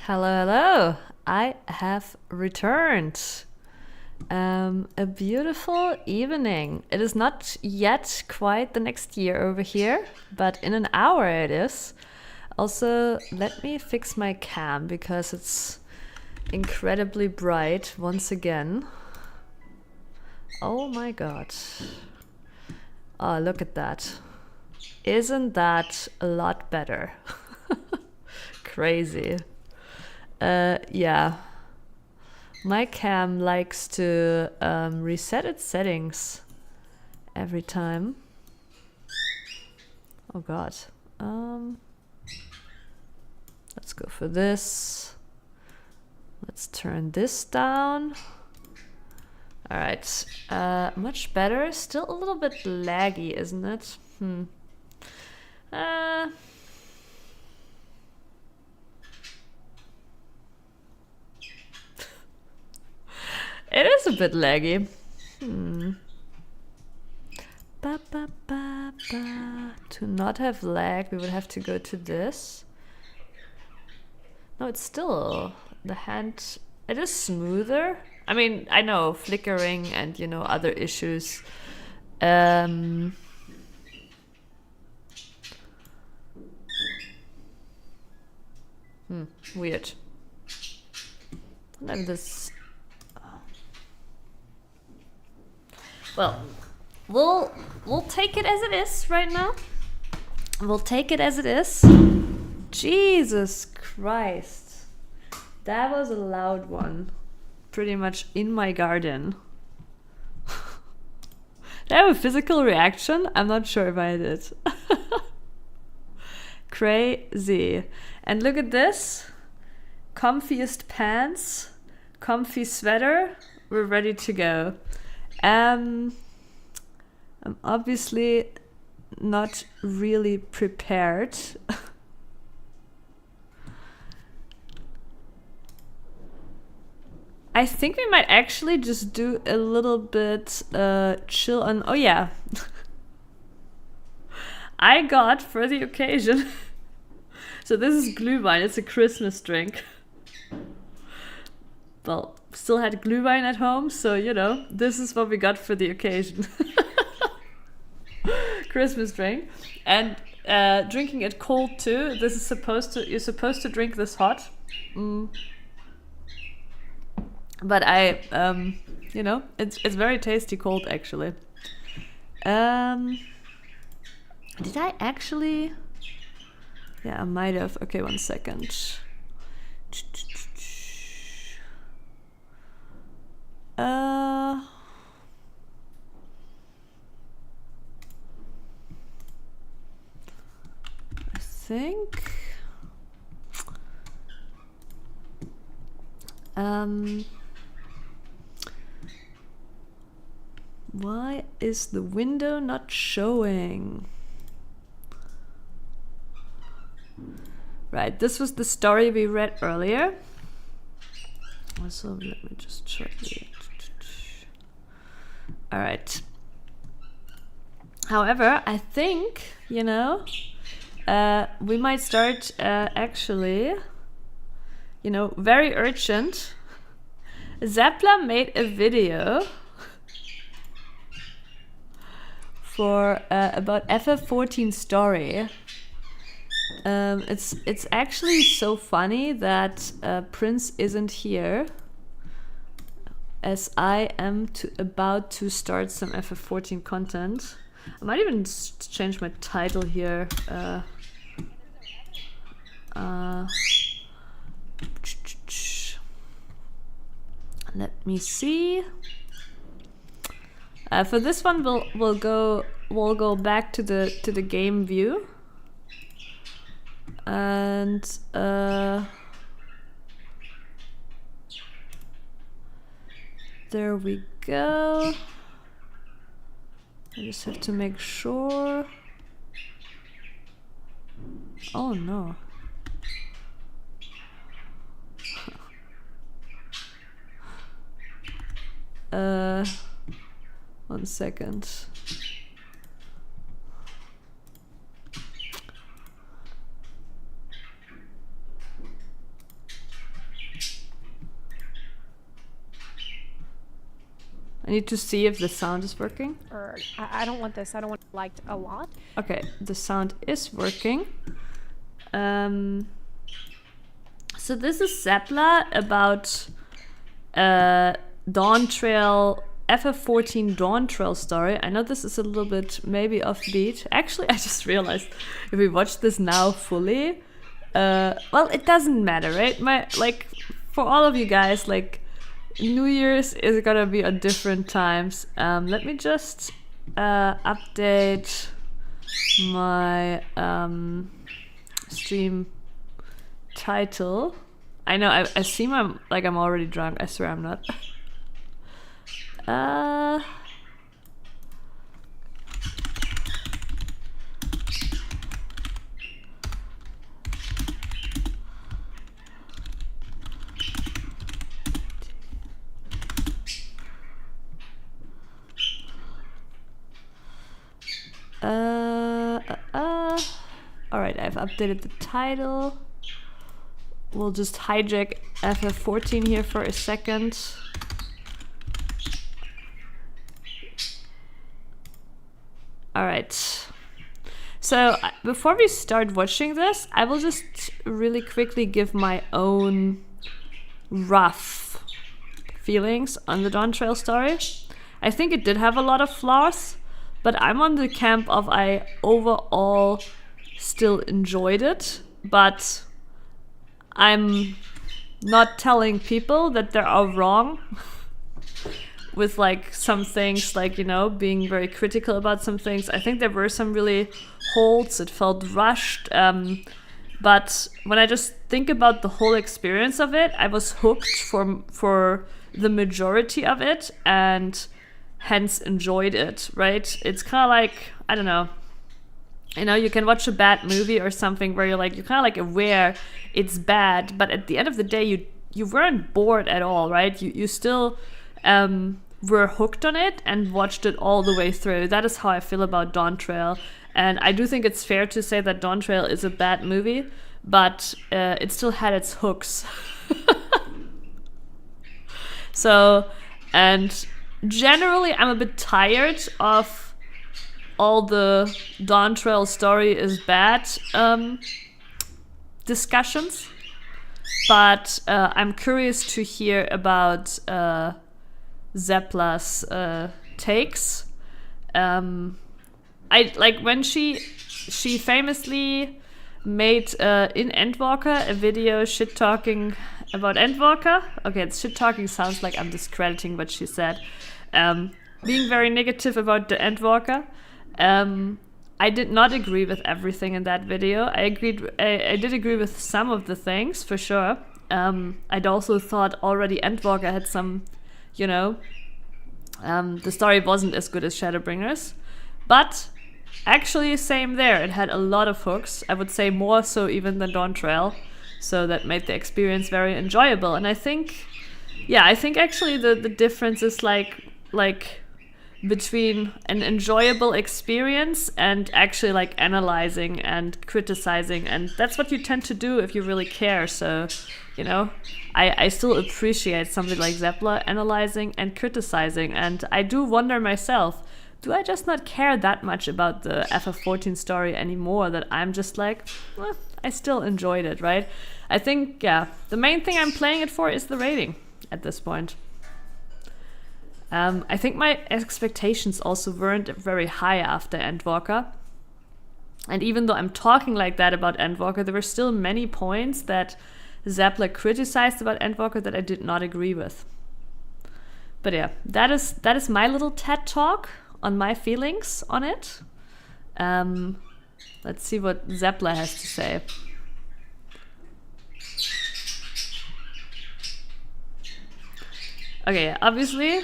Hello, hello. I have returned. A beautiful evening. It is not yet quite the next year over here, but in an hour it is. Also, let me fix my cam because it's incredibly bright once again. Oh my god. Oh, look at that. Isn't that a lot better? Crazy. Yeah. My cam likes to reset its settings every time. Oh god. Let's go for this. Let's turn this down. Alright. Much better. Still a little bit laggy, isn't it? It is a bit laggy. Ba, ba, ba, ba. To not have lag, we would have to go to this. No, it's still the hand. It is smoother. I mean, I know flickering and other issues. Weird. And then this. Well, we'll take it as it is right now. We'll take it as it is. Jesus Christ. That was a loud one. Pretty much in my garden. Did I have a physical reaction? I'm not sure if I did. Crazy. And look at this. Comfiest pants. Comfy sweater. We're ready to go. I'm obviously not really prepared. I think we might actually just do a little bit chill on. Oh yeah. I got for the occasion. So this is Glühwein. It's a Christmas drink. Well, still had Glühwein at home, so this is what we got for the occasion. Christmas drink. And drinking it cold too. This is you're supposed to drink this hot. But it's very tasty cold actually. Did I actually? Yeah, I might have. Okay, 1 second. I think. Why is the window not showing? Right, this was the story we read earlier. Also, let me just check it. All right. However, I think, we might start actually, very urgent. Zeplas made a video for about FF14 story. It's actually so funny that Prince isn't here, as I am about to start some FF14 content. I might even change my title here. Let me see. For this one, we'll go back to the game view, and there we go. I just have to make sure. Oh no. 1 second. need to see if the sound is working. Or I don't want this. I don't want it liked a lot. Okay, the sound is working. So this is Zepla about Dawn Trail, FF14 Dawn Trail story. I know this is a little bit maybe offbeat. Actually, I just realized if we watch this now fully, well, it doesn't matter, right? For all of you guys, like, New Year's is gonna be on different times. Let me just update my stream title. I know I seem I'm already drunk. I swear I'm not. Alright, I've updated the title. We'll just hijack FF14 here for a second. Alright. So, before we start watching this, I will just really quickly give my own rough feelings on the Dawn Trail story. I think it did have a lot of flaws, but I'm on the camp of I overall still enjoyed it, but I'm not telling people that they are wrong with like some things, like, you know, being very critical about some things. I think there were some really holds, it felt rushed, but when I just think about the whole experience of it, I was hooked for the majority of it and hence enjoyed it, right? It's kind of like, I don't know, you know, you can watch a bad movie or something where you're kind of like aware it's bad, but at the end of the day, you weren't bored at all, right? You still were hooked on it and watched it all the way through. That is how I feel about Dawn Trail. And I do think it's fair to say that Dawn Trail is a bad movie, but it still had its hooks. So, and generally, I'm a bit tired of all the Dawn Trail story is bad discussions, but I'm curious to hear about Zepla's takes. I like when she famously made in Endwalker a video shit talking about Endwalker. Okay, shit talking sounds like I'm discrediting what she said. Being very negative about the Endwalker. I did not agree with everything in that video. I did agree with some of the things, for sure. I'd also thought already Endwalker had some, you know, the story wasn't as good as Shadowbringers. But actually, same there. It had a lot of hooks. I would say more so even than Dawn Trail. So that made the experience very enjoyable. And I think actually the difference is like between an enjoyable experience and actually like analyzing and criticizing, and that's what you tend to do if you really care. So, you know, I still appreciate something like Zepla analyzing and criticizing, and I do wonder myself, do I just not care that much about the FF14 story anymore, that I'm just like, well, I still enjoyed it, right? I think, yeah, the main thing I'm playing it for is the rating at this point. I think my expectations also weren't very high after Endwalker. And even though I'm talking like that about Endwalker, there were still many points that Zepla criticized about Endwalker that I did not agree with. But yeah, that is my little TED talk on my feelings on it. Let's see what Zepla has to say. Okay, obviously,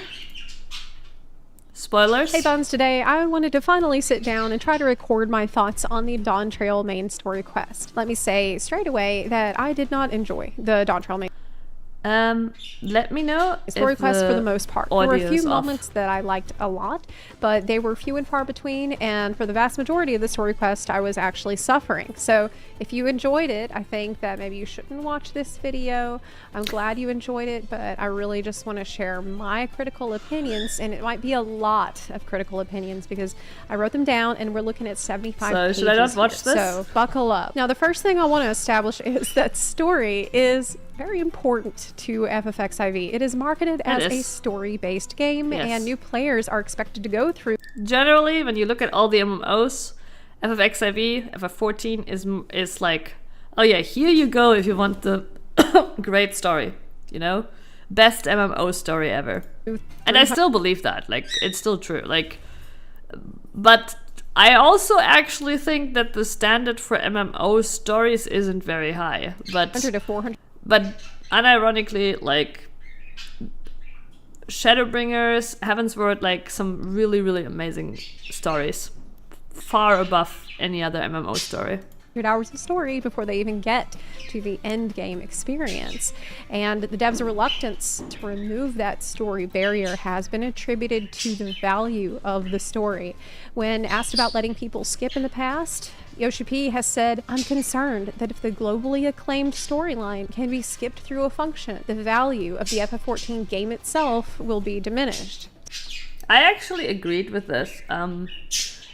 spoilers. Hey Bones, today I wanted to finally sit down and try to record my thoughts on the Dawn Trail main story quest. Let me say straight away that I did not enjoy the Dawn Trail main. Let me know. Story if quests for the most part. There were a audio few is off. moments that I liked a lot, but they were few and far between, and for the vast majority of the story quest, I was actually suffering. So if you enjoyed it, I think that maybe you shouldn't watch this video. I'm glad you enjoyed it, but I really just want to share my critical opinions, and it might be a lot of critical opinions because I wrote them down, and we're looking at 75 pages. So should I not watch here, this? So buckle up. Now, the first thing I want to establish is that story is very important to FFXIV. It is marketed as a story-based game, and new players are expected to go through. Generally, when you look at all the MMOs, FFXIV, FF14 is like, oh yeah, here you go if you want the great story, you know? Best MMO story ever. And I still believe that, like, it's still true. Like, but I also actually think that the standard for MMO stories isn't very high. But 100 to 400. But unironically, like, Shadowbringers, Heavensward, like, some really, really amazing stories. Far above any other MMO story. Hours of story before they even get to the end game experience, and the devs' reluctance to remove that story barrier has been attributed to the value of the story. When asked about letting people skip in the past, Yoshi P has said, "I'm concerned that if the globally acclaimed storyline can be skipped through a function, the value of the FF14 game itself will be diminished." I actually agreed with this.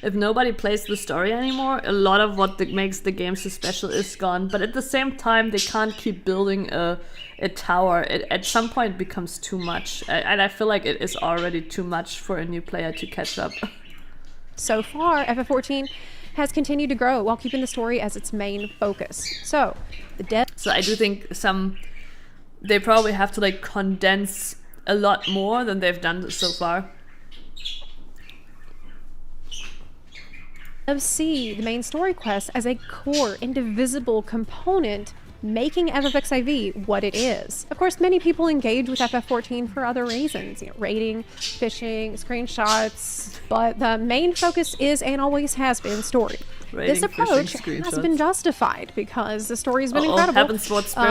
If nobody plays the story anymore, a lot of what makes the game so special is gone. But at the same time, they can't keep building a tower. It at some point becomes too much. And I feel like it is already too much for a new player to catch up. So far, FF14 has continued to grow while keeping the story as its main focus. So, So I do think they probably have to like condense a lot more than they've done so far. See the main story quest as a core, indivisible component, making FFXIV what it is. Of course, many people engage with FF14 for other reasons, raiding, fishing, screenshots, but the main focus is and always has been story. Raiding, this approach has been justified because the story's been incredible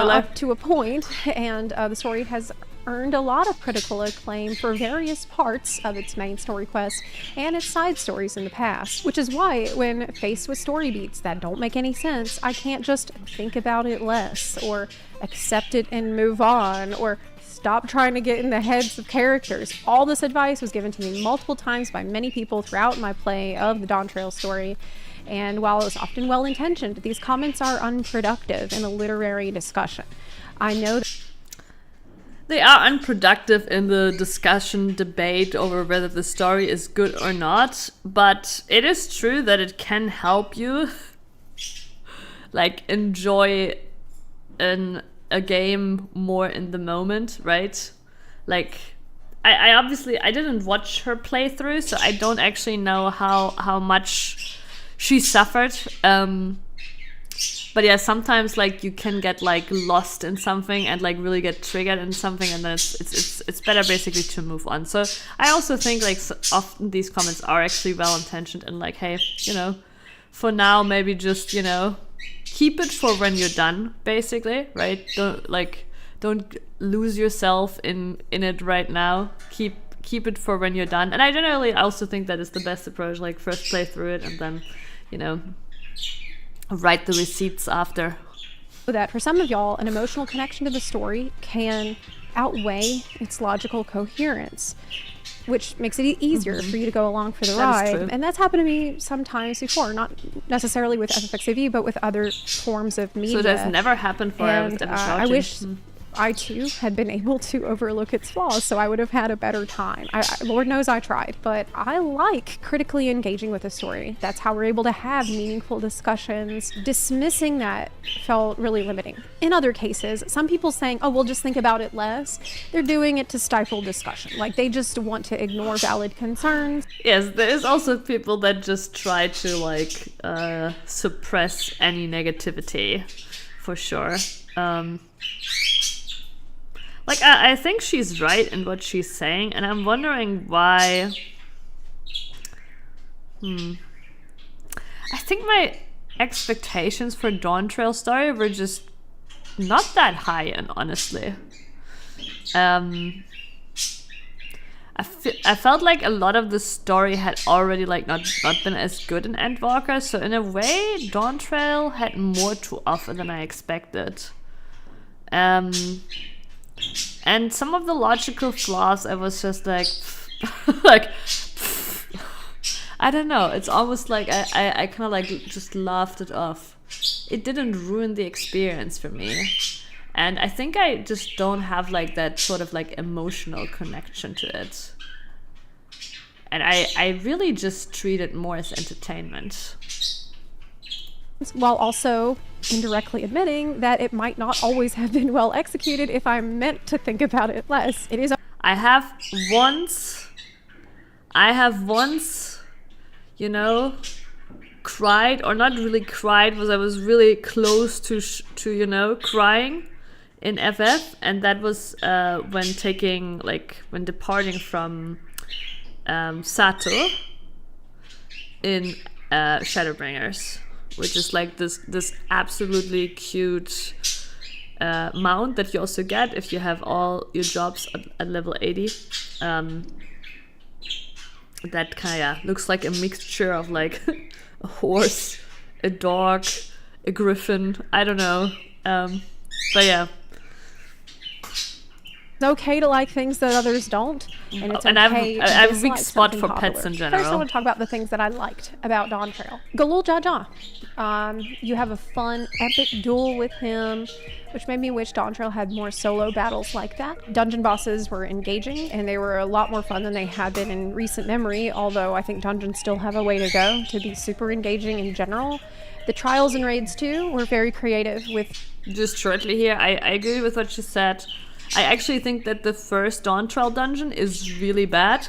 up to a point, and the story has earned a lot of critical acclaim for various parts of its main story quest and its side stories in the past, which is why when faced with story beats that don't make any sense, I can't just think about it less, or accept it and move on, or stop trying to get in the heads of characters. All this advice was given to me multiple times by many people throughout my play of the Dawn Trail story, and while it was often well-intentioned, these comments are unproductive in a literary discussion. I know that they are unproductive in the discussion, debate over whether the story is good or not, but it is true that it can help you like enjoy a game more in the moment, right? Like, I obviously I didn't watch her playthrough, so I don't actually know how much she suffered. But yeah, sometimes like you can get like lost in something and like really get triggered in something, and then it's better basically to move on. So I also think like often these comments are actually well intentioned and like, hey, you know, for now maybe just, you know, keep it for when you're done, basically, right? Don't lose yourself in it right now. Keep it for when you're done. And I generally also think that is the best approach. Like first play through it and then, you know, write the receipts after. That for some of y'all, an emotional connection to the story can outweigh its logical coherence, which makes it easier for you to go along for the ride. And that's happened to me sometimes before, not necessarily with FFXAV, but with other forms of media. So that's never happened for and I wish I too had been able to overlook its flaws, so I would have had a better time. Lord knows I tried, but I like critically engaging with a story. That's how we're able to have meaningful discussions. Dismissing that felt really limiting. In other cases, some people saying, oh, we'll just think about it less, they're doing it to stifle discussion. Like they just want to ignore valid concerns. Yes, there's also people that just try to like suppress any negativity, for sure. Like, I think she's right in what she's saying, and I'm wondering why... I think my expectations for Dawn Trail story were just not that high, and honestly. I felt like a lot of the story had already like not been as good in Endwalker, so in a way Dawntrail had more to offer than I expected. And some of the logical flaws I was just like like I don't know, it's almost like I kind of like just laughed it off. It didn't ruin the experience for me. And I think I just don't have like that sort of like emotional connection to it. And I really just treat it more as entertainment. While also indirectly admitting that it might not always have been well executed if I'm meant to think about it less. It is. I have once, you know, cried, or not really cried, because I was really close to you know, crying in FF, and that was when departing from Sato in Shadowbringers, which is like this absolutely cute mount that you also get if you have all your jobs at level 80. That kind of looks like a mixture of like a horse, a dog, a griffin, I don't know, but yeah. It's okay to like things that others don't, and it's and okay I have a weak spot for popular. pets in general. First, I want to talk about the things that I liked about Dawntrail. Galul Jaja. You have a fun, epic duel with him, which made me wish Dawntrail had more solo battles like that. Dungeon bosses were engaging, and they were a lot more fun than they had been in recent memory, although I think dungeons still have a way to go to be super engaging in general. The trials and raids, too, were very creative with... Just shortly here, I agree with what you said. I actually think that the first Dawntrail dungeon is really bad.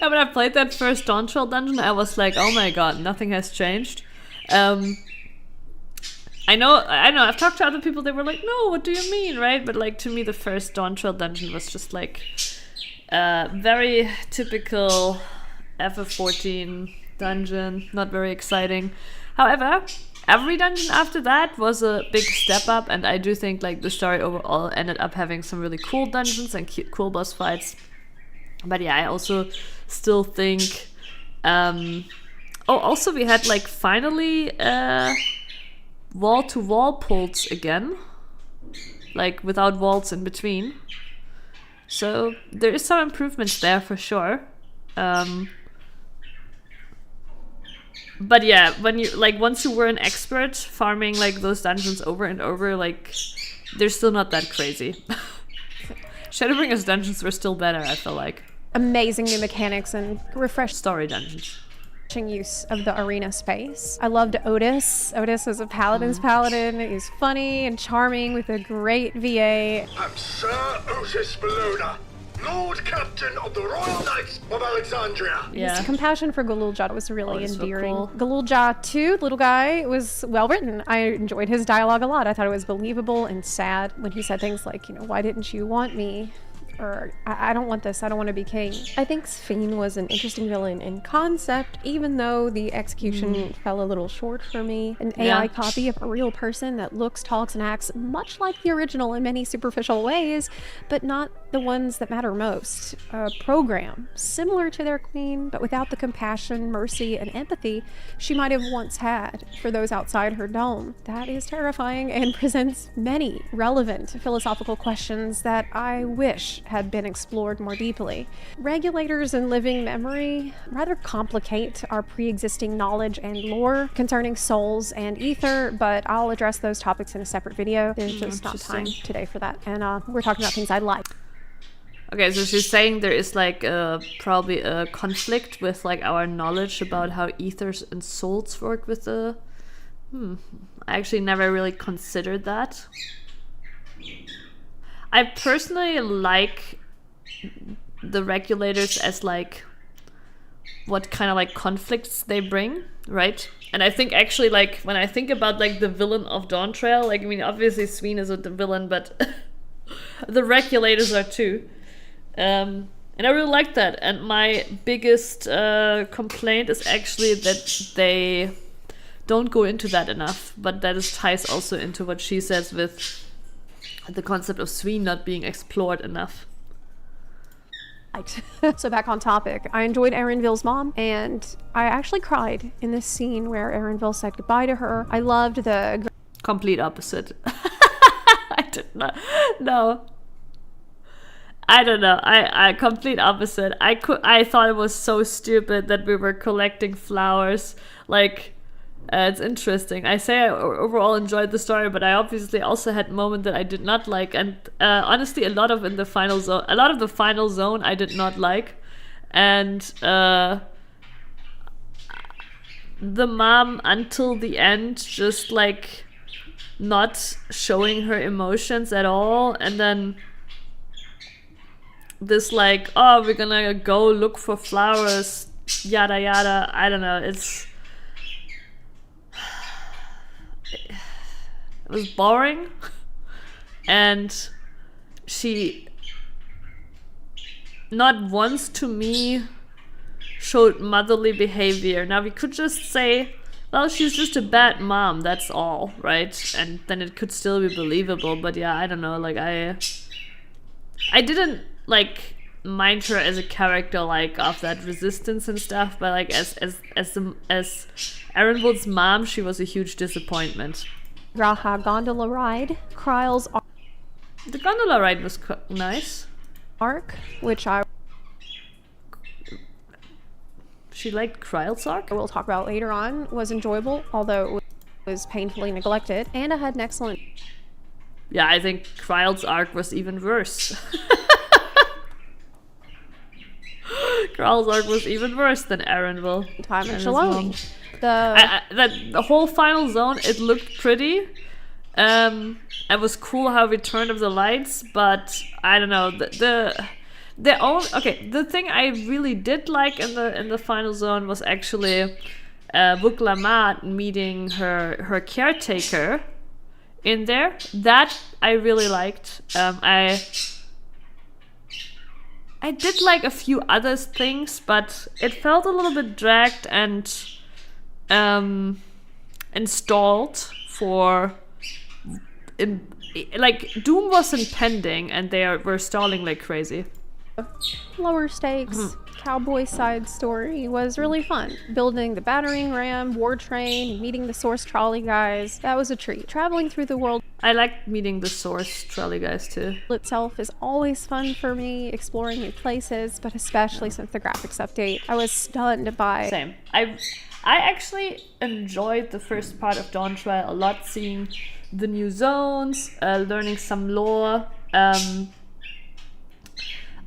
And when I played that first Dawntrail dungeon, I was like, oh my god, nothing has changed. I know, I've talked to other people, they were like, no, what do you mean, right? But like, to me, the first Dawntrail dungeon was just like very typical FF14 dungeon, not very exciting. However, every dungeon after that was a big step up, and I do think like the story overall ended up having some really cool dungeons and cool boss fights. But yeah, I also still think also we had like finally wall-to-wall pulls again, like without walls in between, so there is some improvements there for sure. But yeah, when you like once you were an expert farming like those dungeons over and over, like they're still not that crazy. Shadowbringers dungeons were still better, I feel like. Amazing new mechanics and refreshed story dungeons. Use of the arena space. I loved Otis. Otis was a paladin's paladin. He's funny and charming with a great VA. I'm Sir Otis Bologna, Lord Captain of the Royal Knights of Alexandria. Yeah. His compassion for Galulja was really endearing. So cool. Galulja, too, little guy, was well written. I enjoyed his dialogue a lot. I thought it was believable and sad when he said things like, you know, why didn't you want me? Or, I don't want this, I don't want to be king. I think Sphene was an interesting villain in concept, even though the execution fell a little short for me. An AI copy of a real person that looks, talks, and acts much like the original in many superficial ways, but not the ones that matter most. A program, similar to their queen, but without the compassion, mercy, and empathy she might have once had for those outside her dome. That is terrifying and presents many relevant philosophical questions that I wish had been explored more deeply. Regulators and living memory rather complicate our pre-existing knowledge and lore concerning souls and ether, but I'll address those topics in a separate video. There's just not time today for that, and we're talking about things I like. Okay, so she's saying there is like probably a conflict with like our knowledge about how ethers and souls work with the... I actually never really considered that. I personally like the regulators as like what kind of like conflicts they bring, right? And I think actually like when I think about like the villain of Dawntrail, like I mean obviously Sphene is the villain, but the regulators are too. And I really like that. And my biggest complaint is actually that they don't go into that enough, but that ties also into what she says with the concept of Sween not being explored enough. So back on topic, I enjoyed Erenville's mom, and I actually cried in this scene where Erenville said goodbye to her. I loved the... Complete opposite. I did not... No. I don't know. I complete opposite. I thought it was so stupid that we were collecting flowers. Like... it's interesting. I say I overall enjoyed the story, but I obviously also had moments that I did not like, and honestly, a lot of the final zone I did not like, and the mom until the end just like not showing her emotions at all, and then this like, oh, we're gonna go look for flowers, yada yada. I don't know. It was boring, and she not once to me showed motherly behavior. Now we could just say, well, she's just a bad mom, that's all, right? And then it could still be believable, but yeah, I don't know, like I didn't like mind her as a character, like of that resistance and stuff, but like as Erenwood's mom, she was a huge disappointment. Raha gondola ride, Kryle's The gondola ride was nice. arc, which She liked Kryle's arc? we'll talk about later on, was enjoyable, although it was painfully neglected, and it had an excellent... Yeah, I think Kryle's arc was even worse. Kryle's arc was even worse than Erenville. time in Shalom. The whole final zone, it looked pretty. It was cool how Return of the Lights, but I don't know, the thing I really did like in the final zone was actually Vuk Lamat meeting her caretaker in there. That I really liked. I did like a few other things, but it felt a little bit dragged and installed for like Doom was impending and they were stalling like crazy. Lower stakes cowboy side story was really fun. Building the battering ram, war train, meeting the source trolley guys, that was a treat. Traveling through the world I liked meeting the source trolley guys too. itself is always fun for me, exploring new places, but especially since the graphics update, I was stunned by... Same. I actually enjoyed the first part of Dawn Trial a lot, seeing the new zones, learning some lore.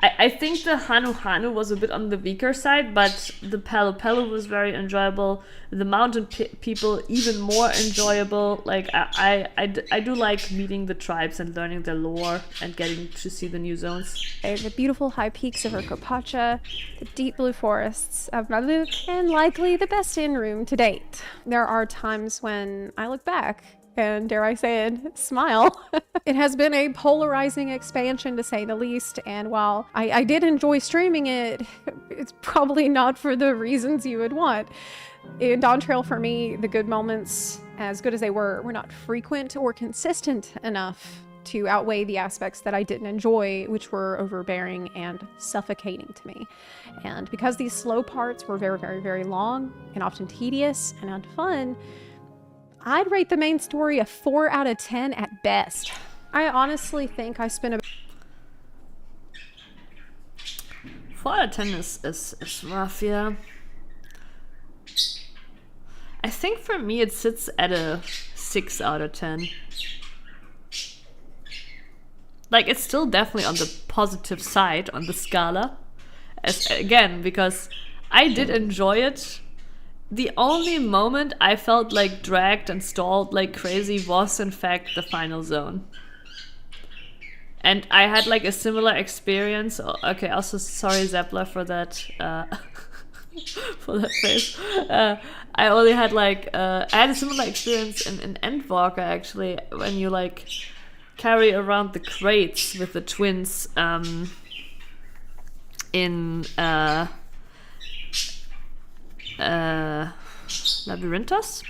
I think the Hanu was a bit on the weaker side, but the Pelu was very enjoyable. The mountain people even more enjoyable. Like I do like meeting the tribes and learning their lore and getting to see the new zones. The beautiful high peaks of Urkopacha, the deep blue forests of Maluk, and likely the best inn room to date. There are times when I look back and, dare I say it, smile. It has been a polarizing expansion, to say the least, and while I did enjoy streaming it, it's probably not for the reasons you would want. In Dawn Trail, for me, the good moments, as good as they were not frequent or consistent enough to outweigh the aspects that I didn't enjoy, which were overbearing and suffocating to me. And because these slow parts were very, very, very long and often tedious and unfun, I'd rate the main story a 4 out of 10 at best. I honestly think I spent a 4 out of 10 is rough, yeah. I think for me it sits at a 6 out of 10. Like, it's still definitely on the positive side on the scala. Again, because I did enjoy it. The only moment I felt like dragged and stalled like crazy was in fact the final zone. And I had like a similar experience. Okay, also sorry Zeplas for that for that face. I only had like I had a similar experience in Endwalker actually, when you like carry around the crates with the twins in Labyrinthos?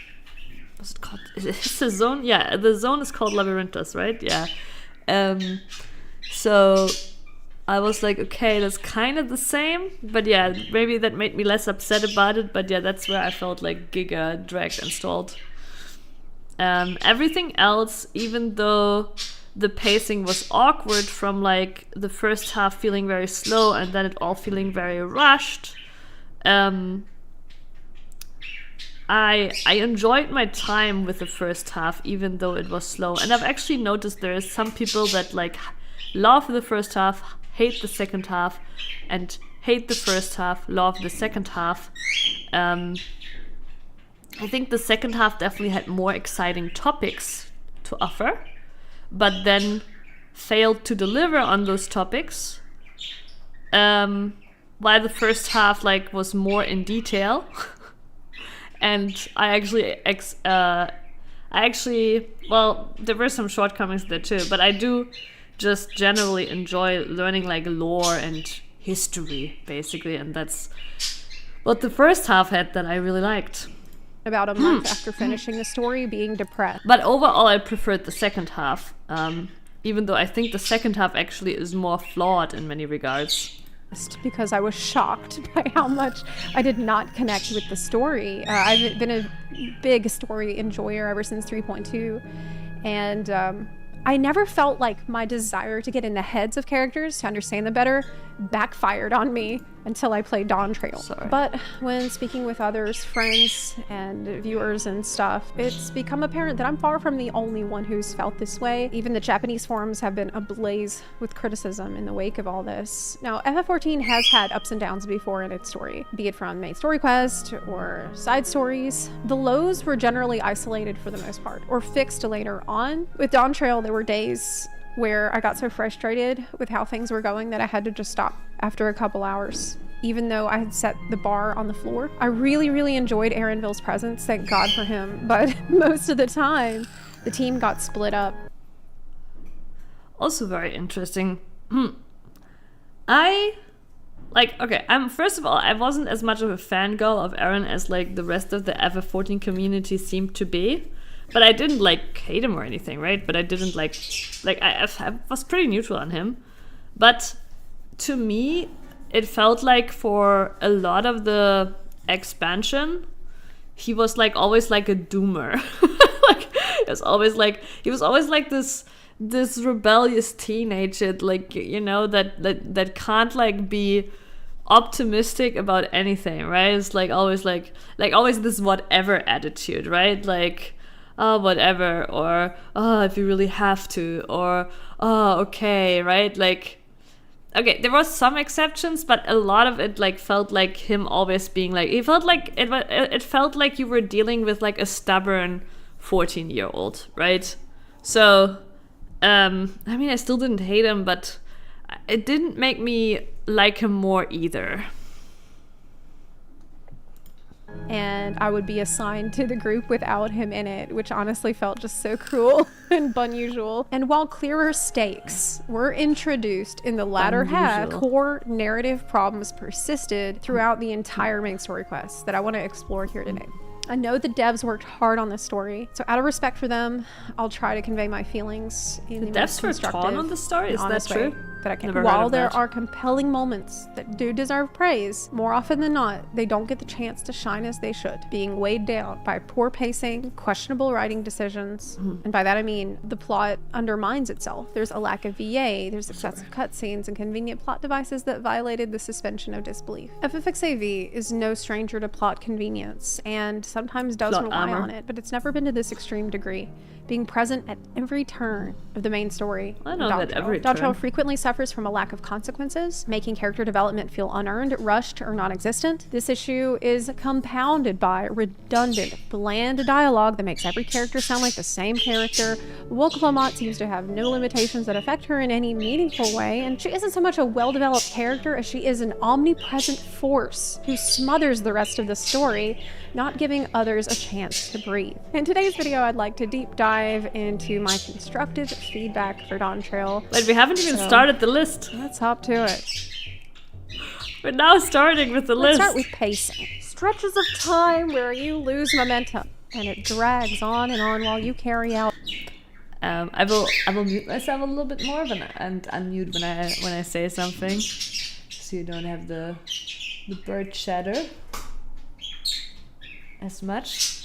What's it called? It's the zone? Yeah, the zone is called Labyrinthos, right? Yeah. So I was like, okay, that's kind of the same, but yeah, maybe that made me less upset about it. But yeah, that's where I felt like Giga dragged and stalled. Everything else, even though the pacing was awkward from like the first half feeling very slow and then it all feeling very rushed, I enjoyed my time with the first half, even though it was slow. And I've actually noticed there is some people that like love the first half, hate the second half, and hate the first half, love the second half. I think the second half definitely had more exciting topics to offer, but then failed to deliver on those topics. While the first half like was more in detail. And I actually, well, there were some shortcomings there too, but I do just generally enjoy learning like lore and history, basically, and that's what the first half had that I really liked. About a month after finishing the story, being depressed. But overall, I preferred the second half, even though I think the second half actually is more flawed in many regards. Because I was shocked by how much I did not connect with the story. I've been a big story enjoyer ever since 3.2, and I never felt like my desire to get in the heads of characters to understand them better backfired on me until I played Dawn Trail. Sorry. But when speaking with others, friends and viewers and stuff, it's become apparent that I'm far from the only one who's felt this way. Even the Japanese forums have been ablaze with criticism in the wake of all this. Now, FF14 has had ups and downs before in its story, be it from main story quest or side stories. The lows were generally isolated for the most part, or fixed later on. With Dawn Trail, there were days where I got so frustrated with how things were going that I had to just stop after a couple hours, even though I had set the bar on the floor. I really enjoyed Aaronville's presence, thank God for him, but most of the time, the team got split up. Also very interesting. First of all, I wasn't as much of a fangirl of Aaron as like the rest of the FF14 community seemed to be. But I didn't like hate him or anything, right? But I didn't I was pretty neutral on him. But to me, it felt like for a lot of the expansion, he was like always like a doomer. He was always like this rebellious teenager, like, you know, that can't like be optimistic about anything, right? It's like always this whatever attitude, right? Like, oh, whatever, or oh, if you really have to, or oh, okay, right? Like, okay, there was some exceptions, but a lot of it like felt like him always being like, it felt like you were dealing with like a stubborn 14-year-old, right? So I mean, I still didn't hate him, but it didn't make me like him more either. And I would be assigned to the group without him in it, which honestly felt just so cruel and unusual. And while clearer stakes were introduced in the latter half, core narrative problems persisted throughout the entire main story quest that I want to explore here today. I know the devs worked hard on this story, so out of respect for them, I'll try to convey my feelings in the most constructive on the story. Is that true? That I can. While there are compelling moments that do deserve praise, more often than not, they don't get the chance to shine as they should, being weighed down by poor pacing, questionable writing decisions, and by that I mean the plot undermines itself. There's a lack of VA, there's excessive cutscenes, and convenient plot devices that violated the suspension of disbelief. FFXAV is no stranger to plot convenience, and sometimes does rely on it, but it's never been to this extreme degree, being present at every turn of the main story. I know that every turn. Dawn Trail frequently suffers from a lack of consequences, making character development feel unearned, rushed, or non-existent. This issue is compounded by redundant, bland dialogue that makes every character sound like the same character. Woklamat seems to have no limitations that affect her in any meaningful way, and she isn't so much a well-developed character as she is an omnipresent force who smothers the rest of the story, not giving others a chance to breathe. In today's video, I'd like to deep dive into my constructive feedback for Dawn Trail. But we haven't even started the list. Let's hop to it. We're now starting with the list. Let's start with pacing. Stretches of time where you lose momentum, and it drags on and on while you carry out. I will mute myself a little bit more and unmute when I say something, so you don't have the bird chatter as much.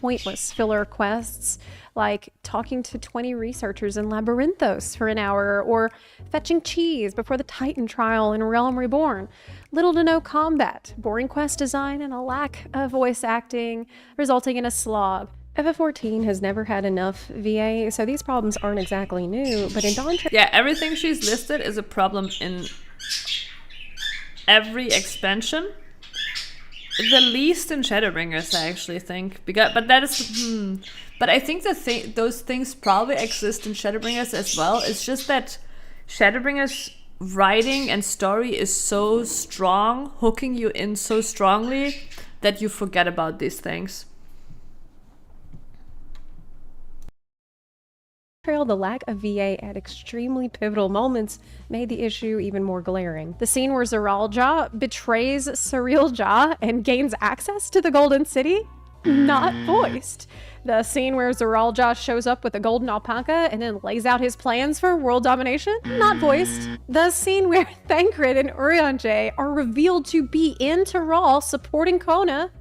Pointless filler quests like talking to 20 researchers in Labyrinthos for an hour, or fetching cheese before the Titan trial in Realm Reborn. Little to no combat, boring quest design, and a lack of voice acting, resulting in a slog. FF14 has never had enough VA, so these problems aren't exactly new, but in Dawn... Yeah, everything she's listed is a problem in every expansion. The least in Shadowbringers, I actually think. But that is... But I think those things probably exist in Shadowbringers as well. It's just that Shadowbringers writing and story is so strong, hooking you in so strongly, that you forget about these things. The lack of VA at extremely pivotal moments made the issue even more glaring. The scene where Zeralja betrays Surrealja and gains access to the Golden City? Not voiced. The scene where Zeralja shows up with a golden alpaca and then lays out his plans for world domination? Not voiced. The scene where Thancred and Urianger are revealed to be in Tyral supporting Kona?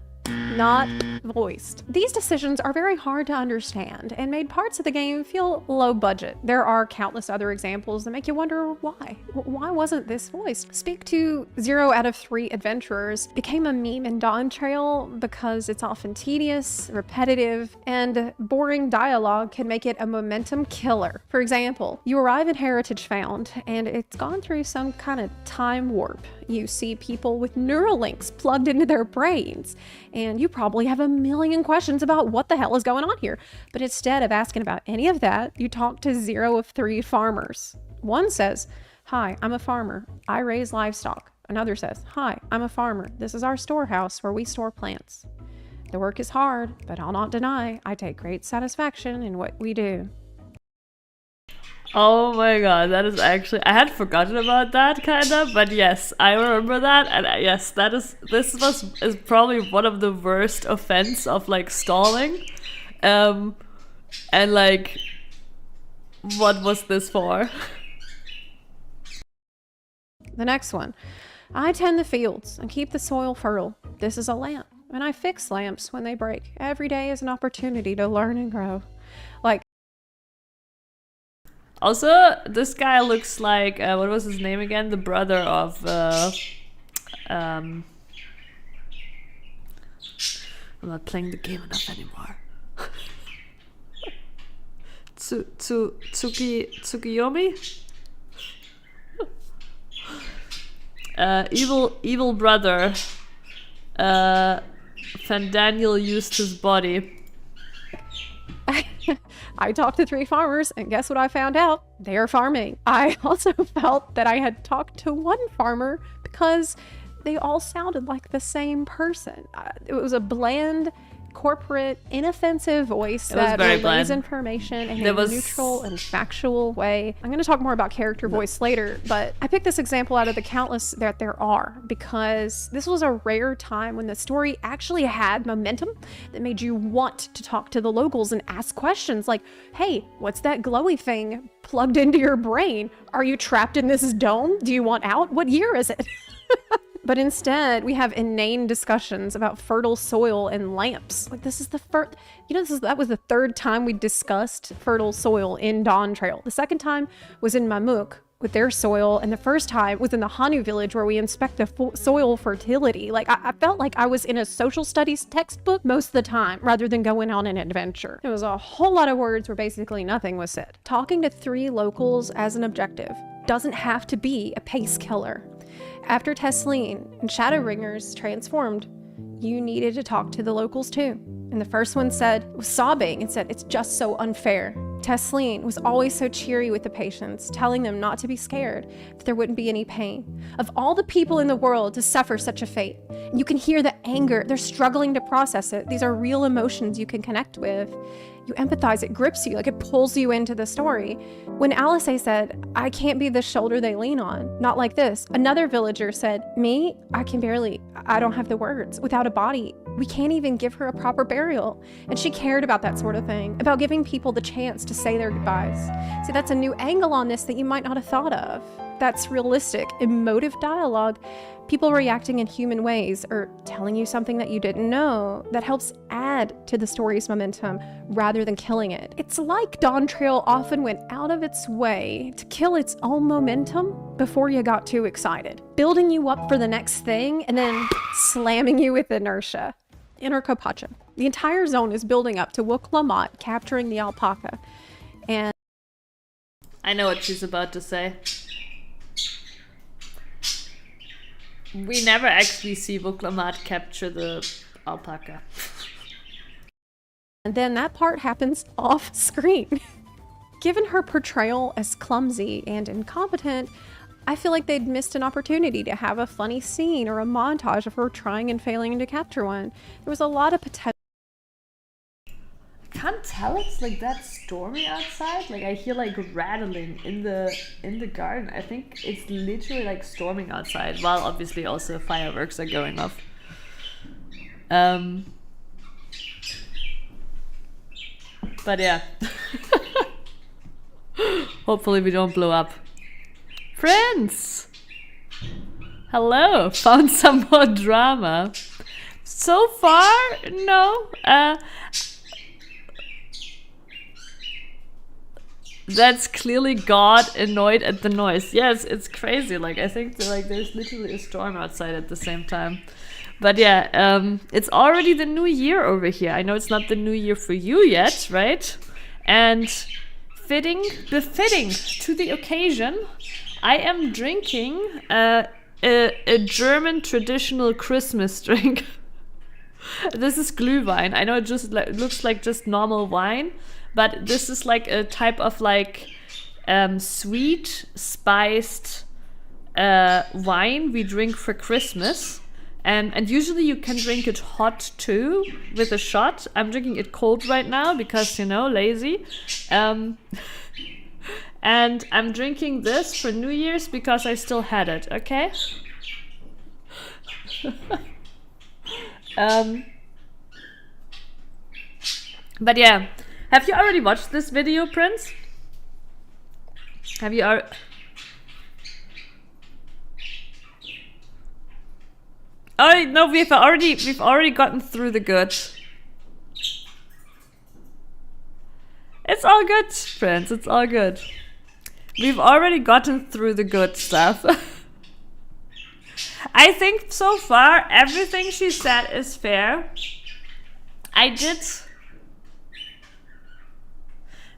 Not voiced. These decisions are very hard to understand and made parts of the game feel low budget. There are countless other examples that make you wonder why. Why wasn't this voiced? Speak to 0 out of 3 adventurers became a meme in Dawn Trail because it's often tedious, repetitive, and boring dialogue can make it a momentum killer. For example, you arrive at Heritage Found and it's gone through some kind of time warp. You see people with Neuralinks plugged into their brains, and you probably have a million questions about what the hell is going on here. But instead of asking about any of that, you talk to 0 of 3 farmers. One says, "Hi, I'm a farmer. I raise livestock." Another says, "Hi, I'm a farmer. This is our storehouse where we store plants. The work is hard, but I'll not deny I take great satisfaction in what we do." Oh my god, that is actually... I had forgotten about that, kind of, but yes, I remember that, and yes, is probably one of the worst offense of, like, stalling. And, like, what was this for? The next one. "I tend the fields and keep the soil fertile. This is a lamp, and I fix lamps when they break. Every day is an opportunity to learn and grow." Like, also, this guy looks like, what was his name again? The brother of, I'm not playing the game enough anymore. Tsukiyomi? Evil brother. Fandaniel used his body. I talked to 3 farmers, and guess what I found out? They're farming. I also felt that I had talked to 1 farmer because they all sounded like the same person. It was a bland, corporate, inoffensive voice that relays information in a neutral and factual way. I'm going to talk more about character voice later, but I picked this example out of the countless that there are because this was a rare time when the story actually had momentum that made you want to talk to the locals and ask questions like, "Hey, what's that glowy thing plugged into your brain? Are you trapped in this dome? Do you want out? What year is it?" But instead, we have inane discussions about fertile soil and lamps. Like, this is the first, that was the 3rd time we discussed fertile soil in Dawn Trail. The 2nd time was in Mamuk with their soil, and the 1st time was in the Hanu village where we inspect the soil fertility. Like, I felt like I was in a social studies textbook most of the time, rather than going on an adventure. It was a whole lot of words where basically nothing was said. Talking to 3 locals as an objective doesn't have to be a pace killer. After Tesleen and Shadowbringers transformed, you needed to talk to the locals too. And the first one was sobbing and said, "It's just so unfair." Tesleen was always so cheery with the patients, telling them not to be scared, that there wouldn't be any pain. Of all the people in the world to suffer such a fate, and you can hear the anger, they're struggling to process it. These are real emotions you can connect with. You empathize, it grips you, like it pulls you into the story. When Alice said, "I can't be the shoulder they lean on, not like this," another villager said, "Me, I don't have the words. Without a body, We can't even give her a proper burial. And she cared about that sort of thing, about giving people the chance to say their goodbyes. See, that's a new angle on this that you might not have thought of. That's realistic, emotive dialogue, people reacting in human ways or telling you something that you didn't know that helps add to the story's momentum rather than killing it. It's like Dawn Trail often went out of its way to kill its own momentum before you got too excited, building you up for the next thing and then slamming you with inertia. Enter Kopacha. The entire zone is building up to Wook Lamont capturing the alpaca. And I know what she's about to say. We never actually see Wook Lamont capture the alpaca. And then that part happens off screen. Given her portrayal as clumsy and incompetent, I feel like they'd missed an opportunity to have a funny scene or a montage of her trying and failing to capture one. There was a lot of potential. I can't tell it's like that stormy outside. Like I hear like rattling in the garden. I think it's literally like storming outside, while obviously also fireworks are going off. But yeah. Hopefully we don't blow up. Prince! Hello! Found some more drama. So far, no. That's clearly God annoyed at the noise. Yes, it's crazy. Like I think like there's literally a storm outside at the same time. But yeah, it's already the new year over here. I know it's not the new year for you yet, right? And befitting to the occasion, I am drinking a German traditional Christmas drink. This is Glühwein. I know it just looks like just normal wine, but this is like a type of like sweet, spiced wine we drink for Christmas. And usually you can drink it hot too with a shot. I'm drinking it cold right now because, you know, lazy. And I'm drinking this for New Year's because I still had it, okay? But yeah, have you already watched this video, Prince? Have you already... Oh no, we've already gotten through the good. It's all good, friends. It's all good. We've already gotten through the good stuff. I think so far everything she said is fair.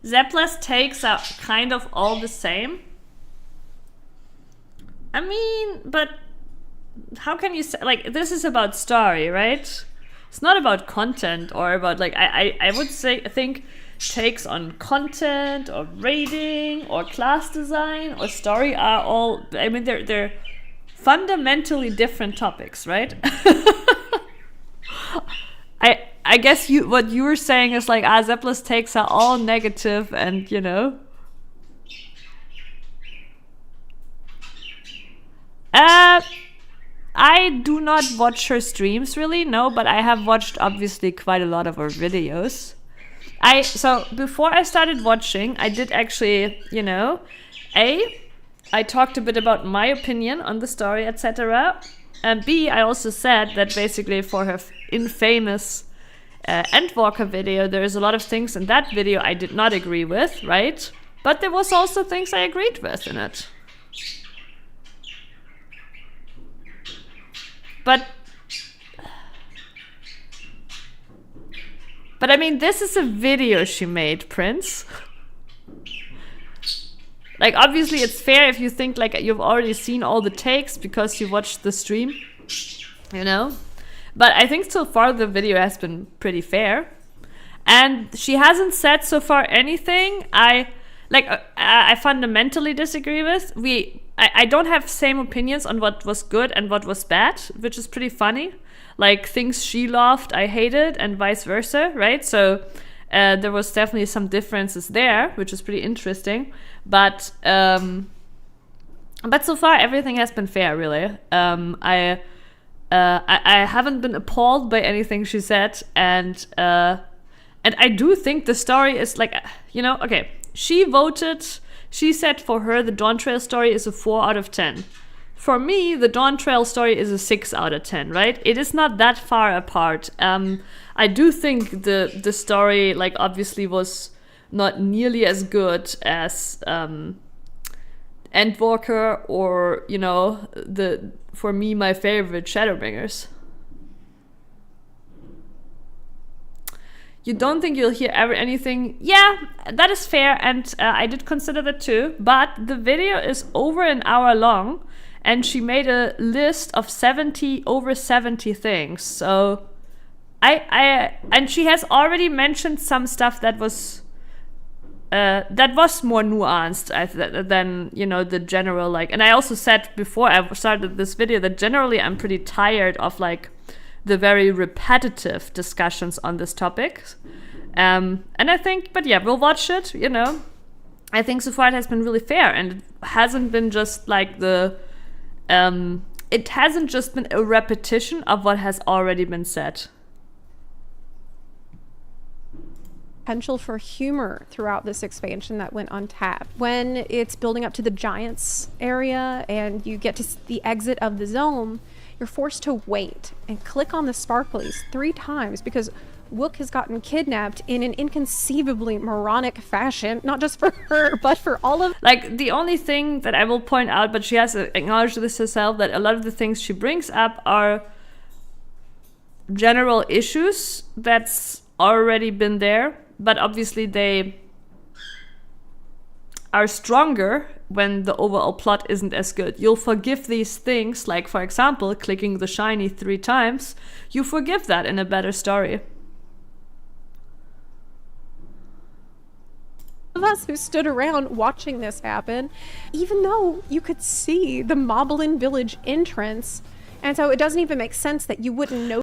Zeplas takes are kind of all the same. I mean, but how can you say, like, this is about story, right? It's not about content or about, like, I would say, I think takes on content or rating or class design or story are all, I mean, they're fundamentally different topics, right? I guess what you were saying is like, Zeplas takes are all negative and, you know. I do not watch her streams really, no, but I have watched obviously quite a lot of her videos. So before I started watching, I did actually, you know, I talked a bit about my opinion on the story, etc. And B, I also said that basically for her infamous Endwalker video, there's a lot of things in that video I did not agree with, right? But there was also things I agreed with in it. But I mean, this is a video she made, Prince. Like, obviously it's fair if you think like you've already seen all the takes because you watched the stream, you know? But I think so far the video has been pretty fair. And she hasn't said so far anything I fundamentally disagree with. I don't have same opinions on what was good and what was bad, which is pretty funny. Like, things she loved, I hated, and vice versa, right? So there was definitely some differences there, which is pretty interesting. But so far, everything has been fair, really. I haven't been appalled by anything she said, and I do think the story is like, okay, she said for her the Dawn Trail story is a 4 out of 10. For me, the Dawn Trail story is a 6 out of 10, right? It is not that far apart. I do think the story, like, obviously was not nearly as good as Endwalker or, for me, my favorite Shadowbringers. You don't think you'll hear anything? Yeah, that is fair, and I did consider that too. But the video is over an hour long, and she made a list of over 70 things. So, and she has already mentioned some stuff that was more nuanced than the general, like. And I also said before I started this video that generally I'm pretty tired of like the very repetitive discussions on this topic. And I think, but yeah, we'll watch it, I think so far it has been really fair, and it hasn't been just like it hasn't just been a repetition of what has already been said. Potential for humor throughout this expansion that went untapped. When it's building up to the Giants area and you get to the exit of the zone, you're forced to wait and click on the sparklies 3 times because Wook has gotten kidnapped in an inconceivably moronic fashion, not just for her, but for all of... Like, the only thing that I will point out, but she has acknowledged this herself, that a lot of the things she brings up are general issues that's already been there, but obviously they are stronger when the overall plot isn't as good. You'll forgive these things, like, for example, clicking the shiny 3 times. You forgive that in a better story. Of us who stood around watching this happen, even though you could see the Moblin village entrance, and so it doesn't even make sense that you wouldn't know.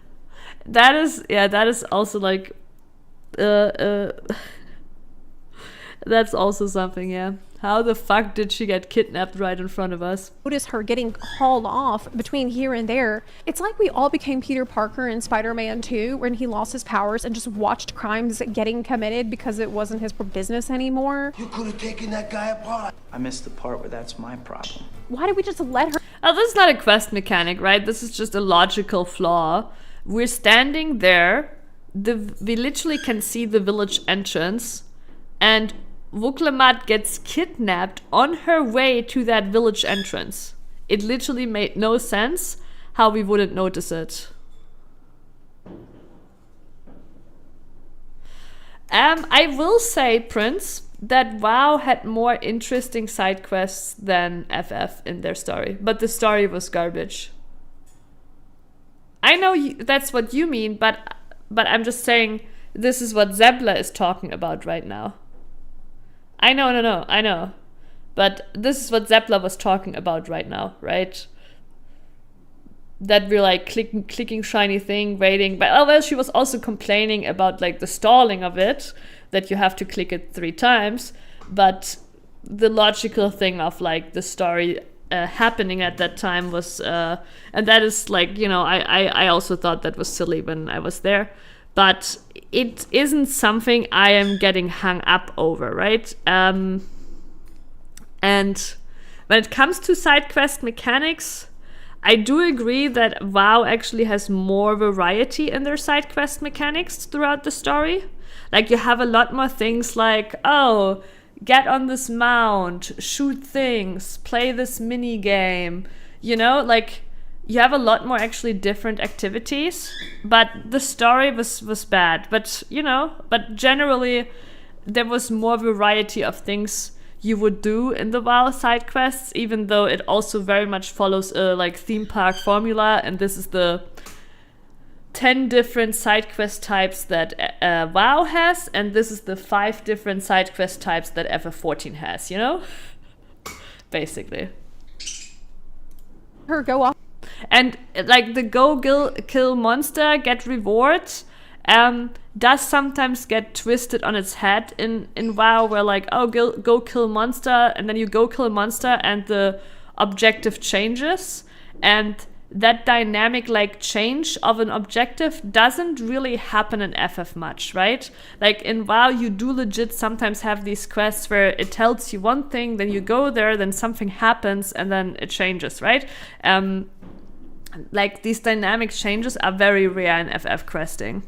That is also like that's also something, yeah. How the fuck did she get kidnapped right in front of us? Notice her getting hauled off between here and there. It's like we all became Peter Parker in Spider-Man 2 when he lost his powers and just watched crimes getting committed because it wasn't his business anymore. You could have taken that guy apart. I missed the part where that's my problem. Why did we just let her? Oh, this is not a quest mechanic, right? This is just a logical flaw. We're standing there. We literally can see the village entrance, and Wuklemat gets kidnapped on her way to that village entrance. It literally made no sense how we wouldn't notice it. I will say, Prince, that WoW had more interesting side quests than FF in their story, but the story was garbage. I know that's what you mean, but I'm just saying this is what Zeplas is talking about right now. I know. But this is what Zeplas was talking about right now, right? That we're like clicking shiny thing, waiting. But she was also complaining about like the stalling of it, that you have to click it 3 times. But the logical thing of like the story happening at that time was, and that is like, I also thought that was silly when I was there. But it isn't something I am getting hung up over, right? And when it comes to side quest mechanics, I do agree that WoW actually has more variety in their side quest mechanics throughout the story. Like, you have a lot more things like, get on this mount, shoot things, play this mini game, like... You have a lot more actually different activities, but the story was bad. But, but generally there was more variety of things you would do in the WoW side quests, even though it also very much follows a like theme park formula. And this is the 10 different side quest types that WoW has, and this is the 5 different side quest types that FF14 has, basically. Her go off. And like the go kill monster, get rewards, does sometimes get twisted on its head in WoW, where like, go kill monster, and then you go kill a monster and the objective changes, and that dynamic like change of an objective doesn't really happen in FF much, right? Like in WoW, you do legit sometimes have these quests where it tells you one thing, then you go there, then something happens, and then it changes, right? Like these dynamic changes are very rare in FF questing.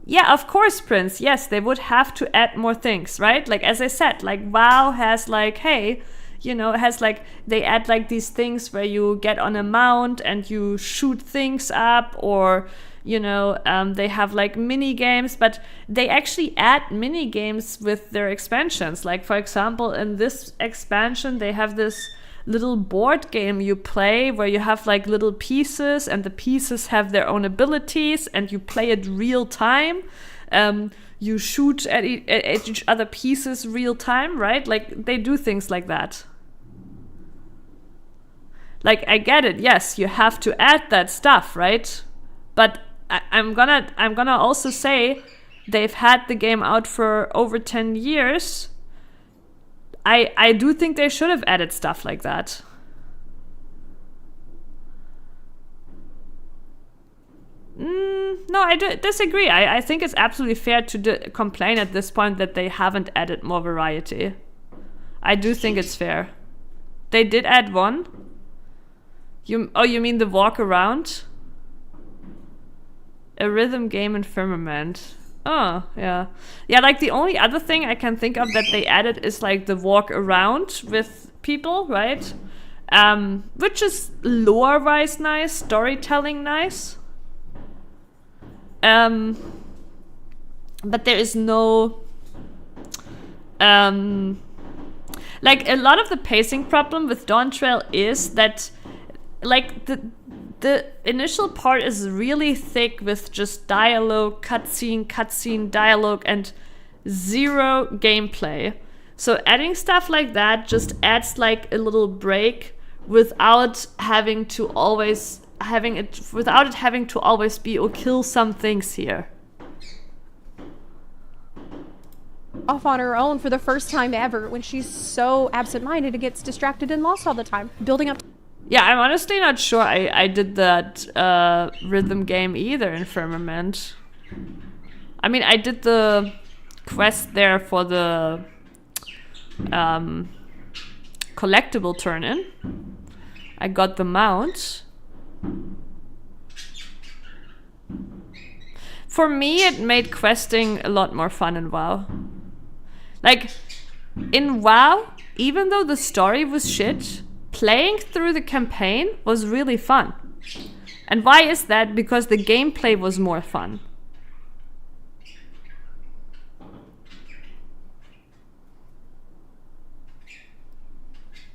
Yeah, of course, Prince. Yes, they would have to add more things, right? Like, as I said, like, WoW has, like, hey, you know, it has, like, they add, like, these things where you get on a mount and you shoot things up, or, you know, they have, like, mini-games, but they actually add mini-games with their expansions. Like, for example, in this expansion, they have this little board game you play where you have like little pieces, and the pieces have their own abilities, and you play it real time. You shoot at each other pieces real time, right? Like they do things like that. Like I get it, yes, you have to add that stuff, right? But I'm gonna also say they've had the game out for over 10 years. I do think they should have added stuff like that. No, I disagree. I think it's absolutely fair to complain at this point that they haven't added more variety. I do think it's fair. They did add one. You mean the walk around? A rhythm game in Firmament. Oh, yeah. Yeah, like the only other thing I can think of that they added is like the walk around with people, right? Which is lore-wise nice, storytelling nice. But there is no... like, a lot of the pacing problem with Dawn Trail is that, like, the initial part is really thick with just dialogue, cutscene, dialogue, and zero gameplay. So adding stuff like that just adds like a little break without having to always be or kill some things here. Off on her own for the first time ever when she's so absent-minded and gets distracted and lost all the time, building up. Yeah, I'm honestly not sure I did that rhythm game either in Firmament. I mean, I did the quest there for the collectible turn-in. I got the mount. For me, it made questing a lot more fun in WoW. Like, in WoW, even though the story was shit, playing through the campaign was really fun. And why is that? Because the gameplay was more fun.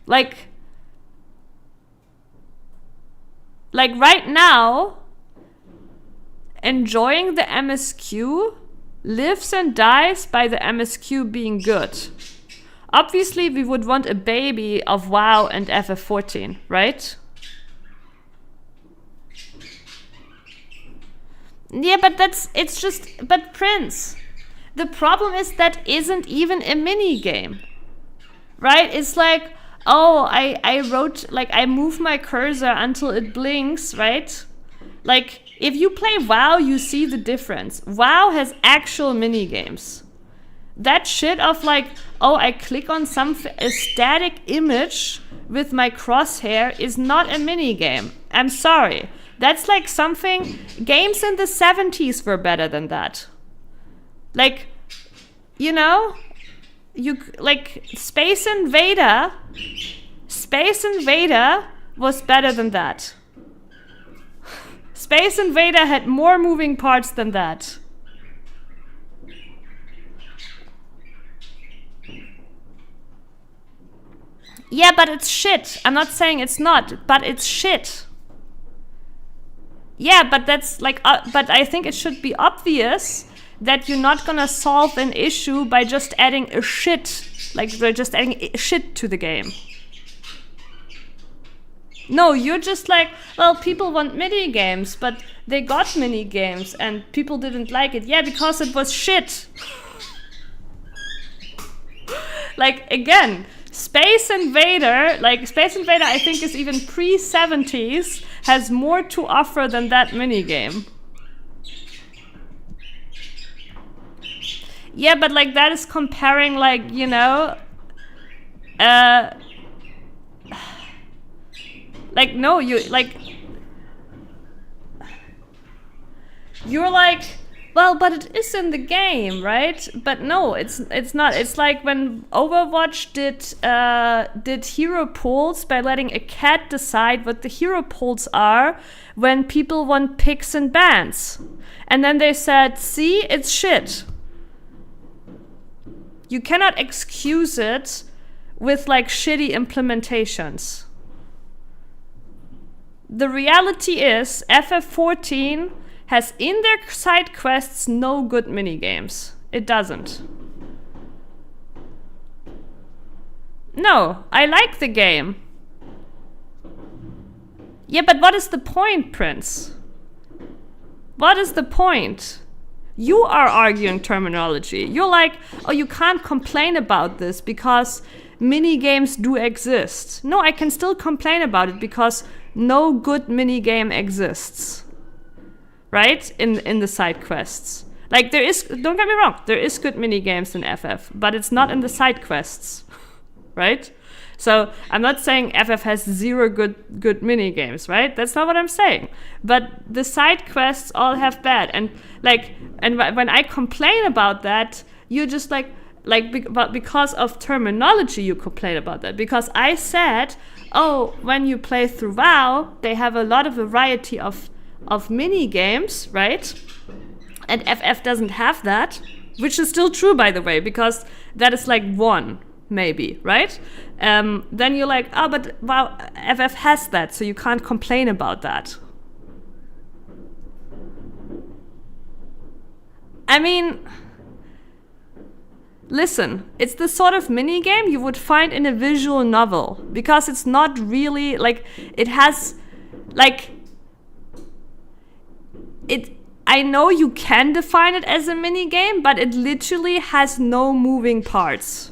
Like right now, enjoying the MSQ lives and dies by the MSQ being good. Obviously, we would want a baby of WoW and FF14, right? Yeah, but but Prince, the problem is that isn't even a mini game, right? It's like, oh, I wrote, like, I move my cursor until it blinks, right? Like, if you play WoW, you see the difference. WoW has actual mini games. That shit of like, oh, I click on a static image with my crosshair is not a mini game. I'm sorry. That's like something, games in the 70s were better than that. Like, you know, like Space Invader was better than that. Space Invader had more moving parts than that. Yeah, but it's shit. I'm not saying it's not, but it's shit. Yeah, but that's like, but I think it should be obvious that you're not gonna solve an issue by just adding a shit, like by just adding shit to the game. No, you're just like, well, people want mini games, but they got mini games and people didn't like it. Yeah, because it was shit. like again, Space Invader, I think is even pre-70s, has more to offer than that minigame. Yeah, but like that is comparing like, you know, like no, you're like, well, but it is in the game, right? But no, it's not. It's like when Overwatch did hero pools by letting a cat decide what the hero pools are when people want picks and bans. And then they said, see, it's shit. You cannot excuse it with like shitty implementations. The reality is FF14 has in their side quests no good minigames. It doesn't. No, I like the game. Yeah, but what is the point, Prince? What is the point? You are arguing terminology. You're like, oh, you can't complain about this because minigames do exist. No, I can still complain about it because no good minigame exists. Right? In the side quests. Like there is, don't get me wrong, there is good minigames in FF, but it's not in the side quests. Right? So I'm not saying FF has zero good minigames, right? That's not what I'm saying. But the side quests all have bad. And when I complain about that, you just but because of terminology you complain about that. Because I said, oh, when you play through WoW, they have a lot of variety of mini games, right? And FF doesn't have that, which is still true, by the way, because that is like one, maybe, right? Then you're like, oh, but wow, FF has that, so you can't complain about that. I mean, listen, it's the sort of mini game you would find in a visual novel, because it's not really like it has like. I know you can define it as a mini game, but it literally has no moving parts.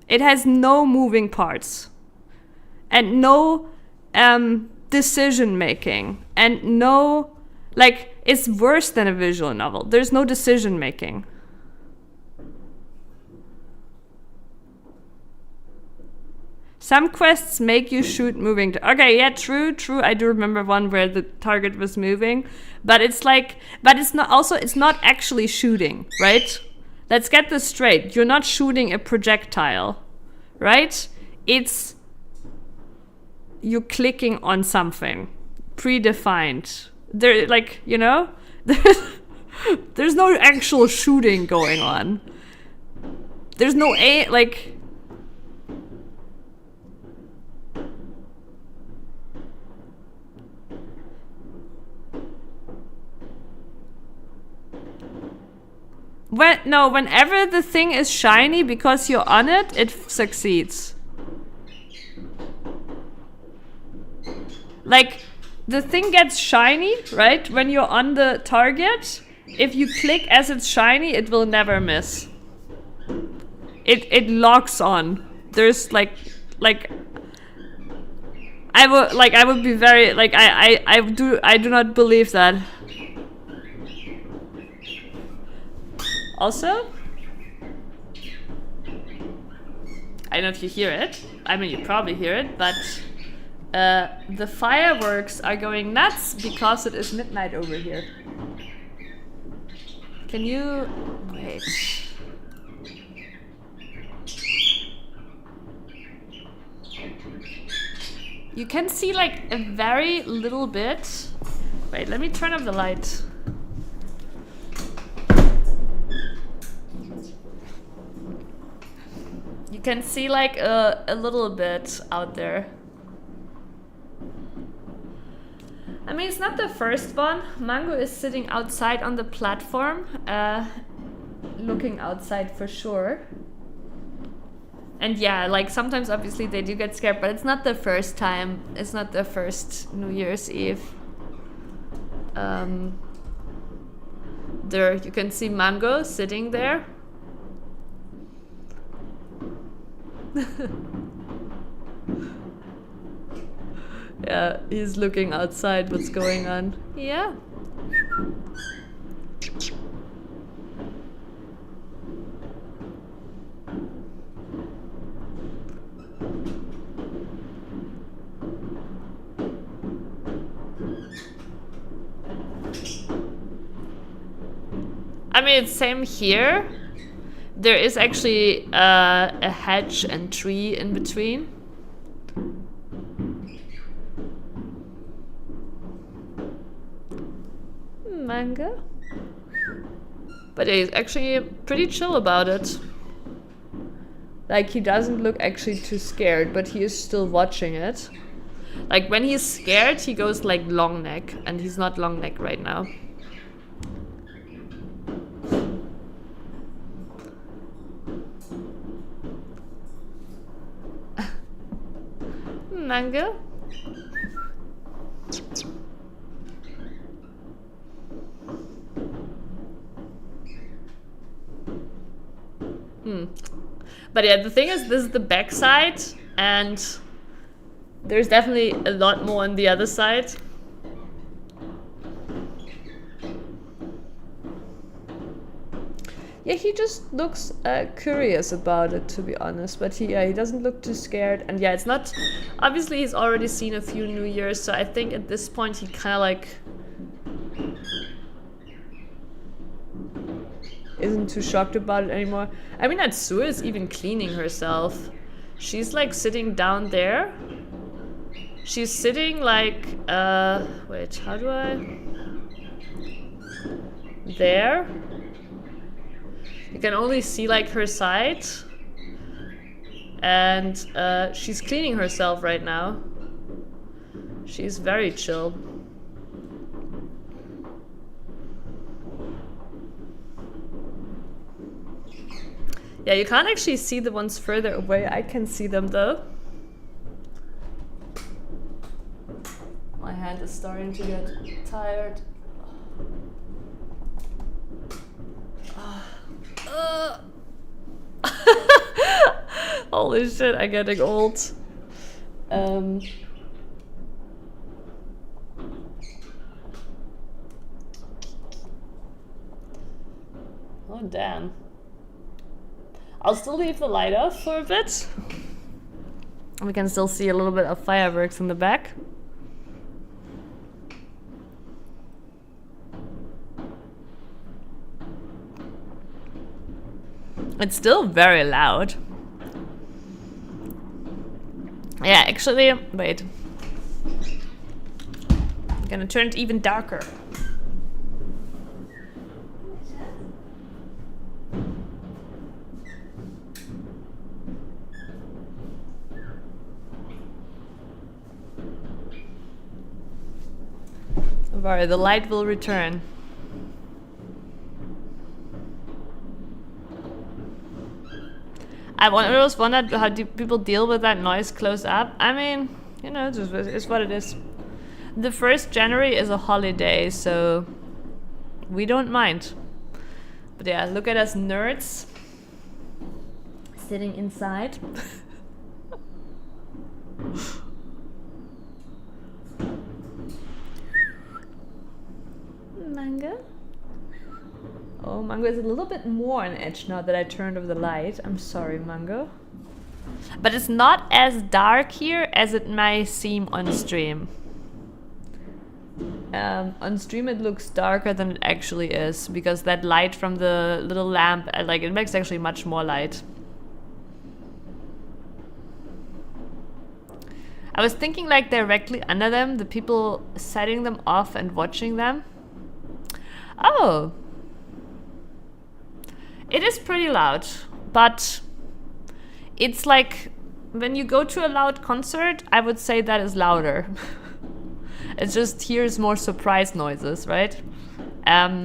It has no moving parts. And no decision making. And no, like, it's worse than a visual novel. There's no decision making. Some quests make you shoot moving. Okay, yeah, true. I do remember one where the target was moving, but it's like, but it's not. Also, it's not actually shooting, right? Let's get this straight. You're not shooting a projectile, right? It's you clicking on something predefined. There, like, you know, there's no actual shooting going on. There's no like. Whenever the thing is shiny because you're on it, it succeeds. Like, the thing gets shiny, right? When you're on the target, if you click as it's shiny, it will never miss. It locks on. There's like I would be very like I do not believe that. Also, I don't know if you hear it. I mean, you probably hear it, but the fireworks are going nuts because it is midnight over here. Can you wait? You can see like a very little bit. Wait, let me turn up the light. You can see like a little bit out there. I mean, it's not the first one. Mango is sitting outside on the platform, looking outside for sure. And yeah, like sometimes obviously they do get scared, but it's not the first time. It's not the first New Year's Eve. There you can see Mango sitting there. Yeah, he's looking outside what's going on. Yeah. I mean, it's same here. There is actually a hedge and tree in between. Manga. But he's actually pretty chill about it. Like, he doesn't look actually too scared, but he is still watching it. Like, when he's scared, he goes like long neck, and he's not long neck right now. Manga. But yeah, the thing is, this is the back side, and there's definitely a lot more on the other side. Yeah, he just looks curious about it, to be honest. But he doesn't look too scared. And yeah, it's not... Obviously, he's already seen a few New Years, so I think at this point he kind of like... isn't too shocked about it anymore. I mean, Natsu is even cleaning herself. She's like sitting down there. She's sitting like... wait, how do I... There. You can only see like her side, and she's cleaning herself right now. She's very chill. Yeah, you can't actually see the ones further away. I can see them though. My hand is starting to get tired. Holy shit, I'm getting old. Oh damn. I'll still leave the light off for a bit. We can still see a little bit of fireworks in the back. It's still very loud. Yeah, actually, wait. I'm gonna turn it even darker. Don't worry, the light will return. I always wondered how do people deal with that noise close up. I mean, you know, it's what it is. The 1st January is a holiday, so we don't mind. But yeah, look at us nerds sitting inside. Manga. Oh, Mango is a little bit more on edge now that I turned off the light. I'm sorry, Mango. But it's not as dark here as it may seem on stream. On stream it looks darker than it actually is, because that light from the little lamp, like, it makes actually much more light. I was thinking like directly under them, the people setting them off and watching them. Oh. It is pretty loud, but it's like when you go to a loud concert, I would say that is louder. It's just here's more surprise noises, right? I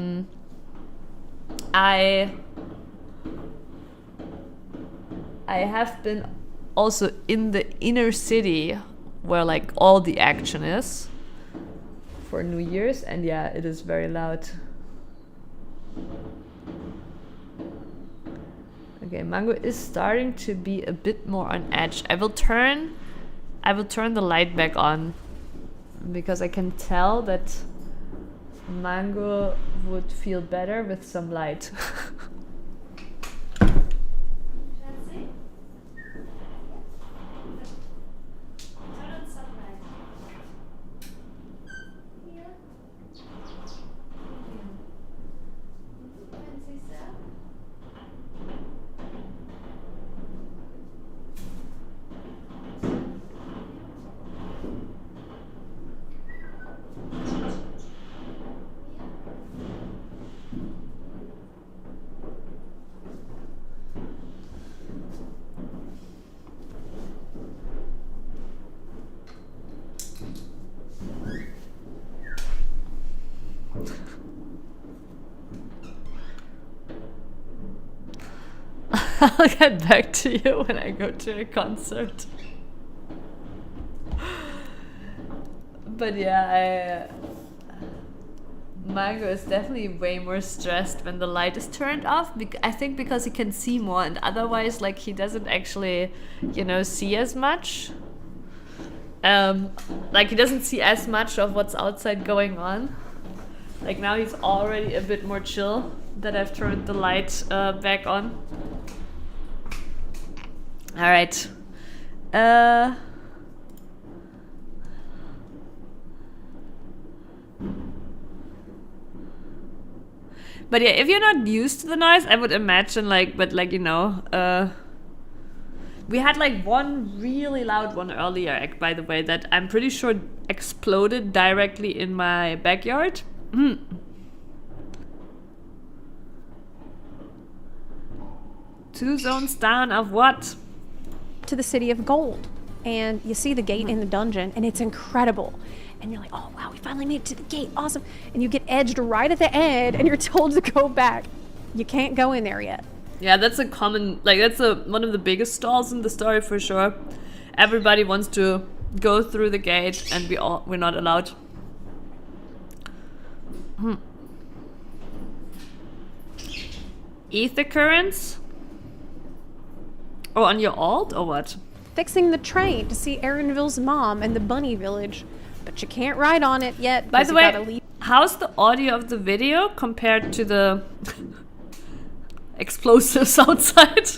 have been also in the inner city where like all the action is for New Year's, and yeah, it is very loud. Okay, Mango is starting to be a bit more on edge. I will turn the light back on because I can tell that Mango would feel better with some light. I'll get back to you when I go to a concert. But yeah, Mango is definitely way more stressed when the light is turned off. I think because he can see more, and otherwise, like, he doesn't actually, you know, see as much. Like, he doesn't see as much of what's outside going on. Like, now he's already a bit more chill that I've turned the light back on. All right. But yeah, if you're not used to the noise, I would imagine, like, but like, you know, we had like one really loud one earlier, by the way, that I'm pretty sure exploded directly in my backyard. 2 zones down of what? To the City of Gold. And you see the gate in the dungeon, and it's incredible. And you're like, oh wow, we finally made it to the gate, awesome. And you get edged right at the end, and you're told to go back. You can't go in there yet. Yeah, that's a common, like, that's one of the biggest stalls in the story for sure. Everybody wants to go through the gate, and we're not allowed. Ether currents? Oh, on your alt or what? Fixing the train to see Erinville's mom and the bunny village, but you can't ride on it yet. By the way, how's the audio of the video compared to the explosives outside?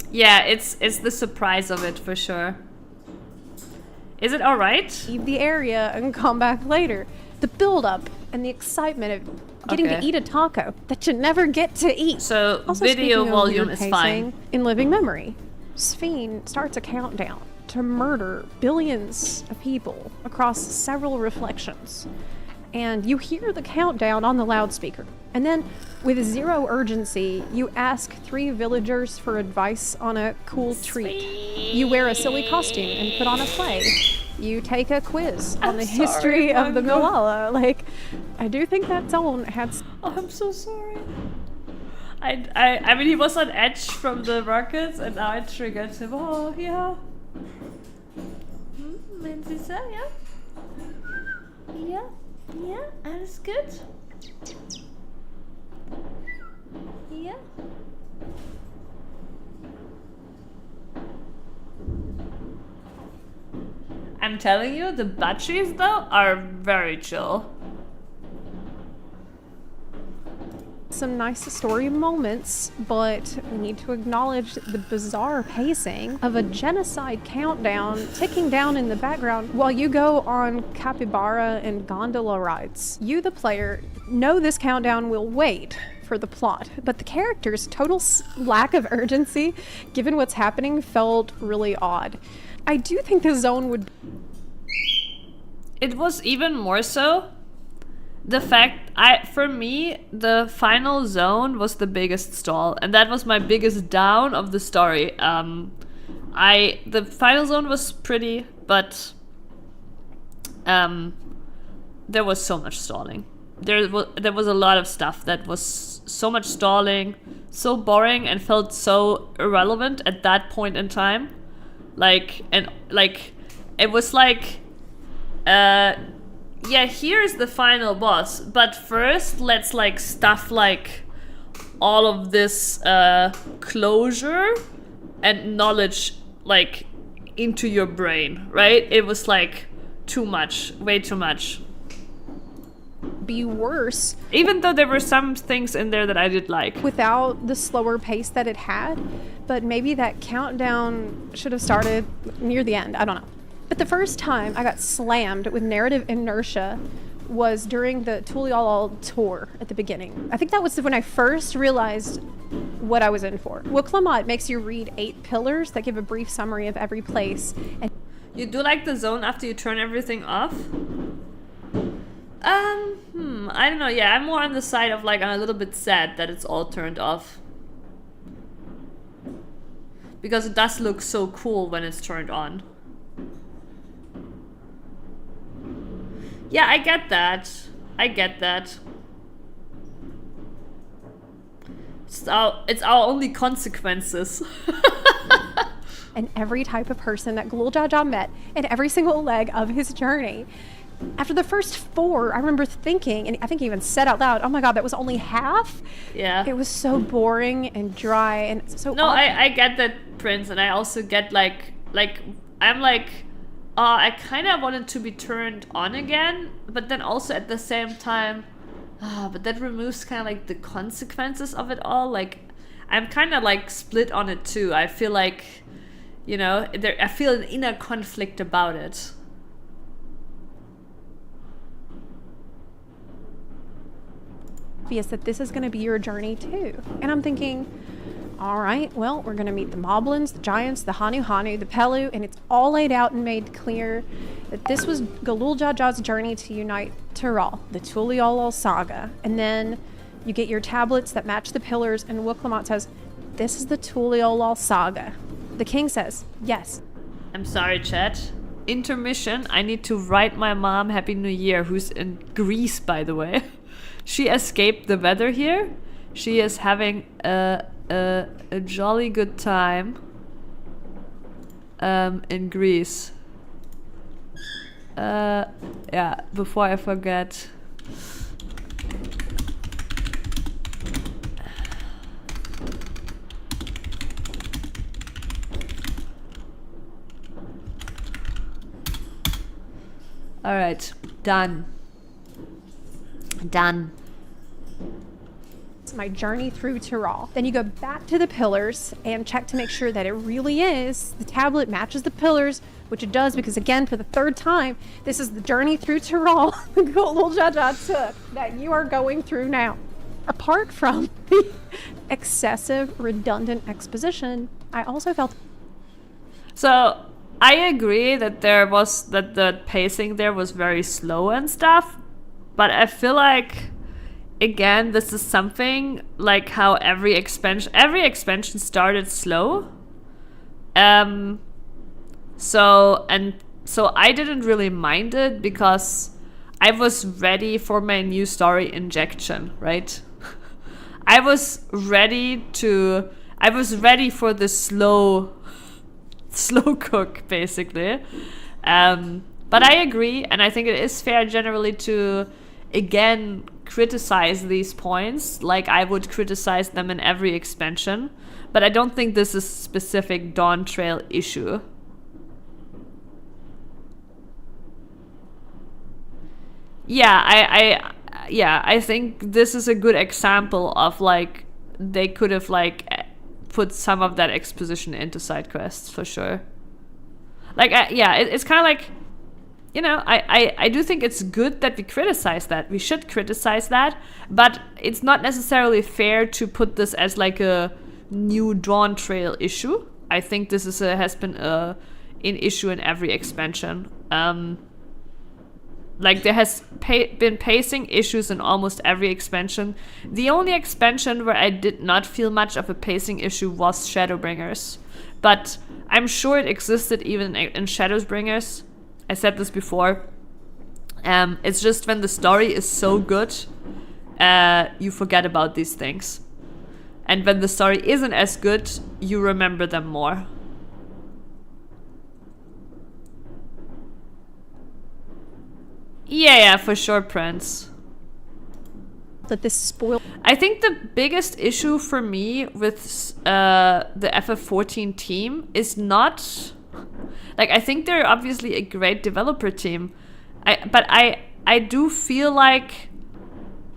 Yeah, it's the surprise of it for sure. Is it alright? Leave the area and come back later. The build-up and the excitement of getting to eat a taco that you never get to eat. So also, video volume is fine. In living memory, Sphene starts a countdown to murder billions of people across several reflections. And you hear the countdown on the loudspeaker. And then, with zero urgency, you ask 3 villagers for advice on a cool treat. You wear a silly costume and put on a play. You take a quiz on the history of the Malala. Like, I do think that zone had... Oh, I'm so sorry. I mean, he was on edge from the rockets, and now I triggered him. Oh, yeah. Menzies, yeah? Yeah, yeah, alles gut. Yeah. I'm telling you, the batteries though are very chill. Some nice story moments, but we need to acknowledge the bizarre pacing of a genocide countdown ticking down in the background while you go on capybara and gondola rides. You, the player, know this countdown will wait for the plot, but the character's total lack of urgency, given what's happening, felt really odd. I do think the zone would... It was even more so the fact, for me, the final zone was the biggest stall, and that was my biggest down of the story. The final zone was pretty, but there was so much stalling. There was a lot of stuff that was so much stalling, so boring, and felt so irrelevant at that point in time. It was like yeah, here's the final boss. But first, let's like stuff like all of this closure and knowledge like into your brain, right? It was like too much, way too much. Be worse. Even though there were some things in there that I did like. Without the slower pace that it had, but maybe that countdown should have started near the end. I don't know. But the first time I got slammed with narrative inertia was during the Tulial tour at the beginning. I think that was when I first realized what I was in for. Wuklamot makes you read 8 pillars that give a brief summary of every place. And you do like the zone after you turn everything off? I don't know. Yeah, I'm more on the side of like I'm a little bit sad that it's all turned off. Because it does look so cool when it's turned on. Yeah, I get that. I get that. It's our only consequences. And every type of person that Galul Jaja met in every single leg of his journey. After the first 4, I remember thinking, and I think he even said out loud, oh my god, that was only half? Yeah. It was so boring and dry and so No, I get that, Prince, and I also get like I'm like, I kind of wanted to be turned on again, but then also at the same time, but that removes kind of like the consequences of it all. Like, I'm kind of like split on it too. I feel like, you know, I feel an inner conflict about it. Obvious that this is going to be your journey too. And I'm thinking, all right, well, we're going to meet the Moblins, the Giants, the Hanu, the Pelu, and it's all laid out and made clear that this was Galul Jaja's journey to unite Tyrell, the Tulial saga. And then you get your tablets that match the pillars, and Wuklamot says, this is the Tulial saga. The king says, yes. I'm sorry, chat. Intermission. I need to write my mom Happy New Year, who's in Greece, by the way. She escaped the weather here. She is having a jolly good time in Greece. Yeah, before I forget. All right, done. Done. It's my journey through Tyrell. Then you go back to the pillars and check to make sure that it really is. The tablet matches the pillars, which it does because, again, for the 3rd time, this is the journey through Tyrell Galul Jaja took that you are going through now. Apart from the excessive, redundant exposition, I also felt... So, I agree that the pacing there was very slow and stuff, but I feel like, again, this is something like how every expansion started slow. So I didn't really mind it because I was ready for my new story injection, right? I was ready for the slow cook, basically. But I agree, and I think it is fair generally to, again, criticize these points like I would criticize them in every expansion. But I don't think this is a specific Dawn Trail issue. Yeah, I think this is a good example of like they could have like put some of that exposition into side quests for sure. Like, it's kind of like, you know, I do think it's good that we criticize that. We should criticize that, but it's not necessarily fair to put this as like a new Dawn Trail issue. I think this has been an issue in every expansion. Like, there has been pacing issues in almost every expansion. The only expansion where I did not feel much of a pacing issue was Shadowbringers. But I'm sure it existed even in Shadowbringers. I said this before. It's just when the story is so good, you forget about these things. And when the story isn't as good, you remember them more. Yeah, for sure, Prince. That this spoiled. I think the biggest issue for me with the FF14 team is not... Like, I think they're obviously a great developer team. But I do feel like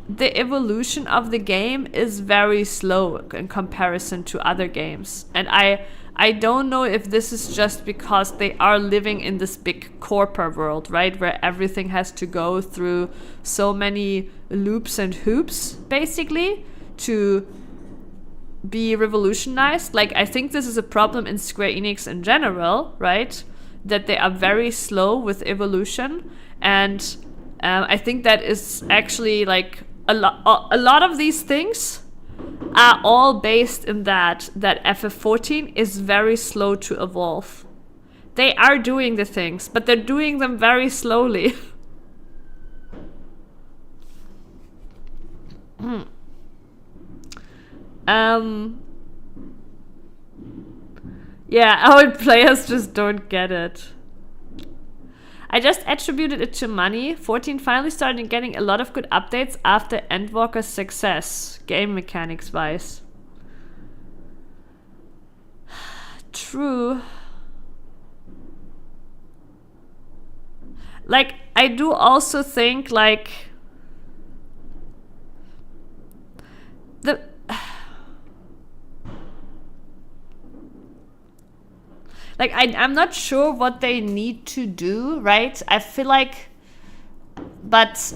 the evolution of the game is very slow in comparison to other games. And I don't know if this is just because they are living in this big corporate world, right? Where everything has to go through so many loops and hoops, basically, to be revolutionized. Like, I think this is a problem in Square Enix in general, right? That they are very slow with evolution. And I think that is actually, like, a lot of these things are all based in that FF14 is very slow to evolve. They are doing the things, but they're doing them very slowly. Yeah, our players just don't get it. I just attributed it to money. 14 finally started getting a lot of good updates after Endwalker's success, game mechanics wise. True. Like, I do also think, like, I'm not sure what they need to do, right? I feel like, but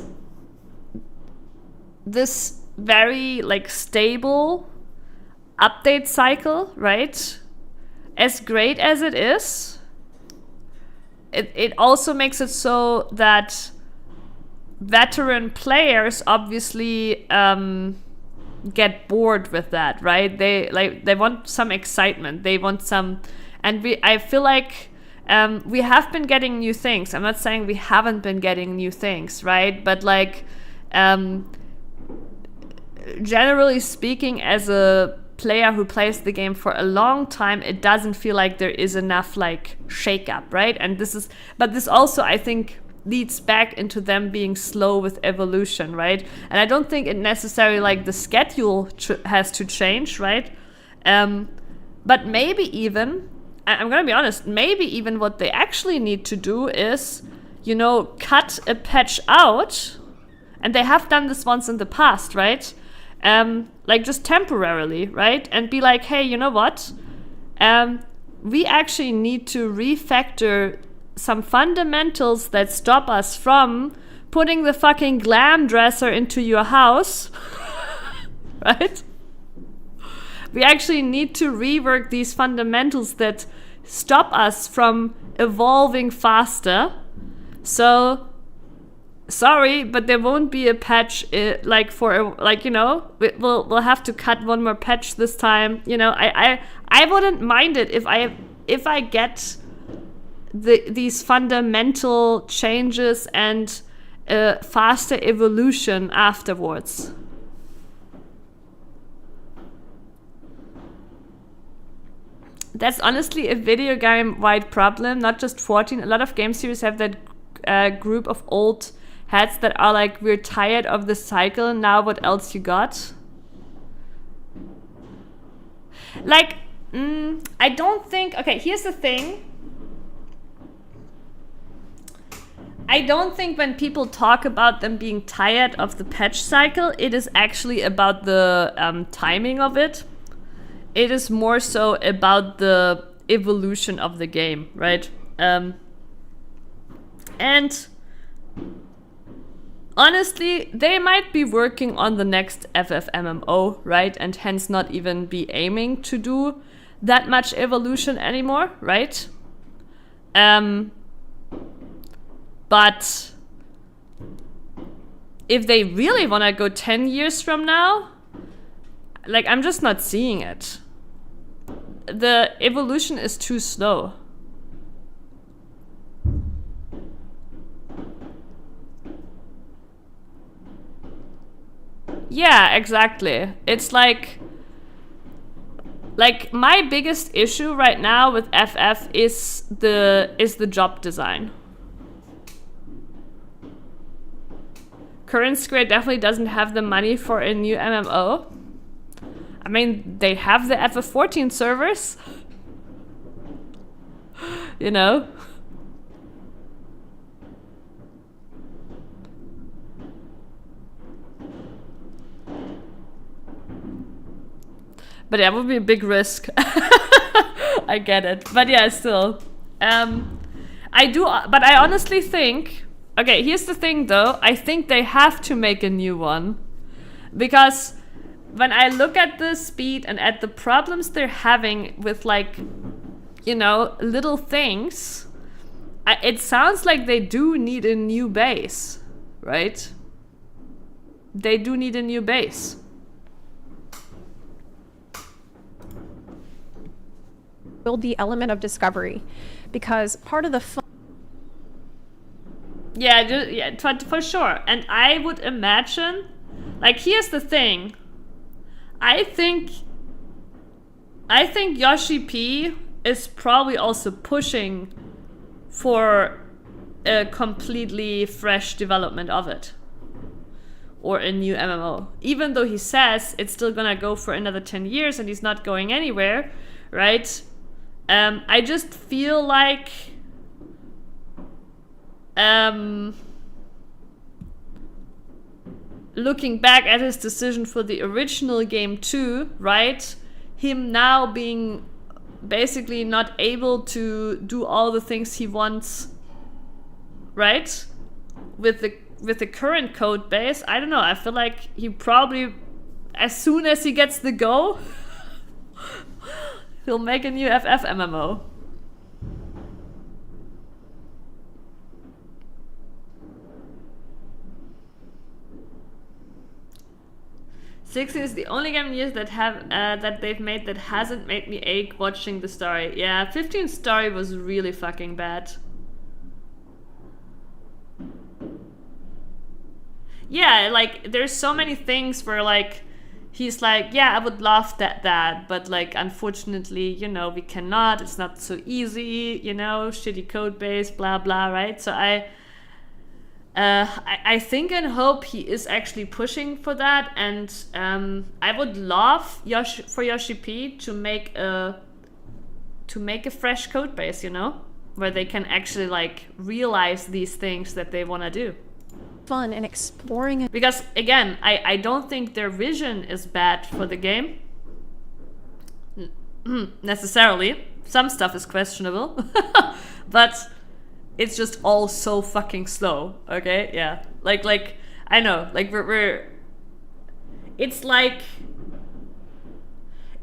this very, like, stable update cycle, right? As great as it is, it also makes it so that veteran players obviously get bored with that, right? They want some excitement. They want some... And I feel like we have been getting new things. I'm not saying we haven't been getting new things, right? But, like, generally speaking, as a player who plays the game for a long time, it doesn't feel like there is enough, like, shake-up, right? And this also, I think, leads back into them being slow with evolution, right? And I don't think it necessarily, like, the schedule has to change, right? But maybe even... I'm gonna be honest, maybe even what they actually need to do is, you know, cut a patch out, and they have done this once in the past, right? Like, just temporarily, right? And be like, hey, you know what? We actually need to refactor some fundamentals that stop us from putting the fucking glam dresser into your house, right? We actually need to rework these fundamentals that stop us from evolving faster. So, sorry, but there won't be a patch, like, you know, we'll have to cut one more patch this time. You know, I wouldn't mind it if I get these fundamental changes and faster evolution afterwards. That's honestly a video game-wide problem, not just 14. A lot of game series have that group of old heads that are like, we're tired of the cycle, now what else you got? Like, I don't think... Okay, here's the thing. I don't think when people talk about them being tired of the patch cycle, it is actually about the timing of it. It is more so about the evolution of the game, right? And honestly, they might be working on the next FF MMO, right? And hence not even be aiming to do that much evolution anymore, right? But if they really want to go 10 years from now, like, I'm just not seeing it. The evolution is too slow. Yeah, exactly. It's like my biggest issue right now with FF is the job design. Current Square definitely doesn't have the money for a new MMO. I mean, they have the FF14 servers. You know? But that would be a big risk. I get it. But yeah, still. I do, but I honestly think... Okay, here's the thing though. I think they have to make a new one. Because when I look at the speed and at the problems they're having with like, you know, little things, it sounds like they do need a new base, right? They do need a new base. Build the element of discovery, because part of the fun... Yeah, for sure. And I would imagine, like, here's the thing. I think Yoshi P is probably also pushing for a completely fresh development of it. Or a new MMO. Even though he says it's still gonna go for another 10 years and he's not going anywhere, right? I just feel like looking back at his decision for the original game too, right? Him now being basically not able to do all the things he wants, right? With the current code base, I don't know. I feel like he probably, as soon as he gets the go, he'll make a new FF MMO. Six is the only game in years that have that they've made that hasn't made me ache watching the story. Yeah, 15 story was really fucking bad. Yeah, like there's so many things where like he's like, yeah, I would love that, but like unfortunately, you know, we cannot. It's not so easy, you know, shitty code base, blah blah, right? So I think and hope he is actually pushing for that, and I would love for Yoshi P to make a fresh code base, you know, where they can actually like realize these things that they want to do. Fun and exploring it. Because again, I don't think their vision is bad for the game. Necessarily. Some stuff is questionable. But it's just all so fucking slow, okay? Yeah. Like I know, like we're it's like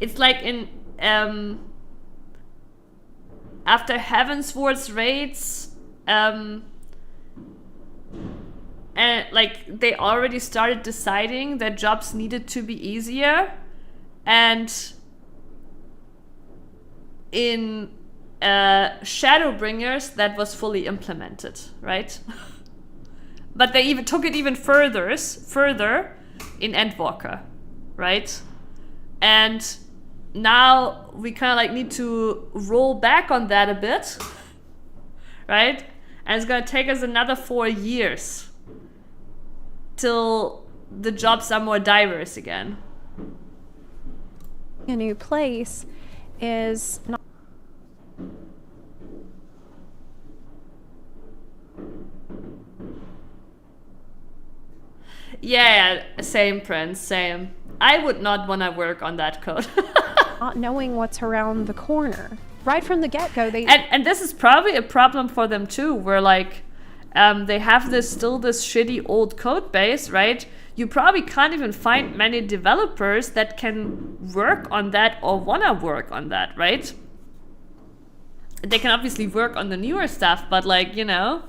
in after Heavensward's raids, and like they already started deciding that jobs needed to be easier, and in Shadowbringers that was fully implemented, right? But they even took it even further in Endwalker, right? And now we kind of like need to roll back on that a bit, right? And it's gonna take us another 4 years till the jobs are more diverse again. A new place is not... Yeah, same, Prince, same. I would not want to work on that code. Not knowing what's around the corner. Right from the get-go, they... And this is probably a problem for them too, where like they have this shitty old code base, right? You probably can't even find many developers that can work on that or wanna work on that, right? They can obviously work on the newer stuff, but like, you know,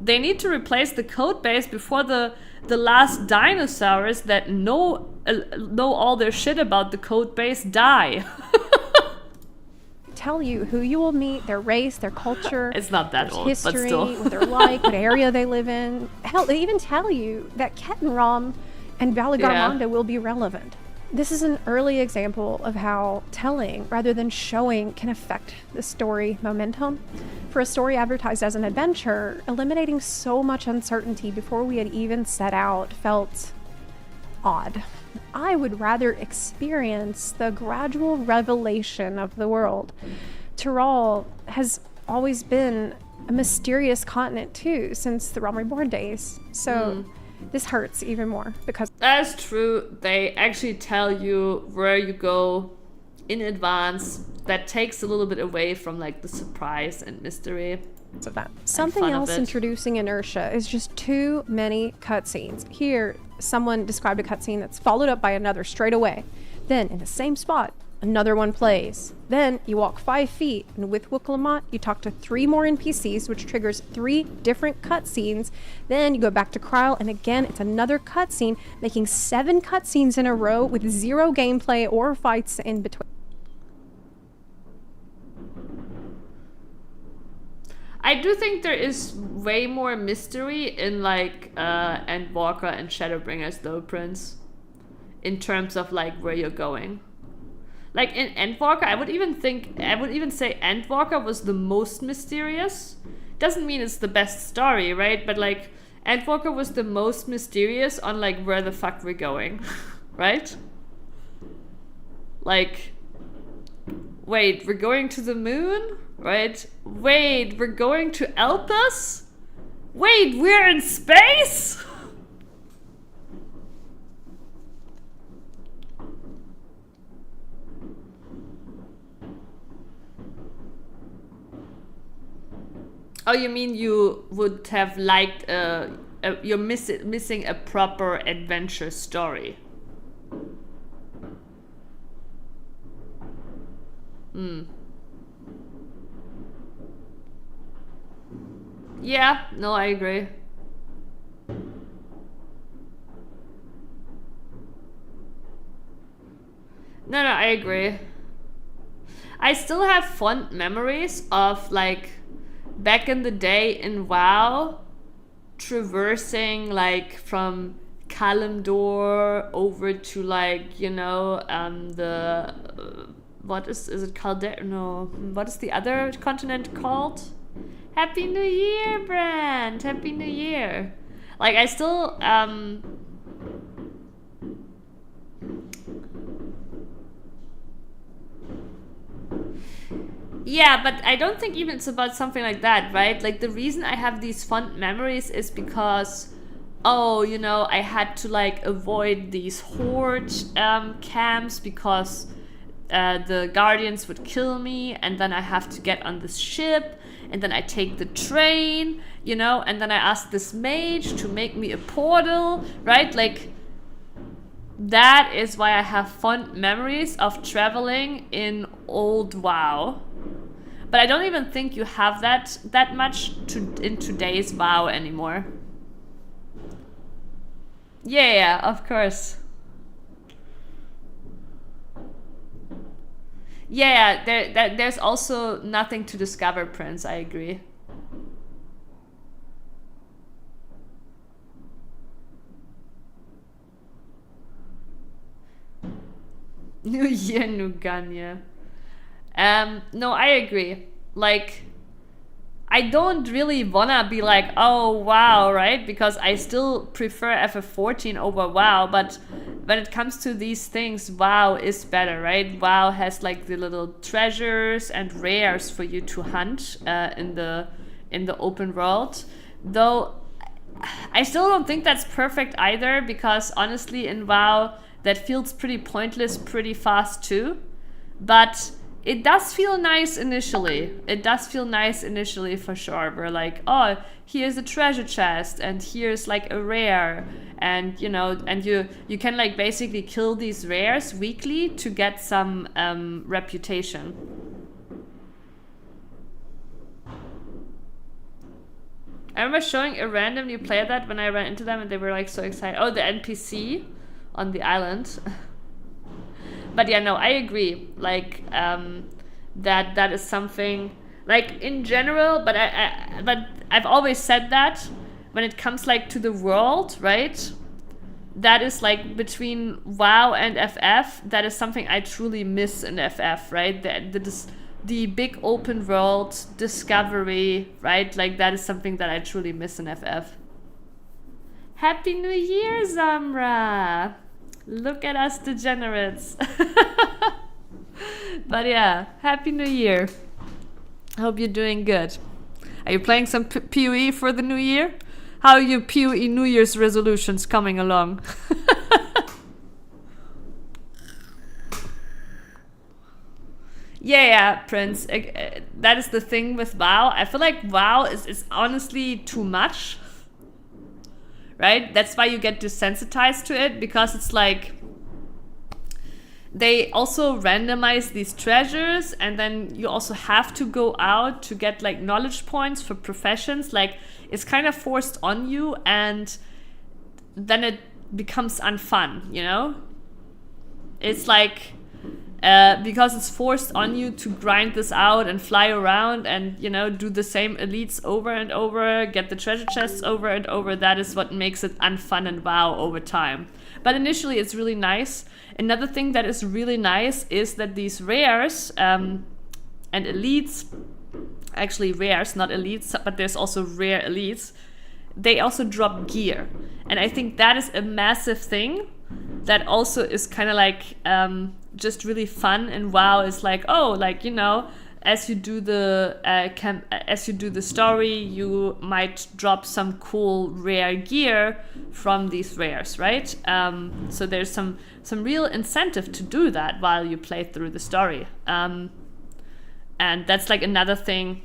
they need to replace the code base before the last dinosaurs that know all their shit about the code base die. Tell you who you will meet, their race, their culture. It's not that old, history, but still. what they're like, what area they live in. Hell, they even tell you that Kettenram and Valigarmanda will be relevant. This is an early example of how telling rather than showing can affect the story momentum. For a story advertised as an adventure, eliminating so much uncertainty before we had even set out felt odd. I would rather experience the gradual revelation of the world. Tyrol has always been a mysterious continent too, since the Realm Reborn days. So this hurts even more because... That's true. They actually tell you where you go in advance. That takes a little bit away from like the surprise and mystery. Of that. Something else introducing inertia is just too many cutscenes. Here, someone described a cutscene that's followed up by another straight away. Then, in the same spot, another one plays. Then, you walk 5 feet, and with Wiclamont, you talk to 3 more NPCs, which triggers 3 different cutscenes. Then, you go back to Kryl, and again, it's another cutscene, making 7 cutscenes in a row with 0 gameplay or fights in between. I do think there is way more mystery in like Endwalker and Shadowbringers though, Prince. In terms of like where you're going. Like in Endwalker, I would even say Endwalker was the most mysterious. Doesn't mean it's the best story, right? But like Endwalker was the most mysterious on like where the fuck we're going. Right? Like, wait, we're going to the moon? Right? Wait, we're going to Elpis? Wait, we're in space? Oh, you mean you would have liked you're missing a proper adventure story? Yeah, no, I agree. No, I agree. I still have fond memories of like back in the day in WoW, traversing like from Kalimdor over to like, you know, the what is it called there? No, what is the other continent called? Happy New Year, Brand! Happy New Year! Like, I still, yeah, but I don't think even it's about something like that, right? Like, the reason I have these fond memories is because, oh, you know, I had to, like, avoid these horde camps because the Guardians would kill me, and then I have to get on this ship, and then I take the train, you know, and then I ask this mage to make me a portal, right? Like, that is why I have fond memories of traveling in old WoW. But I don't even think you have that much in today's WoW anymore. Yeah, of course. Yeah, there's also nothing to discover, Prince. I agree. New Year, New Gun, yeah. No, I agree. Like, I don't really wanna be like, oh wow, right? Because I still prefer FF14 over WoW, but when it comes to these things, WoW is better, right? WoW has like the little treasures and rares for you to hunt in the open world. Though I still don't think that's perfect either, because honestly in WoW that feels pretty pointless pretty fast too. But it does feel nice initially. It does feel nice initially for sure. We're like, oh, here's a treasure chest and here's like a rare, and you know, and you can like basically kill these rares weekly to get some reputation. I remember showing a random new player that when I ran into them and they were like so excited. Oh, the NPC on the island. But yeah, no, I agree. Like, that is something, like, in general, but I've always said that when it comes, like, to the world, right? That is, like, between WoW and FF, that is something I truly miss in FF, right? the big open world discovery, right? Like that is something that I truly miss in FF. Happy New Year, Zamra! Look at us degenerates. But yeah, Happy New Year. Hope you're doing good. Are you playing some PoE for the new year? How are your PoE New Year's resolutions coming along? Yeah, Prince. That is the thing with WoW. I feel like WoW is honestly too much. Right? That's why you get desensitized to it, because it's like they also randomize these treasures, and then you also have to go out to get like knowledge points for professions. Like it's kind of forced on you, and then it becomes unfun, you know? It's like because it's forced on you to grind this out and fly around and, you know, do the same elites over and over, get the treasure chests over and over. That is what makes it unfun and WoW over time. But initially it's really nice. Another thing that is really nice is that these rares and elites, actually rares, not elites, but there's also rare elites, they also drop gear. And I think that is a massive thing that also is kind of like just really fun. And WoW is like, oh, like, you know, as you do the story, you might drop some cool rare gear from these rares, right? So there's some real incentive to do that while you play through the story, and that's like another thing.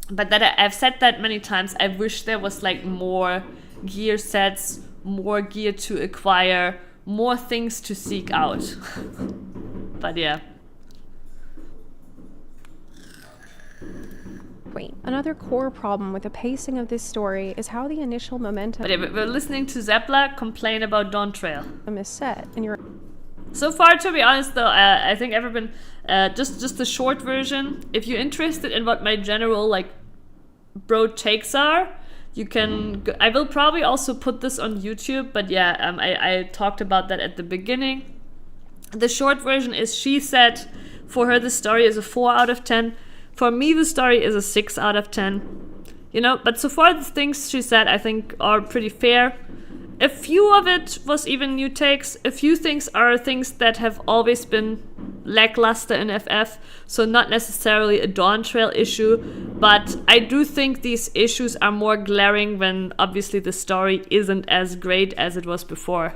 But that I've said that many times. I wish there was like more gear sets, more gear to acquire, more things to seek out. But yeah. Wait, another core problem with the pacing of this story is how the initial momentum. But yeah, we're listening to Zepla complain about Dawn Trail. Is set, and you're. So far, to be honest, though, I think everyone, just the short version. If you're interested in what my general like broad takes are, you can. I will probably also put this on YouTube. But yeah, I talked about that at the beginning. The short version is, she said for her the story is a 4 out of 10. For me, the story is a 6 out of 10. You know, but so far the things she said I think are pretty fair. A few of it was even new takes. A few things are things that have always been lackluster in FF, so not necessarily a Dawn Trail issue, but I do think these issues are more glaring when obviously the story isn't as great as it was before.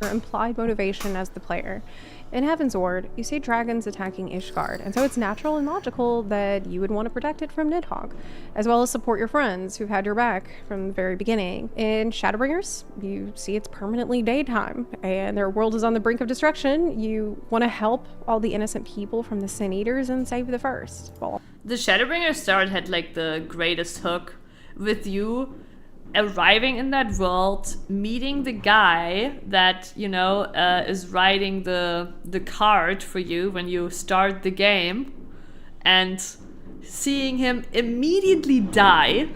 Implied motivation as the player. In Heaven's Ward, you see dragons attacking Ishgard, and so it's natural and logical that you would want to protect it from Nidhogg, as well as support your friends who've had your back from the very beginning. In Shadowbringers, you see it's permanently daytime, and their world is on the brink of destruction. You want to help all the innocent people from the Sin Eaters and save the First. Well, the Shadowbringers start had like the greatest hook with you arriving in that world, meeting the guy that, you know, is riding the cart for you when you start the game, and seeing him immediately die.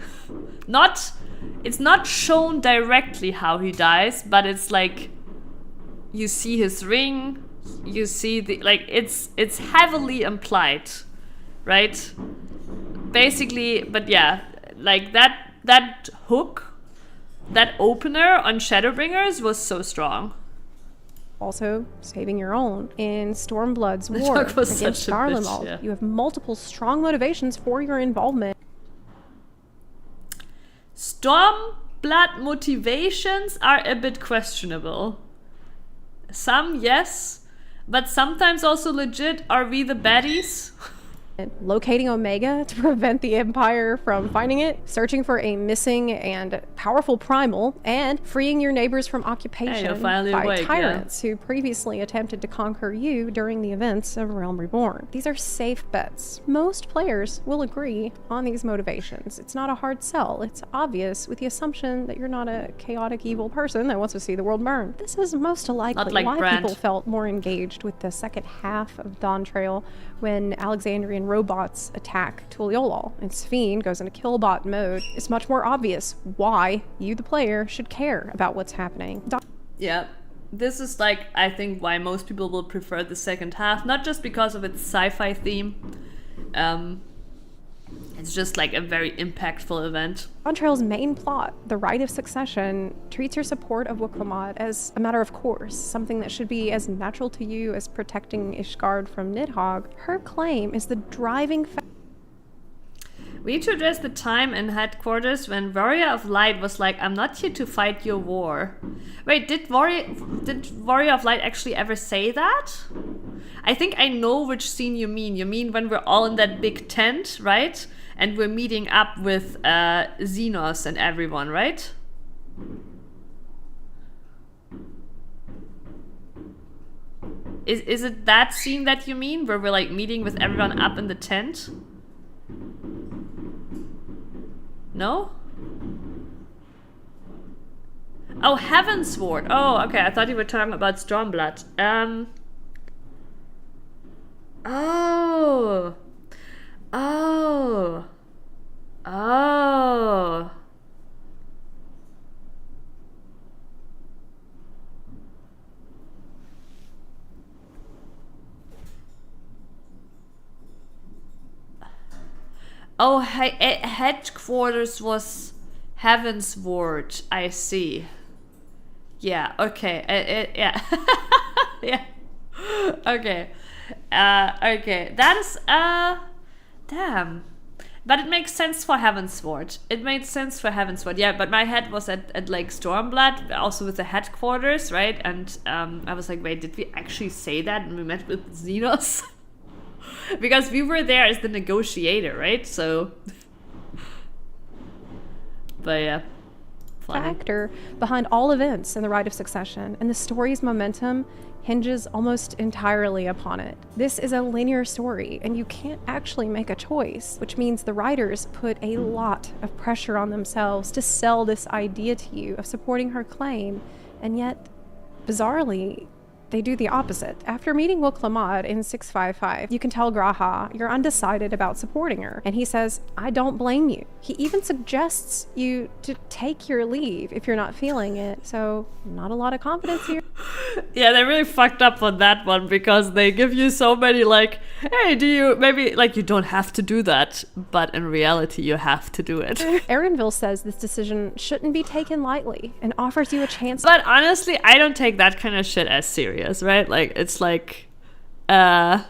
It's not shown directly how he dies, but it's like you see his ring, you see the, like, it's heavily implied, right? Basically, but yeah, like that hook, that opener on Shadowbringers was so strong. Also, saving your own. In Stormblood's war against Garlemald, yeah. You have multiple strong motivations for your involvement. Stormblood motivations are a bit questionable. Some, yes, but sometimes also legit, are we the baddies? Locating Omega to prevent the Empire from finding it, searching for a missing and powerful primal, and freeing your neighbors from occupation by tyrants who previously attempted to conquer you during the events of Realm Reborn. These are safe bets. Most players will agree on these motivations. It's not a hard sell. It's obvious, with the assumption that you're not a chaotic evil person that wants to see the world burn. This is most likely why people felt more engaged with the second half of Dawn Trail, when Alexandrian robots attack Tuliolol and Sphene goes into killbot mode. It's much more obvious why you, the player, should care about what's happening. Yeah, this is like, I think, why most people will prefer the second half, not just because of its sci-fi theme. It's just like a very impactful event. Contrail's main plot, the Rite of Succession, treats your support of Wuklamad as a matter of course, something that should be as natural to you as protecting Ishgard from Nidhogg. Her claim is the driving factor. We need to address the time in headquarters when Warrior of Light was like, I'm not here to fight your war. Wait, did Warrior of Light actually ever say that? I think I know which scene you mean. You mean when we're all in that big tent, right? And we're meeting up with Xenos and everyone, right? Is it that scene that you mean? Where we're like meeting with everyone up in the tent? No? Oh, Heavensward. Oh, okay. I thought you were talking about Stormblood. Oh. Oh. Oh. Oh, headquarters was Heavensward. I see. Yeah. Okay. Yeah. Yeah. Okay. Okay. That is damn. But it makes sense for Heavensward. It made sense for Heavensward. Yeah. But my head was at like Stormblood, also with the headquarters, right? And I was like, wait, did we actually say that when we met with Xenos? Because we were there as the negotiator, right? So, but yeah, funny. Factor behind all events in the Rite of Succession, and the story's momentum hinges almost entirely upon it. This is a linear story, and you can't actually make a choice, which means the writers put a lot of pressure on themselves to sell this idea to you of supporting her claim, and yet, bizarrely, they do the opposite. After meeting Wuklamad in 655, you can tell Graha you're undecided about supporting her, and he says, I don't blame you. He even suggests you to take your leave if you're not feeling it, so not a lot of confidence here. Yeah, they really fucked up on that one, because they give you so many like, hey, do you, maybe, like, you don't have to do that, but in reality you have to do it. Erenville says this decision shouldn't be taken lightly and offers you a chance. But honestly, I don't take that kind of shit as serious, right? Like, it's like, I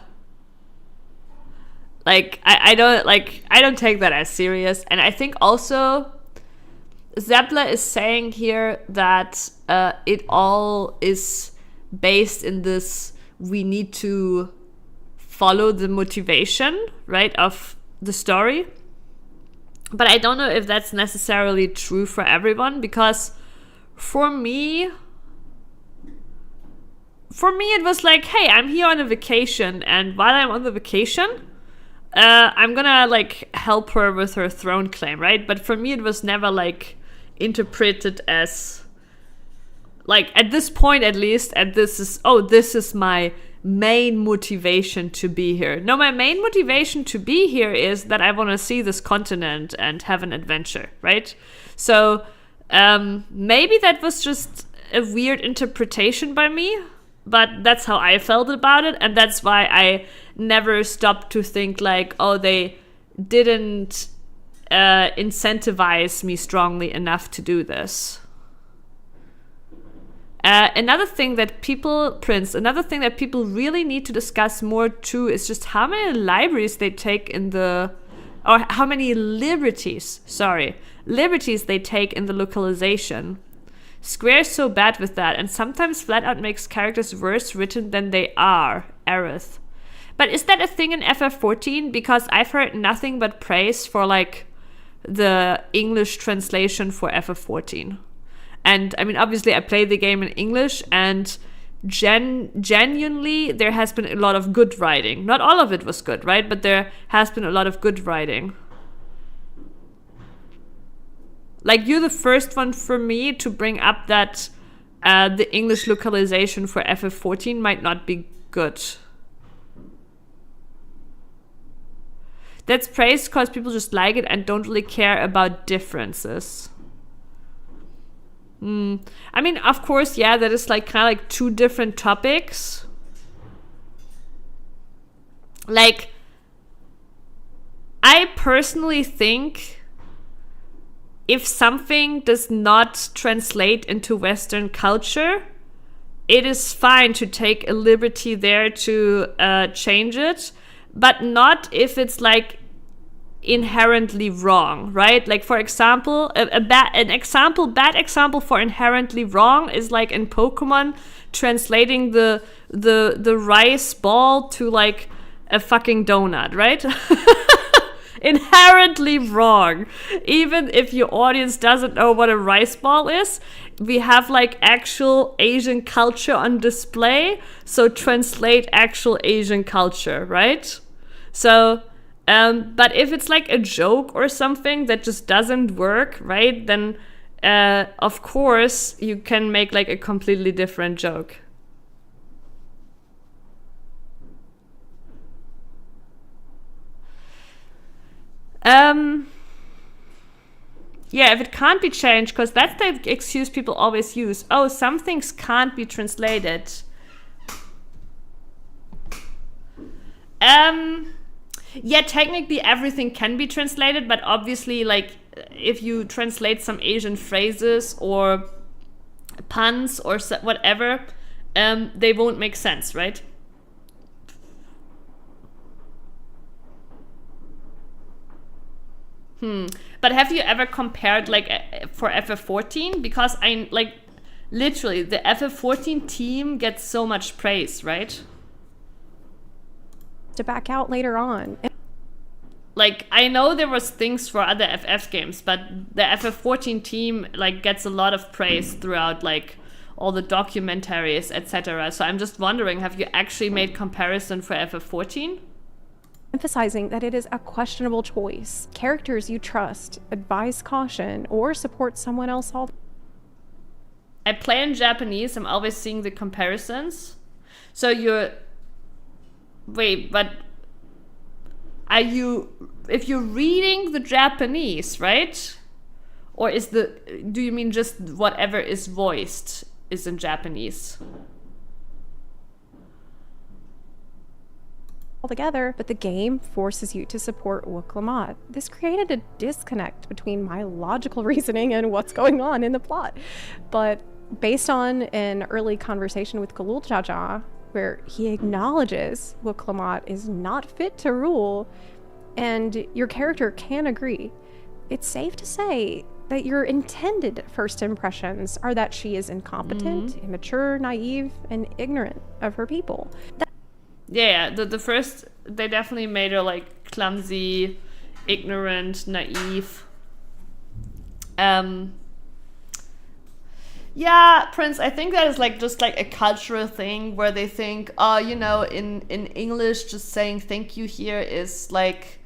don't take that as serious. And I think also Zepla is saying here that it all is based in this, we need to follow the motivation, right, of the story. But I don't know if that's necessarily true for everyone, because for me it was like, hey, I'm here on a vacation, and while I'm on the vacation, I'm gonna like help her with her throne claim, right? But for me it was never like interpreted as like, at this point at least, and this is my main motivation to be here. No, my main motivation to be here is that I want to see this continent and have an adventure, right? So maybe that was just a weird interpretation by me, but that's how I felt about it, and that's why I never stopped to think like, oh, they didn't incentivize me strongly enough to do this. Another thing that people really need to discuss more too is just how many libraries they take in the, or how many liberties they take in the localization. Square's so bad with that, and sometimes flat out makes characters worse written than they are, Aerith. But is that a thing in FF14? Because I've heard nothing but praise for like the English translation for FF14. And I mean, obviously I played the game in English, and genuinely there has been a lot of good writing. Not all of it was good, right? But there has been a lot of good writing. Like, you're the first one for me to bring up that the English localization for FF14 might not be good. That's praised because people just like it and don't really care about differences. I mean, of course, yeah, that is like kind of like two different topics. Like, I personally think if something does not translate into Western culture, it is fine to take a liberty there to change it, but not if it's like inherently wrong, right? Like, for example, a bad example for inherently wrong is like in Pokemon translating the rice ball to like a fucking donut, right? Inherently wrong. Even if your audience doesn't know what a rice ball is, we have like actual Asian culture on display, so translate actual Asian culture, right? So but if it's like a joke or something that just doesn't work, right, then of course you can make like a completely different joke. Yeah, if it can't be changed, because that's the excuse people always use. Oh, some things can't be translated. Yeah, technically everything can be translated, but obviously, like, if you translate some Asian phrases or puns or whatever, they won't make sense, right? But have you ever compared, like, for FF14? Because I, like, literally, the FF14 team gets so much praise, right? To back out later on. Like, I know there was things for other FF games, but the FF14 team, like, gets a lot of praise throughout, like, all the documentaries, etc. So I'm just wondering, have you actually made comparison for FF14? Emphasizing that it is a questionable choice. Characters you trust, advise caution, or support someone else all. I play in Japanese, I'm always seeing the comparisons. So you're... Wait, but... Are you... If you're reading the Japanese, right? Or is the... Do you mean just whatever is voiced is in Japanese? Altogether, but the game forces you to support Woklamat. This created a disconnect between my logical reasoning and what's going on in the plot. But based on an early conversation with Kalul Jaja, where he acknowledges Woklamat is not fit to rule, and your character can agree, it's safe to say that your intended first impressions are that she is incompetent, immature, naive, and ignorant of her people. Yeah, the first, they definitely made her like clumsy, ignorant, naive. Yeah, Prince, I think that is like just like a cultural thing where they think, oh, you know, in English, just saying thank you here is like,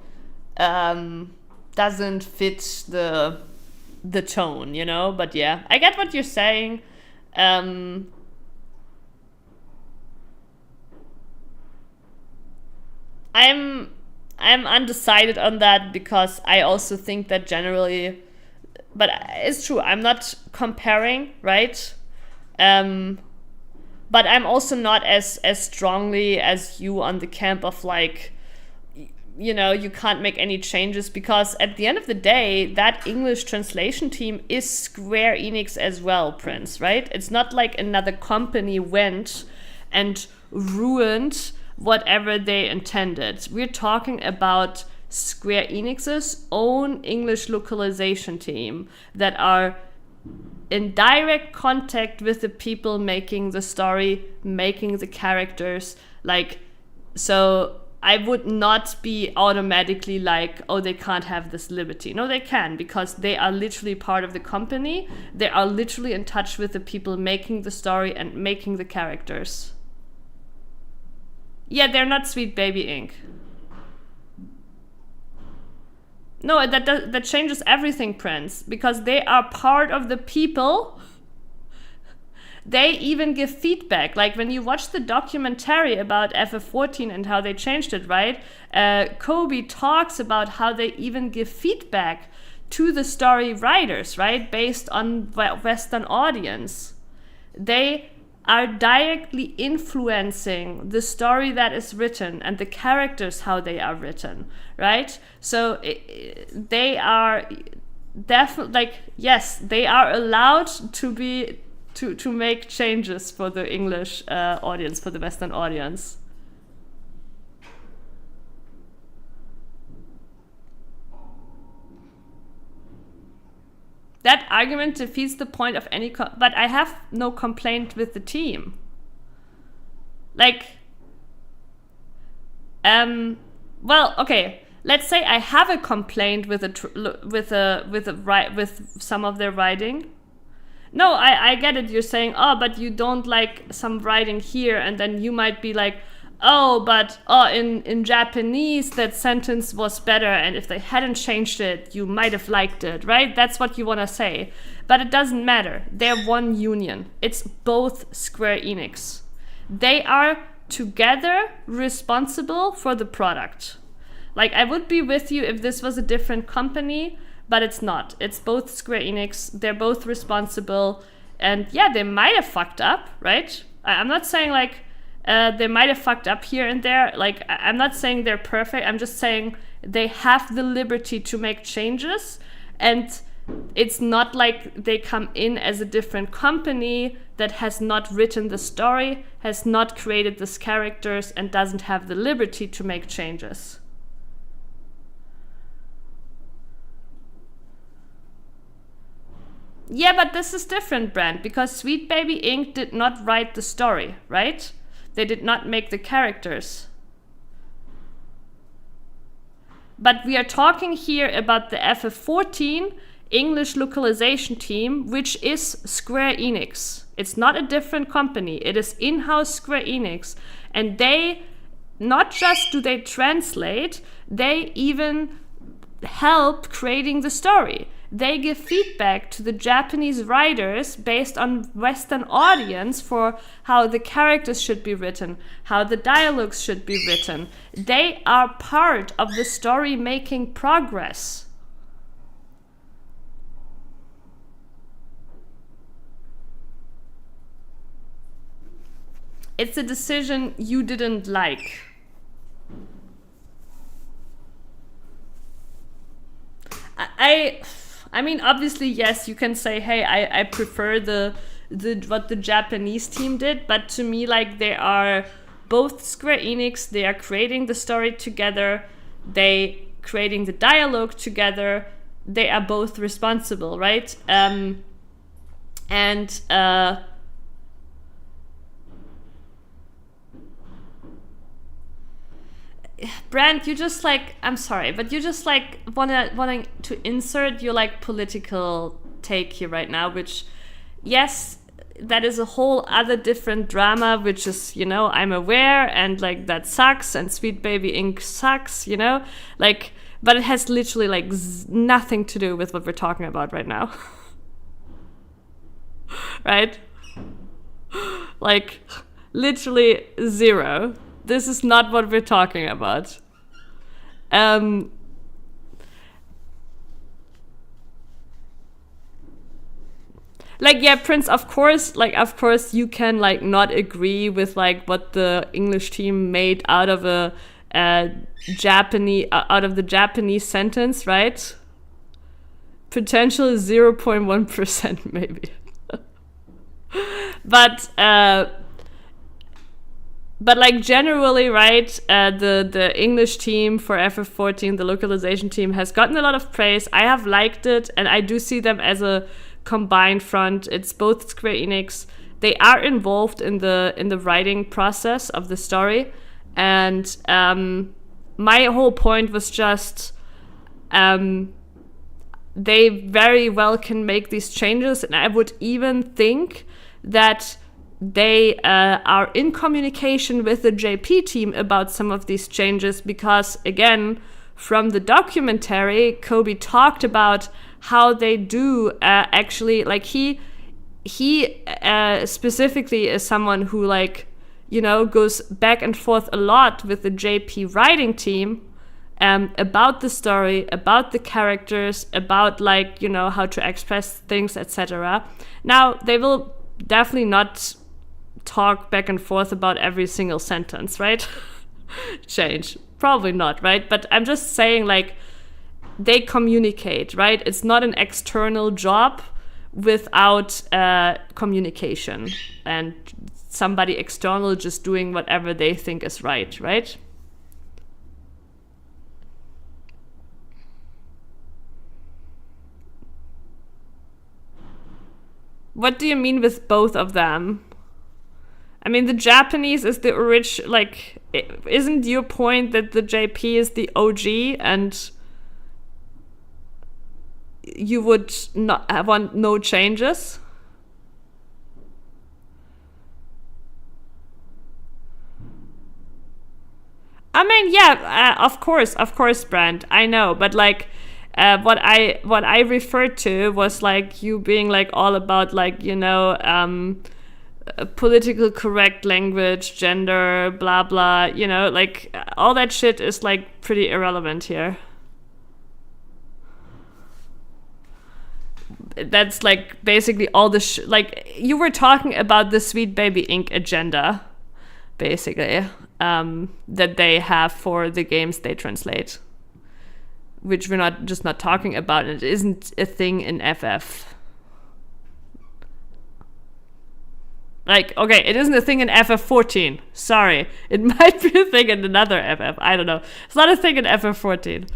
doesn't fit the tone, you know? But yeah, I get what you're saying. I'm undecided on that because I also think that generally, but it's true, I'm not comparing, right? But I'm also not as strongly as you on the camp of like, you know, you can't make any changes, because at the end of the day, that English translation team is Square Enix as well, Prince, right? It's not like another company went and ruined whatever they intended. We're talking about Square Enix's own English localization team that are in direct contact with the people making the story, making the characters. Like, so I would not be automatically like, oh, they can't have this liberty. No, they can, because they are literally part of the company. They are literally in touch with the people making the story and making the characters. Yeah, they're not Sweet Baby Inc. No, that changes everything, Prince, because they are part of the people. They even give feedback. Like when you watch the documentary about FF14 and how they changed it, right? Kobe talks about how they even give feedback to the story writers, right? Based on Western audience. They are directly influencing the story that is written and the characters, how they are written, right? So they are definitely, like, yes, they are allowed to make changes for the English audience, for the Western audience. That argument defeats the point of any... but I have no complaint with the team. Like... well, okay. Let's say I have a complaint with some of their writing. No, I get it. You're saying, oh, but you don't like some writing here, and then you might be like, oh, but in Japanese that sentence was better, and if they hadn't changed it, you might have liked it, right? That's what you want to say. But it doesn't matter. They're one union. It's both Square Enix. They are together responsible for the product. Like, I would be with you if this was a different company, but it's not. It's both Square Enix. They're both responsible. And yeah, they might have fucked up, right? I'm not saying like... they might have fucked up here and there. Like, I'm not saying they're perfect. I'm just saying they have the liberty to make changes. And it's not like they come in as a different company that has not written the story, has not created these characters, and doesn't have the liberty to make changes. Yeah, but this is different, Brand, because Sweet Baby Inc. did not write the story, right? They did not make the characters. But we are talking here about the FF14 English localization team, which is Square Enix. It's not a different company. It is in-house Square Enix. And they, not just do they translate, they even help creating the story. They give feedback to the Japanese writers based on Western audience for how the characters should be written, how the dialogues should be written. They are part of the story-making progress. It's a decision you didn't like. I mean, obviously, yes, you can say, hey, I prefer what the Japanese team did, but to me, like, they are both Square Enix, they are creating the story together, they creating the dialogue together, they are both responsible, right? Brand, you just like, I'm sorry, but you just like wanting to insert your like political take here right now, which, yes, that is a whole other different drama, which is, you know, I'm aware, and like that sucks, and Sweet Baby Inc. sucks, you know, like, but it has literally like nothing to do with what we're talking about right now. Right? Like, literally zero. This is not what we're talking about. Like, yeah, Prince, of course you can like not agree with like what the English team made out of the Japanese sentence, right? Potential 0.1% maybe. But like generally, right, the English team for FF14, the localization team, has gotten a lot of praise. I have liked it, and I do see them as a combined front. It's both Square Enix. They are involved in the writing process of the story, and my whole point was just they very well can make these changes, and I would even think that they are in communication with the JP team about some of these changes, because, again, from the documentary, Kobe talked about how they do actually, like, he specifically is someone who, like, you know, goes back and forth a lot with the JP writing team, about the story, about the characters, about like, you know, how to express things, etc. Now, they will definitely not talk back and forth about every single sentence, right? Change. Probably not, right? But I'm just saying, like, they communicate, right? It's not an external job without communication and somebody external just doing whatever they think is right, right? What do you mean with both of them? I mean, the Japanese is the like, isn't your point that the JP is the OG and you would not want no changes? I mean, yeah, of course, Brand, I know, but like, what I referred to was like you being like all about like, you know, political correct language, gender, blah blah, you know, like all that shit is like pretty irrelevant here. That's like basically all the like you were talking about the Sweet Baby Inc. agenda, basically, that they have for the games they translate, which we're not talking about. It isn't a thing in FF. Like, okay, it isn't a thing in FF14. Sorry. It might be a thing in another FF. I don't know. It's not a thing in FF14.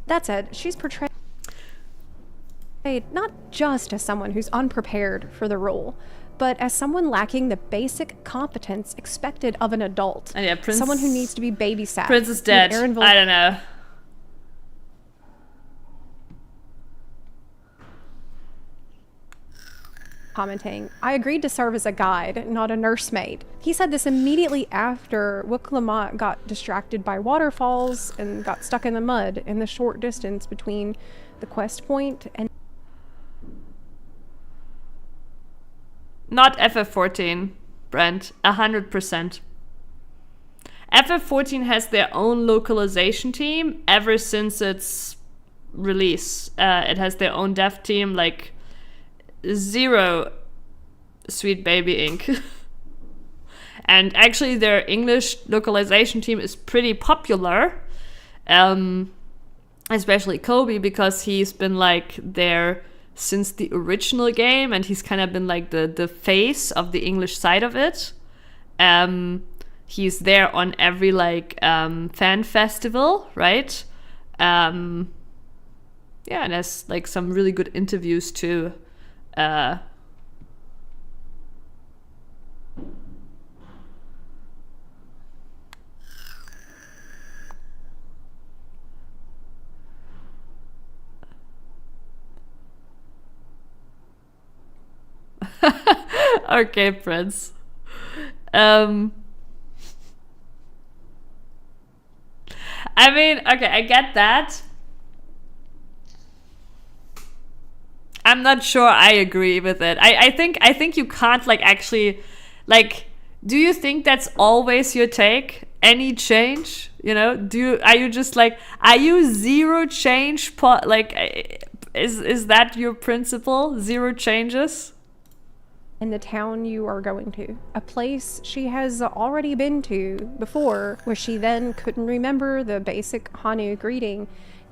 That said, she's portrayed not just as someone who's unprepared for the role, but as someone lacking the basic competence expected of an adult. And yeah, someone who needs to be babysat. Prince is dead. I don't know. Commenting, I agreed to serve as a guide, not a nursemaid. He said this immediately after Wook-Lamont got distracted by waterfalls and got stuck in the mud in the short distance between the quest point and... Not FF14, Brent. 100%. FF14 has their own localization team ever since its release. It has their own dev team, like... Zero Sweet Baby Inc. And actually their English localization team is pretty popular, especially Kobe, because he's been like there since the original game and he's kind of been like the face of the English side of it. He's there on every like fan festival, right? Yeah, and has like some really good interviews too. Okay, Prince. I mean, okay, I get that. I'm not sure I agree with it. I think you can't like actually like, do you think that's always your take? Any change? You know, are you just like, are you zero change is that your principle? Zero changes? In the town you are going to. A place she has already been to before, where she then couldn't remember the basic Hanu greeting,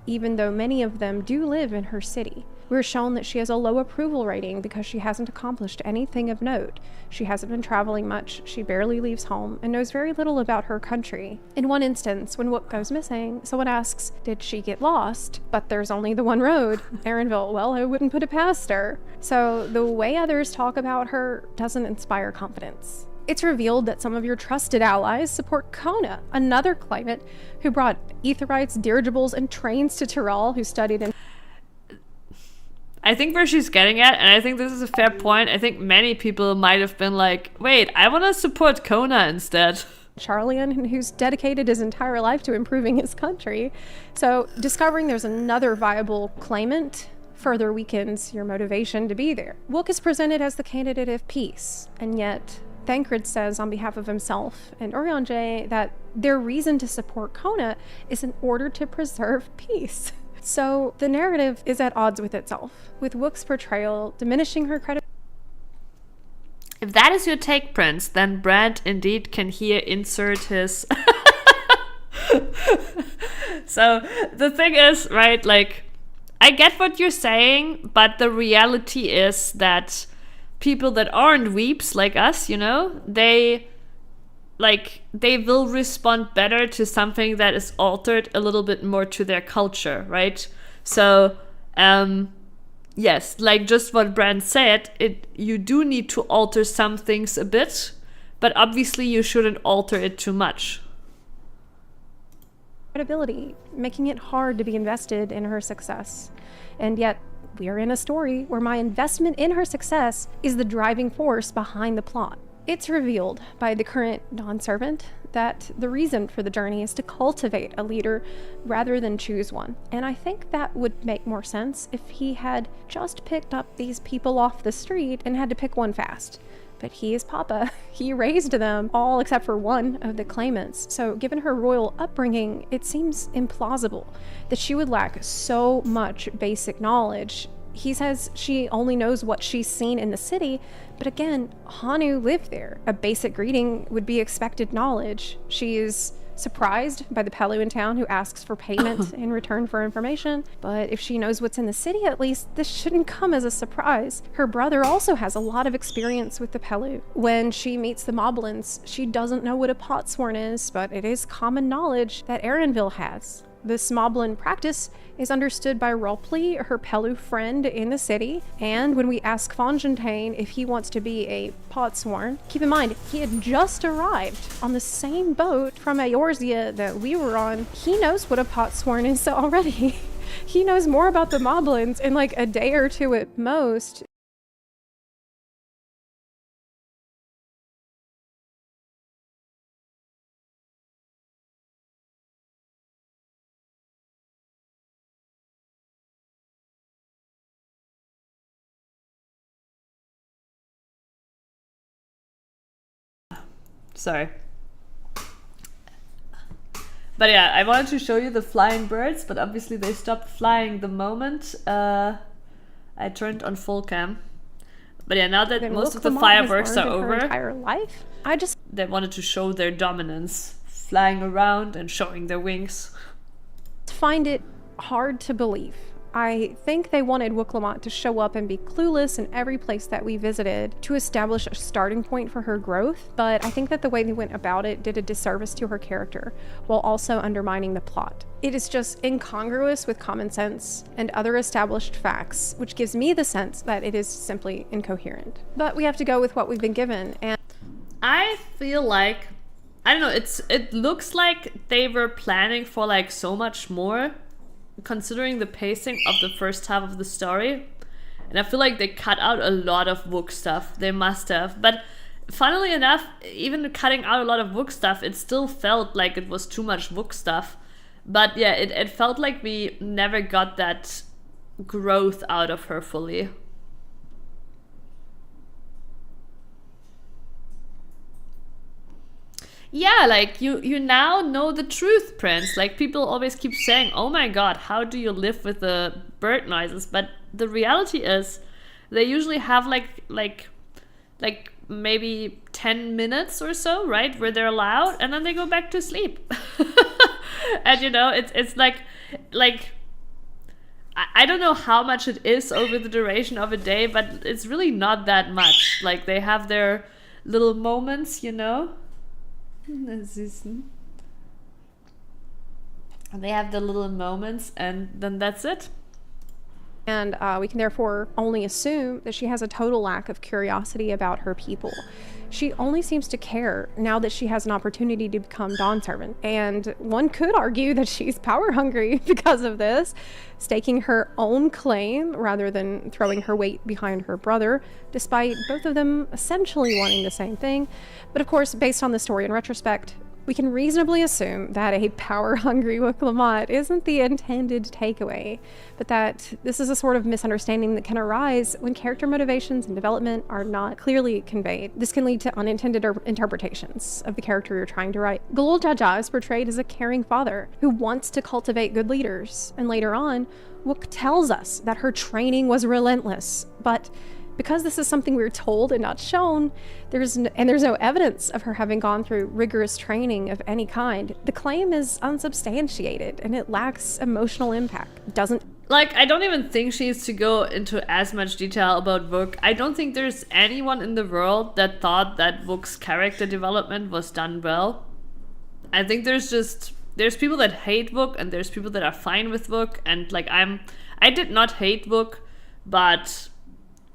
even though many of them do live in her city. We're shown that she has a low approval rating because she hasn't accomplished anything of note. She hasn't been traveling much, she barely leaves home, and knows very little about her country. In one instance, when Wook goes missing, someone asks, did she get lost? But there's only the one road. Erenville, well, I wouldn't put it past her. So the way others talk about her doesn't inspire confidence. It's revealed that some of your trusted allies support Kona, another claimant who brought Aetherites, dirigibles, and trains to Tyrol, who studied in... I think where she's getting at, and I think this is a fair point, I think many people might have been like, wait, I want to support Kona instead. Charlian, who's dedicated his entire life to improving his country. So discovering there's another viable claimant further weakens your motivation to be there. Wook is presented as the candidate of peace, and yet Thancred says on behalf of himself and Urianger that their reason to support Kona is in order to preserve peace. So the narrative is at odds with itself, with Wook's portrayal diminishing her credibility. If that is your take, Prince, then Brand indeed can here insert his... So the thing is, right, like, I get what you're saying, but the reality is that people that aren't weeps like us, you know, they will respond better to something that is altered a little bit more to their culture, right? So, yes, like just what Brand said, you do need to alter some things a bit, but obviously you shouldn't alter it too much. Credibility, making it hard to be invested in her success. And yet, we are in a story where my investment in her success is the driving force behind the plot. It's revealed by the current Dawn servant that the reason for the journey is to cultivate a leader rather than choose one. And I think that would make more sense if he had just picked up these people off the street and had to pick one fast. But he is Papa. He raised them all except for one of the claimants. So given her royal upbringing, it seems implausible that she would lack so much basic knowledge. He says she only knows what she's seen in the city, but again, Hanu lived there. A basic greeting would be expected knowledge. She is surprised by the Pelu in town who asks for payment in return for information, but if she knows what's in the city, at least this shouldn't come as a surprise. Her brother also has a lot of experience with the Pelu. When she meets the Moblins, she doesn't know what a potsworn is, but it is common knowledge that Erenville has. This Moblin practice is understood by Rolpley, her Pelu friend in the city, and when we ask Fontaine if he wants to be a potsworn, keep in mind, he had just arrived on the same boat from Eorzea that we were on. He knows what a potsworn is already. He knows more about the Moblins in like a day or two at most. Sorry. But yeah, I wanted to show you the flying birds, but obviously they stopped flying the moment I turned on full cam. But yeah, now that most of the fireworks are over, entire life, they wanted to show their dominance, flying around and showing their wings. Find it hard to believe. I think they wanted Wook to show up and be clueless in every place that we visited to establish a starting point for her growth, but I think that the way they went about it did a disservice to her character, while also undermining the plot. It is just incongruous with common sense and other established facts, which gives me the sense that it is simply incoherent. But we have to go with what we've been given, and I feel like, I don't know, it looks like they were planning for like so much more, considering the pacing of the first half of the story. And I feel like they cut out a lot of Wook stuff. They must have. But funnily enough, even cutting out a lot of Wook stuff, it still felt like it was too much Wook stuff. But yeah, it felt like we never got that growth out of her fully. Yeah, like, you now know the truth, Prince. Like, people always keep saying, oh my god, how do you live with the bird noises? But the reality is, they usually have like maybe 10 minutes or so, right? Where they're loud, and then they go back to sleep. And you know, it's like I don't know how much it is over the duration of a day, but it's really not that much. Like, they have their little moments, you know? And they have the little moments, and then that's it. And we can therefore only assume that she has a total lack of curiosity about her people. She only seems to care now that she has an opportunity to become Dawn Servant. And one could argue that she's power hungry because of this, staking her own claim rather than throwing her weight behind her brother, despite both of them essentially wanting the same thing. But of course, based on the story in retrospect, We can reasonably assume that a power-hungry Wook isn't the intended takeaway, but that this is a sort of misunderstanding that can arise when character motivations and development are not clearly conveyed. This can lead to unintended interpretations of the character you're trying to write. Galul Jaja is portrayed as a caring father who wants to cultivate good leaders, and later on, Wook tells us that her training was relentless, but because this is something we're told and not shown, there's no evidence of her having gone through rigorous training of any kind. The claim is unsubstantiated and it lacks emotional impact. It doesn't. Like, I don't even think she needs to go into as much detail about Wook. I don't think there's anyone in the world that thought that Wook's character development was done well. I think there's people that hate Wook and there's people that are fine with Wook, and like I did not hate Wook, but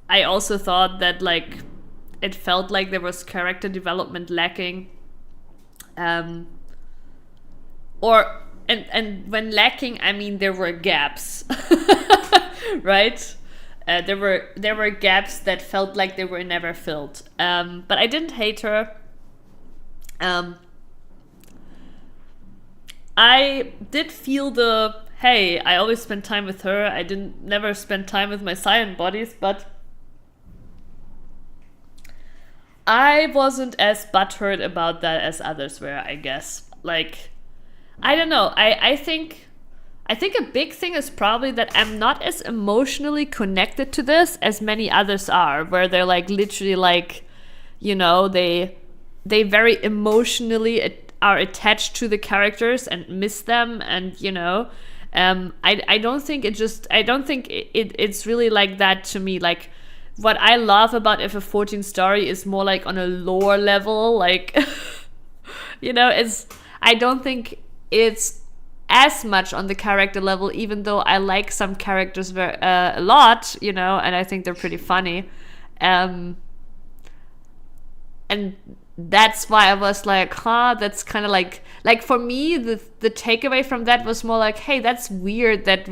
I also thought that, like, it felt like there was character development lacking. And when lacking, I mean there were gaps, right? There were gaps that felt like they were never filled. But I didn't hate her. I did feel hey, I always spend time with her. I never spend time with my silent bodies, but I wasn't as butthurt about that as others were, I guess. Like, I don't know. I think a big thing is probably that I'm not as emotionally connected to this as many others are, where they're like literally like, you know, they very emotionally are attached to the characters and miss them, and you know, I don't think it's really like that to me. Like, what I love about FF14 story is more like on a lore level, like, you know, I don't think it's as much on the character level, even though I like some characters a lot, you know, and I think they're pretty funny. And that's why I was like, that's kind of like for me, the takeaway from that was more like, hey, that's weird that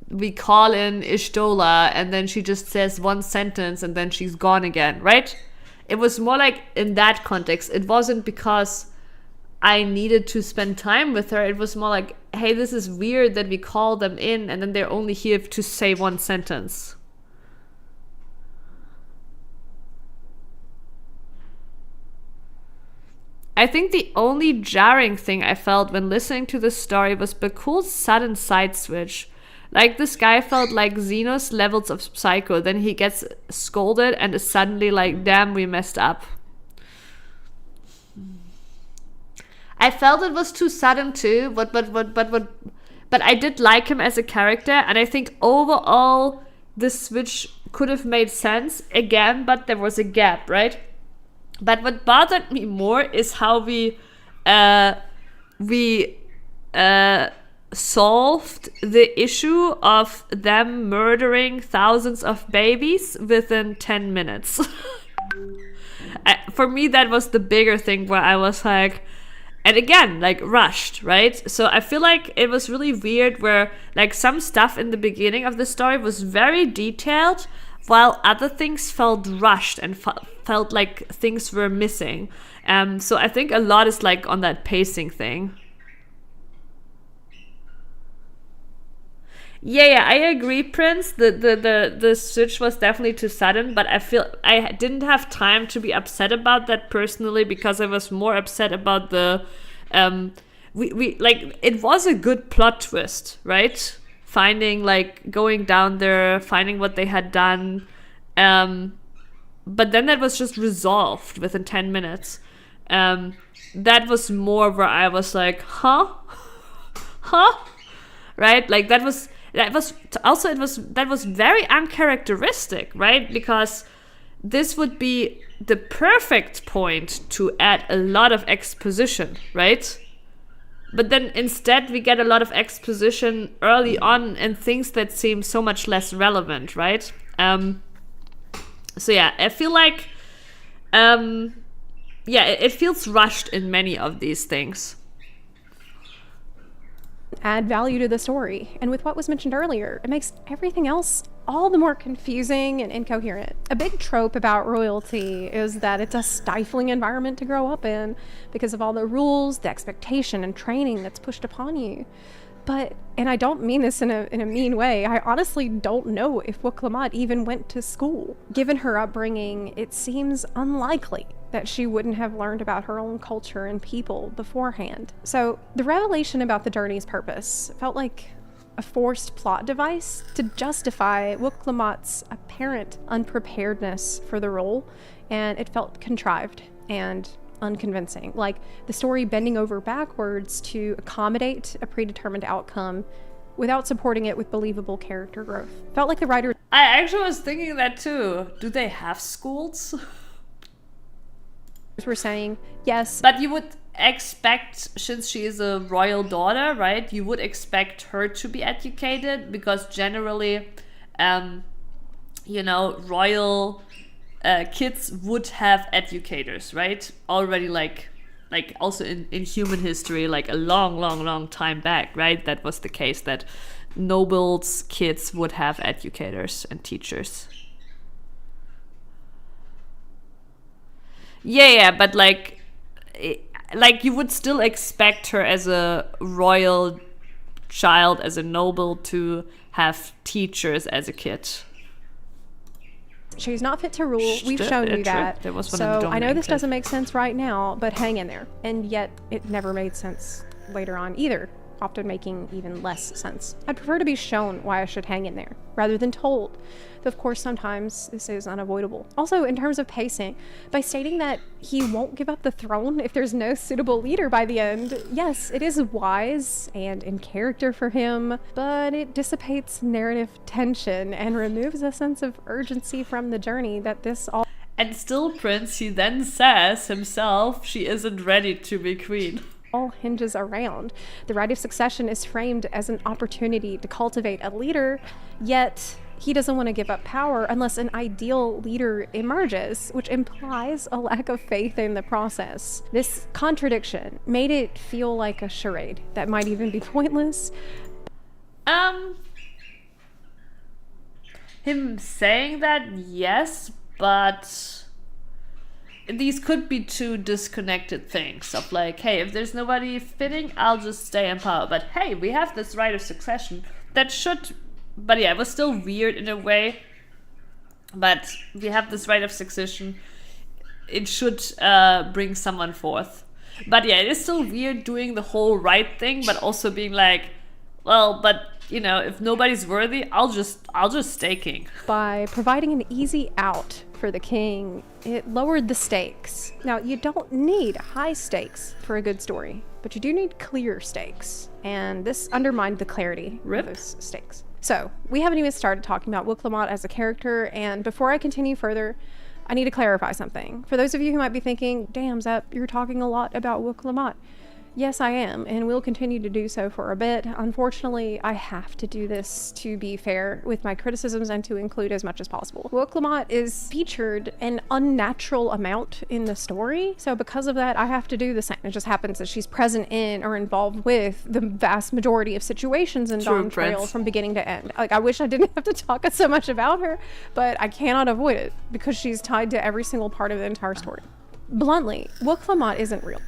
we call in Ishtola and then she just says one sentence and then she's gone again, right? It was more like in that context. It wasn't because I needed to spend time with her. It was more like, hey, this is weird that we call them in and then they're only here to say one sentence. I think the only jarring thing I felt when listening to this story was Bakul's sudden side switch. Like, this guy felt like Xenos levels of psycho. Then he gets scolded and is suddenly like, damn, we messed up. I felt it was too sudden too, but I did like him as a character, and I think overall this switch could have made sense again, but there was a gap, right? But what bothered me more is how we solved the issue of them murdering thousands of babies within 10 minutes. For me, that was the bigger thing, where I was like, and again, like, rushed, right? So I feel like it was really weird where, like, some stuff in the beginning of the story was very detailed, while other things felt rushed and felt like things were missing. So I think a lot is like on that pacing thing. Yeah, I agree, Prince. The switch was definitely too sudden, but I feel I didn't have time to be upset about that personally, because I was more upset about the we like, it was a good plot twist, right? Finding, like, going down there, finding what they had done, but then that was just resolved within 10 minutes. That was more where I was like, huh, right? Like, that was very uncharacteristic, right? Because this would be the perfect point to add a lot of exposition, right? But then instead we get a lot of exposition early on and things that seem so much less relevant, right? So yeah, I feel like it feels rushed in many of these things. add value to the story. And with what was mentioned earlier, it makes everything else all the more confusing and incoherent. A big trope about royalty is that it's a stifling environment to grow up in because of all the rules, the expectation, and training that's pushed upon you. But, and I don't mean this in a mean way, I honestly don't know if Woklamat even went to school. Given her upbringing, it seems unlikely that she wouldn't have learned about her own culture and people beforehand. So the revelation about the journey's purpose felt like a forced plot device to justify Woklamat's apparent unpreparedness for the role, and it felt contrived and unconvincing, like the story bending over backwards to accommodate a predetermined outcome without supporting it with believable character growth. Felt like the writer... I actually was thinking that too. Do they have schools? Were saying, yes. But you would expect, since she is a royal daughter, right? You would expect her to be educated because generally, royal... kids would have educators, right? Already, like also in human history, like a long time back, right? That was the case, that nobles' kids would have educators and teachers. Yeah, but like you would still expect her as a royal child, as a noble, to have teachers as a kid. She's not fit to rule. We've shown you that. So I know this doesn't make sense right now, but hang in there. And yet it never made sense later on either, often making even less sense. I'd prefer to be shown why I should hang in there rather than told. Though of course sometimes this is unavoidable. Also, in terms of pacing, by stating that he won't give up the throne if there's no suitable leader by the end, yes, it is wise and in character for him, but it dissipates narrative tension and removes a sense of urgency from the journey that this all... And still, Prince, he then says himself she isn't ready to be queen. All hinges around. The right of succession is framed as an opportunity to cultivate a leader, yet he doesn't want to give up power unless an ideal leader emerges, which implies a lack of faith in the process. This contradiction made it feel like a charade that might even be pointless. Him saying that, yes, but these could be two disconnected things of like, hey, if there's nobody fitting, I'll just stay in power. But hey, we have this right of succession that should... But yeah, it was still weird in a way. But we have this right of succession. It should bring someone forth. But yeah, it is still weird doing the whole right thing, but also being like, well, but if nobody's worthy, I'll just stay king. By providing an easy out for the king, it lowered the stakes. Now, you don't need high stakes for a good story, but you do need clear stakes. And this undermined the clarity of those stakes. So, we haven't even started talking about Woklamat as a character, and before I continue further, I need to clarify something. For those of you who might be thinking, damn, Zep, you're talking a lot about Woklamat. Yes, I am, and will continue to do so for a bit. Unfortunately, I have to do this to be fair with my criticisms and to include as much as possible. Woklamat is featured an unnatural amount in the story, so because of that, I have to do the same. It just happens that she's present in or involved with the vast majority of situations in Dawn Trail from beginning to end. Like, I wish I didn't have to talk so much about her, but I cannot avoid it because she's tied to every single part of the entire story. Bluntly, Woklamat isn't real.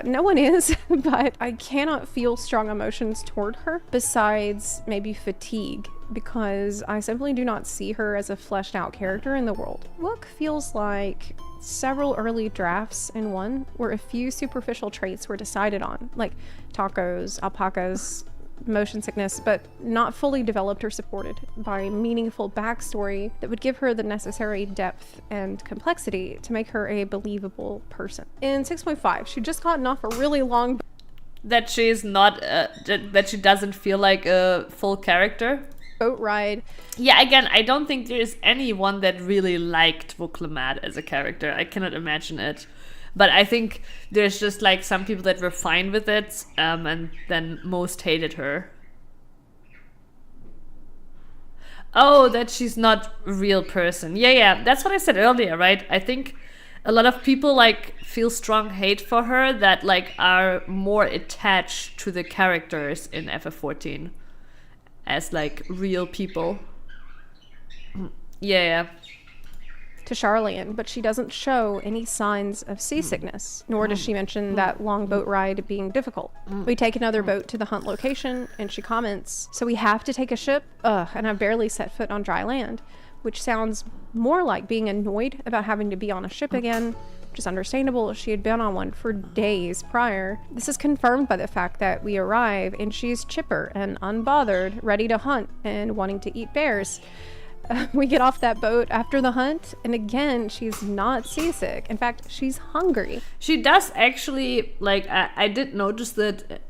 No one is, but I cannot feel strong emotions toward her besides maybe fatigue, because I simply do not see her as a fleshed out character in the world. Wook feels like several early drafts in one where a few superficial traits were decided on, like tacos, alpacas, motion sickness, but not fully developed or supported by meaningful backstory that would give her the necessary depth and complexity to make her a believable person. In 6.5, she'd just gotten off a really long... That she's not, that she doesn't feel like a full character. Boat ride. Yeah, again, I don't think there is anyone that really liked Woklamat as a character. I cannot imagine it. But I think there's just like some people that were fine with it, and then most hated her. Oh, that she's not a real person. Yeah, that's what I said earlier, right? I think a lot of people like feel strong hate for her that like are more attached to the characters in FF14 as like real people. Yeah. To Charlene, but she doesn't show any signs of seasickness, nor does she mention that long boat ride being difficult. We take another boat to the hunt location, and she comments, "So we have to take a ship? And I've barely set foot on dry land," which sounds more like being annoyed about having to be on a ship again, which is understandable. She had been on one for days prior. This is confirmed by the fact that we arrive, and she's chipper and unbothered, ready to hunt and wanting to eat bears. We get off that boat after the hunt, and again, she's not seasick. In fact, she's hungry. She does actually, like, I did notice that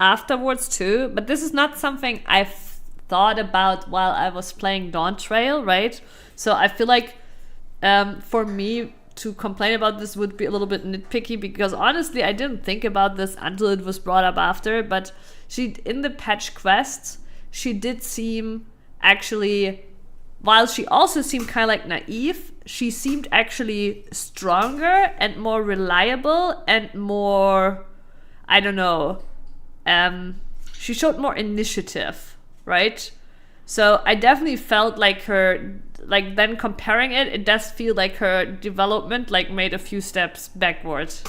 afterwards too, but this is not something I've thought about while I was playing Dawn Trail, right? So I feel like for me to complain about this would be a little bit nitpicky, because honestly, I didn't think about this until it was brought up after, but she, in the patch quests, she did seem actually... While she also seemed kind of like naive, she seemed actually stronger and more reliable and more, I don't know, she showed more initiative, right? So I definitely felt like her, like then comparing it, it does feel like her development like made a few steps backwards.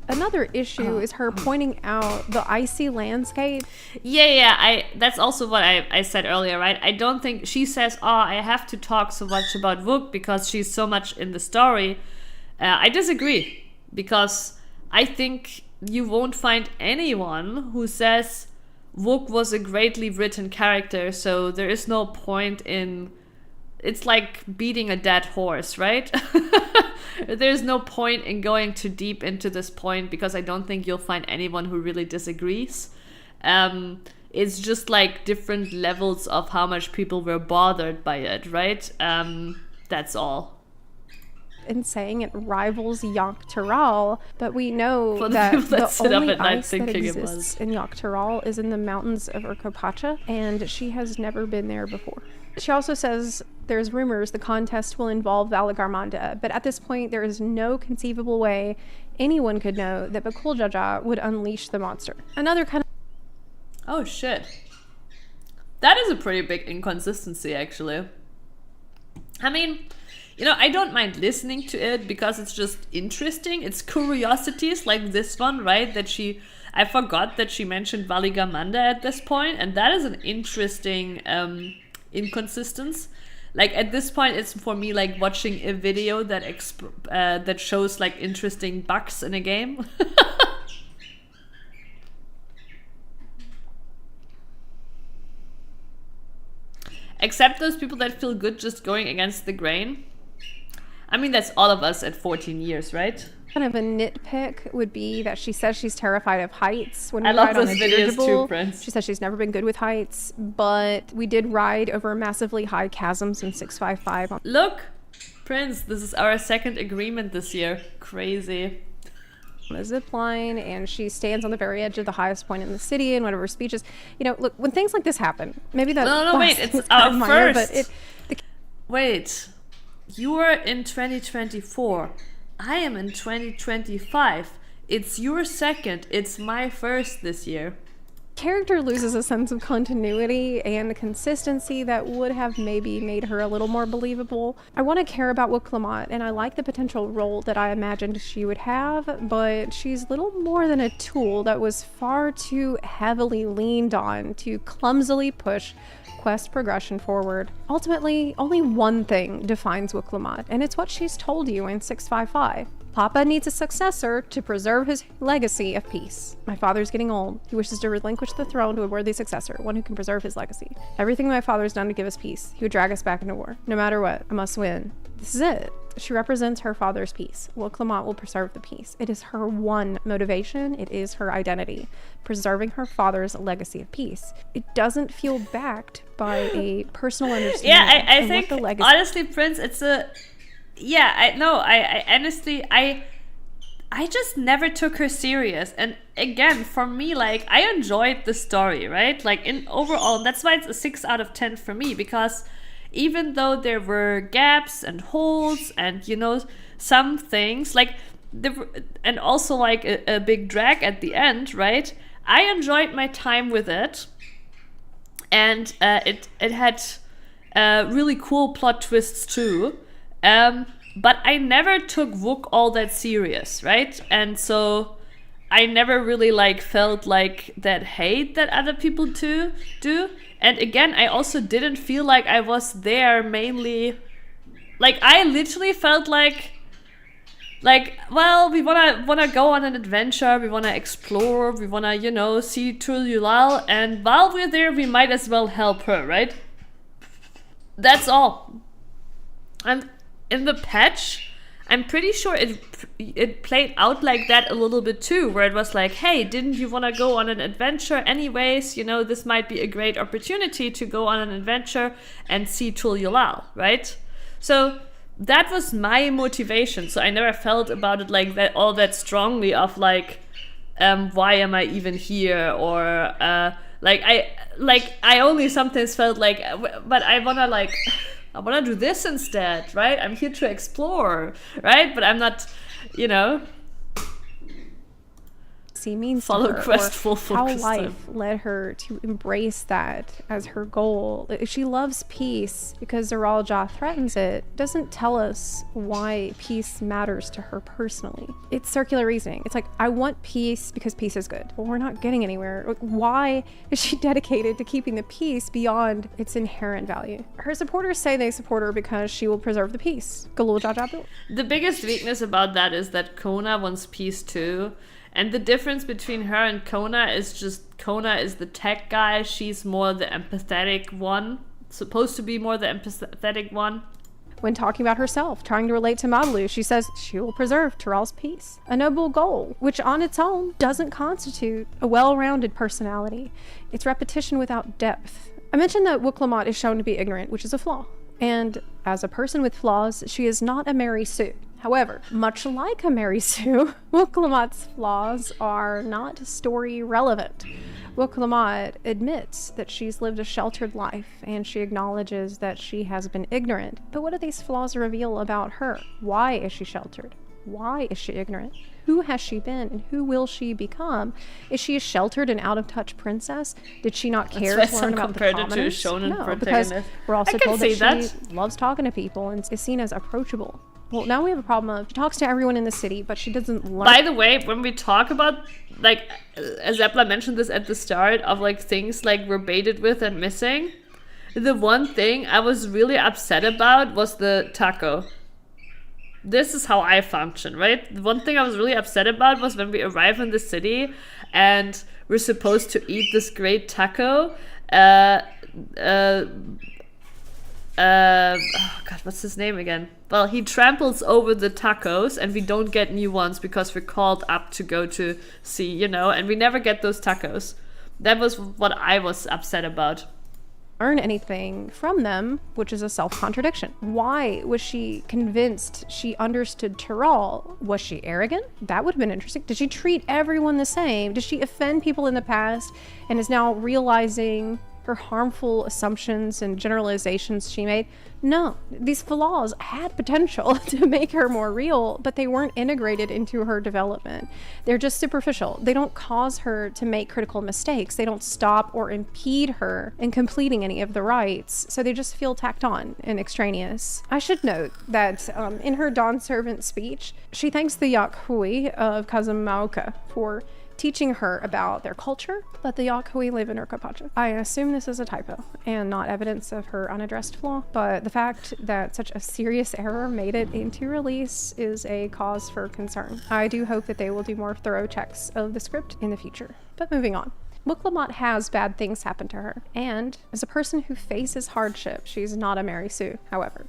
Another issue is her pointing out the icy landscape. Yeah, that's also what I said earlier, right? I don't think she says, I have to talk so much about Wook because she's so much in the story. I disagree, because I think you won't find anyone who says Wook was a greatly written character, so there is no point in... It's like beating a dead horse, right? There's no point in going too deep into this point, because I don't think you'll find anyone who really disagrees. It's just like different levels of how much people were bothered by it, right? That's all. In saying it rivals Yogg-Togthal, but we know For that the only ice that thinking exists in Yogg-Togthal is in the mountains of Urkopacha, and she has never been there before. She also says there's rumors the contest will involve Valagarmanda, but at this point there is no conceivable way anyone could know that Bakuljaja would unleash the monster. Another kind of... Oh shit. That is a pretty big inconsistency, actually. I mean, you know, I don't mind listening to it because it's just interesting. It's curiosities like this one, right? That I forgot that she mentioned Valagarmanda at this point, and that is an interesting inconsistency. Like at this point, it's for me like watching a video that that shows like interesting bugs in a game. Except those people that feel good just going against the grain. I mean, that's all of us at 14 years, right? Kind of a nitpick would be that she says she's terrified of heights. When we I love ride those on a videos dirigible, too, Prince. she says she's never been good with heights, but we did ride over massively high chasms in 655. Look, Prince, this is our second agreement this year. Crazy. On a zip line, and she stands on the very edge of the highest point in the city, and whatever speeches, you know, look, when things like this happen, maybe that... No, wait, it's our first. Wait, you are in 2024. I am in 2025. It's your second. It's my first this year. Character loses a sense of continuity and consistency that would have maybe made her a little more believable. I want to care about Wook, and I like the potential role that I imagined she would have, but she's little more than a tool that was far too heavily leaned on to clumsily push quest progression forward. Ultimately, only one thing defines Wook, and it's what she's told you in 655. Papa needs a successor to preserve his legacy of peace. My father's getting old. He wishes to relinquish the throne to a worthy successor, one who can preserve his legacy. Everything my father's done to give us peace. He would drag us back into war. No matter what, I must win. This is it. She represents her father's peace. Wook will preserve the peace. It is her one motivation. It is her identity. Preserving her father's legacy of peace. It doesn't feel backed by a personal understanding. Yeah, I think, honestly, Prince, it's a... Yeah, I honestly, I just never took her serious. And again, for me, like, I enjoyed the story, right? Like, in overall, that's why it's a 6 out of 10 for me, because even though there were gaps and holes and, you know, some things like and also like a big drag at the end, right? I enjoyed my time with it, and it had really cool plot twists too. But I never took Wook all that serious, right? And so I never really like felt like that hate that other people do. And again, I also didn't feel like I was there mainly. Like I literally felt like, well, we wanna go on an adventure, we wanna explore, we wanna, you know, see Tul Yulal, and while we're there, we might as well help her, right? That's all. And in the patch, I'm pretty sure it played out like that a little bit too, where it was like, hey, didn't you wanna go on an adventure anyways? You know, this might be a great opportunity to go on an adventure and see Tul Yulal, right? So that was my motivation. So I never felt about it like that, all that strongly of like, why am I even here? Or I only sometimes felt like, but I wanna do this instead, right? I'm here to explore, right? But I'm not, you know, means follow to her, quest full how focus life led her to embrace that as her goal. If she loves peace because Zoral Ja threatens it, doesn't tell us why peace matters to her personally. It's circular reasoning. It's like, I want peace because peace is good. Well, we're not getting anywhere. Like, why is she dedicated to keeping the peace beyond its inherent value? Her supporters say they support her because she will preserve the peace. Galul Ja Ja Bil. The biggest weakness about that is that Kona wants peace too. And the difference between her and Kona is just Kona is the tech guy. She's more the empathetic one. Supposed to be more the empathetic one. When talking about herself, trying to relate to Madalu, she says she will preserve Tural's peace. A noble goal, which on its own doesn't constitute a well-rounded personality. It's repetition without depth. I mentioned that Wook Lamont is shown to be ignorant, which is a flaw. And as a person with flaws, she is not a Mary Sue. However, much like a Mary Sue, Wook Lamont's flaws are not story relevant. Wook Lamont admits that she's lived a sheltered life, and she acknowledges that she has been ignorant. But what do these flaws reveal about her? Why is she sheltered? Why is she ignorant? Who has she been, and who will she become? Is she a sheltered and out-of-touch princess? Did she not care to learn about the commoners? No, because we're also told that she loves talking to people and is seen as approachable. Well, now we have a problem of she talks to everyone in the city, but she doesn't learn. By the way, when we talk about, like, Zepla mentioned this at the start of, like, things, like, we're baited with and missing. The one thing I was really upset about was the taco. This is how I function, right? The one thing I was really upset about was when we arrive in the city and we're supposed to eat this great taco. Oh god, what's his name again? Well, he tramples over the tacos and we don't get new ones because we're called up to go to see, you know, and we never get those tacos. That was what I was upset about. Learn anything from them, which is a self-contradiction. Why was she convinced she understood Tural? Was she arrogant? That would have been interesting. Did she treat everyone the same? Did she offend people in the past and is now realizing her harmful assumptions and generalizations she made? No, these flaws had potential to make her more real, but they weren't integrated into her development. They're just superficial. They don't cause her to make critical mistakes. They don't stop or impede her in completing any of the rites, so they just feel tacked on and extraneous. I should note that in her Dawn Servant speech, she thanks the Yakhui of Kazumauka for teaching her about their culture, that the Yakhui live in Urkapacha. I assume this is a typo and not evidence of her unaddressed flaw, but the fact that such a serious error made it into release is a cause for concern. I do hope that they will do more thorough checks of the script in the future. But moving on. Wook Lamont has bad things happen to her, and as a person who faces hardship, she's not a Mary Sue, however.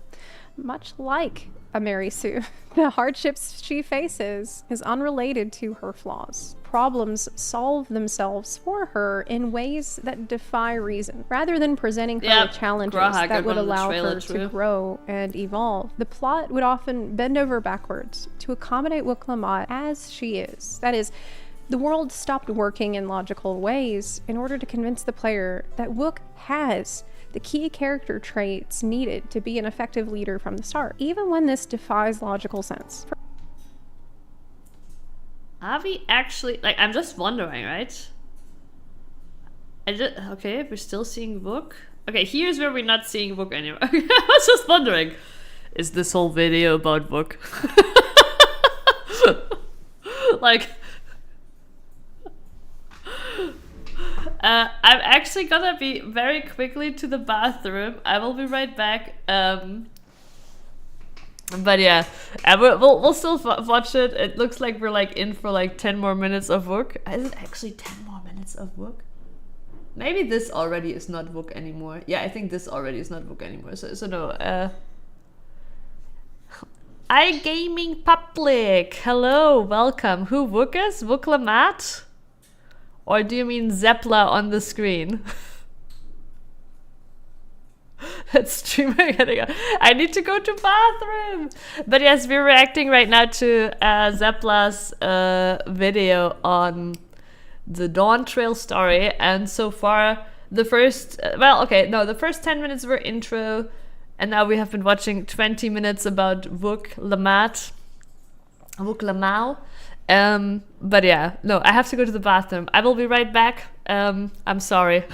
Much like a Mary Sue, the hardships she faces is unrelated to her flaws. Problems solve themselves for her in ways that defy reason. Rather than presenting her with challenges that would allow her to grow and evolve, the plot would often bend over backwards to accommodate Wook Lamont as she is. That is, The world stopped working in logical ways in order to convince the player that Wook has the key character traits needed to be an effective leader from the start, even when this defies logical sense. Are we actually, like, I'm just wondering, right? Okay, we're still seeing Wook. Okay, here's where we're not seeing Wook anymore. I was just wondering, is this whole video about Wook? Like, I'm actually gonna be very quickly to the bathroom. I will be right back. But yeah, we'll still watch it. It looks like we're like in for like 10 more minutes of Wook. Is it actually 10 more minutes of Wook? Maybe this already is not Wook anymore. Yeah, I think this already is not Wook anymore. So no. iGaming Public. Hello, welcome. Who Wook is? Wook Lamat? Or do you mean Zepla on the screen? That streamer I need to go to bathroom. But yes, we're reacting right now to Zepla's video on the Dawn Trail story, and so far the first the first 10 minutes were intro, and now we have been watching 20 minutes about Wook Lamau. But yeah, no, I have to go to the bathroom. I will be right back. I'm sorry.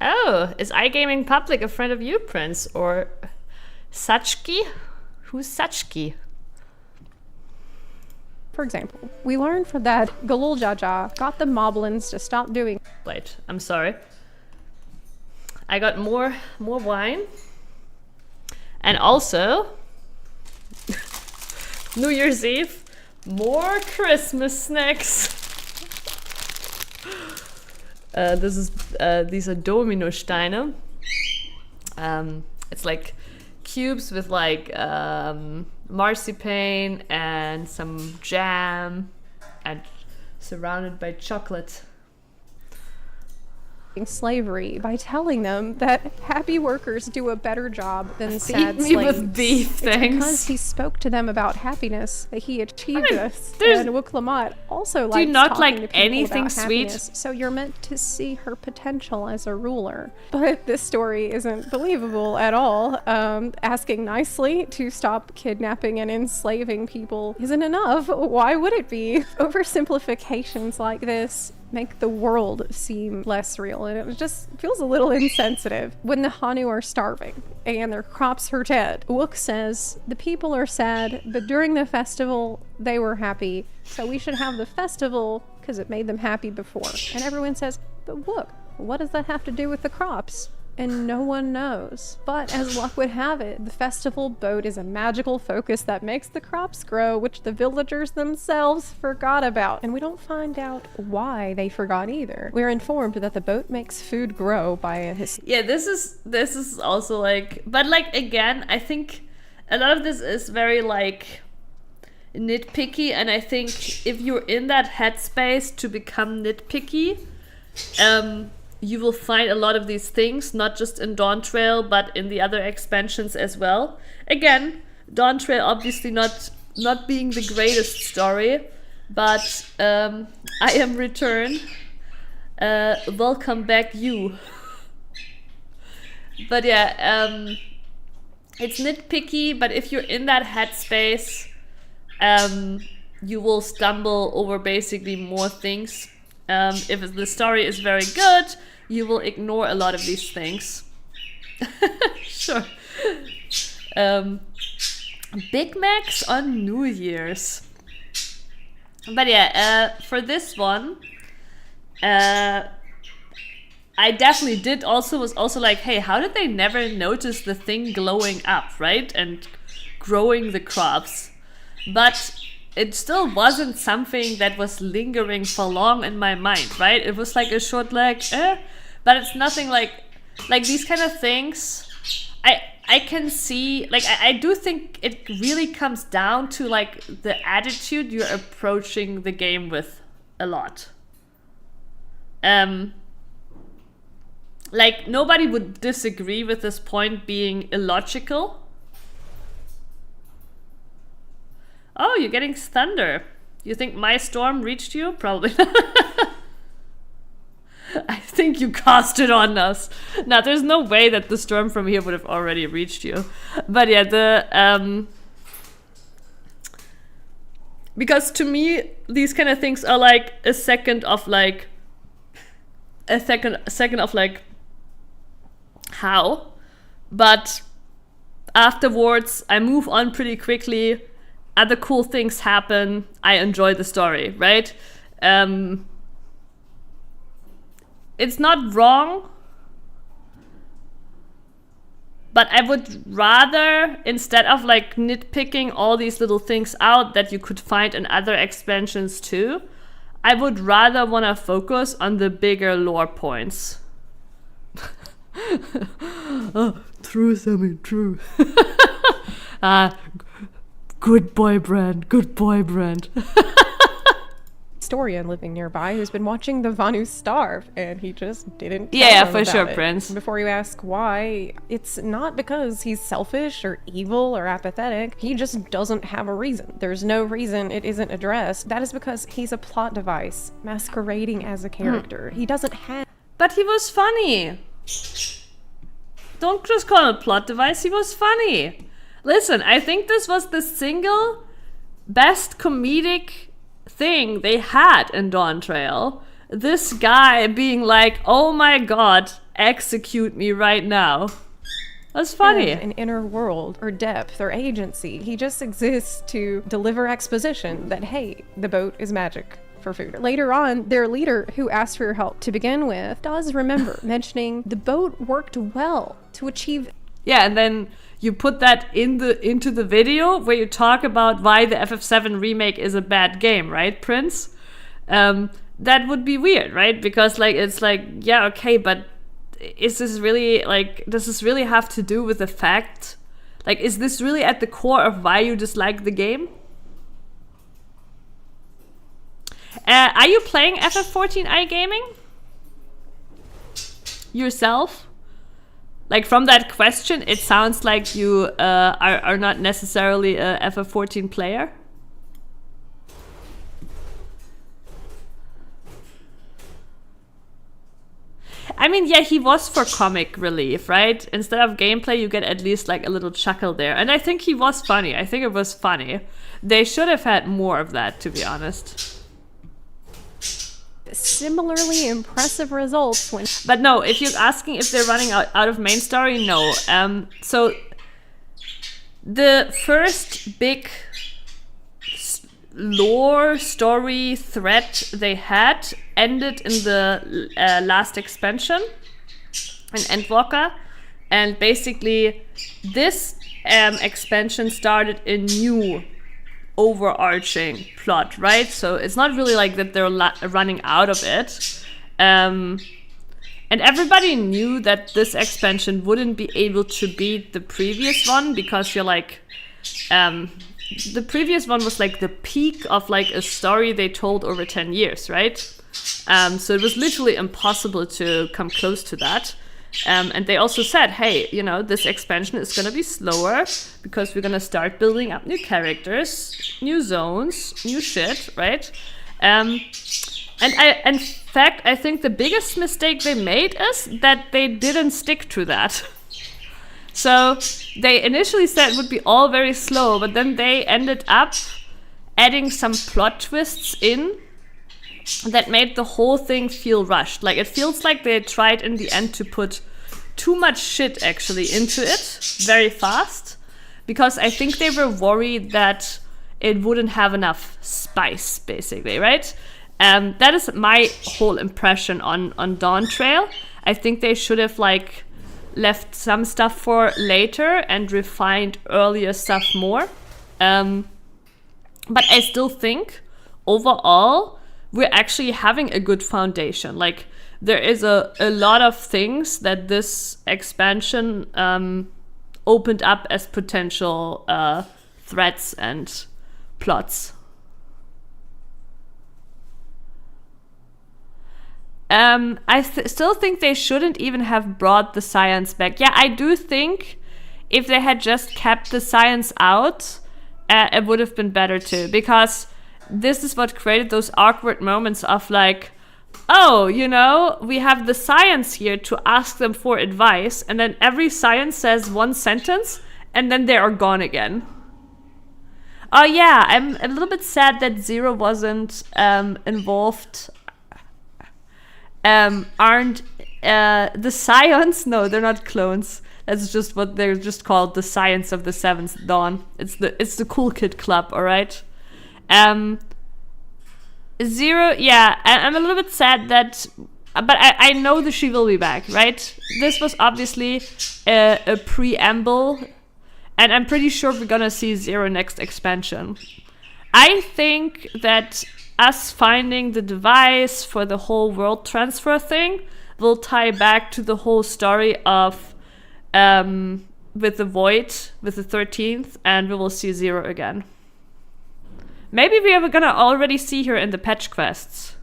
Oh, is iGaming Public a friend of you, Prince? Or Suchki? Who's Suchki? For example, we learned from that Galul Jaja got the Moblins to stop doing... Wait, I'm sorry. I got more wine. And also, New Year's Eve, more Christmas snacks. These are Domino Steine. It's like cubes with like marzipan and some jam and surrounded by chocolate. Slavery by telling them that happy workers do a better job than sad Feed me slaves. with beef, thanks. Because he spoke to them about happiness that he achieved this. And Wuk-Lamat also likes not talking like to people anything about sweet? happiness, so you're meant to see her potential as a ruler. But this story isn't believable at all. Asking nicely to stop kidnapping and enslaving people isn't enough. Why would it be? Oversimplifications like this make the world seem less real, and it just feels a little insensitive. When the Hanu are starving and their crops are dead, Wook says the people are sad, but during the festival they were happy, so we should have the festival because it made them happy before. And everyone says, but Wook, what does that have to do with the crops? And no one knows. But as luck would have it, the festival boat is a magical focus that makes the crops grow, which the villagers themselves forgot about. And we don't find out why they forgot either. We're informed that the boat makes food grow by a Yeah, this is also like, but like again, I think a lot of this is very like nitpicky, and I think if you're in that headspace to become nitpicky, you will find a lot of these things, not just in Dawn Trail, but in the other expansions as well. Again, Dawn Trail obviously not being the greatest story, but I am returned. Welcome back, you. But yeah, it's nitpicky, but if you're in that headspace, you will stumble over basically more things. If the story is very good, you will ignore a lot of these things. Sure. Big Macs on New Year's. But yeah, for this one, I definitely was also like, hey, how did they never notice the thing glowing up, right? And growing the crops. But it still wasn't something that was lingering for long in my mind, right? It was like a short but it's nothing like these kind of things. I can see, like, I do think it really comes down to like the attitude you're approaching the game with a lot. Like, nobody would disagree with this point being illogical. Oh, you're getting thunder. You think my storm reached you? Probably not. I think you cast it on us. Now, there's no way that the storm from here would have already reached you. But yeah, because to me, these kind of things are like a second of like how? But afterwards, I move on pretty quickly. Other cool things happen. I enjoy the story, right? It's not wrong, but I would rather, instead of like nitpicking all these little things out that you could find in other expansions too, I would rather want to focus on the bigger lore points. Oh, true, Sammy, true. Good boy, Brand. Good boy, Brand. Historian living nearby who's been watching the Vanu starve, and he just didn't tell Yeah, them for about sure, it. Prince. Before you ask why, it's not because he's selfish or evil or apathetic. He just doesn't have a reason. There's no reason it isn't addressed. That is because he's a plot device masquerading as a character. He doesn't have... But he was funny. Don't just call him a plot device. He was funny. Listen, I think this was the single best comedic thing they had in Dawn Trail. This guy being like, oh my god, execute me right now. That's funny. An inner world or depth or agency. He just exists to deliver exposition that, hey, the boat is magic for food. Later on, their leader, who asked for your help to begin with, does remember mentioning the boat worked well to achieve. Yeah, and then you put that into the video where you talk about why the FF7 remake is a bad game, right, Prince? That would be weird, right? Because like it's like, yeah, okay, but is this really like, does this really have to do with the fact? Like, is this really at the core of why you dislike the game? Are you playing FF14 iGaming yourself? Like, from that question, it sounds like you are not necessarily a FF14 player. I mean, yeah, he was for comic relief, right? Instead of gameplay, you get at least like a little chuckle there. And I think he was funny. I think it was funny. They should have had more of that, to be honest. Similarly impressive results when... But no, if you're asking if they're running out of main story, no. So the first big lore story thread they had ended in the last expansion in Endwalker, and basically this expansion started a new overarching plot, right? So it's not really like that they're running out of it, and everybody knew that this expansion wouldn't be able to beat the previous one, because you're like the previous one was like the peak of like a story they told over 10 years, right? So it was literally impossible to come close to that. And they also said, hey, you know, this expansion is going to be slower because we're going to start building up new characters, new zones, new shit, right? And in fact, I think the biggest mistake they made is that they didn't stick to that. So they initially said it would be all very slow, but then they ended up adding some plot twists in that made the whole thing feel rushed. Like, it feels like they tried in the end to put too much shit actually into it very fast, because I think they were worried that it wouldn't have enough spice, basically, right? That is my whole impression on Dawn Trail. I think they should have like left some stuff for later and refined earlier stuff more. But I still think overall we're actually having a good foundation. Like, there is a lot of things that this expansion opened up as potential threats and plots. I still think they shouldn't even have brought the science back. Yeah, I do think if they had just kept the science out, it would have been better too. Because this is what created those awkward moments of like, oh, you know, we have the science here to ask them for advice. And then every science says one sentence and then they are gone again. Oh yeah, I'm a little bit sad that Zero wasn't involved. Aren't the Scions? No, they're not clones. That's just what they're just called, the Science of the Seventh Dawn. It's the cool kid club, all right. Zero, yeah, I'm a little bit sad that, but I know that she will be back, right? This was obviously a preamble, and I'm pretty sure we're gonna see Zero next expansion. I think that us finding the device for the whole world transfer thing will tie back to the whole story of with the Void, with the 13th, and we will see Zero again. Maybe we are gonna already see her in the patch quests.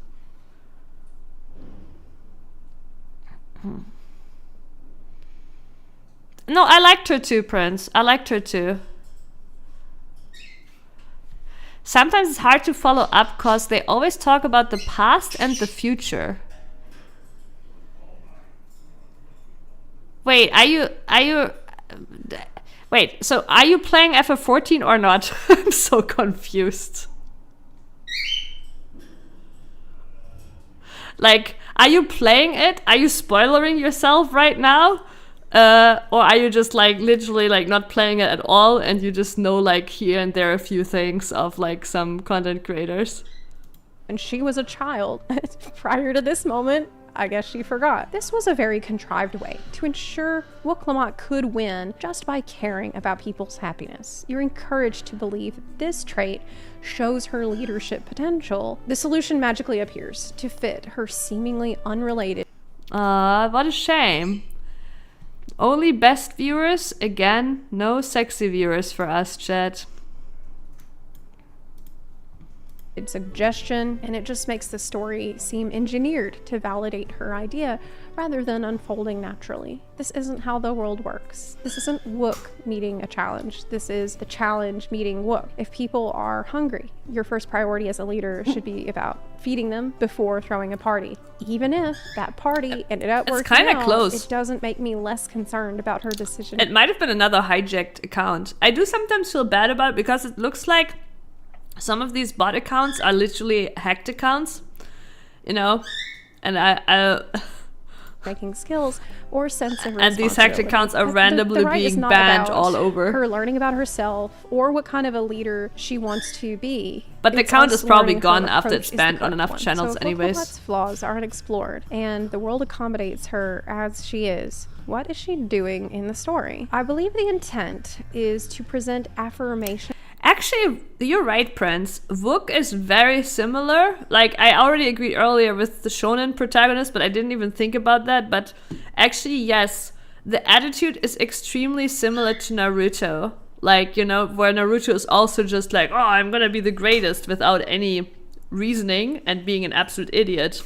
No, I liked her too, Prince. I liked her too. Sometimes it's hard to follow up because they always talk about the past and the future. Wait, wait, so are you playing FF14 or not? I'm so confused. Like, are you playing it? Are you spoilering yourself right now? Or are you just like literally like not playing it at all and you just know like here and there a few things of like some content creators? And she was a child prior to this moment. I guess she forgot. This was a very contrived way to ensure Wook-Lamont could win just by caring about people's happiness. You're encouraged to believe this trait shows her leadership potential. The solution magically appears to fit her seemingly unrelated. What a shame. Only best viewers? Again, no sexy viewers for us, chat. Suggestion, and it just makes the story seem engineered to validate her idea rather than unfolding naturally. This isn't how the world works. This isn't Wook meeting a challenge. This is the challenge meeting Wook. If people are hungry, your first priority as a leader should be about feeding them before throwing a party. Even if that party ended up working kind of out, close. It doesn't make me less concerned about her decision. It might have been another hijacked account. I do sometimes feel bad about it because it looks like some of these bot accounts are literally hacked accounts, you know, and I making skills or sense of responsibility. and these hacked accounts are randomly being banned all over. Her learning about herself or what kind of a leader she wants to be. But the account is probably gone after it's banned on enough channels anyways. Wook-Lamot's flaws aren't explored, and the world accommodates her as she is. What is she doing in the story? I believe the intent is to present affirmation. Actually, you're right, Prince. Wook is very similar. Like, I already agreed earlier with the shonen protagonist, but I didn't even think about that. But actually, yes, the attitude is extremely similar to Naruto. Like, you know, where Naruto is also just like, oh, I'm gonna be the greatest without any reasoning and being an absolute idiot.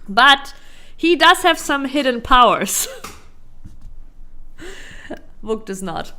But he does have some hidden powers. Wook does not.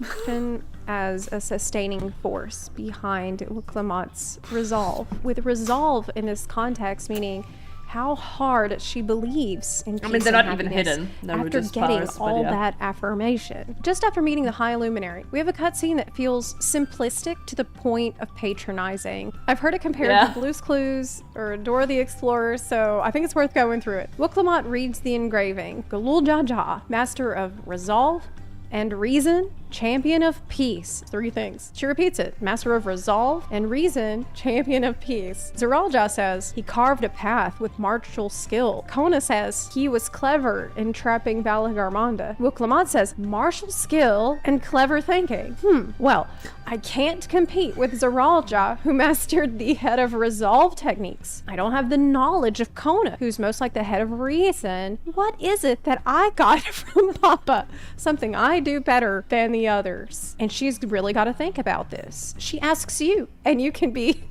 As a sustaining force behind Wook-Lamot's resolve. With resolve in this context, meaning how hard she believes in peace. I mean, they're not even hidden. After getting powers, all that affirmation. Just after meeting the High Luminary, we have a cutscene that feels simplistic to the point of patronizing. I've heard it compared to Blue's Clues or Dora the Explorer, so I think it's worth going through it. Wook-Lamont reads the engraving. Galul Jaja, master of resolve and reason, champion of peace. 3 things. She repeats it. Master of resolve and reason, champion of peace. Zeralja says he carved a path with martial skill. Kona says he was clever in trapping Balagarmonda. Wook-Lamont says martial skill and clever thinking. Well, I can't compete with Zeralja, who mastered the head of resolve techniques. I don't have the knowledge of Kona, who's most like the head of reason. What is it that I got from Papa? Something I do better than the others. And she's really got to think about this. She asks you, and you can be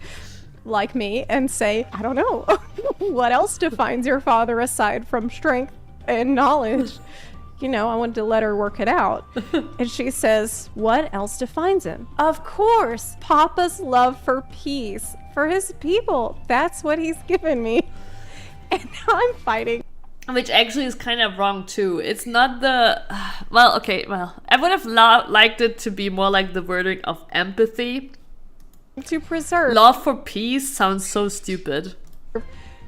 like me and say, I don't know. What else defines your father aside from strength and knowledge? You know, I wanted to let her work it out. And she says, what else defines him? Of course, Papa's love for peace, for his people. That's what he's given me. And now I'm fighting. Which actually is kind of wrong too. It's not the... Well, okay, I would have liked it to be more like the wording of empathy. To preserve. Love for peace sounds so stupid.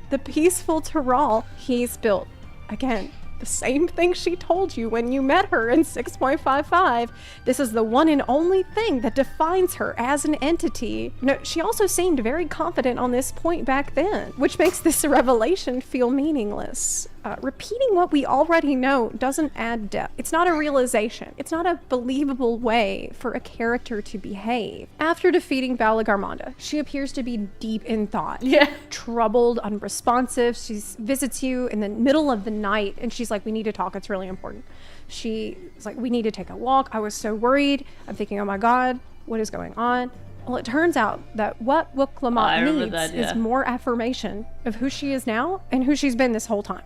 The peaceful Tyrell he's built. Again, the same thing she told you when you met her in 6.55. This is the one and only thing that defines her as an entity. You know, she also seemed very confident on this point back then, which makes this revelation feel meaningless. Repeating what we already know doesn't add depth. It's not a realization. It's not a believable way for a character to behave. After defeating Balagarmonda, she appears to be deep in thought. Troubled, unresponsive. She visits you in the middle of the night and she's like, we need to talk. It's really important. She's like, we need to take a walk. I was so worried. I'm thinking, oh my God, what is going on? Well, it turns out that what Wook-Lamont needs is more affirmation of who she is now and who she's been this whole time.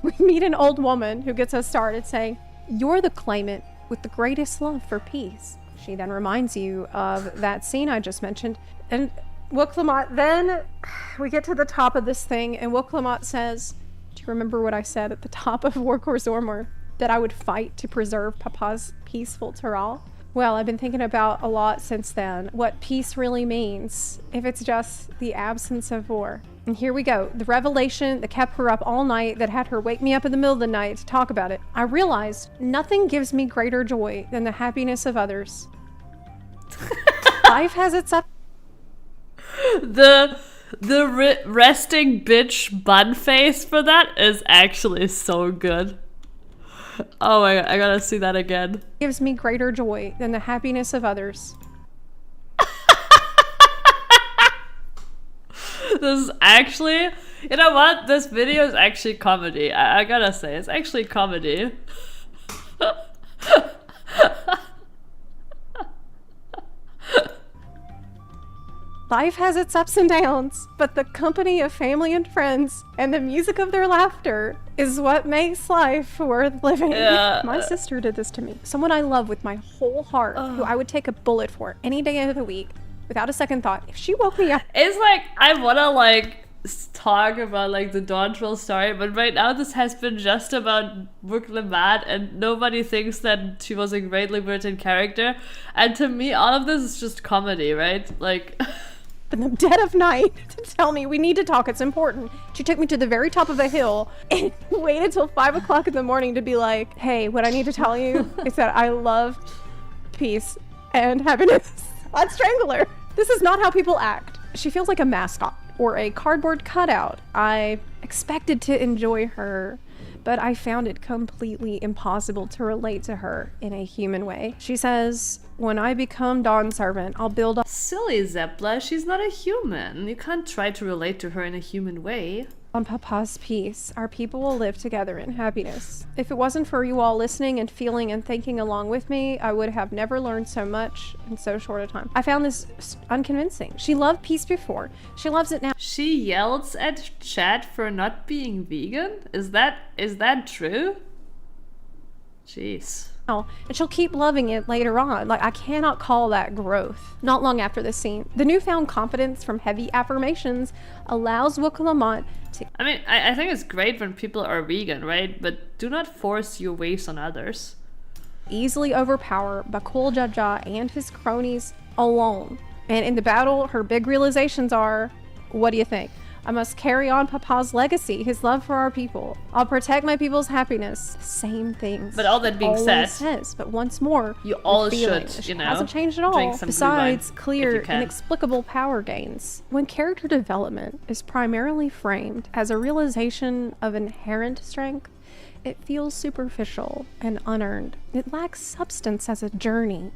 We meet an old woman who gets us started saying, you're the claimant with the greatest love for peace. She then reminds you of that scene I just mentioned. And Wook-Lamont, then we get to the top of this thing and Wook-Lamont says, do you remember what I said at the top of Warcourse Ormor? That I would fight to preserve Papa's peaceful Tyrell? Well, I've been thinking about a lot since then what peace really means, if it's just the absence of war. And here we go. The revelation that kept her up all night, that had her wake me up in the middle of the night to talk about it. I realized nothing gives me greater joy than the happiness of others. Life has its up. The resting bitch bun face for that is actually so good. Oh my god, I gotta see that again. Gives me greater joy than the happiness of others. This is actually, you know what? This video is actually comedy. I gotta say, it's actually comedy. Life has its ups and downs, but the company of family and friends and the music of their laughter is what makes life worth living. Yeah. My sister did this to me. Someone I love with my whole heart, who I would take a bullet for any day of the week, without a second thought. If she woke me up... It's like, I wanna like talk about like the Dawntrail story, but right now this has been just about Brooke Lamont, and nobody thinks that she was a greatly written character. And to me, all of this is just comedy, right? Like... in the dead of night to tell me we need to talk, it's important. She took me to the very top of a hill and waited till 5 o'clock in the morning to be like, hey, what I need to tell you is that I love peace and happiness. I'd strangle her. This is not how people act. She feels like a mascot or a cardboard cutout. I expected to enjoy her, but I found it completely impossible to relate to her in a human way. She says, when I become Dawn Servant, I'll build up... Silly Zepla, she's not a human. You can't try to relate to her in a human way. On Papa's peace, our people will live together in happiness. If it wasn't for you all listening and feeling and thinking along with me, I would have never learned so much in so short a time. I found this unconvincing. She loved peace before. She loves it now. She yells at chat for not being vegan? Is that true? Jeez. And she'll keep loving it later on. Like, I cannot call that growth. Not long after this scene, the newfound confidence from heavy affirmations allows Brooke Lamont to... I mean, I think it's great when people are vegan, right? But do not force your ways on others. Easily overpower Bakul Jaja and his cronies alone. And in the battle, her big realizations are, what do you think? I must carry on Papa's legacy, his love for our people. I'll protect my people's happiness. Same things. But all that being said, says, but once more, you all should, you know, hasn't changed at all. Besides clear, inexplicable power gains. When character development is primarily framed as a realization of inherent strength, it feels superficial and unearned. It lacks substance as a journey.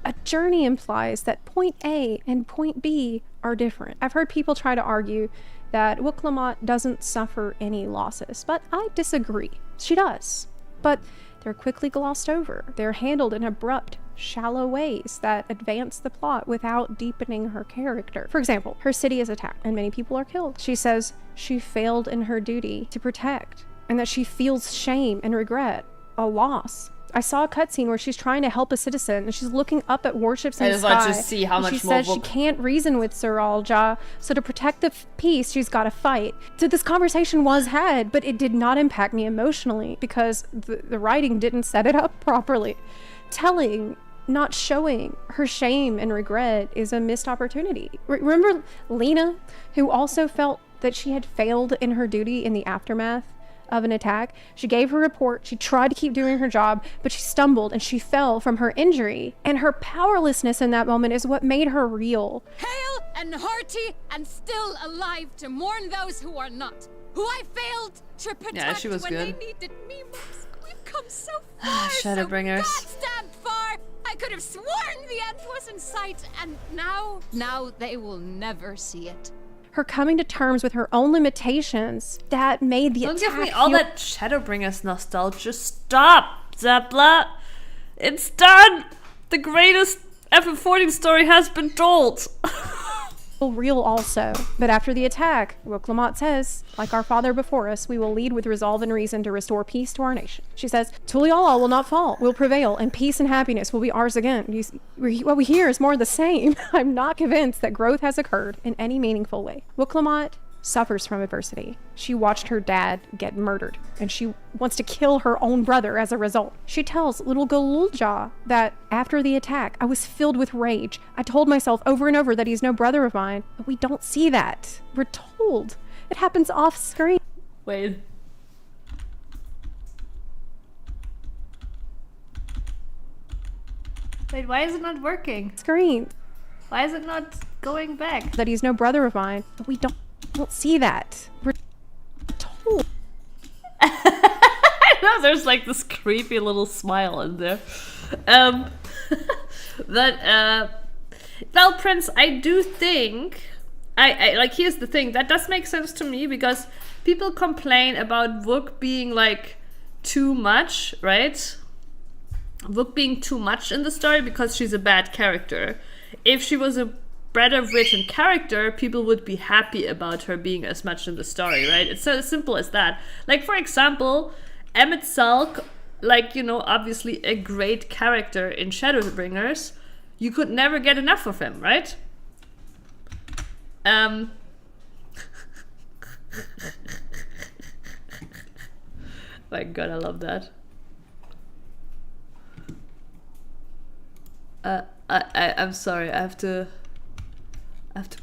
A journey implies that point A and point B are different. I've heard people try to argue that Brooke Lamont doesn't suffer any losses, but I disagree. She does. But they're quickly glossed over. They're handled in abrupt, shallow ways that advance the plot without deepening her character. For example, her city is attacked and many people are killed. She says she failed in her duty to protect and that she feels shame and regret, a loss. I saw a cutscene where she's trying to help a citizen and she's looking up at warships in the sky. I just want to see how much more. She says she can't reason with Sir Alja, so to protect the peace, she's got to fight. So this conversation was had, but it did not impact me emotionally because the writing didn't set it up properly. Telling, not showing her shame and regret is a missed opportunity. Remember Lena, who also felt that she had failed in her duty in the aftermath of an attack? She gave her report, she tried to keep doing her job, but she stumbled and she fell from her injury. And her powerlessness in that moment is what made her real. Hale and hearty and still alive to mourn those who are not, who I failed to protect she was when good. they needed me most. We've come so far, Shadowbringers. so goddamn far. I could have sworn the end was in sight, and now they will never see it. Her coming to terms with her own limitations that made the attack. Don't give me all that Shadowbringers nostalgia. Stop, Zepla. It's done. The greatest FF14 story has been told. Real also. But after the attack, Brooke Lamont says, like our father before us, we will lead with resolve and reason to restore peace to our nation. She says, Tuliala will not fall, will prevail, and peace and happiness will be ours again. What we hear is more of the same. I'm not convinced that growth has occurred in any meaningful way. Brooke Lamont suffers from adversity. She watched her dad get murdered, and she wants to kill her own brother as a result. She tells little Galulja that after the attack, I was filled with rage. I told myself over and over that he's no brother of mine, but we don't see that. We're told It happens off screen. Wait. Wait, why is it not working? Screen. Why is it not going back? That he's no brother of mine. But we don't see that. We're told. I know, there's like this creepy little smile in there. Well, Prince, I do think I like, here's the thing, that does make sense to me, because people complain about Wook being like too much, right? Wook being too much in the story because she's a bad character. If she was a better written character, people would be happy about her being as much in the story, right? It's so simple as that. Like, for example, Emmett Salk, like, you know, obviously a great character in Shadowbringers. You could never get enough of him, right? My god, I love that. I'm sorry, I have to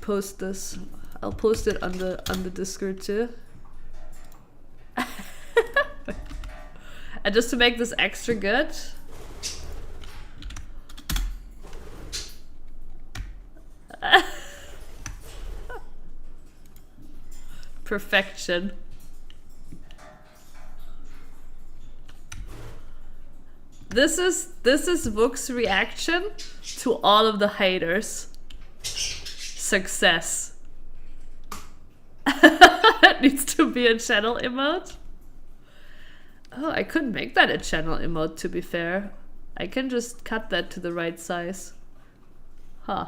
post this. I'll post it on the Discord too. And just to make this extra good, perfection. This is Wook's reaction to all of the haters. Success. It needs to be a channel emote. Oh, I could make that a channel emote, to be fair. I can just cut that to the right size. Huh.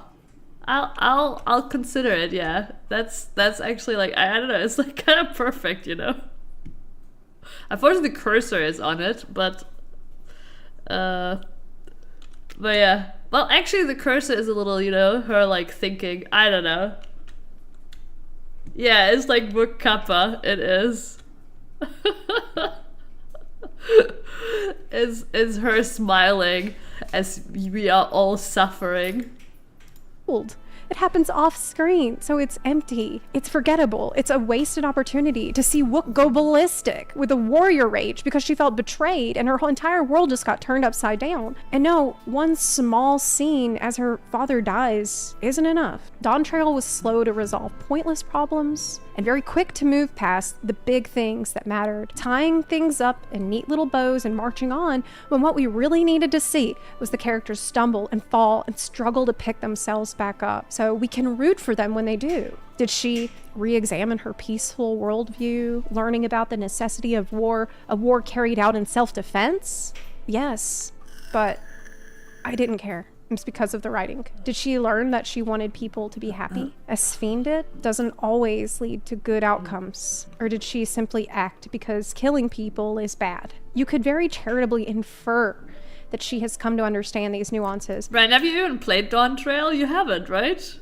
I'll consider it, yeah. That's actually like, I don't know, it's like kind of perfect, you know? Unfortunately the cursor is on it, but yeah. Well, actually the cursor is a little, you know, her like thinking, I don't know. Yeah, it's like Wook Kappa, it is. is her smiling as we are all suffering. It happens off screen, so it's empty. It's forgettable. It's a wasted opportunity to see Wook go ballistic with a warrior rage because she felt betrayed and her whole entire world just got turned upside down. And no, one small scene as her father dies isn't enough. Dawn Trail was slow to resolve pointless problems and very quick to move past the big things that mattered, tying things up in neat little bows and marching on, when what we really needed to see was the characters stumble and fall and struggle to pick themselves back up, so we can root for them when they do. Did she re-examine her peaceful worldview, learning about the necessity of war, a war carried out in self-defense? Yes, but I didn't care. It's because of the writing. Did she learn that she wanted people to be happy, as Sphene did? Doesn't always lead to good outcomes. Or did she simply act because killing people is bad? You could very charitably infer that she has come to understand these nuances. Brian, have you even played Dawn Trail? You haven't, right?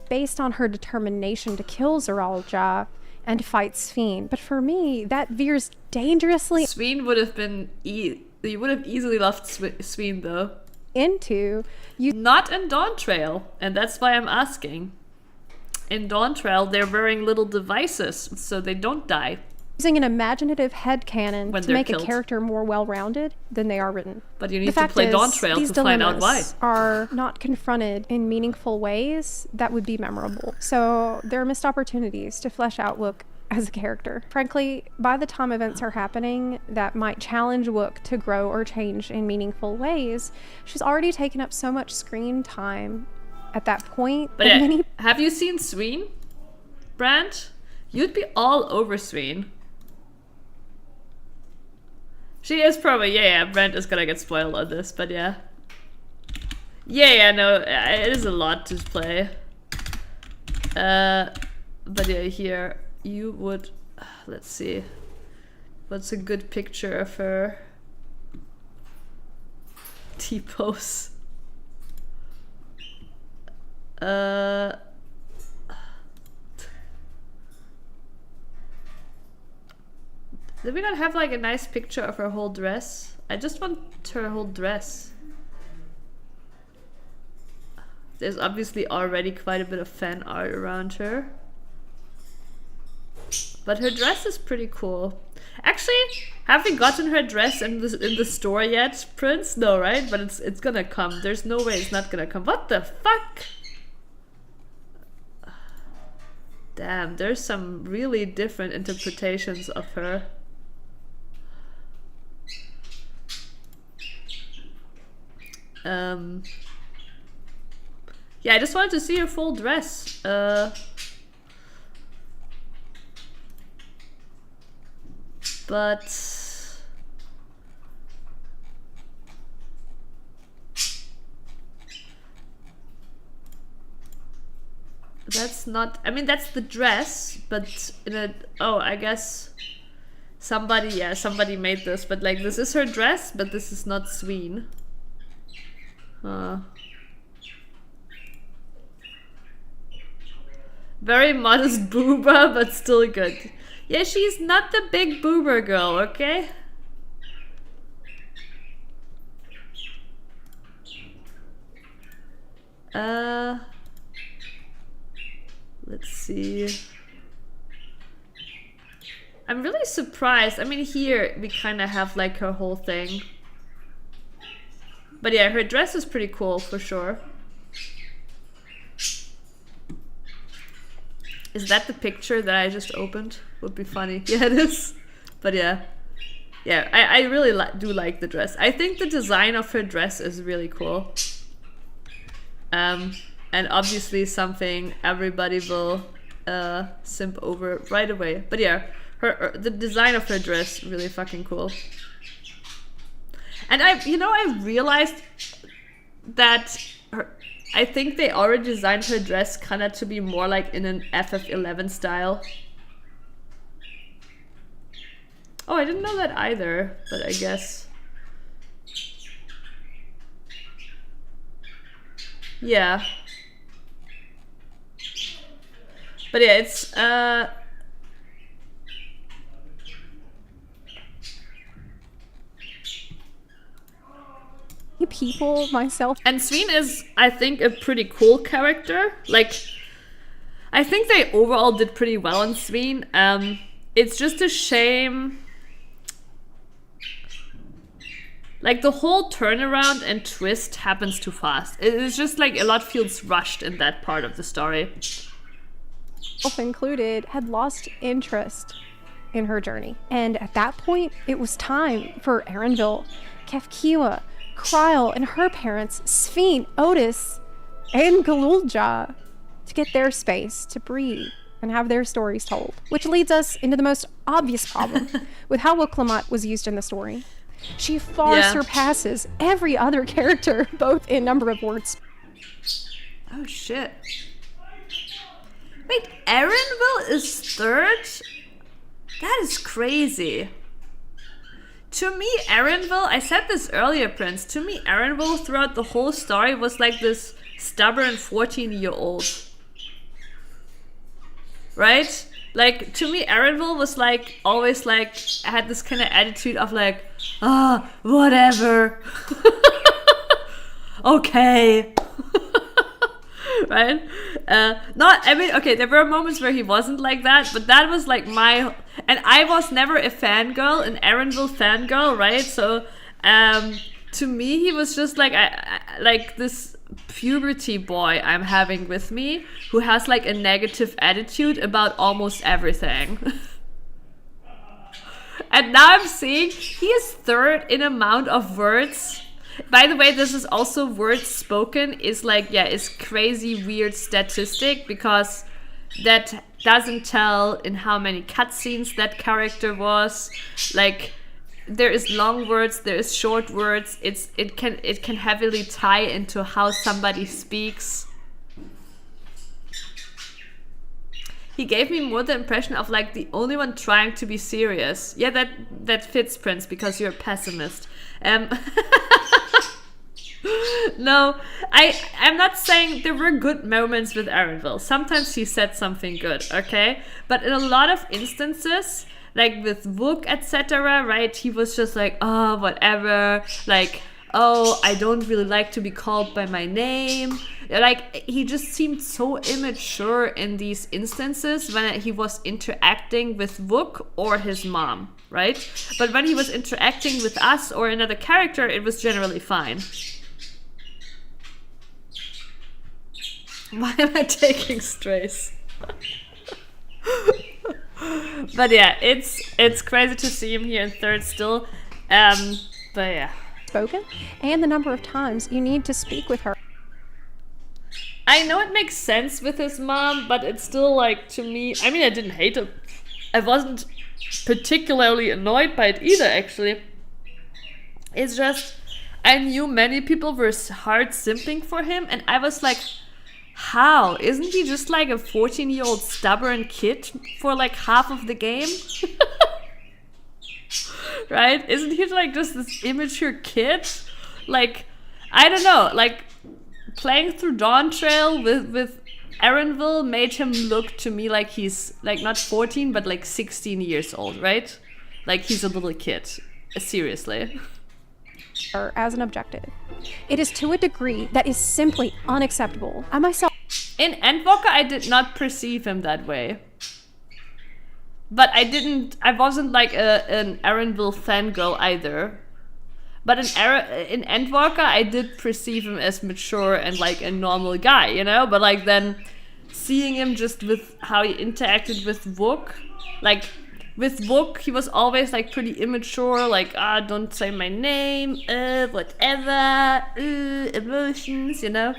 Based on her determination to kill Zeralja and fight Sphene. But for me, that veers dangerously... Sphene would have been... You would have easily loved Sphene, though. Into you. Not in Dawn Trail, and that's why I'm asking. In Dawn Trail, they're wearing little devices, so they don't die. Using an imaginative headcanon to make killed. A character more well-rounded than they are written. But you need to play Dawn Trail to find out why. Are not confronted in meaningful ways that would be memorable. So there are missed opportunities to flesh out Wook as a character. Frankly, by the time events are happening that might challenge Wook to grow or change in meaningful ways, she's already taken up so much screen time at that point. But yeah, have you seen Sphene, Brand? You'd be all over Sphene. She is probably, yeah, Brent is gonna get spoiled on this, but yeah. Yeah, no, it is a lot to play. But yeah, here, you would, let's see. What's a good picture of her? T-pose. Did we not have like a nice picture of her whole dress? I just want her whole dress. There's obviously already quite a bit of fan art around her. But her dress is pretty cool. Actually, have we gotten her dress in the store yet, Prince? No, right? But it's gonna come. There's no way it's not gonna come. What the fuck? Damn, there's some really different interpretations of her. Yeah, I just wanted to see her full dress. But that's not, I mean, that's the dress, but in a, oh, I guess somebody made this, but like this is her dress, but this is not Sween. Very modest booba, but still good. Yeah, she's not the big boober girl, okay? Let's see. I'm really surprised. I mean, here we kind of have like her whole thing. But yeah, her dress is pretty cool for sure. Is that the picture that I just opened? Would be funny. Yeah, it is. But yeah. Yeah, I really do like the dress. I think the design of her dress is really cool. And obviously something everybody will simp over right away. But yeah, the design of her dress really fucking cool. And I realized that I think they already designed her dress kind of to be more like in an FF11 style. Oh, I didn't know that either, but I guess. Yeah. But yeah, it's people myself. And Sween is, I think, a pretty cool character. Like, I think they overall did pretty well on Sween. It's just a shame. Like, the whole turnaround and twist happens too fast. It's just like a lot feels rushed in that part of the story. Included, had lost interest in her journey. And at that point, it was time for Erenville, Kefkiwa, Kryl, and her parents, Sphene, Otis, and Galulja, to get their space to breathe and have their stories told. Which leads us into the most obvious problem with how Wilklamot was used in the story. She far surpasses every other character, both in number of words. Oh shit. Wait, Erenville is third? That is crazy. To me, Erenville, I said this earlier, Prince, to me, Erenville throughout the whole story was like this stubborn 14-year-old. Right? Like, to me, Erenville was like, always like, had this kind of attitude of like, whatever. Okay. Right? There were moments where he wasn't like that, but that was like and I was never a fangirl, an Erenville fangirl, right? So, to me, he was just like, like this puberty boy I'm having with me who has like a negative attitude about almost everything. And now I'm seeing he is third in amount of words. By the way, this is also words spoken is like, is crazy weird statistic because that doesn't tell in how many cutscenes that character was. Like, there is long words, there is short words. It can heavily tie into how somebody speaks. He gave me more the impression of like the only one trying to be serious. Yeah, that fits, Prince, because you're a pessimist. No, I'm not saying there were good moments with Erenville. Sometimes he said something good, okay? But in a lot of instances, like with Vuk, etc., right, he was just like, oh, whatever. Like, oh, I don't really like to be called by my name. Like, he just seemed so immature in these instances when he was interacting with Wook or his mom, right? But when he was interacting with us or another character, it was generally fine. Why am I taking strays? But yeah, it's crazy to see him here in third still. But yeah. Spoken, and the number of times you need to speak with her. I know it makes sense with his mom, but it's still like, to me, I mean, I didn't hate it. I wasn't particularly annoyed by it either, actually. It's just, I knew many people were hard simping for him, and I was like, how? Isn't he just like a 14-year-old stubborn kid for like half of the game? Right? Isn't he like just this immature kid? Like, I don't know, like playing through Dawn Trail with Erenville made him look to me like he's like not 14 but like 16 years old, right? Like he's a little kid. Seriously. Or as an objective. It is to a degree that is simply unacceptable. I myself in Endwalker I did not perceive him that way. But I wasn't like an Erenville fangirl either. But in Endwalker, I did perceive him as mature and like a normal guy, you know? But like then seeing him just with how he interacted with Wook, like with Wook, he was always like pretty immature, like, don't say my name, whatever, emotions, you know?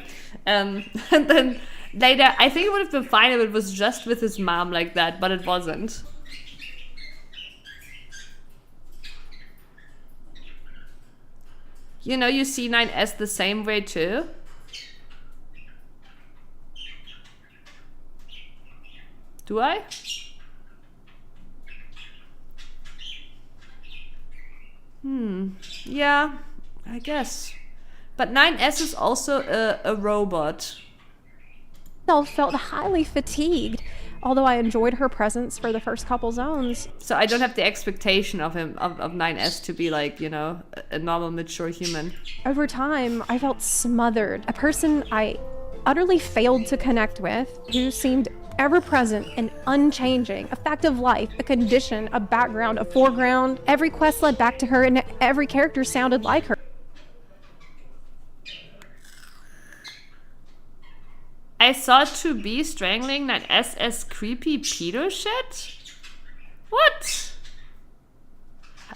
And then later, I think it would have been fine if it was just with his mom like that, but it wasn't. You know, you see 9S the same way too. Do I? Yeah, I guess. But 9S is also a robot. I felt highly fatigued, although I enjoyed her presence for the first couple zones. So I don't have the expectation of him, of 9S to be like, you know, a normal, mature human. Over time, I felt smothered. A person I utterly failed to connect with, who seemed ever-present and unchanging. A fact of life, a condition, a background, a foreground. Every quest led back to her and every character sounded like her. I saw 2B strangling 9S as creepy pedo shit? What?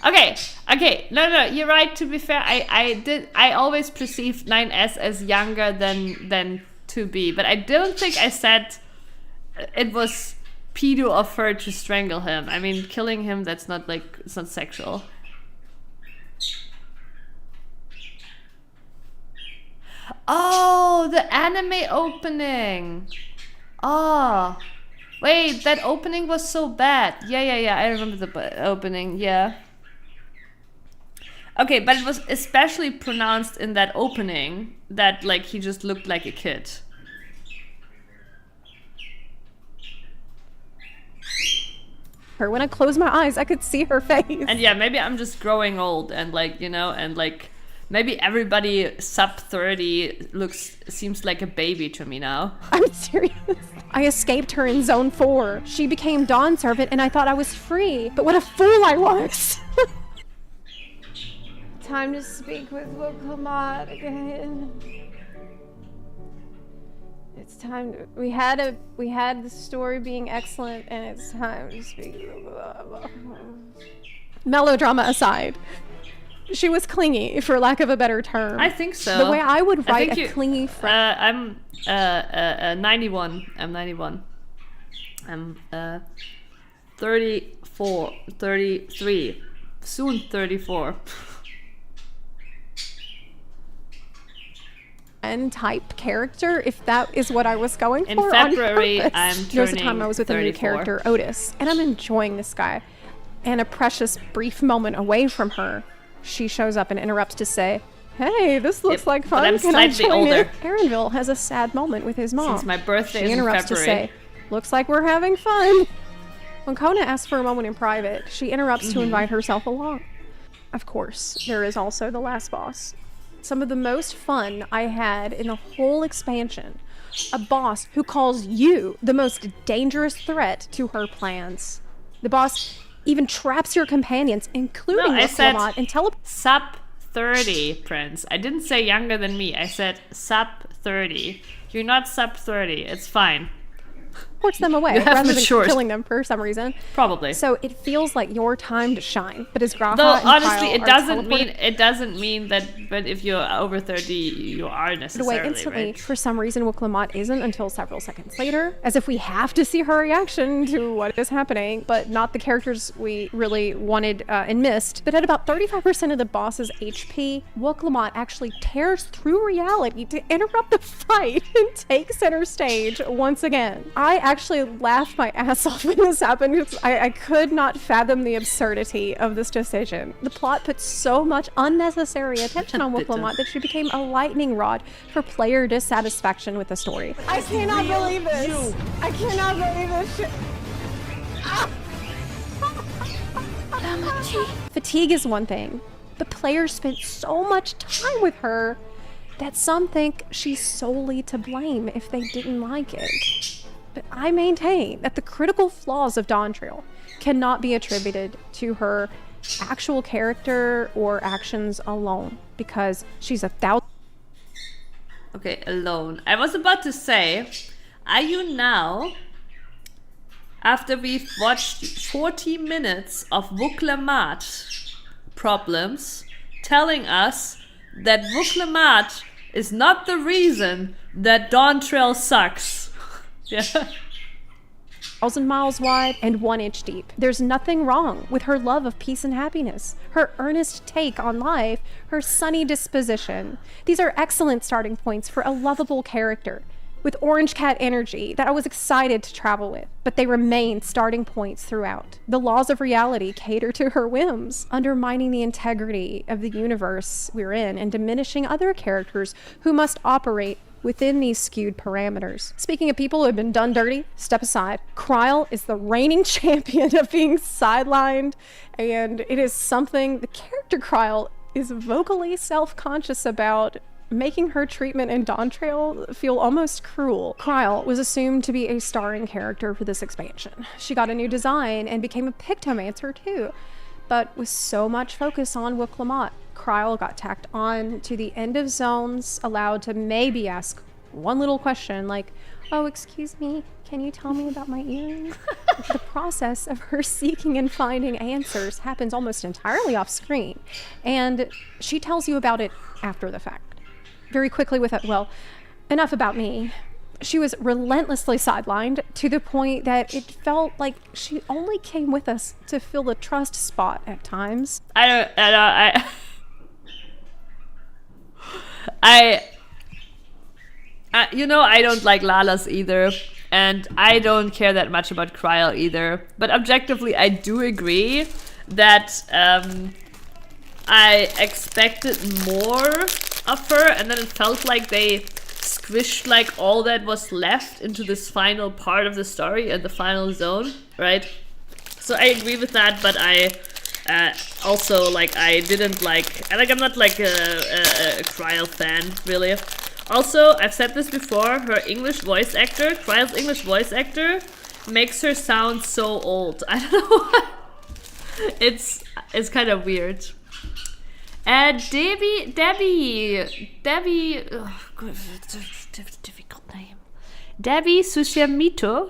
Okay, no, you're right, to be fair. I always perceived 9S as younger than 2B, but I don't think I said it was pedo of her to strangle him. I mean, killing him, that's not like, it's not sexual. Oh, the anime opening. Oh, wait, that opening was so bad. Yeah, I remember the opening, yeah. Okay, but it was especially pronounced in that opening that like he just looked like a kid. When I closed my eyes, I could see her face. And yeah, maybe I'm just growing old and like, you know, and like maybe everybody sub 30 seems like a baby to me now. I'm serious. I escaped her in Zone 4. She became Dawn Servant and I thought I was free. But what a fool I was! Time to speak with Wokamad again. It's time to... We had the story being excellent and it's time to speak. Melodrama aside. She was clingy, for lack of a better term. I think so. The way I would write a clingy friend. I'm 91. I'm 91. I'm 34, 33, soon 34. Type character, if that is what I was going for. In February, I'm turning There's a time I was with 34. A new character, Otis, and I'm enjoying this guy. And a precious brief moment away from her, she shows up and interrupts to say, "Hey, this looks like fun. But I'm slightly older. Erenville has a sad moment with his mom. Since my birthday she is in interrupts February. to say, "Looks like we're having fun." When Kona asks for a moment in private, she interrupts to invite herself along. Of course, there is also the last boss. some of the most fun I had in the whole expansion. A boss who calls you the most dangerous threat to her plans. The boss even traps your companions, including Lamont, and sub 30, Prince. I didn't say younger than me. I said sub 30. You're not sub 30. It's fine. Ports them away rather than killing them for some reason. Probably. So it feels like your time to shine. But as Graha Though and honestly, Kyle it doesn't mean that. But if you're over 30, you are necessarily away instantly. Right? For some reason, Lamont isn't until several seconds later, as if we have to see her reaction to what is happening, but not the characters we really wanted and missed. But at about 35% of the boss's HP, Lamont actually tears through reality to interrupt the fight and take center stage once again. I actually laughed my ass off when this happened because I could not fathom the absurdity of this decision. The plot put so much unnecessary attention on Lamont that she became a lightning rod for player dissatisfaction with the story. I cannot believe this. I cannot believe this shit. Fatigue is one thing, but players spent so much time with her that some think she's solely to blame if they didn't like it. But I maintain that the critical flaws of Dawntrail cannot be attributed to her actual character or actions alone, because she's Okay, alone. I was about to say, are you now, after we've watched 40 minutes of Lamont problems, telling us that Lamont is not the reason that Dawntrail sucks? Yeah. 1,000 miles wide and 1 inch deep. There's nothing wrong with her love of peace and happiness, her earnest take on life, her sunny disposition. These are excellent starting points for a lovable character with orange cat energy that I was excited to travel with, but they remain starting points throughout. The laws of reality cater to her whims, undermining the integrity of the universe we're in and diminishing other characters who must operate within these skewed parameters. Speaking of people who have been done dirty, step aside. Kryl is the reigning champion of being sidelined, and it is something the character Kryl is vocally self-conscious about, making her treatment in Dawntrail feel almost cruel. Kryl was assumed to be a starring character for this expansion. She got a new design and became a Pictomancer too, but with so much focus on Lamont, Kryl got tacked on to the end of zones, allowed to maybe ask one little question like, oh, excuse me, can you tell me about my earrings? The process of her seeking and finding answers happens almost entirely off screen, and she tells you about it after the fact. Very quickly with it, well, enough about me. She was relentlessly sidelined to the point that it felt like she only came with us to fill the trust spot at times. You know, I don't like Lalas either, and I don't care that much about Kryl either. But objectively, I do agree that I expected more of her, and then it felt like they squished like all that was left into this final part of the story and the final zone, right? So I agree with that, but I also like I didn't like I'm not like a Kryl fan really. Also, I've said this before, her English voice actor, Kryl's English voice actor, makes her sound so old. I don't know why. It's kind of weird. Debbie, oh god, difficult name. Debbie Sushiamito.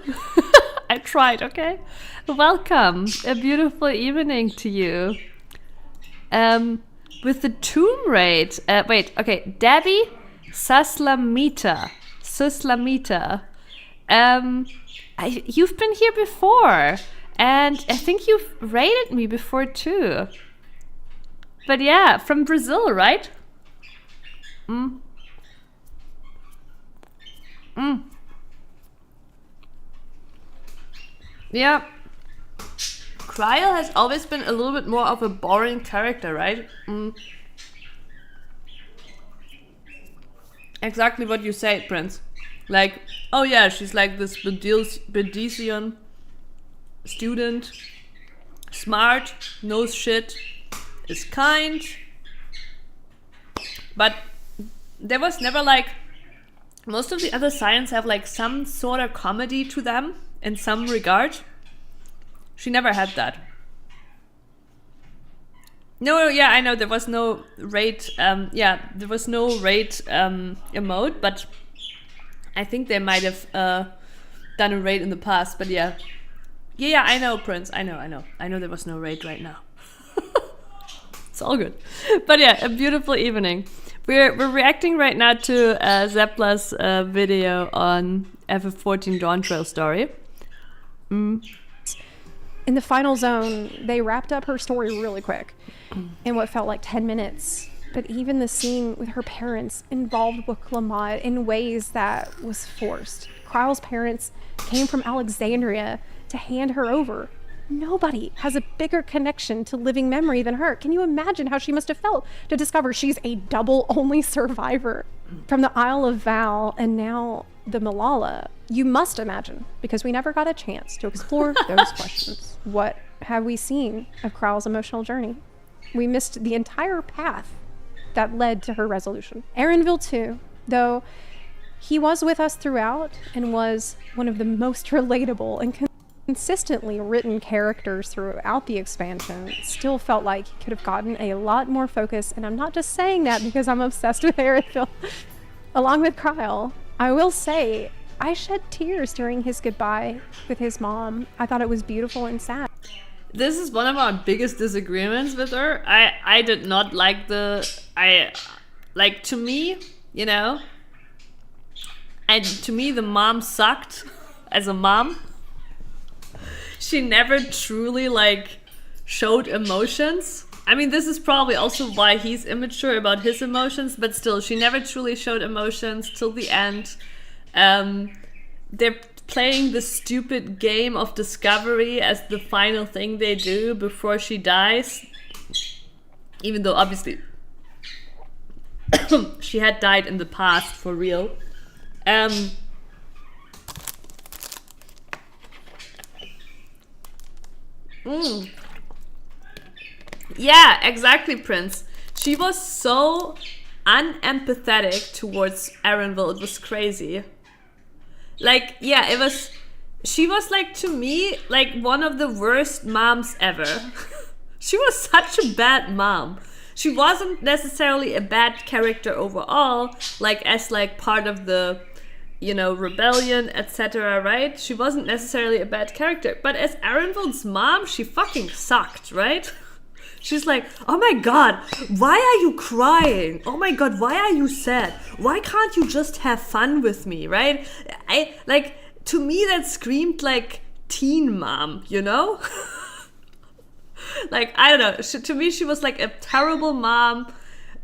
I tried, okay? Welcome. A beautiful evening to you. With the tomb raid. Wait, okay. Debbie Suslamita. You've been here before. And I think you've raided me before too. But yeah, from Brazil, right? Yeah. Kryl has always been a little bit more of a boring character, right? Exactly what you said, Prince. Like, oh yeah, she's like this Bedesian student. Smart, knows shit, is kind. But there was never like, most of the other Scions have like some sort of comedy to them in some regard. She never had that. No, yeah, I know there was no raid. There was no raid emote, but I think they might have done a raid in the past. But yeah, I know, Prince. I know there was no raid right now. It's all good. But yeah, a beautiful evening. We're reacting right now to Zeplas video on FF14 Dawn Trail story. In the final zone, they wrapped up her story really quick in what felt like 10 minutes. But even the scene with her parents involved Wuklamot in ways that was forced. Kryle's parents came from Alexandria to hand her over. Nobody has a bigger connection to living memory than her. Can you imagine how she must have felt to discover she's a double-only survivor from the Isle of Val and now the Malala? You must imagine, because we never got a chance to explore those questions. What have we seen of Kryle's emotional journey? We missed the entire path that led to her resolution. Erenville too, though he was with us throughout and was one of the most relatable and consistently written characters throughout the expansion, still felt like he could have gotten a lot more focus, and I'm not just saying that because I'm obsessed with Erenville. Along with Kryle, I will say I shed tears during his goodbye with his mom. I thought it was beautiful and sad. This is one of our biggest disagreements with her. I did not like to me, you know, and to me the mom sucked as a mom. She never truly like showed emotions. I mean, this is probably also why he's immature about his emotions, but still, she never truly showed emotions till the end. They're playing the stupid game of discovery as the final thing they do before she dies. Even though, obviously, she had died in the past, for real. Yeah, exactly, Prince. She was so unempathetic towards Erenville. It was crazy. Like, yeah, she was like, to me, like one of the worst moms ever. She was such a bad mom. She wasn't necessarily a bad character overall, like as like part of the, you know, rebellion, etc., right? She wasn't necessarily a bad character, but as Erenville's mom, she fucking sucked, right? She's like, oh my god, why are you crying? Oh my god, why are you sad? Why can't you just have fun with me, right? To me that screamed like teen mom, you know? Like, I don't know, to me she was like a terrible mom.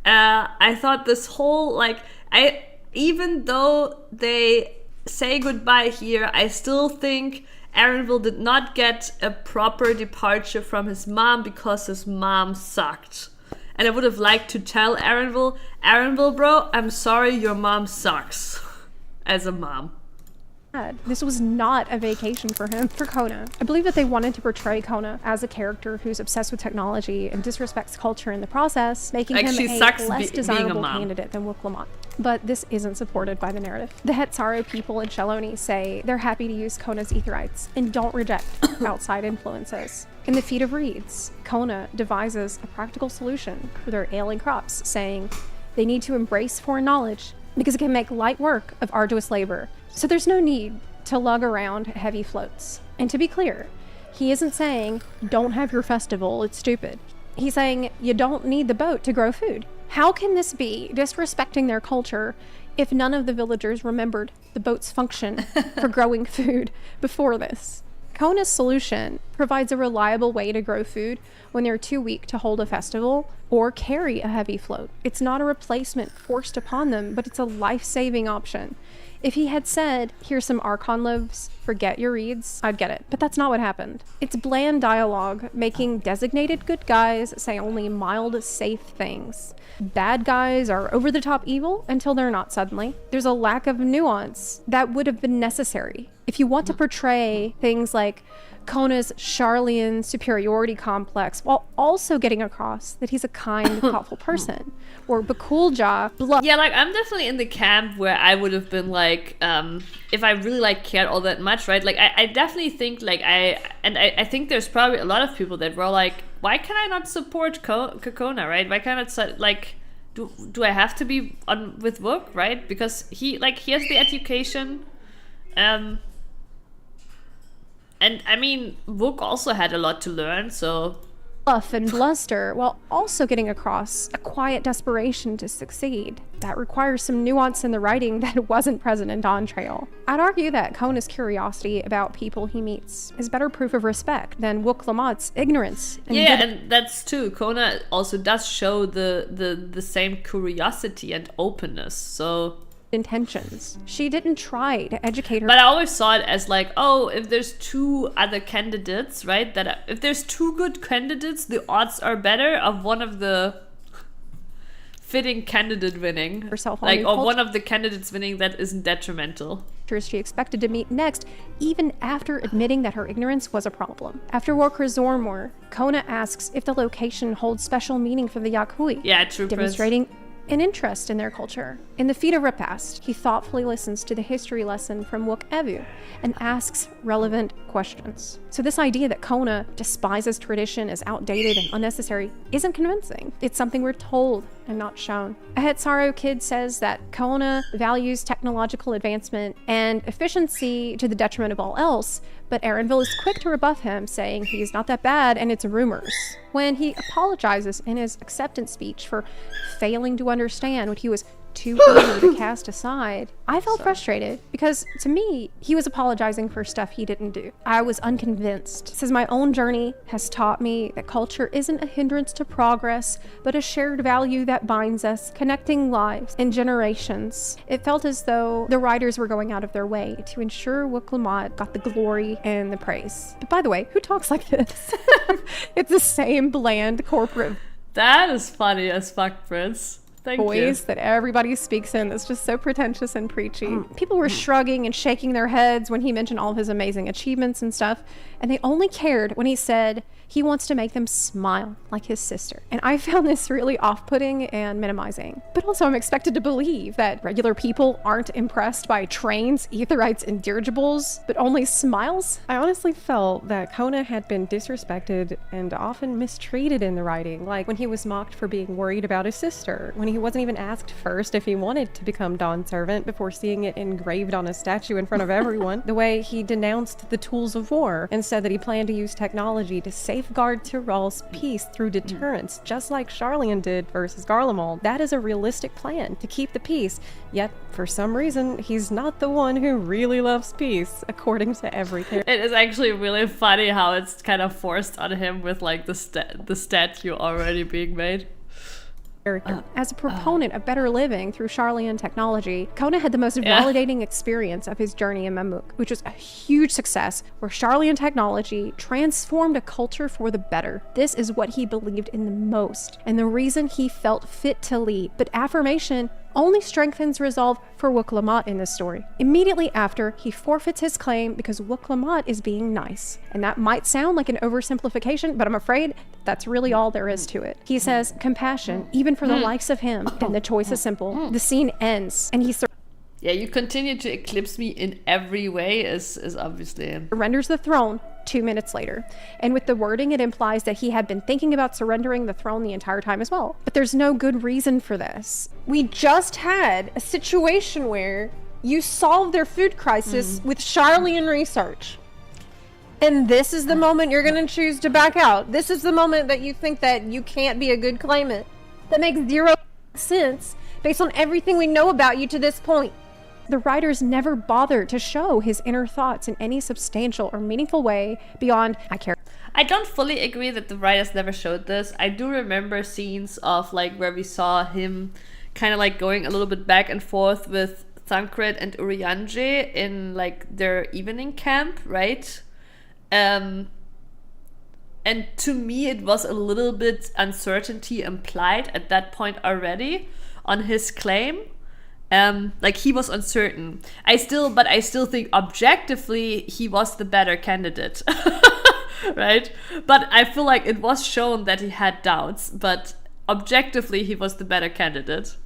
I thought this whole, like, even though they say goodbye here, I still think Erenville did not get a proper departure from his mom because his mom sucked. And I would have liked to tell Erenville, bro, I'm sorry, your mom sucks as a mom. This was not a vacation for him. For Kona, I believe that they wanted to portray Kona as a character who's obsessed with technology and disrespects culture in the process, making him a less desirable candidate than Wuklamot. But this isn't supported by the narrative. The Hetzaru people in Shaloni say they're happy to use Kona's etherites and don't reject outside influences. In the Feet of Reeds, Kona devises a practical solution for their ailing crops, saying they need to embrace foreign knowledge because it can make light work of arduous labor. So there's no need to lug around heavy floats. And to be clear, he isn't saying, don't have your festival, it's stupid. He's saying, you don't need the boat to grow food. How can this be disrespecting their culture if none of the villagers remembered the boat's function for growing food before this? Kona's solution provides a reliable way to grow food when they're too weak to hold a festival or carry a heavy float. It's not a replacement forced upon them, but it's a life-saving option. If he had said, here's some Archon loaves, forget your reeds, I'd get it. But that's not what happened. It's bland dialogue, making designated good guys say only mild, safe things. Bad guys are over-the-top evil until they're not suddenly. There's a lack of nuance that would have been necessary if If you want to portray things like Kona's Charlian superiority complex while also getting across that he's a kind, thoughtful person, or Bakulja, yeah, like I'm definitely in the camp where I would have been like, if I really like cared all that much, right? Like I definitely think like I think there's probably a lot of people that were like, why can I not support Kona, right? Why can't I like do I have to be on with Wook, right? Because he has the education, and I mean, Wook also had a lot to learn, so... Bluff and bluster, while also getting across a quiet desperation to succeed. That requires some nuance in the writing that wasn't present in Dawn Trail. I'd argue that Kona's curiosity about people he meets is better proof of respect than Wook Lamotte's ignorance. And that's true. Kona also does show the same curiosity and openness, so... intentions. She didn't try to educate her. But I always saw it as like, oh, if there's two other candidates, right? That if there's two good candidates, the odds are better of one of the fitting candidate winning. Herself like, or one of the candidates winning that isn't detrimental. She expected to meet next, even after admitting that her ignorance was a problem. After Walker Zormor, Kona asks if the location holds special meaning for the Yakui. Yeah, true. Demonstrating an interest in their culture. In the Fida Repast, he thoughtfully listens to the history lesson from Wook Evu and asks relevant questions. So this idea that Kona despises tradition as outdated and unnecessary isn't convincing. It's something we're told and not shown. A Hetsaru kid says that Kona values technological advancement and efficiency to the detriment of all else, but Erenville is quick to rebuff him, saying he's not that bad and it's rumors. When he apologizes in his acceptance speech for failing to understand what he was too eager to cast aside, I felt frustrated because, to me, he was apologizing for stuff he didn't do. I was unconvinced. Says my own journey has taught me that culture isn't a hindrance to progress, but a shared value that binds us, connecting lives and generations. It felt as though the writers were going out of their way to ensure Wook Lamott got the glory and the praise. But by the way, who talks like this? It's the same bland corporate that is funny as fuck, Prince. Voice that everybody speaks in that's just so pretentious and preachy. People were shrugging and shaking their heads when he mentioned all of his amazing achievements and stuff, and they only cared when he said he wants to make them smile like his sister. And I found this really off-putting and minimizing. But also I'm expected to believe that regular people aren't impressed by trains, etherites, and dirigibles, but only smiles. I honestly felt that Kona had been disrespected and often mistreated in the writing, like when he was mocked for being worried about his sister, when he wasn't even asked first if he wanted to become Dawn's servant before seeing it engraved on a statue in front of everyone, the way he denounced the tools of war and said that he planned to use technology to safeguard Tyrell's peace through deterrence, just like Charlian did versus Garlemald. That is a realistic plan to keep the peace, yet for some reason he's not the one who really loves peace, according to every character. It is actually really funny how it's kind of forced on him with like the statue already being made. As a proponent of better living through Charlian technology, Kona had the most validating experience of his journey in Mamuk, which was a huge success where Charlian technology transformed a culture for the better. This is what he believed in the most, and the reason he felt fit to lead. But affirmation only strengthens resolve for Wook Lamott in this story. Immediately after, he forfeits his claim because Wook Lamott is being nice. And that might sound like an oversimplification, but I'm afraid that's really all there is to it. He says, compassion, even for the likes of him, and the choice is simple. The scene ends, and he yeah, you continue to eclipse me in every way is obviously... surrenders the throne 2 minutes later. And with the wording, it implies that he had been thinking about surrendering the throne the entire time as well. But there's no good reason for this. We just had a situation where you solved their food crisis with Charlian research. And this is the moment you're going to choose to back out. This is the moment that you think that you can't be a good claimant. That makes zero sense based on everything we know about you to this point. The writers never bothered to show his inner thoughts in any substantial or meaningful way beyond, I care. I don't fully agree that the writers never showed this. I do remember scenes of like where we saw him kind of like going a little bit back and forth with Thancred and Urianger in like their evening camp, right? And to me it was a little bit uncertainty implied at that point already on his claim. Like, he was uncertain. I still think objectively he was the better candidate. Right? But I feel like it was shown that he had doubts, but objectively he was the better candidate.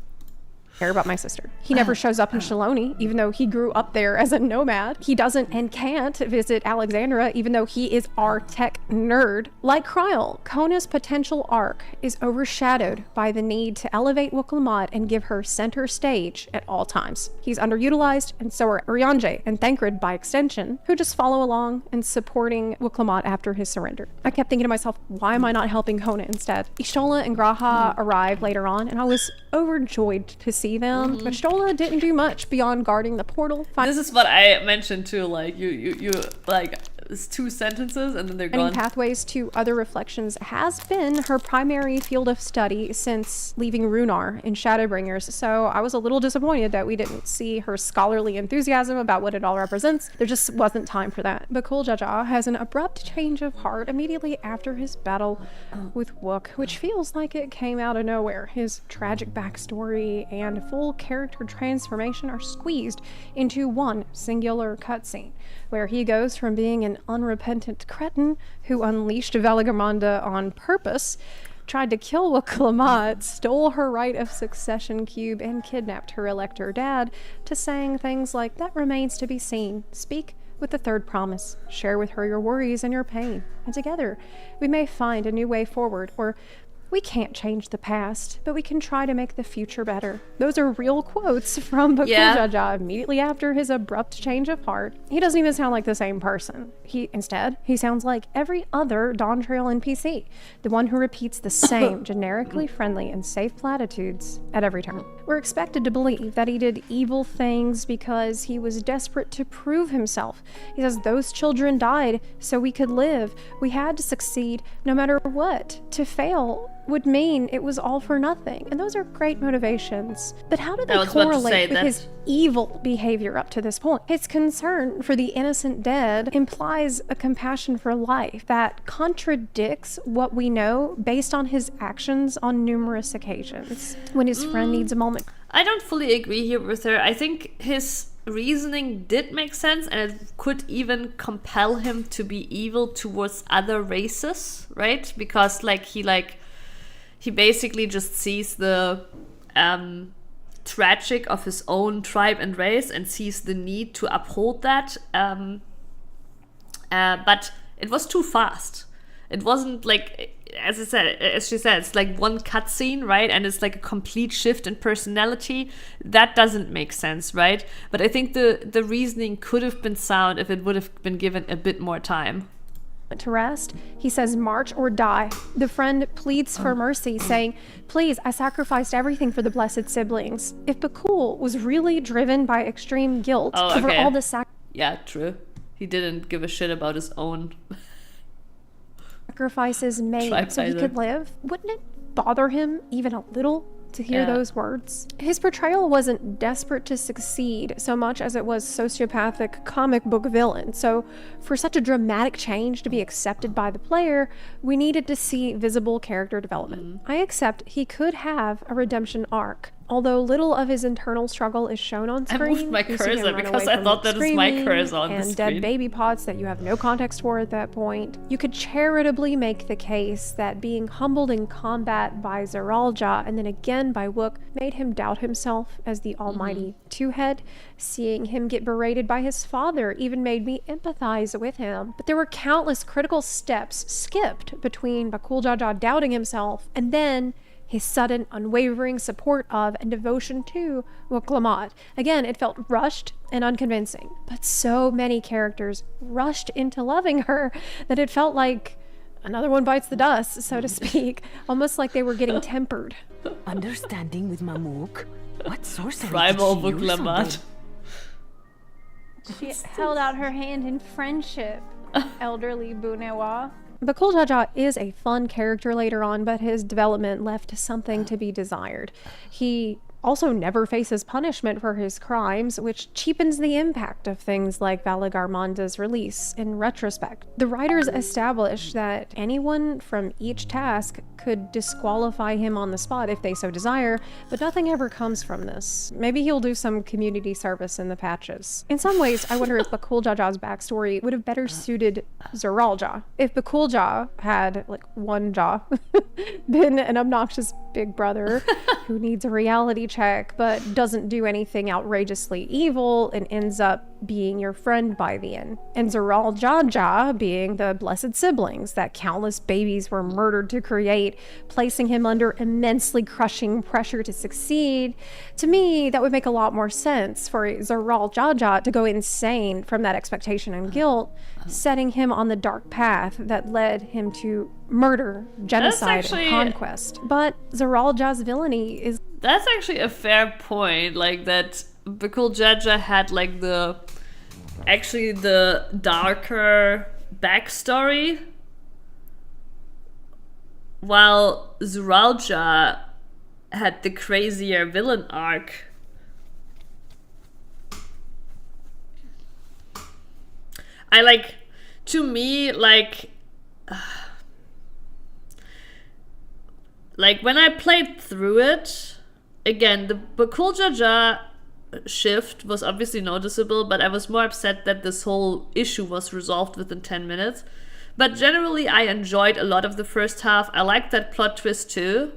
Care about my sister. He never shows up in Shaloni, even though he grew up there as a nomad. He doesn't and can't visit Alexandria, even though he is our tech nerd. Like Kryl, Kona's potential arc is overshadowed by the need to elevate Wuklamot and give her center stage at all times. He's underutilized, and so are Urianger and Thancred by extension, who just follow along and supporting Wuklamot after his surrender. I kept thinking to myself, why am I not helping Kona instead? Ishola and Graha arrived later on, and I was overjoyed to see them, but Stola didn't do much beyond guarding the portal. This is what I mentioned too, like you like, it's 2 sentences and then they're gone. Pathways to other reflections has been her primary field of study since leaving Runar in Shadowbringers, so I was a little disappointed that we didn't see her scholarly enthusiasm about what it all represents. There just wasn't time for that. Bakul Jaja has an abrupt change of heart immediately after his battle with Wook, which feels like it came out of nowhere. His tragic backstory and full character transformation are squeezed into one singular cutscene, where he goes from being an unrepentant cretin who unleashed Velagamanda on purpose, tried to kill Wuklamot, stole her right of succession cube, and kidnapped her elector dad, to saying things like, that remains to be seen. Speak with the third promise. Share with her your worries and your pain. And together, we may find a new way forward, or we can't change the past, but we can try to make the future better. Those are real quotes from Bakul Jaja immediately after his abrupt change of heart. He doesn't even sound like the same person. Instead, he sounds like every other Dawn Trail NPC, the one who repeats the same generically friendly and safe platitudes at every turn. We're expected to believe that he did evil things because he was desperate to prove himself. He says those children died so we could live. We had to succeed no matter what. To fail would mean it was all for nothing. And those are great motivations. But how do they correlate with his evil behavior up to this point? His concern for the innocent dead implies a compassion for life that contradicts what we know based on his actions on numerous occasions. When his friend needs a moment. I don't fully agree here with her. I think his reasoning did make sense, and it could even compel him to be evil towards other races, right? Because he basically just sees the tragic of his own tribe and race and sees the need to uphold that. But it was too fast. It wasn't like, as she said, it's like one cutscene, right? And it's like a complete shift in personality. That doesn't make sense, right? But I think the reasoning could have been sound if it would have been given a bit more time. To rest, he says, march or die. The friend pleads for mercy, saying, please, I sacrificed everything for the blessed siblings. If Bakul was really driven by extreme guilt over all the yeah, true. He didn't give a shit about his own sacrifices made so he could live, wouldn't it bother him even a little to hear those words? His portrayal wasn't desperate to succeed so much as it was sociopathic comic book villain. So for such a dramatic change to be accepted by the player, we needed to see visible character development. I accept he could have a redemption arc. Although little of his internal struggle is shown on screen. I moved my cursor because I thought that was my cursor on the screen. And dead baby pots that you have no context for at that point. You could charitably make the case that being humbled in combat by Zeralja and then again by Wook made him doubt himself as the almighty two-head. Seeing him get berated by his father even made me empathize with him. But there were countless critical steps skipped between Bakul Jaja doubting himself and then his sudden, unwavering support of and devotion to Wuklamot. Again, it felt rushed and unconvincing, but so many characters rushed into loving her that it felt like another one bites the dust, so to speak, almost like they were getting tempered. Understanding with Mamuk? What sorcery Primal did she use on Wuklamot. She held out her hand in friendship, elderly Bunewa. Bakul Jaja is a fun character later on, but his development left something to be desired. He also never faces punishment for his crimes, which cheapens the impact of things like Valagarmanda's release in retrospect. The writers established that anyone from each task could disqualify him on the spot if they so desire, but nothing ever comes from this. Maybe he'll do some community service in the patches. In some ways, I wonder if Bakul Jaja's backstory would have better suited Zeralja. If Bakul Ja had, like, one jaw, been an obnoxious big brother who needs a reality check but doesn't do anything outrageously evil and ends up being your friend by the end. And Zeralja being the blessed siblings that countless babies were murdered to create, placing him under immensely crushing pressure to succeed. To me, that would make a lot more sense for Zeralja to go insane from that expectation and guilt, setting him on the dark path that led him to murder, genocide, and conquest. But Zeralja's villainy is... That's actually a fair point, like that Bakul Jaja had like the darker backstory, while Zeralja had the crazier villain arc. To me, like when I played through it, again, the Bakul Jaja shift was obviously noticeable, but I was more upset that this whole issue was resolved within 10 minutes. But generally, I enjoyed a lot of the first half. I liked that plot twist too.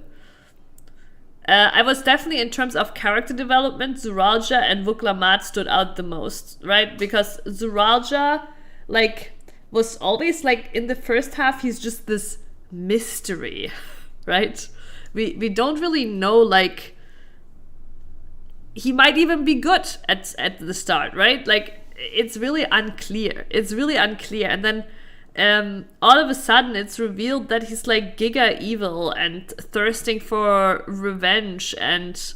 I was definitely, in terms of character development, Zeralja and Vuklamat stood out the most, right? Because Zeralja, like, was always, like, in the first half, he's just this mystery, right? We don't really know, like, he might even be good at the start, right? Like, it's really unclear. And then all of a sudden it's revealed that he's like giga evil and thirsting for revenge, and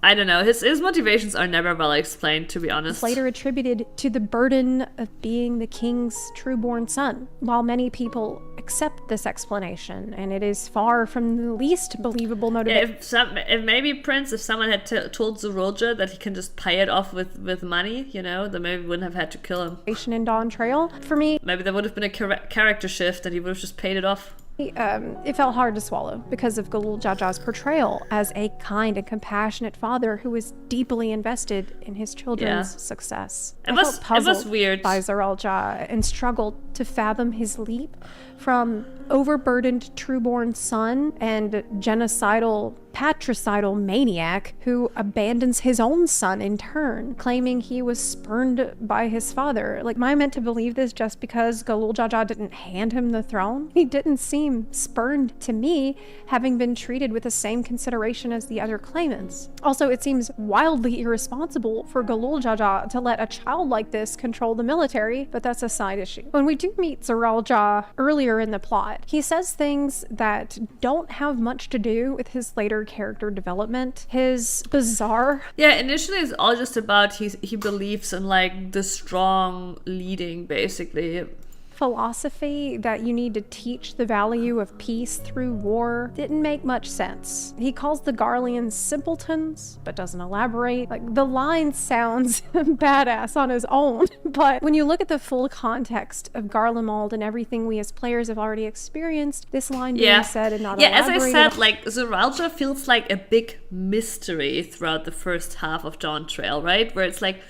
I don't know, his motivations are never well explained, to be honest. Later attributed to the burden of being the king's true-born son. While many people accept this explanation, and it is far from the least believable motivation. If maybe Prince, if someone had told Zeralja that he can just pay it off with money, you know, then maybe we wouldn't have had to kill him. In Dawn Trail, for me, maybe there would have been a character shift and he would have just paid it off. It felt hard to swallow because of Galul Jaja's portrayal as a kind and compassionate father who was deeply invested in his children's success. I felt puzzled weird by Zeralja and struggled to fathom his leap from overburdened trueborn son and genocidal, patricidal maniac who abandons his own son in turn, claiming he was spurned by his father. Like, am I meant to believe this just because Galul Jaja didn't hand him the throne? He didn't seem spurned to me, having been treated with the same consideration as the other claimants. Also, it seems wildly irresponsible for Galul Jaja to let a child like this control the military, but that's a side issue. When we do meet Zeralja earlier in the plot, he says things that don't have much to do with his later character development. His bizarre... Yeah, initially it's all just about he believes in, like, the strong leading, basically. Philosophy that you need to teach the value of peace through war didn't make much sense. He calls the Garleans simpletons, but doesn't elaborate. Like, the line sounds badass on his own, but when you look at the full context of Garlemald and everything we as players have already experienced, this line being said and not elaborated... Yeah, as I said, like, Zeralja feels like a big mystery throughout the first half of Dawn Trail, right? Where it's like,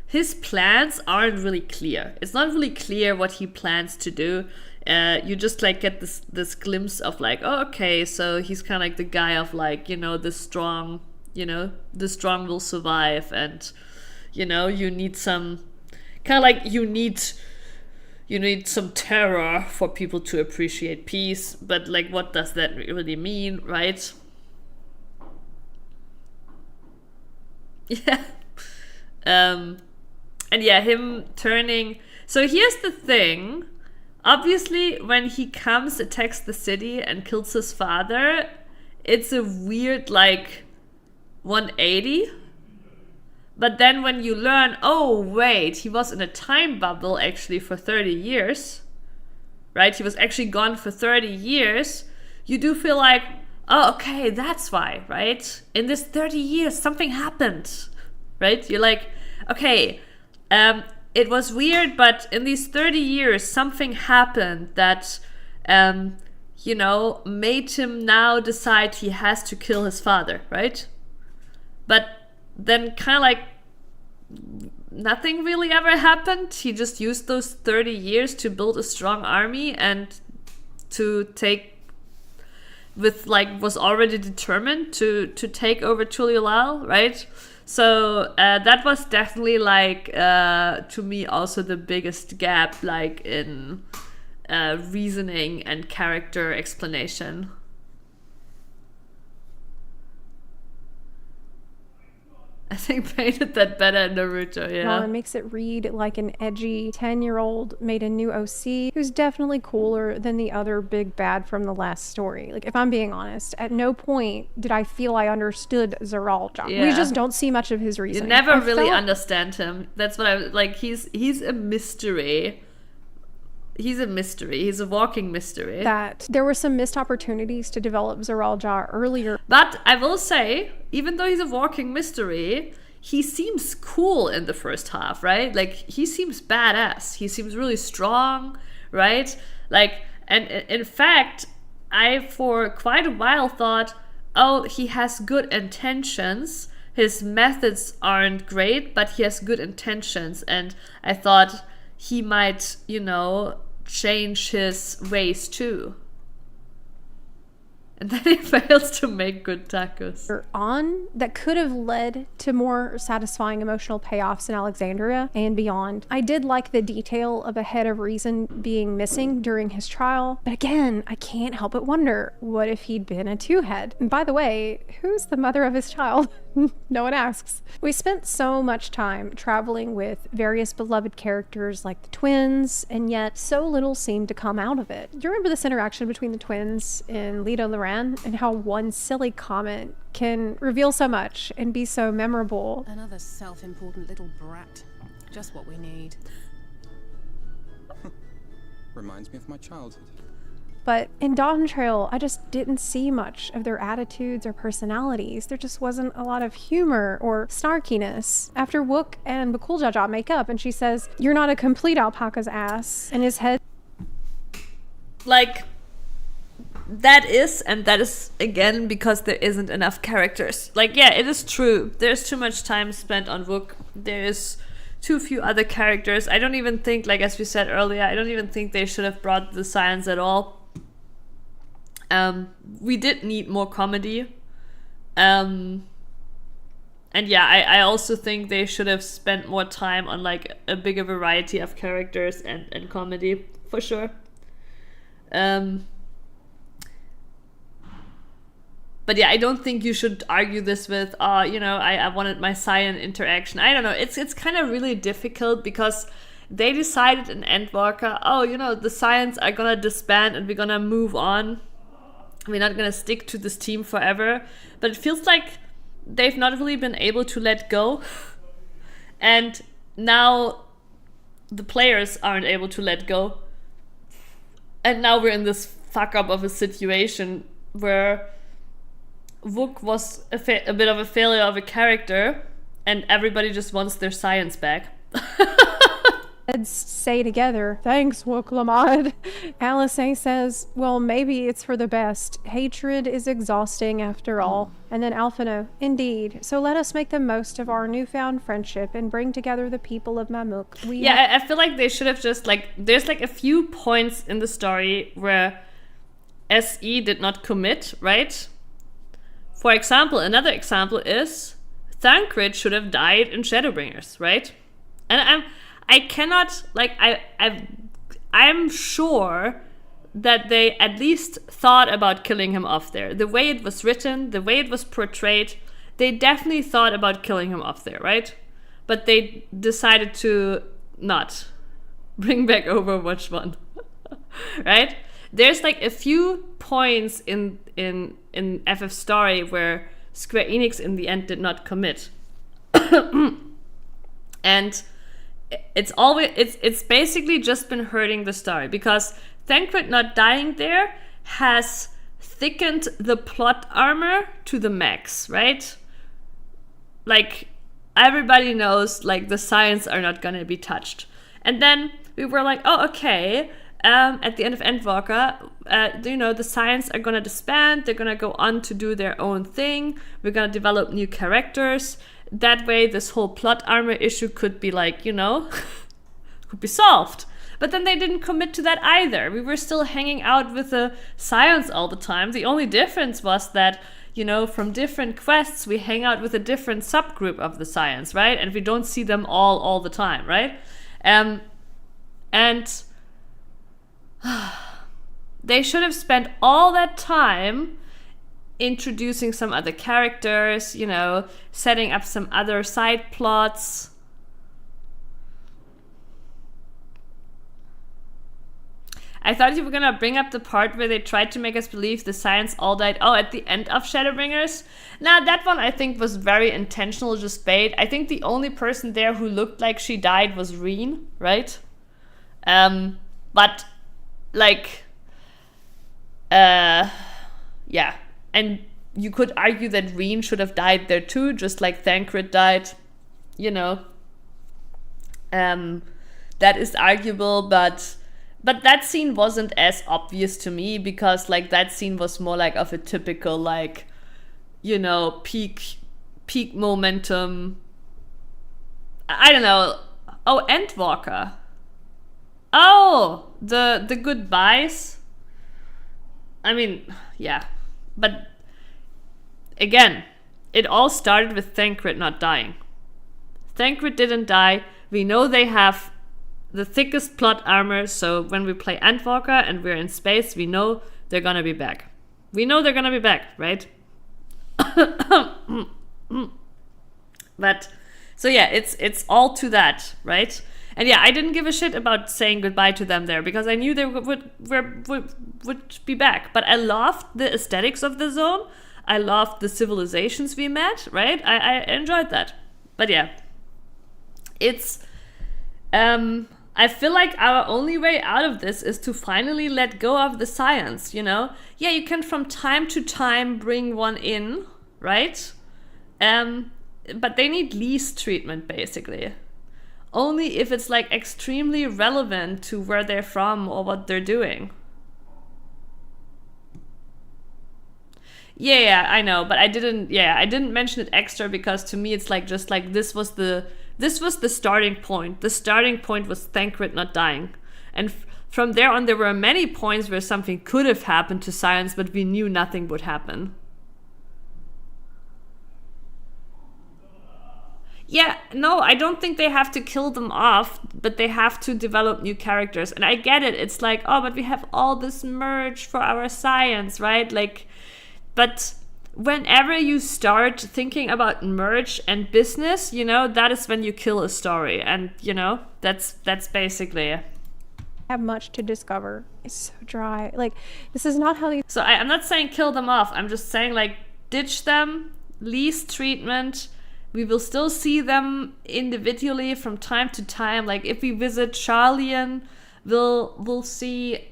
his plans aren't really clear. It's not really clear what he plans to do. You just, like, get this glimpse of, like, oh, okay, so he's kind of like the guy of, like, you know, the strong will survive, and, you know, you need some kind of like you need some terror for people to appreciate peace, but, like, what does that really mean, right? Yeah. And yeah, him turning... So here's the thing. Obviously, when he comes, attacks the city and kills his father, it's a weird, like, 180. But then when you learn, oh, wait, he was in a time bubble, actually, for 30 years. Right? He was actually gone for 30 years. You do feel like, oh, okay, that's why, right? In this 30 years, something happened, right? You're like, okay, it was weird, but in these 30 years, something happened that, made him now decide he has to kill his father, right? But then kind of like nothing really ever happened. He just used those 30 years to build a strong army and to was already determined to take over Tuliolal, right? So that was definitely to me also the biggest gap in reasoning and character explanation. I think painted that better in Naruto, yeah. Well, it makes it read like an edgy 10-year-old made a new OC who's definitely cooler than the other big bad from the last story. Like, if I'm being honest, at no point did I feel I understood Zeralja. Yeah. We just don't see much of his reasoning. You never really understand him. That's what I like. He's a mystery. He's a mystery. He's a walking mystery. That there were some missed opportunities to develop Zeralja earlier. But I will say, even though he's a walking mystery, he seems cool in the first half, right? Like, he seems badass. He seems really strong, right? And in fact, I for quite a while thought, oh, he has good intentions. His methods aren't great, but he has good intentions. And I thought he might, change his ways too. And then he fails to make good tacos. That could have led to more satisfying emotional payoffs in Alexandria and beyond. I did like the detail of a head of reason being missing during his trial, but again, I can't help but wonder, what if he'd been a two-head? And by the way, who's the mother of his child? No one asks. We spent so much time traveling with various beloved characters like the twins, and yet so little seemed to come out of it. Do you remember this interaction between the twins in Lito Loran, and how one silly comment can reveal so much and be so memorable? Another self-important little brat. Just what we need. Reminds me of my childhood. But in Dawn Trail, I just didn't see much of their attitudes or personalities. There just wasn't a lot of humor or snarkiness. After Wook and Bakul Jaja make up and she says, "You're not a complete alpaca's ass," and his head... That is again because there isn't enough characters. It is true. There's too much time spent on Wook. There is too few other characters. I don't even think, as we said earlier, I don't even think they should have brought the science at all. We did need more comedy. And yeah, I also think they should have spent more time on a bigger variety of characters and comedy, for sure. But yeah, I don't think you should argue this with, I wanted my Saiyan interaction. I don't know. It's kind of really difficult because they decided in Endwalker, the Saiyans are gonna disband and we're gonna move on. We're not gonna stick to this team forever. But it feels like they've not really been able to let go. And now the players aren't able to let go. And now we're in this fuck up of a situation where Wook was a bit of a failure of a character, and everybody just wants their science back. Heads say together, "Thanks, Wook Lamad." Alice A says, "Well, maybe it's for the best. Hatred is exhausting after all." And then Alphino, "Indeed. So let us make the most of our newfound friendship and bring together the people of Mamuk." I feel like they should have just, there's a few points in the story where SE did not commit, right? For example, another example is Thancred should have died in Shadowbringers, right? And I cannot, I'm sure that they at least thought about killing him off there. The way it was written, the way it was portrayed, they definitely thought about killing him off there, right? But they decided to not bring back Overwatch 1, right? There's a few points in FF story where Square Enix in the end did not commit. And it's basically just been hurting the story because Thancred not dying there has thickened the plot armor to the max, right? Like, everybody knows, like, the science are not gonna be touched. And then we were like, oh, okay, at the end of Endwalker, the science are gonna disband, they're gonna go on to do their own thing, we're gonna develop new characters. That way, this whole plot armor issue could be like, could be solved. But then they didn't commit to that either. We were still hanging out with the science all the time. The only difference was that, from different quests, we hang out with a different subgroup of the science, right? And we don't see them all the time, right? And they should have spent all that time introducing some other characters, setting up some other side plots. I thought you were gonna bring up the part where they tried to make us believe the science all died. Oh, at the end of Shadowbringers? Nah, that one I think was very intentional, just bait. I think the only person there who looked like she died was Reen, right? But, like, yeah. And you could argue that Reen should have died there too, just like Thancred died, that is arguable, but that scene wasn't as obvious to me because, like, that scene was more like of a typical, like, peak momentum. I don't know. Oh, Endwalker. Oh, the goodbyes. I mean, yeah. But, again, it all started with Thancred not dying. Thancred didn't die. We know they have the thickest plot armor, so when we play Endwalker and we're in space, we know they're gonna be back. We know they're gonna be back, right? But, so yeah, it's all to that, right? And yeah, I didn't give a shit about saying goodbye to them there because I knew they would be back. But I loved the aesthetics of the zone. I loved the civilizations we met, right? I enjoyed that. But yeah, it's... I feel like our only way out of this is to finally let go of the science, Yeah, you can from time to time bring one in, right? But they need least treatment, basically. Only if it's, like, extremely relevant to where they're from or what they're doing. Yeah, I know, but I didn't mention it extra because to me it's like just like this was the starting point. The starting point was Thancred not dying. And from there on there were many points where something could have happened to science, but we knew nothing would happen. Yeah, no, I don't think they have to kill them off, but they have to develop new characters. And I get it. It's like, oh, but we have all this merge for our science, right? Like, but whenever you start thinking about merge and business, that is when you kill a story. And, that's basically... Have much to discover. It's so dry. Like, this is not how these... So I'm not saying kill them off. I'm just saying, like, ditch them, least treatment. We will still see them individually from time to time. Like, if we visit Charlian, we'll see...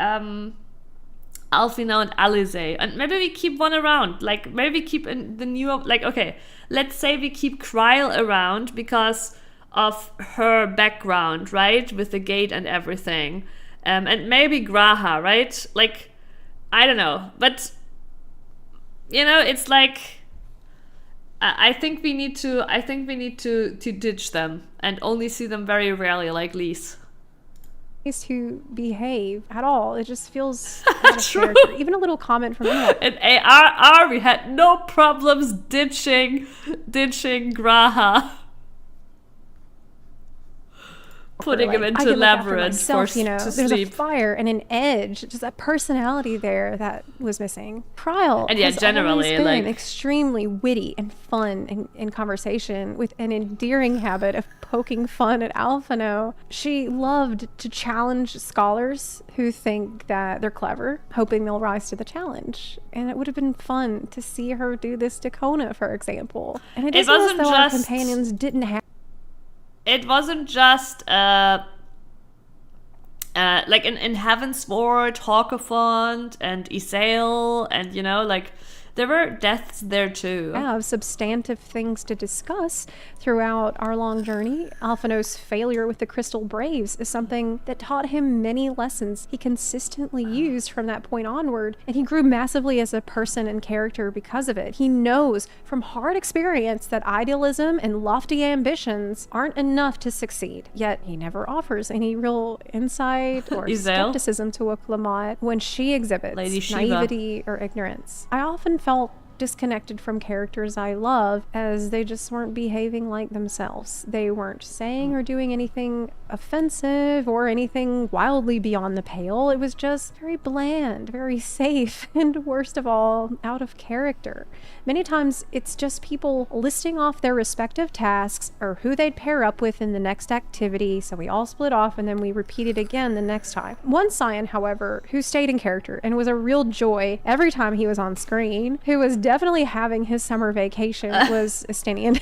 Alfina and Alize, and maybe we keep one around. Like, maybe we keep in the new, like, okay, let's say we keep Kryl around because of her background, right, with the gate and everything, and maybe Graha, right? Like, I don't know, but it's like I think we need to ditch them and only see them very rarely, like Lise. To behave at all. It just feels out of character. Even a little comment from me. In ARR, we had no problems ditching Graha. putting him into labyrinth forced to there's sleep. A fire and an edge, just a personality there that was missing. Kryl and yeah, has generally always been like extremely witty and fun in conversation, with an endearing habit of poking fun at Alphino. She loved to challenge scholars who think that they're clever, hoping they'll rise to the challenge. And it would have been fun to see her do this to Kona, for example. And it wasn't as though our companions didn't have. It wasn't just like in Heavensward, Hawkefont, and Isael, and like there were deaths there too. We have substantive things to discuss throughout our long journey. Alphino's failure with the Crystal Braves is something that taught him many lessons he consistently used from that point onward, and he grew massively as a person and character because of it. He knows from hard experience that idealism and lofty ambitions aren't enough to succeed, yet he never offers any real insight or skepticism to Uklamot when she exhibits naivety or ignorance. I often felt disconnected from characters I love as they just weren't behaving like themselves. They weren't saying or doing anything offensive or anything wildly beyond the pale. It was just very bland, very safe, and worst of all, out of character. Many times it's just people listing off their respective tasks or who they'd pair up with in the next activity, so we all split off and then we repeat it again the next time. One Scion, however, who stayed in character and was a real joy every time he was on screen, who was definitely having his summer vacation, was Estinian.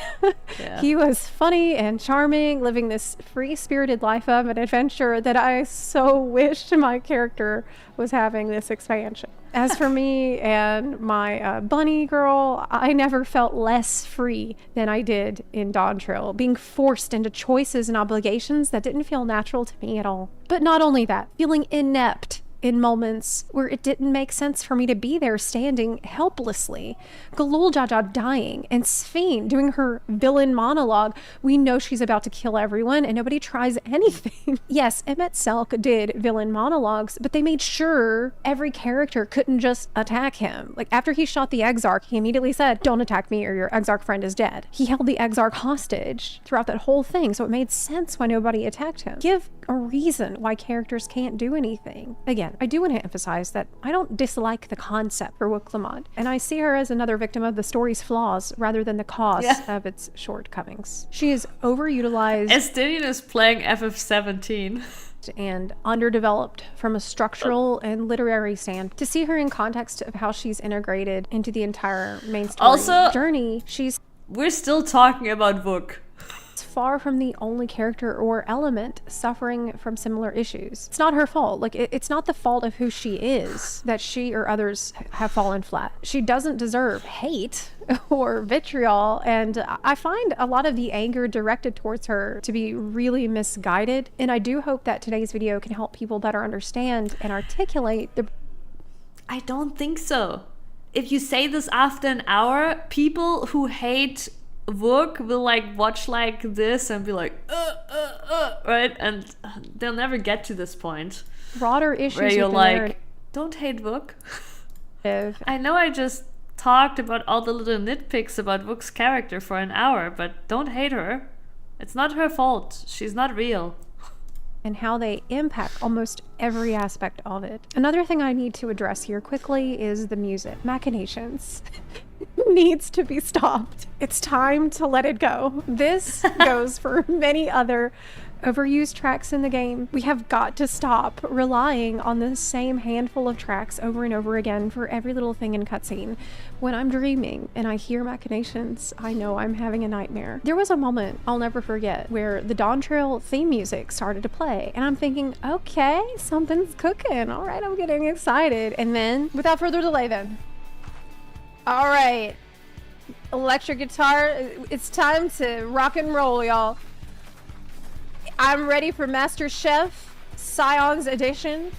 He was funny and charming, living this free-spirited life of an adventure that I so wished my character was having this expansion. As for me and my bunny girl, I never felt less free than I did in Dawntrail, being forced into choices and obligations that didn't feel natural to me at all. But not only that, feeling inept in moments where it didn't make sense for me to be there standing helplessly. Galul Jaja dying and Sphene doing her villain monologue. We know she's about to kill everyone and nobody tries anything. Yes, Emmet Selk did villain monologues, but they made sure every character couldn't just attack him. Like after he shot the Exarch, he immediately said, "Don't attack me or your Exarch friend is dead." He held the Exarch hostage throughout that whole thing, so it made sense why nobody attacked him. Give a reason why characters can't do anything. Again, I do want to emphasize that I don't dislike the concept for Uklamot, and I see her as another victim of the story's flaws rather than the cause of its shortcomings. She is overutilized. Estinian is playing FF14. And underdeveloped from a structural and literary stand. To see her in context of how she's integrated into the entire main story journey, we're still talking about Vuk. Far from the only character or element suffering from similar issues. It's not her fault. Like, it's not the fault of who she is that she or others have fallen flat. She doesn't deserve hate or vitriol, and I find a lot of the anger directed towards her to be really misguided, and I do hope that today's video can help people better understand and articulate the... I don't think so. If you say this after an hour, people who hate Vuk will like watch like this and be like right, and they'll never get to this point broader issues where you're like, don't hate Vuk. I know I just talked about all the little nitpicks about Vuk's character for an hour, but don't hate her. It's not her fault. She's not real. And how they impact almost every aspect of it. Another thing I need to address here quickly is the music. Machinations needs to be stopped. It's time to let it go. This goes for many other overused tracks in the game. We have got to stop relying on the same handful of tracks over and over again for every little thing in cutscene. When I'm dreaming and I hear machinations, I know I'm having a nightmare. There was a moment I'll never forget where the Dawntrail theme music started to play, and I'm thinking, okay, something's cooking. All right, I'm getting excited. And then, without further delay then, all right, electric guitar, it's time to rock and roll, y'all. I'm ready for Master Chef Scion's edition.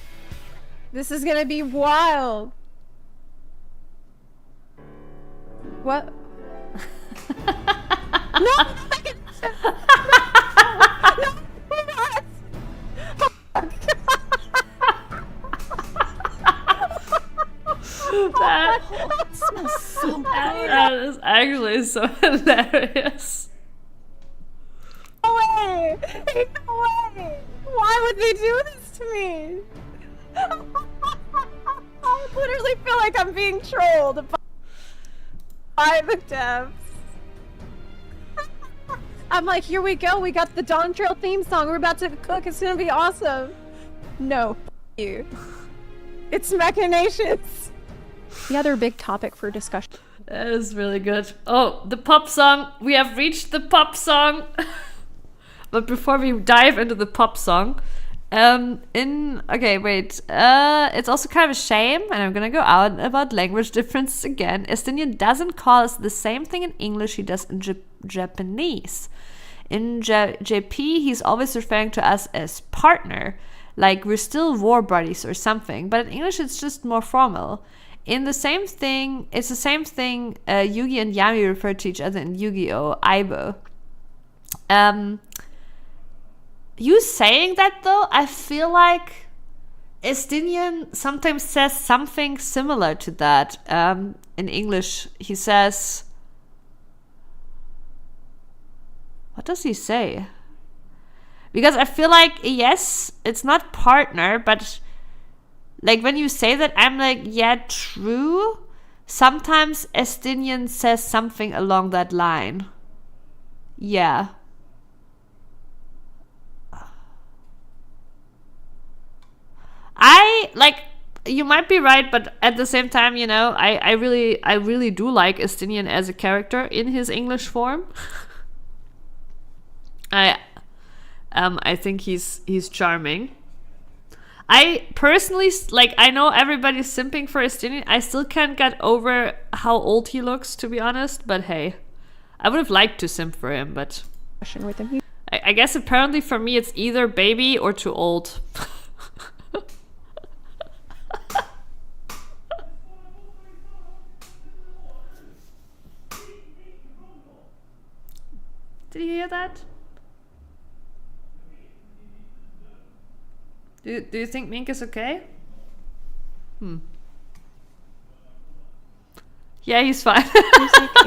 This is gonna be wild. What? No! That is actually so hilarious. No way! No way! Why would they do this to me? I literally feel like I'm being trolled by the devs. I'm like, here we go, we got the Dawntrail theme song, we're about to cook, it's gonna be awesome. No, you. It's machinations. The other big topic for discussion. That is really good. Oh, the pop song. We have reached the pop song. But before we dive into the pop song, It's also kind of a shame, and I'm gonna go out about language differences again. Estinian doesn't call us the same thing in English he does in Japanese. In JP, he's always referring to us as partner, like we're still war buddies or something. But in English, it's just more formal. It's the same thing. Yugi and Yami refer to each other in Yu-Gi-Oh! Aibo. You saying that though, I feel like Estinian sometimes says something similar to that. In English, he says, what does he say? Because I feel like, yes, it's not partner, but like when you say that, I'm like, yeah, true. Sometimes Estinian says something along that line. Yeah. You might be right, but at the same time, I really do like Estinian as a character in his English form. I think he's charming. I personally, I know everybody's simping for Estinian. I still can't get over how old he looks, to be honest. But hey, I would have liked to simp for him, but I guess apparently for me it's either baby or too old. Did you hear that? Do you think Mink is okay? Yeah, he's fine.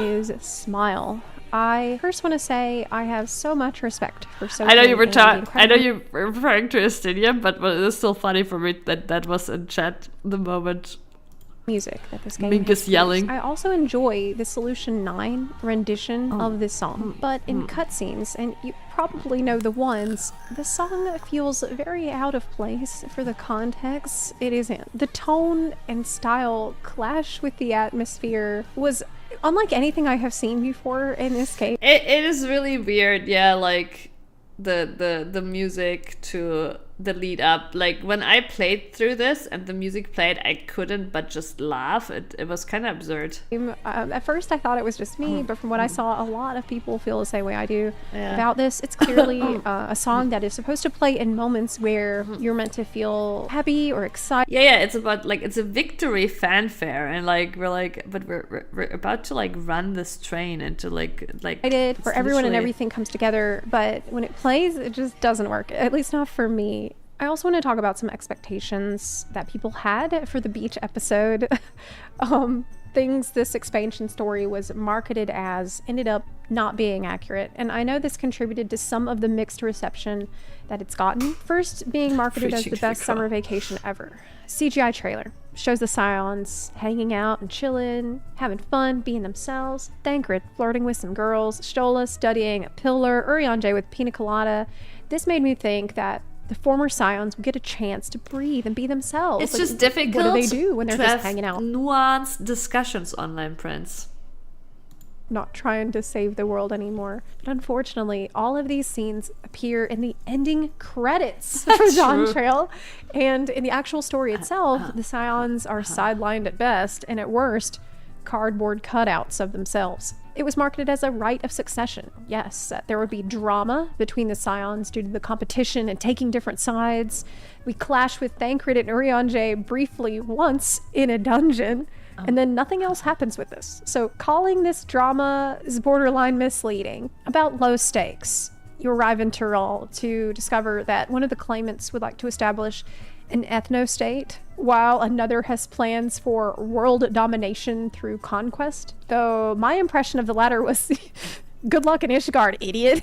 Music is Smile. I first want to say I have so much respect for Sophie. I know you were referring to Estinian, but it is still funny for me that was in chat the moment. Music that this game Mink is yelling. I also enjoy the Solution 9 rendition of this song, but in cutscenes, and you probably know the ones, the song feels very out of place for the context it is in. The tone and style clash with the atmosphere was unlike anything I have seen before in this game. It is really weird, yeah, like the music to the lead up. Like when I played through this and the music played, I couldn't but just laugh. It was kind of absurd. At first I thought it was just me, but from what I saw, a lot of people feel the same way I do about this. It's clearly a song that is supposed to play in moments where you're meant to feel happy or excited. Yeah, it's about it's a victory fanfare, and we're about to run this train into excited for everyone and everything comes together, but when it plays, it just doesn't work, at least not for me. I also want to talk about some expectations that people had for the beach episode. Things this expansion story was marketed as ended up not being accurate, and I know this contributed to some of the mixed reception that it's gotten. First, being marketed as the best summer vacation ever. CGI trailer shows the Scions hanging out and chilling, having fun, being themselves. Thancred flirting with some girls, Stola studying a pillar, Urianger with pina colada. This made me think that the former Scions would get a chance to breathe and be themselves. It's just difficult. What do they do when they're just hanging out? Nuanced discussions online, Prince. Not trying to save the world anymore. But unfortunately, all of these scenes appear in the ending credits for Dawn Trail. And in the actual story itself, the Scions are sidelined at best, and at worst, cardboard cutouts of themselves. It was marketed as a rite of succession. Yes, there would be drama between the Scions due to the competition and taking different sides. We clashed with Thancred and Urianger briefly once in a dungeon, and then nothing else happens with this. So calling this drama is borderline misleading. About low stakes, you arrive in Tyrol to discover that one of the claimants would like to establish an ethno-state, while another has plans for world domination through conquest. Though my impression of the latter was good luck in Ishgard, idiot.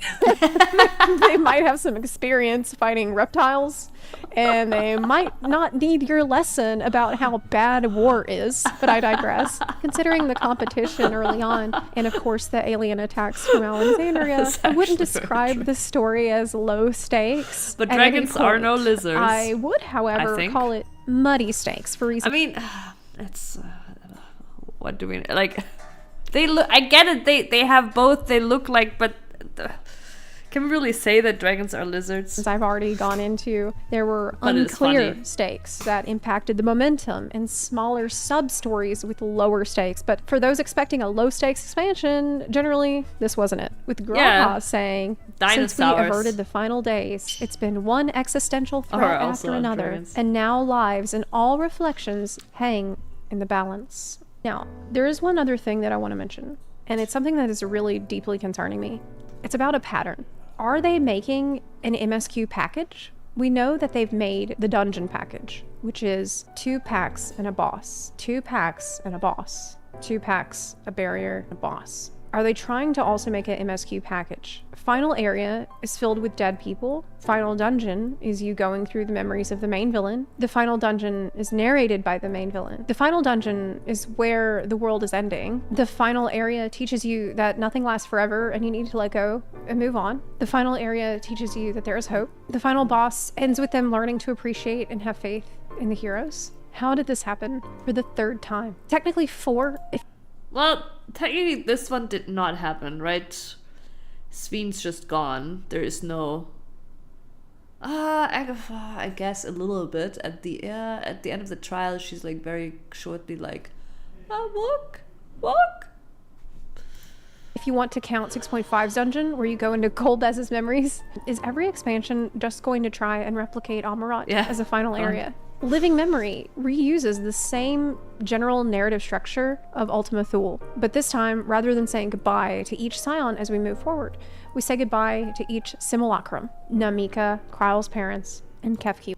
They might have some experience fighting reptiles, and they might not need your lesson about how bad war is, but I digress. Considering the competition early on, and of course the alien attacks from Alexandria, I wouldn't describe the story as low stakes. But dragons are no lizards. I would, however, call it muddy stakes for reasons. I mean, it's... what do we... Like... They look. I get it. They have both. They look like, but Can we really say that dragons are lizards? As I've already gone into, there were unclear stakes that impacted the momentum and smaller sub-stories with lower stakes. But for those expecting a low-stakes expansion, generally, this wasn't it. With Graha saying, since we averted the final days, it's been one existential threat after another, and now lives and all reflections hang in the balance. Now, there is one other thing that I want to mention, and it's something that is really deeply concerning me. It's about a pattern. Are they making an MSQ package? We know that they've made the dungeon package, which is 2 packs and a boss, 2 packs and a boss, 2 packs, a barrier, and a boss. Are they trying to also make an MSQ package? Final area is filled with dead people. Final dungeon is you going through the memories of the main villain. The final dungeon is narrated by the main villain. The final dungeon is where the world is ending. The final area teaches you that nothing lasts forever and you need to let go and move on. The final area teaches you that there is hope. The final boss ends with them learning to appreciate and have faith in the heroes. How did this happen for the 3rd time? Technically 4. Well, technically this one did not happen, right? Sveen's just gone. There is no... I guess a little bit. At the end of the trial, she's like very shortly like, walk. If you want to count 6.5's dungeon, where you go into Golbez's memories, is every expansion just going to try and replicate Amarat as a final area? Living Memory reuses the same general narrative structure of Ultima Thule, but this time, rather than saying goodbye to each scion as we move forward, we say goodbye to each simulacrum. Namika, Kryle's parents, and Kefki.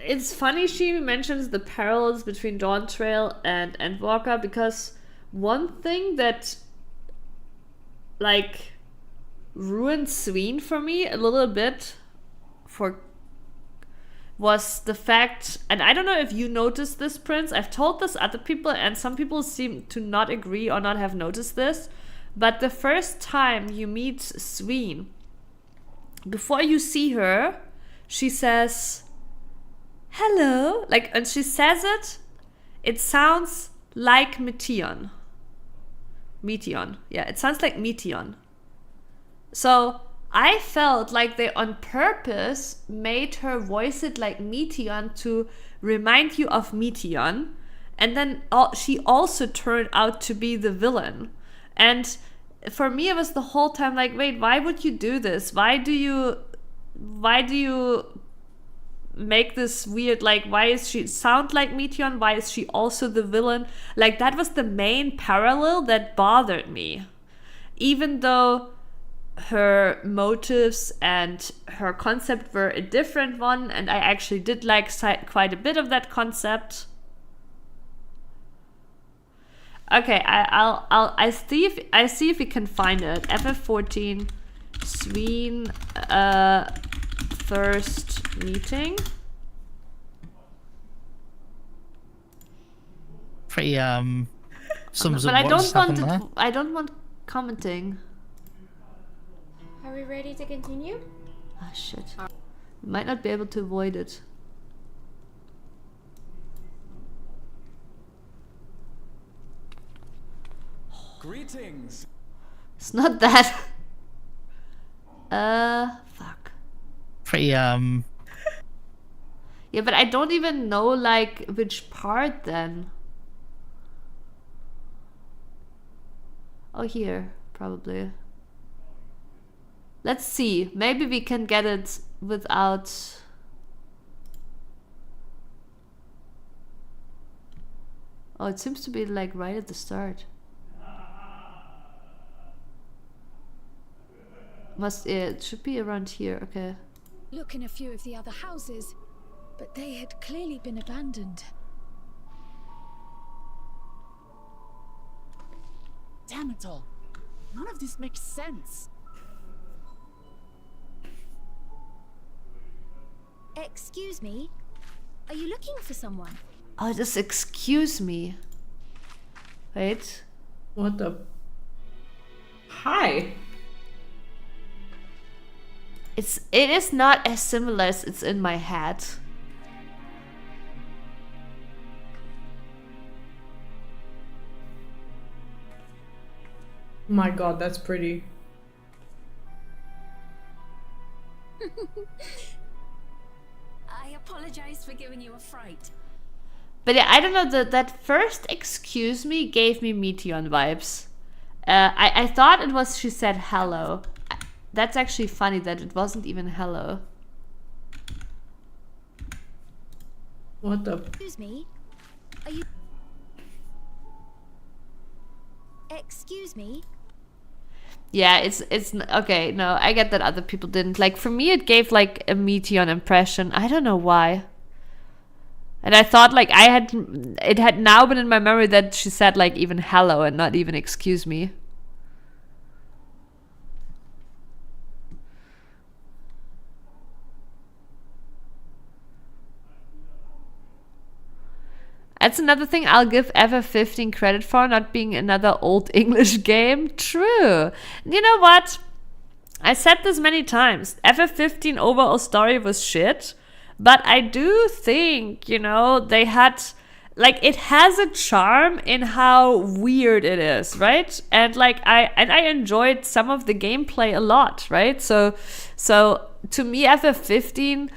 It's funny she mentions the parallels between Dawn Trail and Endwalker, because one thing that like ruined Sveen for me a little bit was the fact, and I don't know if you noticed this, Prince, I've told this other people and some people seem to not agree or not have noticed this, but the first time you meet Sveen, before you see her, she says hello, like, and she says it sounds like Meteon. Yeah, it sounds like Meteon. So I felt like they on purpose made her voice it like Meteon to remind you of Meteon, and then she also turned out to be the villain. And for me, it was the whole time like, wait, why would you do this? Why do you make this weird, like, why is she sound like Meteon? Why is she also the villain? Like, that was the main parallel that bothered me. Even though her motives and her concept were a different one, and I actually did like quite a bit of that concept. Okay, I see if we can find it. FF14 Sveen first meeting. Pretty sums but up I don't want commenting. Are we ready to continue? Ah, shit. We might not be able to avoid it. Greetings. It's not that. Fuck. Pretty Yeah, but I don't even know like which part then. Oh, here, probably. Let's see. Maybe we can get it without... Oh, it seems to be like right at the start. It should be around here, okay. Look in a few of the other houses, but they had clearly been abandoned. Damn it all. None of this makes sense. Excuse me? Are you looking for someone? Oh, just excuse me. Wait. What the... Hi. It is not as similar as it's in my head. My god, that's pretty. I apologize for giving you a fright. But yeah, I don't know, that first excuse me gave me Meteon vibes. I thought it was she said hello. That's actually funny that it wasn't even hello. What the? Excuse me. Are you... Excuse me. Yeah, it's okay. No, I get that other people didn't. Like, for me, it gave like a Meteon impression. I don't know why. And I thought like it had now been in my memory that she said like even hello and not even excuse me. That's another thing I'll give FF15 credit for, not being another old English game. True. You know what? I said this many times. FF15 overall story was shit. But I do think, you know, they had... Like, it has a charm in how weird it is, right? And, like, I enjoyed some of the gameplay a lot, right? So to me, FF15...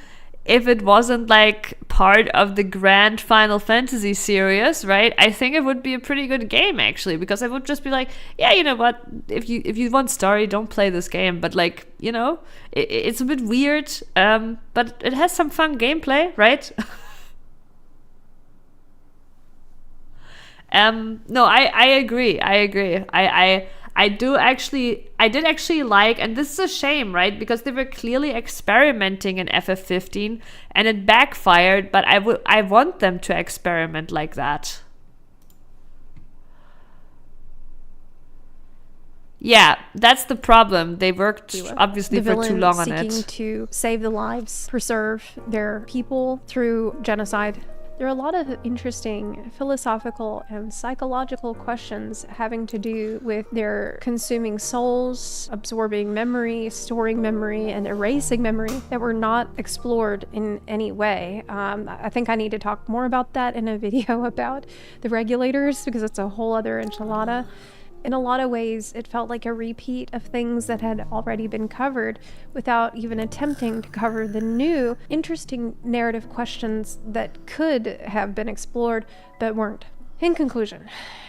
if it wasn't like part of the grand Final Fantasy series, right, I think it would be a pretty good game actually, because I would just be like, yeah, you know what, if you want story, don't play this game. But like, you know, it's a bit weird, but it has some fun gameplay, right? No, I agree. I did actually like, and this is a shame, right? Because they were clearly experimenting in FF15 and it backfired, but I want them to experiment like that. Yeah, that's the problem. They worked obviously for too long on it. Seeking to save the lives, preserve their people through genocide. There are a lot of interesting philosophical and psychological questions having to do with their consuming souls, absorbing memory, storing memory, and erasing memory that were not explored in any way. I think I need to talk more about that in a video about the regulators, because it's a whole other enchilada. In a lot of ways, it felt like a repeat of things that had already been covered without even attempting to cover the new, interesting narrative questions that could have been explored but weren't. In conclusion,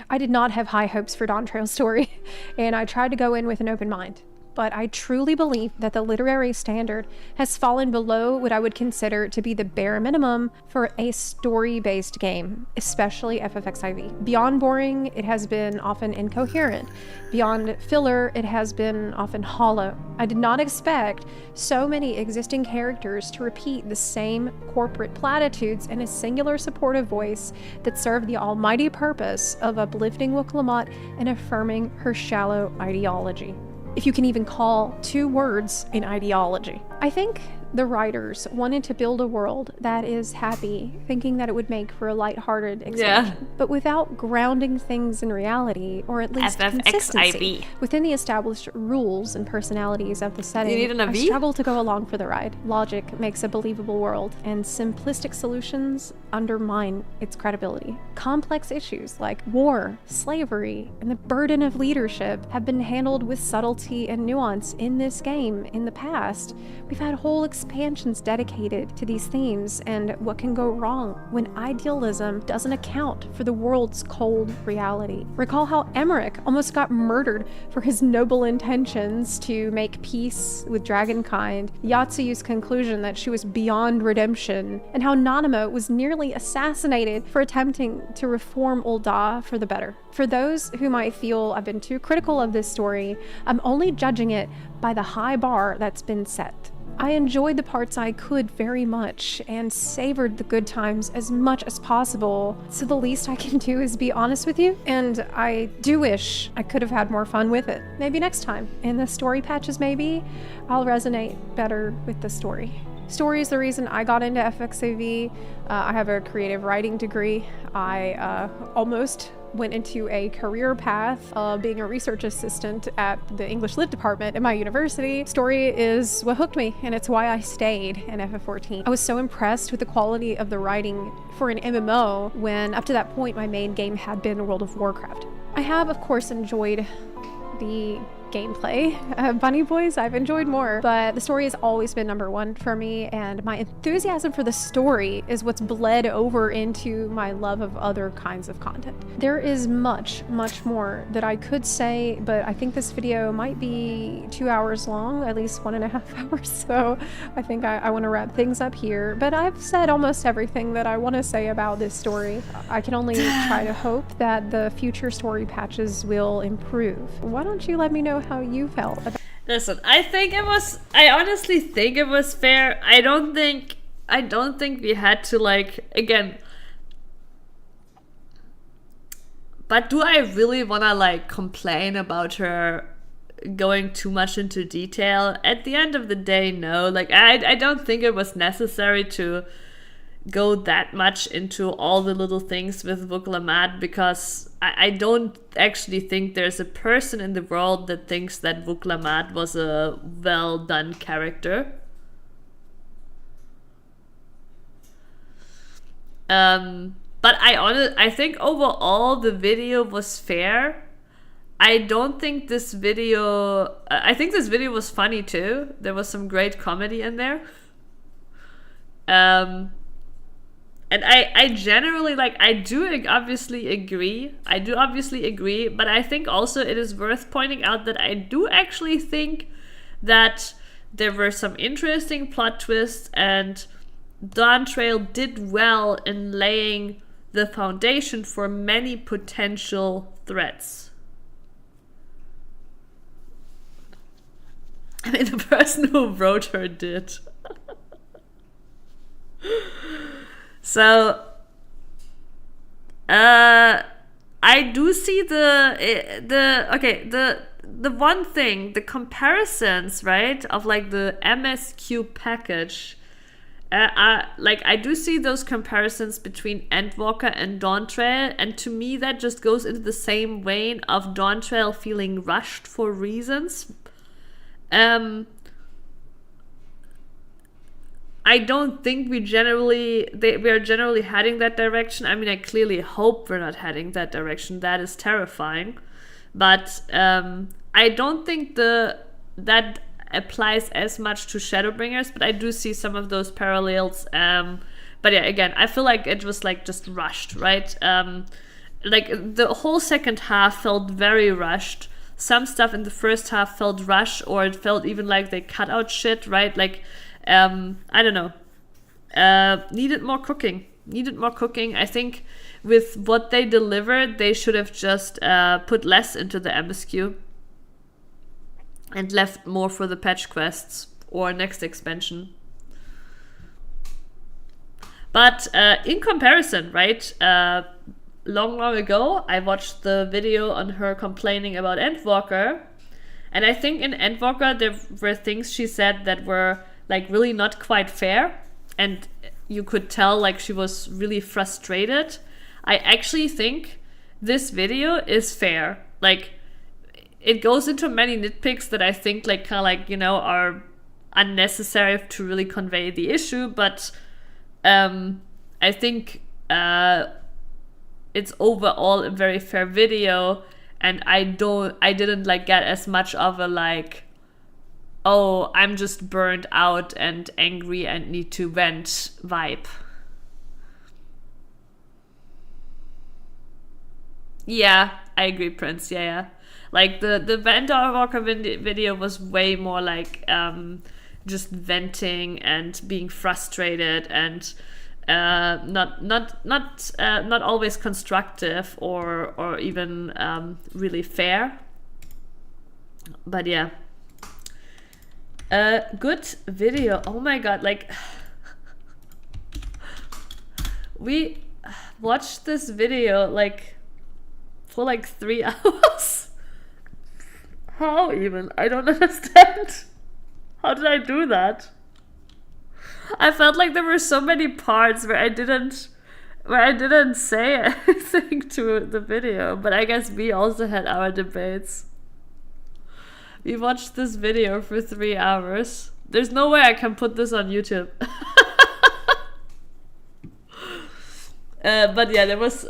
I did not have high hopes for Dawn Trail's story, and I tried to go in with an open mind. But I truly believe that the literary standard has fallen below what I would consider to be the bare minimum for a story-based game, especially FFXIV. Beyond boring, it has been often incoherent. Beyond filler, it has been often hollow. I did not expect so many existing characters to repeat the same corporate platitudes in a singular supportive voice that served the almighty purpose of uplifting Wooklamot and affirming her shallow ideology. If you can even call two words an ideology. I think the writers wanted to build a world that is happy, thinking that it would make for a lighthearted expansion, but without grounding things in reality, or at least consistency within the established rules and personalities of the setting. You need an I struggle to go along for the ride. Logic makes a believable world, and simplistic solutions undermine its credibility. Complex issues like war, slavery, and the burden of leadership have been handled with subtlety and nuance in this game in the past. We've had whole expansions dedicated to these themes and what can go wrong when idealism doesn't account for the world's cold reality. Recall how Emmerich almost got murdered for his noble intentions to make peace with Dragonkind, Yatsuyu's conclusion that she was beyond redemption, and how Nanamo was nearly assassinated for attempting to reform Ul'dah for the better. For those who might feel I've been too critical of this story, I'm only judging it by the high bar that's been set. I enjoyed the parts I could very much and savored the good times as much as possible, so the least I can do is be honest with you, and I do wish I could have had more fun with it. Maybe next time, in the story patches maybe, I'll resonate better with the story. Story is the reason I got into FXAV. I have a creative writing degree. I almost went into a career path of being a research assistant at the English Lit department at my university. Story is what hooked me, and it's why I stayed in FF14. I was so impressed with the quality of the writing for an MMO when up to that point my main game had been World of Warcraft. I have, of course, enjoyed the gameplay. Bunny Boys I've enjoyed more, but the story has always been number one for me, and my enthusiasm for the story is what's bled over into my love of other kinds of content. There is much more that I could say, but I think this video might be 2 hours long, at least 1.5 hours, so I think I want to wrap things up here. But I've said almost everything that I want to say about this story. I can only try to hope that the future story patches will improve. Why don't you let me know how you felt about— Listen, I honestly think it was fair. I don't think we had to, like, again, but do I really want to, like, complain about her going too much into detail? At the end of the day, no. Like, I don't think it was necessary to go that much into all the little things with Vuk Lamad, because I don't actually think there's a person in the world that thinks that Vuk Lamad was a well done character. But I think overall the video was fair. I don't think this video, I think this video was funny too. There was some great comedy in there. And I generally, like, I do obviously agree, but I think also it is worth pointing out that I do actually think that there were some interesting plot twists, and Dawn Trail did well in laying the foundation for many potential threats. I mean, the person who wrote her did. So, I do see the one thing, the comparisons, right, of like the MSQ package. Like, I do see those comparisons between Endwalker and Dawn Trail, and to me that just goes into the same vein of Dawn Trail feeling rushed for reasons. I don't think we are generally heading that direction. I mean, I clearly hope we're not heading that direction. That is terrifying. But I don't think that applies as much to Shadowbringers, but I do see some of those parallels. But yeah, again, I feel like it was like just rushed, right? Like the whole second half felt very rushed. Some stuff in the first half felt rushed, or it felt even like they cut out shit, right? Like, I don't know. Needed more cooking. I think with what they delivered, they should have just put less into the MSQ and left more for the patch quests or next expansion. But in comparison, right? Long ago, I watched the video on her complaining about Endwalker, and I think in Endwalker there were things she said that were like really not quite fair, and you could tell like she was really frustrated. I actually think this video is fair. Like, it goes into many nitpicks that I think like kind of like, you know, are unnecessary to really convey the issue, but I think it's overall a very fair video, and I didn't like get as much of a like, oh, I'm just burned out and angry and need to vent vibe. Yeah, I agree, Prince. Yeah. Like the Vendor Walker video was way more like just venting and being frustrated and not always constructive or even really fair. But yeah. Good video. Oh my god, like we watched this video like for like 3 hours. How even? I don't understand. How did I do that? I felt like there were so many parts where I didn't say anything to the video, but I guess we also had our debates. We watched this video for 3 hours. There's no way I can put this on YouTube. But yeah, there was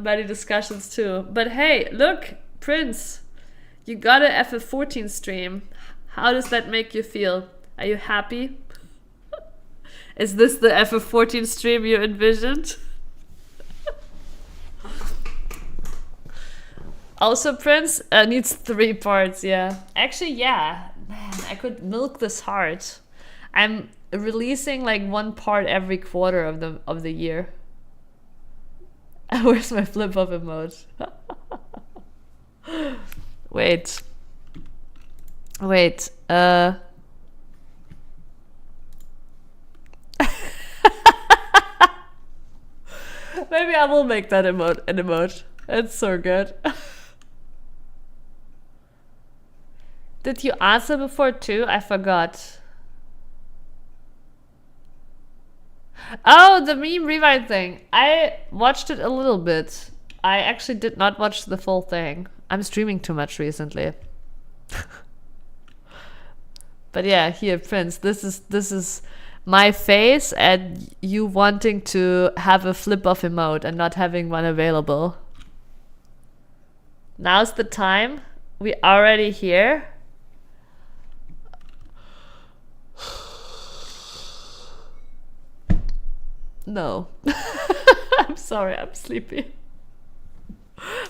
many discussions too. But hey, look, Prince, You got a FF14 stream. How does that make you feel? Are you happy? Is this the FF14 stream you envisioned? Also, Prince needs 3 parts, yeah. Actually, yeah. Man, I could milk this heart. I'm releasing like 1 part every quarter of the year. Where's my flip up emote? Wait. Maybe I will make that emote an emote. It's so good. Did you answer before too? I forgot. Oh, the meme rewind thing. I watched it a little bit. I actually did not watch the full thing. I'm streaming too much recently. But yeah, here, Prince, this is my face and you wanting to have a flip off emote and not having one available. Now's the time. We already here. No. I'm sorry, I'm sleepy.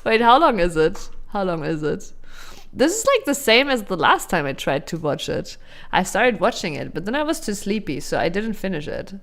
Wait, how long is it? This is like the same as the last time I tried to watch it. I started watching it, but then I was too sleepy, so I didn't finish it.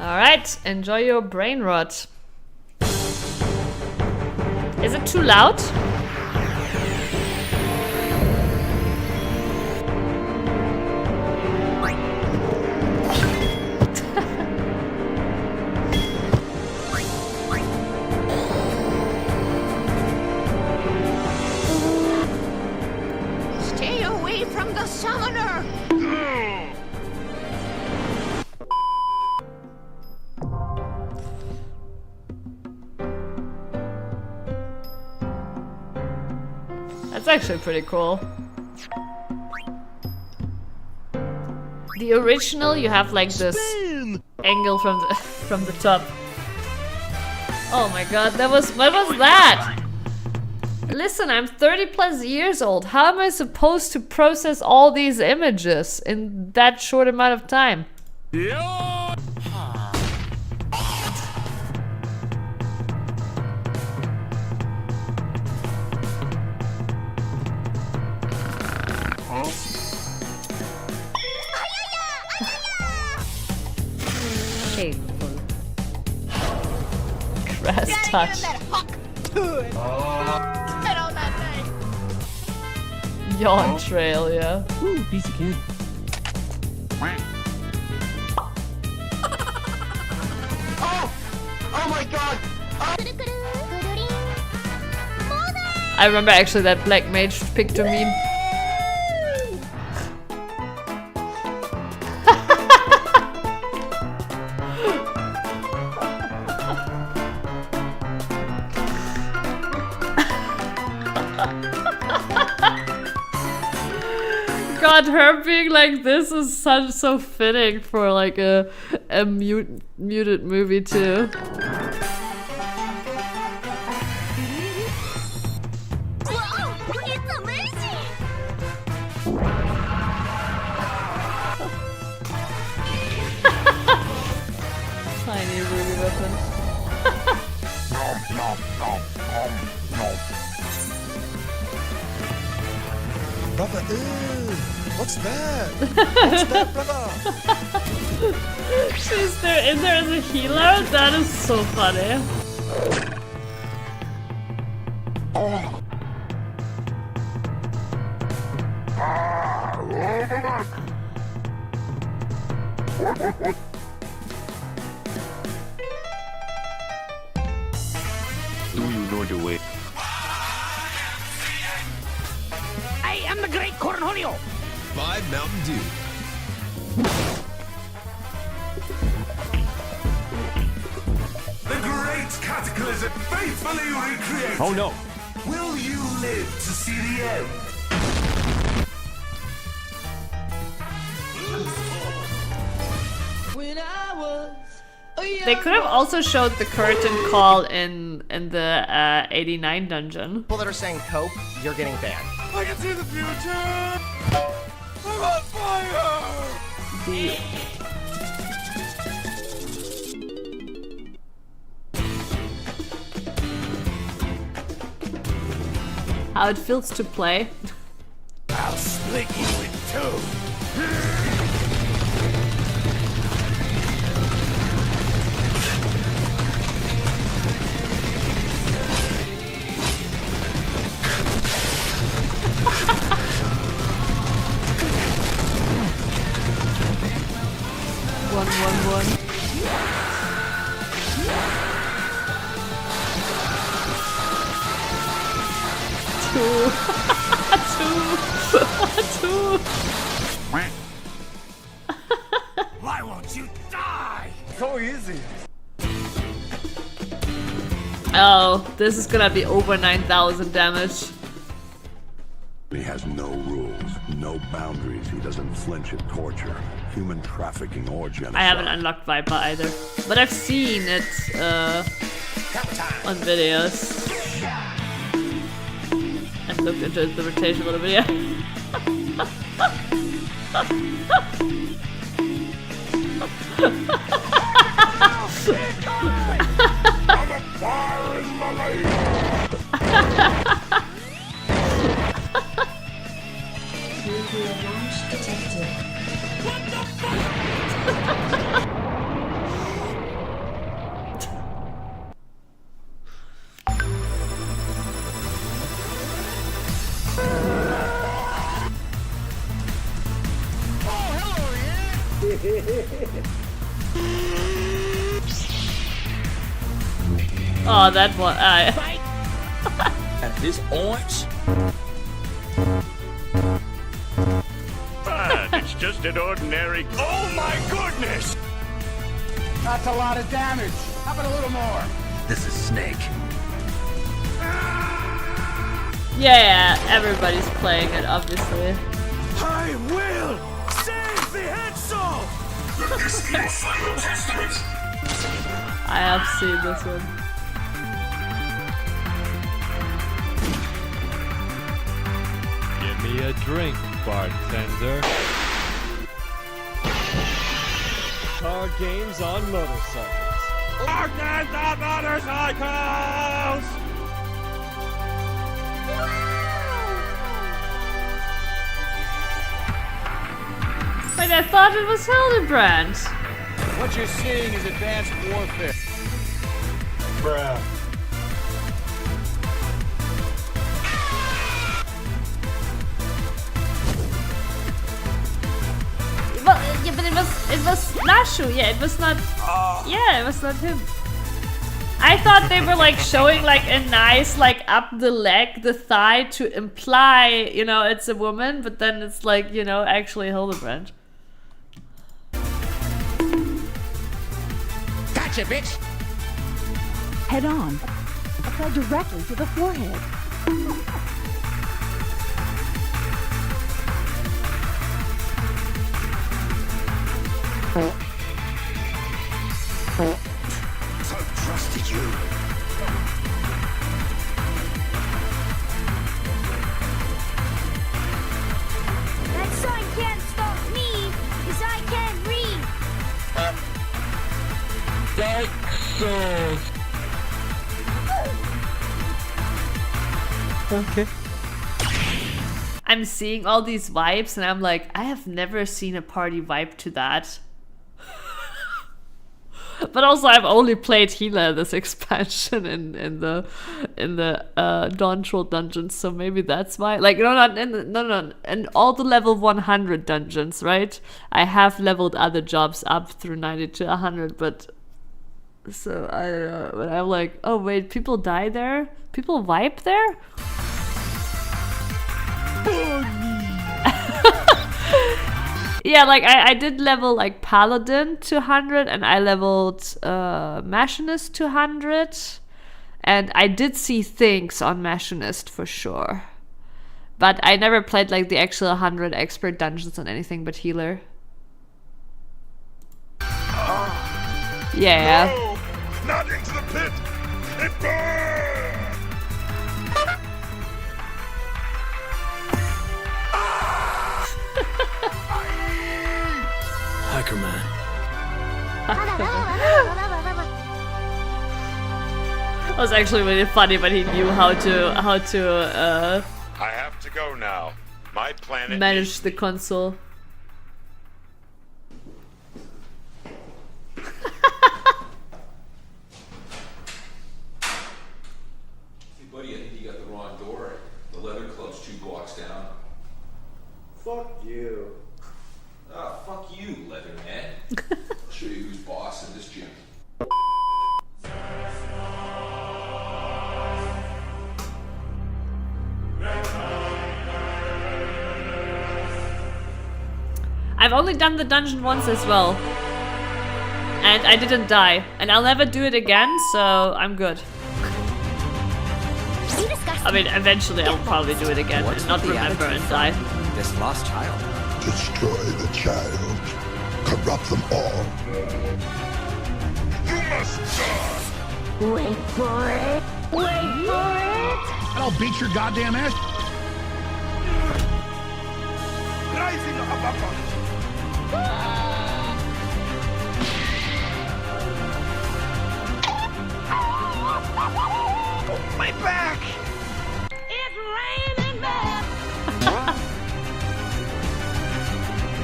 Alright, enjoy your brain rot. Is it too loud? Stay away from the summoner! That's actually pretty cool. The original, you have like this angle from the top. Oh my god, what was that? Listen, I'm 30 plus years old. How am I supposed to process all these images in that short amount of time? Shameful. Grass touch. Yawn trail, yeah. Ooh, piece of candy. Oh my god! I remember actually that Black Mage picked a meme. God, her being like this is so fitting for like a muted movie too. Tiny ruby weapon. Brother, ew, what's that? What's that, brother? She's there in there as a healer? That is so funny. going to wait. I am the Great Cornholio. 5 Mountain Dew. The great cataclysm faithfully recreated. Oh no. Will you live to see the end? When I was They could have also showed the curtain call in the 89 dungeon. People that are saying cope, you're getting banned. I can see the future. I'm on fire. How it feels to play. I'll split you in two. One. Two. Why won't you die? So easy. Oh, this is gonna be over 9,000 damage. He has no rules, no boundaries. He doesn't flinch at torture, human trafficking, or genocide. I haven't unlocked Viper either, but I've seen it on videos and looked into the rotation a little bit. Nuclear launch detected. What the fuck? Oh, that one. At this orange? It's just an ordinary. Oh my goodness! That's a lot of damage. How about a little more? This is Snake. Yeah, everybody's playing it, obviously. I will save the headsaw! Let this be your final testament. I have seen this one. Give me a drink, bartender. Car games on motorcycles. Darkness on motorcycles! Wait, I thought it was Hildebrand. What you're seeing is advanced warfare. Bruh. Yeah, but it was Lashu. Yeah, it was not. Yeah, it was not him. I thought they were like showing like a nice like up the leg, the thigh to imply, you know, it's a woman, but then it's like, you know, actually Hildebrand. Gotcha, bitch! Head on. Apply directly to the forehead. So trusted you. That sign can't stop me, because I can't read. Dark Souls. Okay. I'm seeing all these vibes and I'm like, I have never seen a party vibe to that. But also I've only played Healer this expansion in the Dawn Troll dungeons, so maybe that's why. Like no, in all the level 100 dungeons, right? I have leveled other jobs up through 90 to 100, but So I don't know, but I'm like, oh wait, people die there? People wipe there? Yeah, like I did level like Paladin to 100 and I leveled Machinist to 100. And I did see things on Machinist for sure. But I never played like the actual 100 expert dungeons on anything but healer. Yeah. No! Not into the pit! It burns! Hacker man. That was actually really funny, but he knew how to I have to go now. My planet manage the console. Buddy, I think you got the wrong door. The leather club's 2 blocks down. Fuck you. Ah, fuck you, leather man. I'll show you who's boss in this gym. I've only done the dungeon once as well. And I didn't die. And I'll never do it again, so I'm good. I mean, eventually I'll probably do it again and not remember and die. This lost child. Destroy the child. Corrupt them all. You must die! Wait for it. Wait for it. And I'll beat your goddamn ass. Rising above Oh, my back! It's raining men.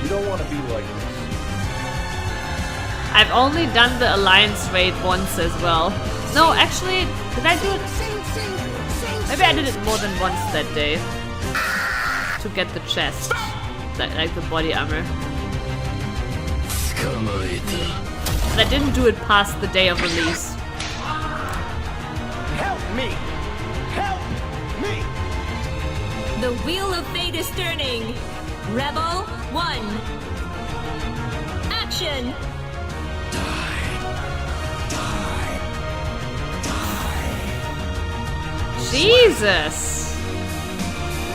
You don't want to be like this. I've only done the Alliance raid once as well. No, actually, did I do it? Maybe I did it more than once that day. To get the chest. Like the body armor. But I didn't do it past the day of release. Help me! Help me! The wheel of fate is turning. Rebel 1. Action! Jesus!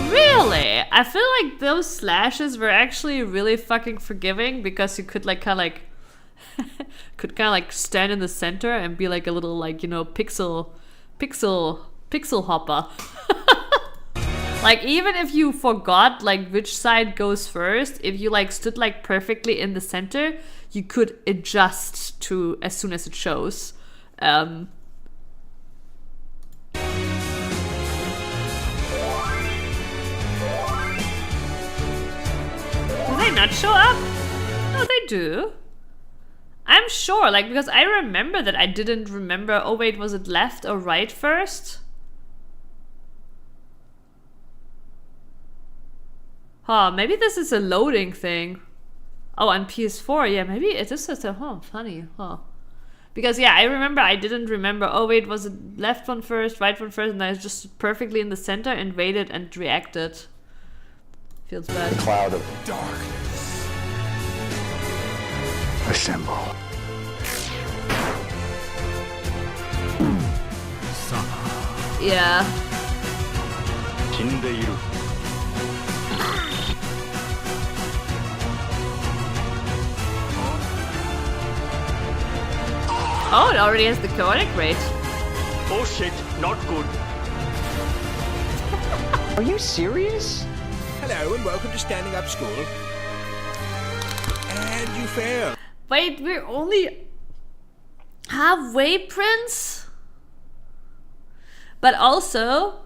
Really? I feel like those slashes were actually really fucking forgiving because you could like kind of like could kind of like stand in the center and be like a little like, you know, pixel hopper. Like even if you forgot like which side goes first, if you like stood like perfectly in the center, you could adjust to as soon as it shows. Do they not show up? No, they do. I'm sure, like, because I remember that I didn't remember. Oh wait, was it left or right first? Huh, maybe this is a loading thing. Oh, on PS4, yeah, maybe it is just a, funny, Because yeah, I remember I didn't remember, oh wait, was it left one first, right one first, and I was just perfectly in the center and waited and reacted. Feels bad. Cloud of darkness. Assemble. Yeah. Oh, it already has the chaotic rate. Oh shit, not good. Are you serious? Hello and welcome to Standing Up School. And you failed. Wait, we're only halfway, Prince? But also,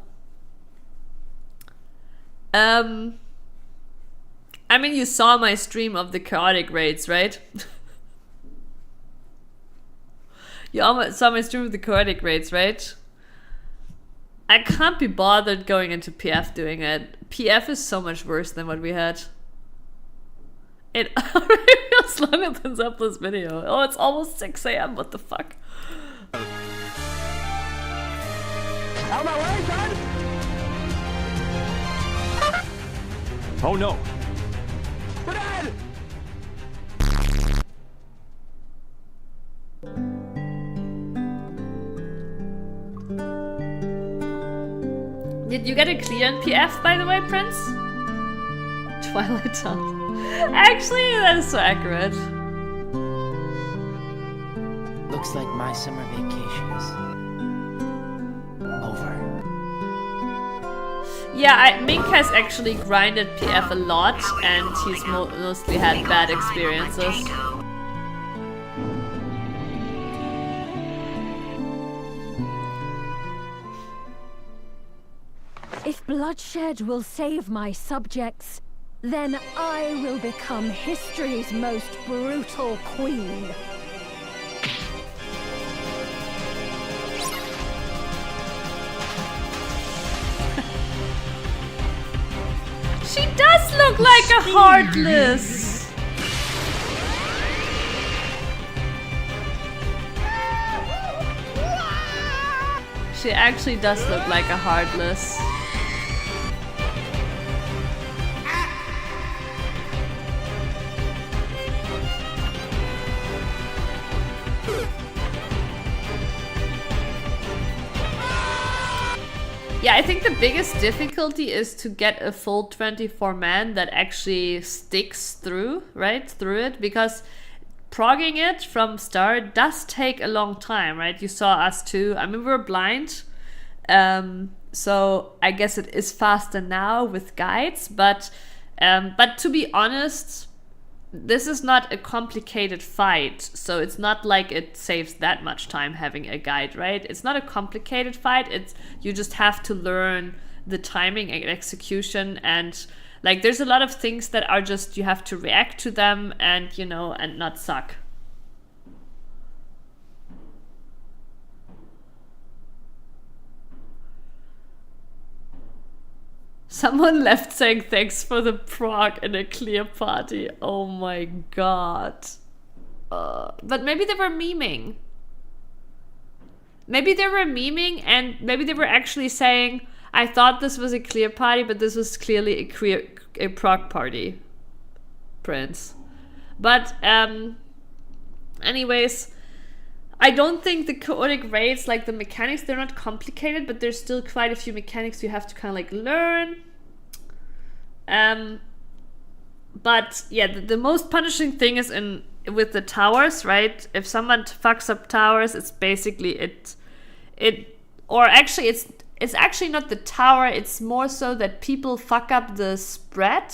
I mean, you saw my stream of the chaotic raids, right? You almost saw my stream of the chaotic raids, right? I can't be bothered going into PF doing it. PF is so much worse than what we had. It already feels longer than Zeplas video. Oh, it's almost 6 a.m. What the fuck? Out of my way, son! Oh no. Dad! Did you get a clear in PF, by the way, Prince? Twilight Town. Actually, that is so accurate. Looks like my summer vacation is over. Yeah, Mink has actually grinded PF a lot, and he's mostly had bad experiences. If bloodshed will save my subjects, then I will become history's most brutal queen. She does look like a Heartless! She actually does look like a Heartless. Yeah, I think the biggest difficulty is to get a full 24 man that actually sticks through, right? Through it, because progging it from start does take a long time, right? You saw us too. I mean, we're blind. So I guess it is faster now with guides, but to be honest, this is not a complicated fight, so it's not like it saves that much time having a guide, right? It's not a complicated fight, it's you just have to learn the timing and execution, and like there's a lot of things that are just you have to react to them and, you know, and not suck. Someone left saying thanks for the prog in a clear party. Oh my god. But maybe they were memeing. Maybe they were memeing and maybe they were actually saying, I thought this was a clear party, but this was clearly a prog party. Prince. But anyways, I don't think the chaotic raids, like the mechanics, they're not complicated, but there's still quite a few mechanics you have to kind of like learn. But yeah, the most punishing thing is with the towers, right? If someone fucks up towers, it's basically it's actually not the tower, it's more so that people fuck up the spread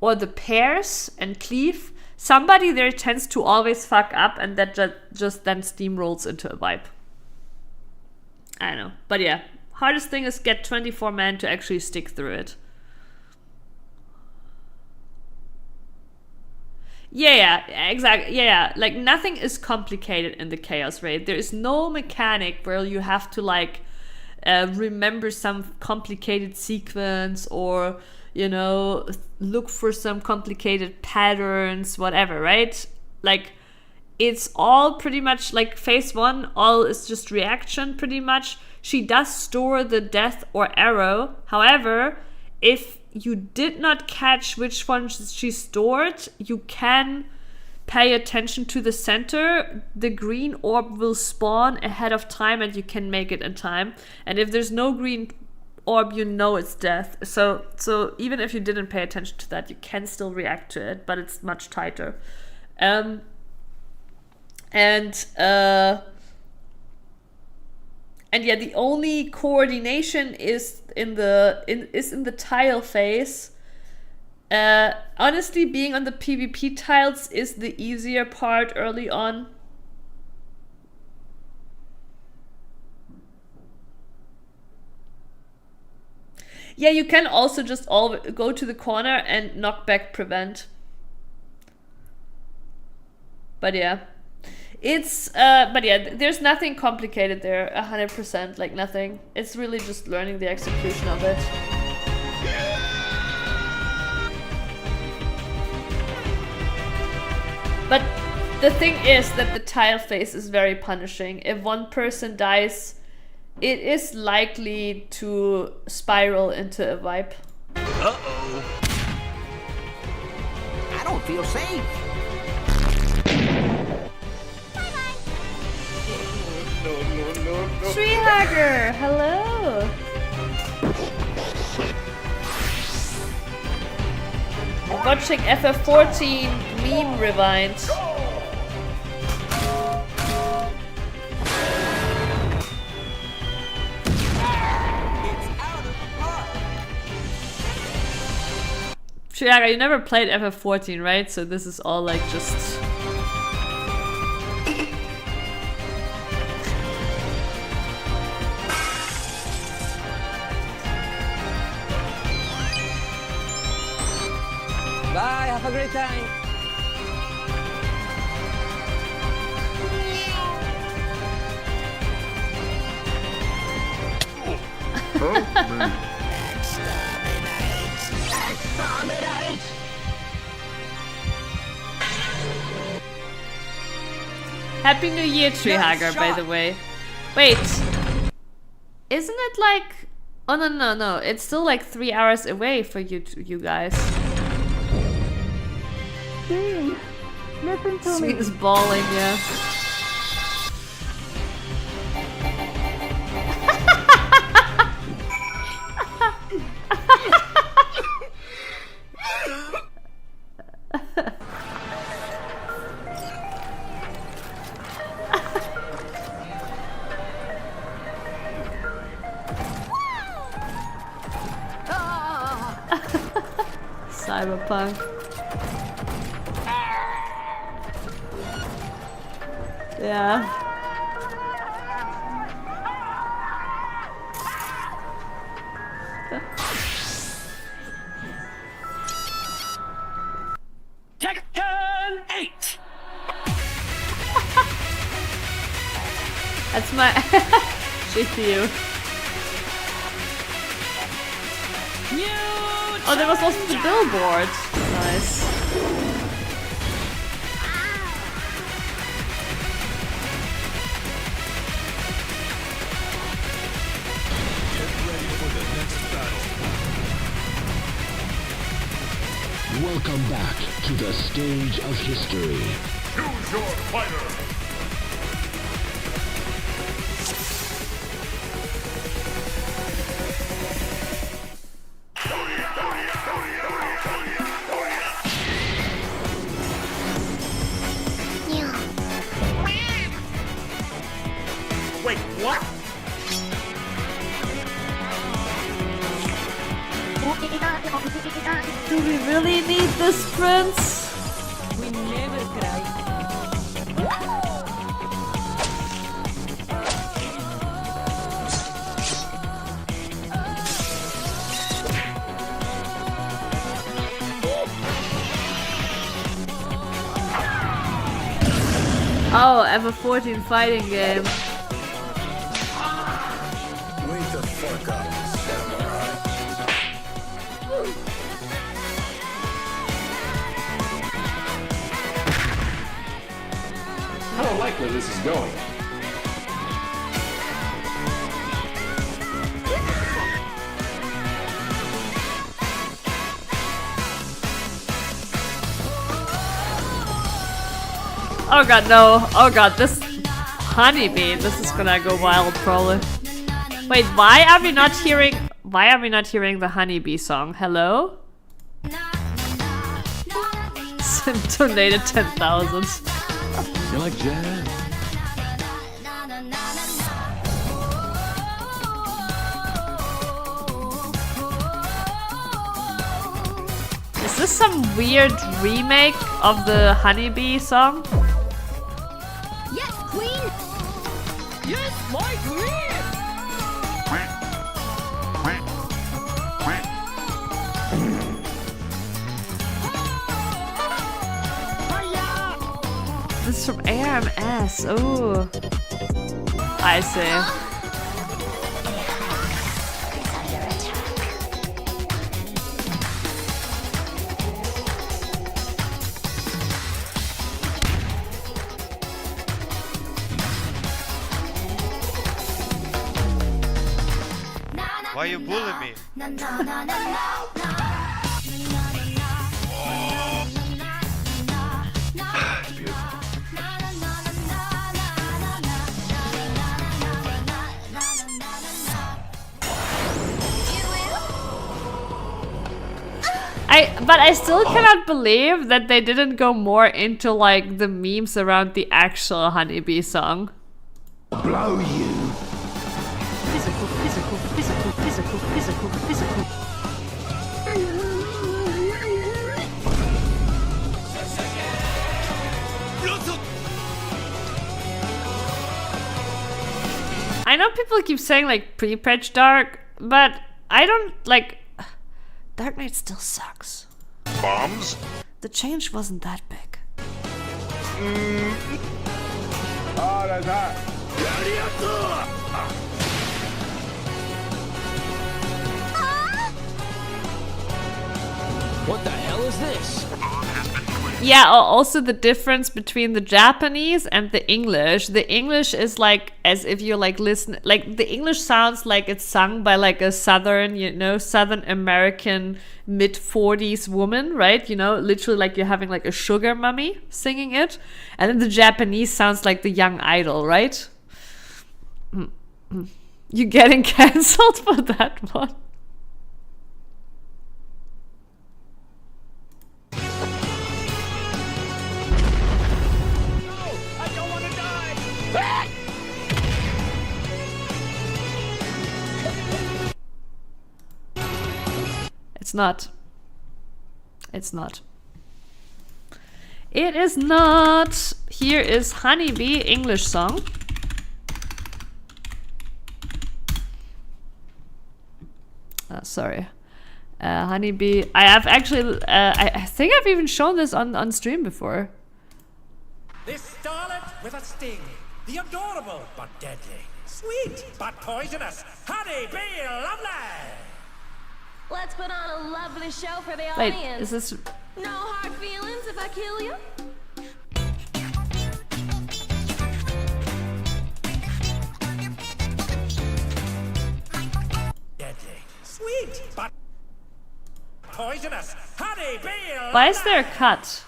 or the pairs and cleave. Somebody there tends to always fuck up, and that just then steamrolls into a wipe. I don't know. But yeah, hardest thing is get 24 men to actually stick through it. Yeah, exactly. Yeah, like nothing is complicated in the Chaos Raid. There is no mechanic where you have to like remember some complicated sequence or, you know, look for some complicated patterns, whatever, right? Like, it's all pretty much like phase 1, all is just reaction pretty much. She does store the death or arrow. However, if you did not catch which one she stored, you can pay attention to the center. The green orb will spawn ahead of time and you can make it in time. And if there's no green orb, you know it's death. So even if you didn't pay attention to that, you can still react to it, but it's much tighter. And yeah, the only coordination is in the tile phase. Honestly, being on the PvP tiles is the easier part early on. Yeah, you can also just go to the corner and knock back prevent. But yeah. But yeah, there's nothing complicated there, 100%, like nothing. It's really just learning the execution of it. But the thing is that the tile phase is very punishing. If one person dies, it is likely to spiral into a wipe. Uh-oh. I don't feel safe. No. Tree hugger, hello. I'm watching FF14 meme rewind. Triaga, you never played FF14, right? So this is all like just... Bye, have a great time. Happy New Year, Treehugger, by the way. Wait. Isn't it like... Oh, no. It's still like 3 hours away for you guys. Listen to Sweet me. is balling, yeah. Cyberpunk. Yeah. Tekken 8. That's my GPU. Oh, there was also the billboard. Nice. Welcome back to the stage of history. Choose your fighter. Wait, what? Do we really need this, Prince? We never cry. Oh, FF14 fighting game. Wake the fuck up, samurai. I don't like where this is going. Oh god, no. Oh god, this honeybee. This is gonna go wild, probably. Wait, why are we not hearing the honeybee song? Hello? Sim donated 10,000. You like jazz? Is this some weird remake of the honeybee song? Yes, Queen! Yes, my queen! This is from ARMS. Oh, I see. Why you bullying me? It's beautiful. But I still cannot believe that they didn't go more into like the memes around the actual Honeybee song. Blow you. Physical, physical, physical, physical, physical, physical. I know people keep saying like pre-patch Dark, but I don't like. Dark Knight still sucks. Bombs? The change wasn't that big. Oh, that's hot. What the hell is this? Yeah, also the difference between the Japanese and the English. The English is like as if you're like listen, like the English sounds like it's sung by like a southern, you know, Southern American mid-40s woman, right? You know, literally like you're having like a sugar mummy singing it. And then the Japanese sounds like the young idol, right? You're getting cancelled for that one. It's not. It's not. It is not. Here is Honeybee English song. Sorry. Honeybee. I have actually. I think I've even shown this on stream before. This starlet with a sting. The adorable but deadly. Sweet but poisonous. Honeybee lovely. Let's put on a lovely show for the Wait, audience. is this... No hard feelings if I kill you? Deadly. Sweet but poisonous. Honeybee lovely. Why is there a cut?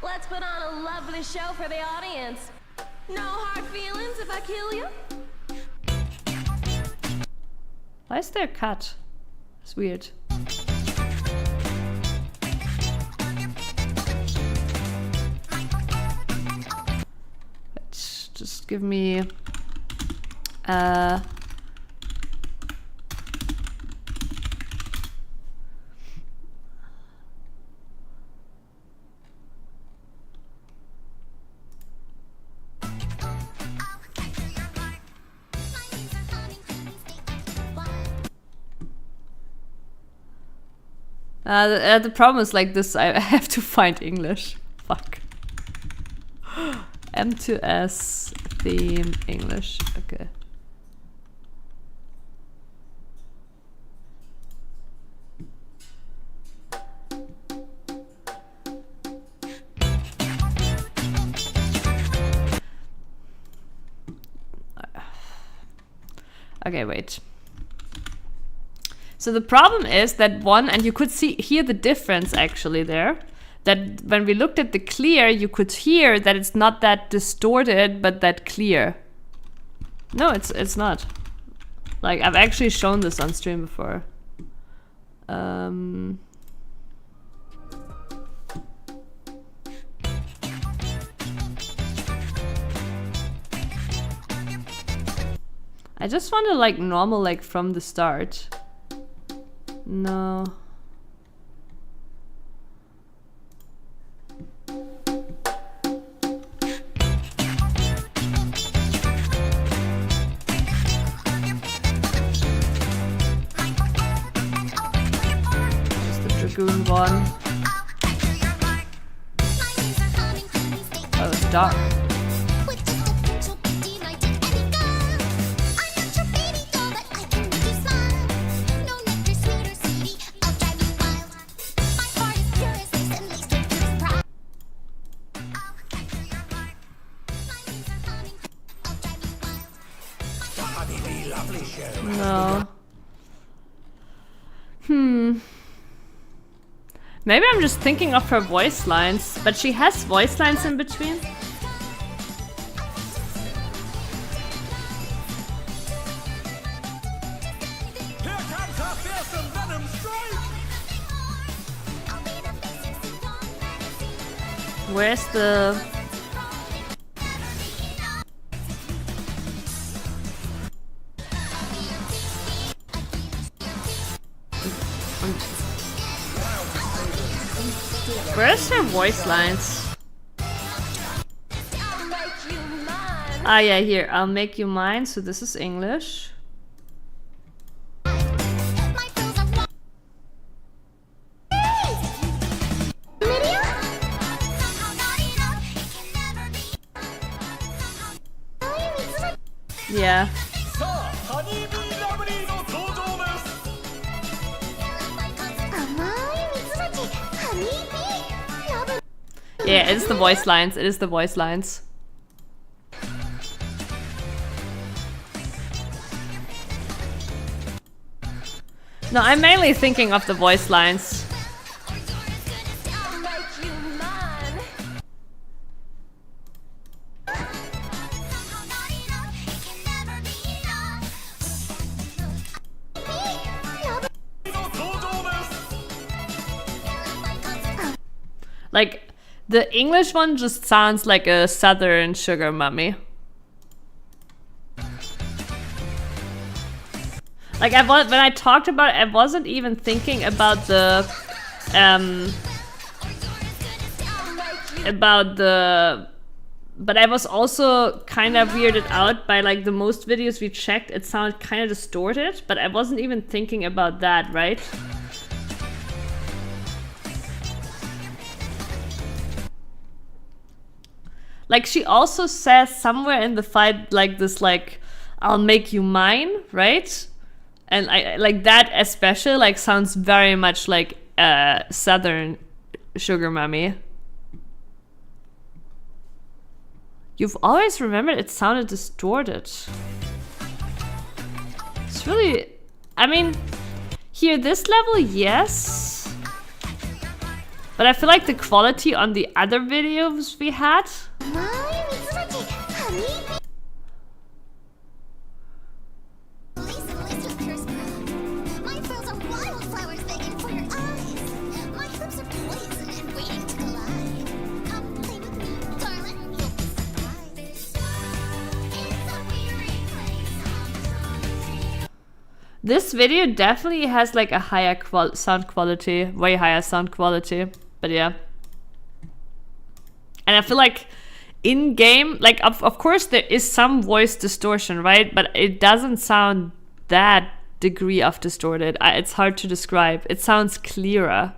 Let's put on a lovely show for the audience. No hard feelings if I kill you? Why is there a cut? It's weird. Let's just give me the problem is like this, I have to find English. Fuck. M2S theme English. Okay. Okay, wait. So the problem is that one, and you could hear the difference actually there, that when we looked at the clear, you could hear that it's not that distorted, but that clear. No, it's not. Like, I've actually shown this on stream before. I just want to like normal, like from the start. No. Just the Dragoon one. Oh, it's dark. No. Maybe I'm just thinking of her voice lines, but she has voice lines in between. Where's the... Where's her voice lines? Ah yeah, here. I'll make you mine. So this is English. Yeah. Yeah, it's the voice lines. It is the voice lines. No, I'm mainly thinking of the voice lines. Like, the English one just sounds like a southern sugar mummy. Like, when I talked about it, I wasn't even thinking about the but I was also kind of weirded out by, like, the most videos we checked, it sounded kind of distorted, but I wasn't even thinking about that, right? Like, she also says somewhere in the fight, like, this, like, I'll make you mine, right? And I like that especially, like, sounds very much like southern sugar mummy. You've always remembered it sounded distorted. It's really... I mean, here, this level, yes. But I feel like the quality on the other videos we had... This video definitely has, like, a higher sound quality, way higher sound quality, but yeah. And I feel like in-game, like, of course there is some voice distortion, right? But it doesn't sound that degree of distorted. It's hard to describe. It sounds clearer.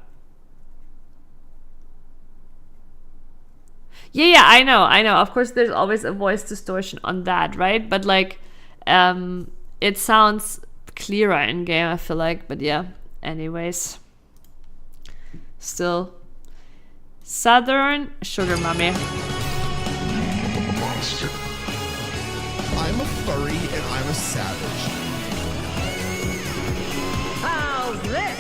Yeah, I know. Of course there's always a voice distortion on that, right? But, like, it sounds clearer in game, I feel like. But yeah, anyways, still southern sugar mummy. Monster. I'm a furry and I'm a savage. How's this?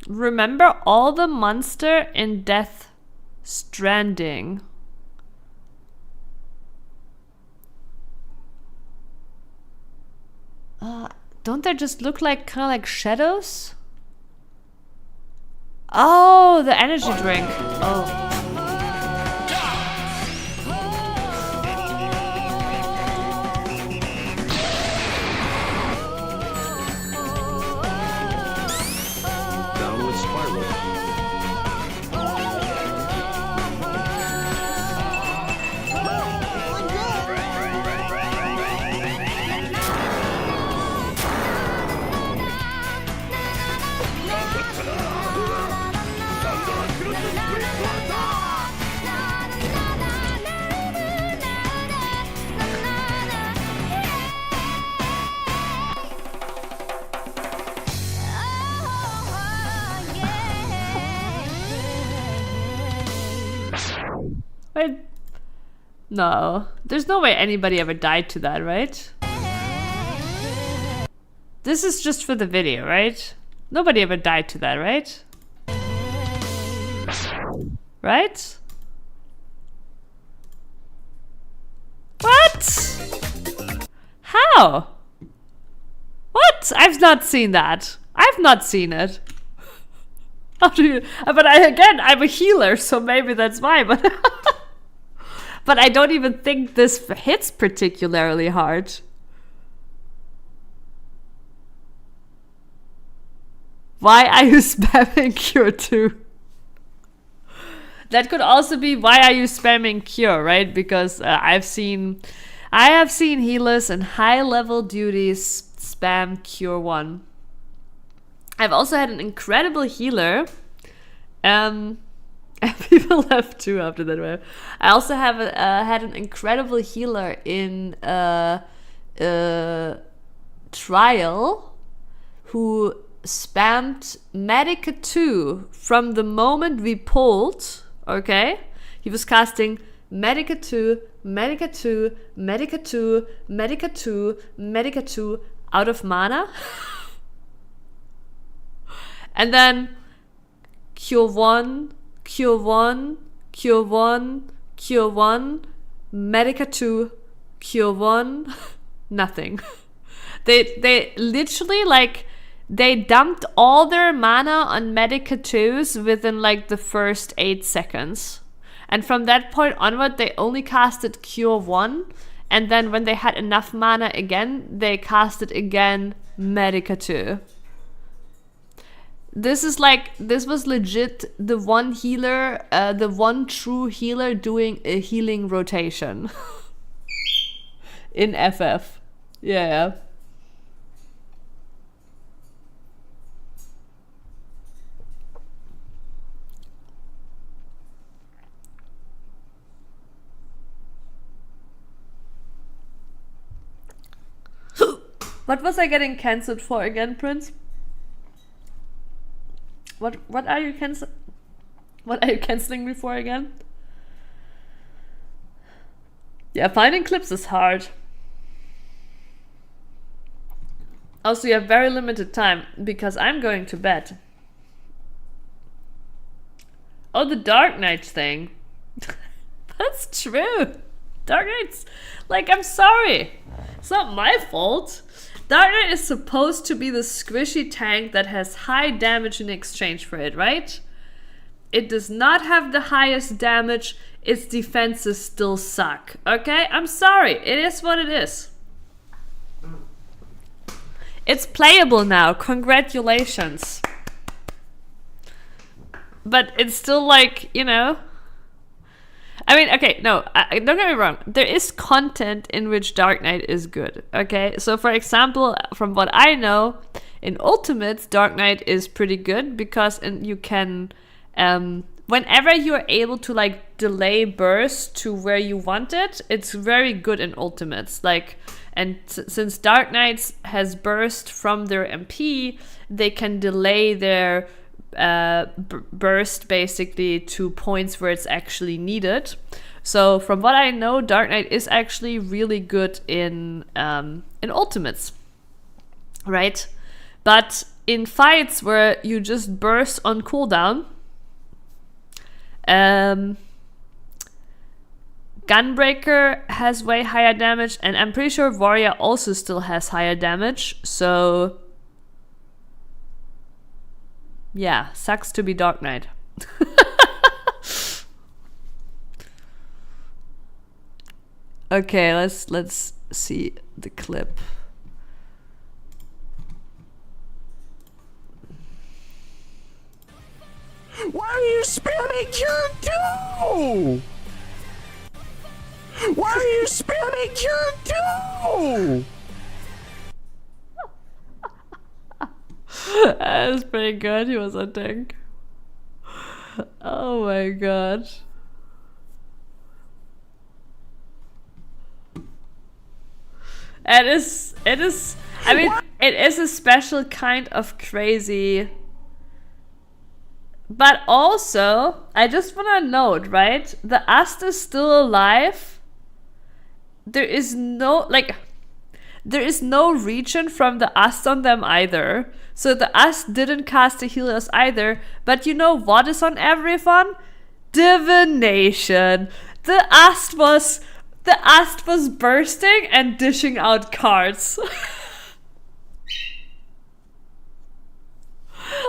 Remember all the monster in Death Stranding. Don't they just look like kind of like shadows? Oh, the energy drink. Oh. Wait. No. There's no way anybody ever died to that, right? This is just for the video, right? Nobody ever died to that, right? Right? What? How? What? I've not seen that. I've not seen it. How do you... But I'm a healer, so maybe that's why, but... But I don't even think this hits particularly hard. Why are you spamming Cure 2? That could also be why are you spamming Cure, right? Because I have seen healers in high level duties spam Cure 1. I've also had an incredible healer. People left too after that wave. I also have had an incredible healer in trial who spammed Medica 2 from the moment we pulled. Okay, he was casting Medica 2, Medica 2, Medica 2, Medica 2, Medica 2 out of mana. And then Cure 1, Cure 1, Cure 1, Cure 1, Medica 2, Cure 1, nothing. They literally like... They dumped all their mana on Medica 2s within like the first 8 seconds. And from that point onward, they only casted Cure 1. And then when they had enough mana again, they casted again Medica 2. This was legit the one healer, the one true healer doing a healing rotation. In FF. Yeah. What was I getting cancelled for again, Prince? What are you canceling me for again? Yeah, finding clips is hard. Also, you have very limited time because I'm going to bed. Oh, the Dark Knight thing. That's true. Dark Knight's like, I'm sorry. It's not my fault. Dark Knight is supposed to be the squishy tank that has high damage in exchange for it, right? It does not have the highest damage. Its defenses still suck. Okay? I'm sorry. It is what it is. It's playable now. Congratulations. But it's still like, you know... I mean, okay, no, don't get me wrong. There is content in which Dark Knight is good, okay? So, for example, from what I know, in Ultimates, Dark Knight is pretty good because you can, whenever you're able to, like, delay burst to where you want it, it's very good in Ultimates. Like, and since Dark Knights has burst from their MP, they can delay their... burst basically to points where it's actually needed. So from what I know, Dark Knight is actually really good in Ultimates, right? But in fights where you just burst on cooldown, Gunbreaker has way higher damage, and I'm pretty sure Warrior also still has higher damage. So yeah, sucks to be Dark Knight. Okay, let's see the clip. Why are you spamming Cure 2? Why are you spamming Cure 2? That was pretty good. He was a tank. Oh my god. It is, I mean, it is a special kind of crazy But also, I just want to note, right? The Ast is still alive. There is no, like, there is no regen from the Ast on them either. So the Ast didn't cast the Helios either. But you know what is on everyone? Divination. The Ast was bursting and dishing out cards.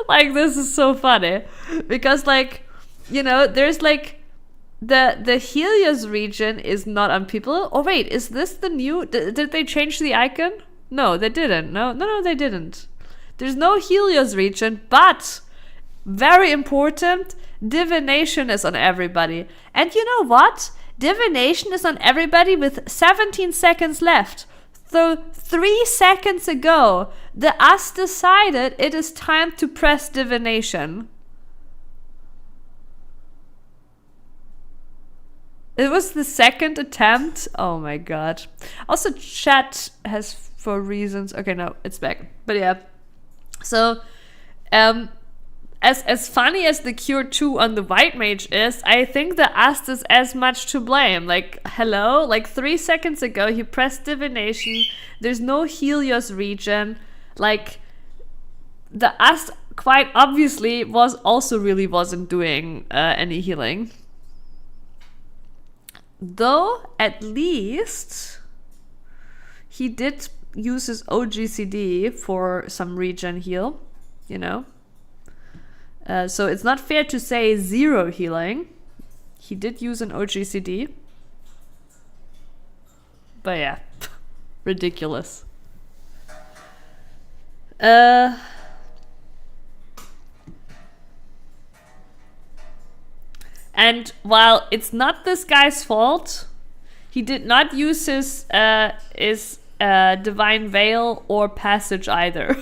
Like, this is so funny. Because, like, you know, there's like the Helios region is not on people. Oh wait, is this the new, did they change the icon? No, they didn't. No, they didn't. There's no Helios region, but very important, divination is on everybody. And you know what? Divination is on everybody with 17 seconds left. So 3 seconds ago, the Ast decided it is time to press divination. It was the second attempt. Oh my god. Also, chat has, for reasons. Okay, no, it's back. But yeah. So, as funny as the Cure 2 on the White Mage is, I think the Ast is as much to blame. Like, hello? Like, 3 seconds ago, he pressed divination. There's no Helios region. Like, the Ast quite obviously wasn't doing any healing. Though, at least, he did use his OGCD for some regen heal, you know. So it's not fair to say 0 healing. He did use an OGCD. But yeah, ridiculous. And while it's not this guy's fault, he did not use his Divine Veil or Passage either.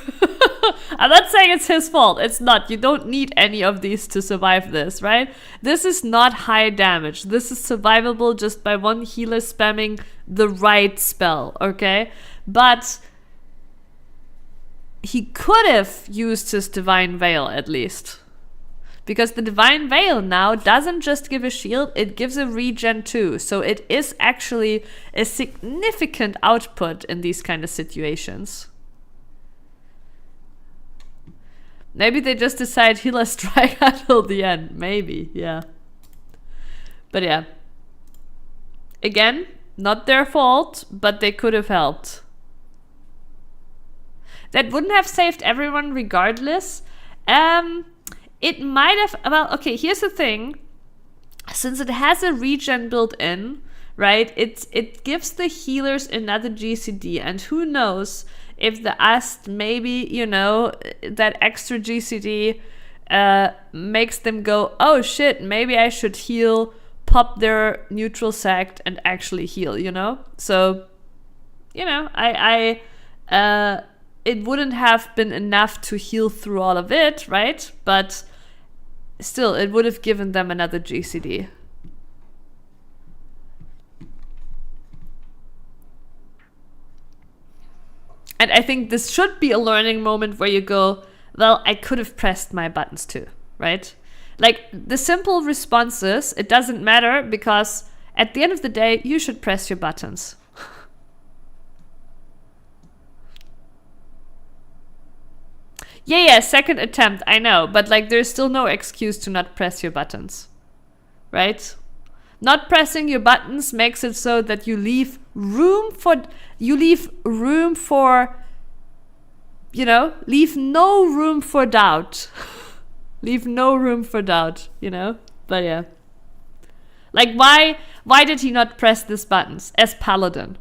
I'm not saying it's his fault. It's not. You don't need any of these to survive this, right? This is not high damage. This is survivable just by one healer spamming the right spell, okay? But he could have used his Divine Veil at least. Because the Divine Veil now doesn't just give a shield, it gives a regen too. So it is actually a significant output in these kind of situations. Maybe they just decide healer strike until the end. Maybe, yeah. But yeah. Again, not their fault, but they could have helped. That wouldn't have saved everyone regardless. It might have, well, okay, here's the thing. Since it has a regen built in, right, it gives the healers another GCD, and who knows if the Ast maybe, you know, that extra GCD makes them go, oh shit, maybe I should heal, pop their neutral sect and actually heal, you know? So, you know, it wouldn't have been enough to heal through all of it, right? But still, it would have given them another GCD. And I think this should be a learning moment where you go, well, I could have pressed my buttons too, right? Like, the simple response is, it doesn't matter because at the end of the day, you should press your buttons. Yeah, second attempt, I know. But, like, there's still no excuse to not press your buttons. Right? Not pressing your buttons makes it so that you leave room for... You know? Leave no room for doubt. Leave no room for doubt, you know? But, yeah. Like, why did he not press these buttons as Paladin?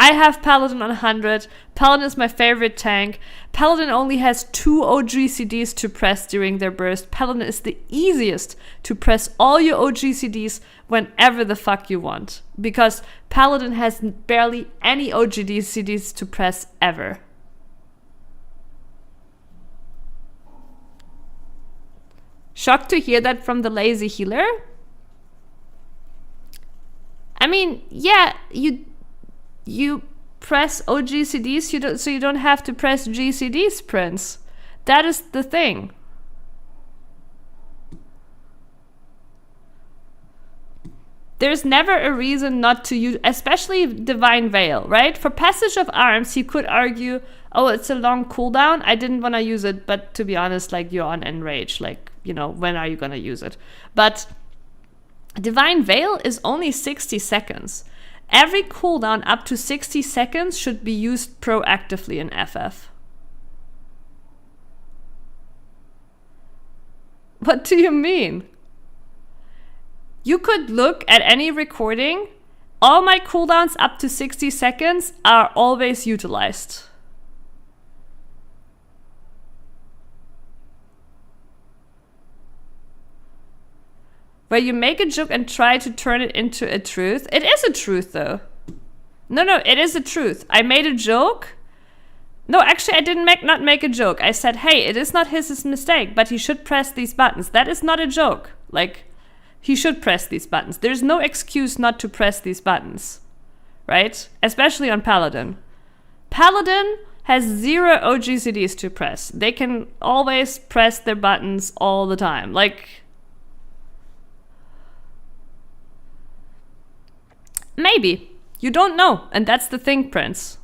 I have Paladin on 100. Paladin is my favorite tank. Paladin only has 2 OGCDs to press during their burst. Paladin is the easiest to press all your OGCDs whenever the fuck you want. Because Paladin has barely any OGCDs to press ever. Shocked to hear that from the lazy healer? I mean, yeah, you press OGCDs, so you don't have to press GCDs, Prince. That is the thing. There's never a reason not to use, especially Divine Veil, right? For Passage of Arms, he could argue, oh, it's a long cooldown, I didn't want to use it, but to be honest, like, you're on Enrage, like, you know, when are you going to use it? But Divine Veil is only 60 seconds. Every cooldown up to 60 seconds should be used proactively in FF. What do you mean? You could look at any recording. All my cooldowns up to 60 seconds are always utilized. Where you make a joke and try to turn it into a truth. It is a truth, though. No, it is a truth. I made a joke. No, actually, I didn't not make a joke. I said, hey, it is not his mistake, but he should press these buttons. That is not a joke. Like, he should press these buttons. There's no excuse not to press these buttons, right? Especially on Paladin. Paladin has 0 OGCDs to press. They can always press their buttons all the time. Like, maybe. You don't know. And that's the thing, Prince.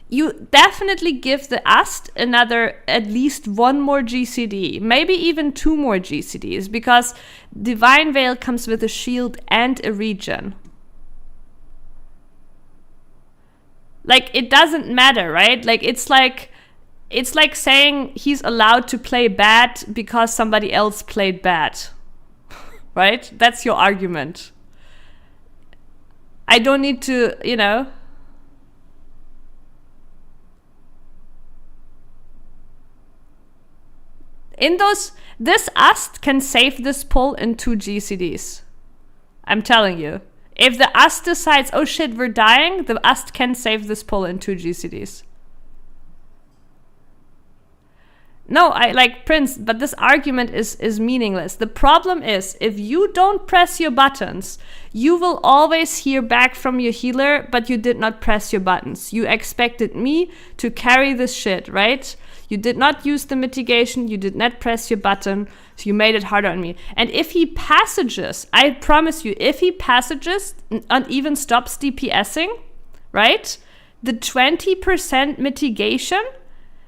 You definitely give the Ast another, at least 1 more GCD, maybe even 2 more GCDs, because Divine Veil comes with a shield and a regen. Like, it doesn't matter, right? Like, it's like saying he's allowed to play bad because somebody else played bad. Right? That's your argument. I don't need to, you know. This Ast can save this pull in 2 GCDs. I'm telling you. If the Ast decides, oh shit, we're dying, the Ast can save this pull in 2 GCDs. No, I like Prince, but this argument is meaningless. The problem is, if you don't press your buttons, you will always hear back from your healer, but you did not press your buttons. You expected me to carry this shit, right? You did not use the mitigation, you did not press your button, so you made it harder on me. And if he passages, I promise you, if he passages and even stops DPSing, right? The 20% mitigation,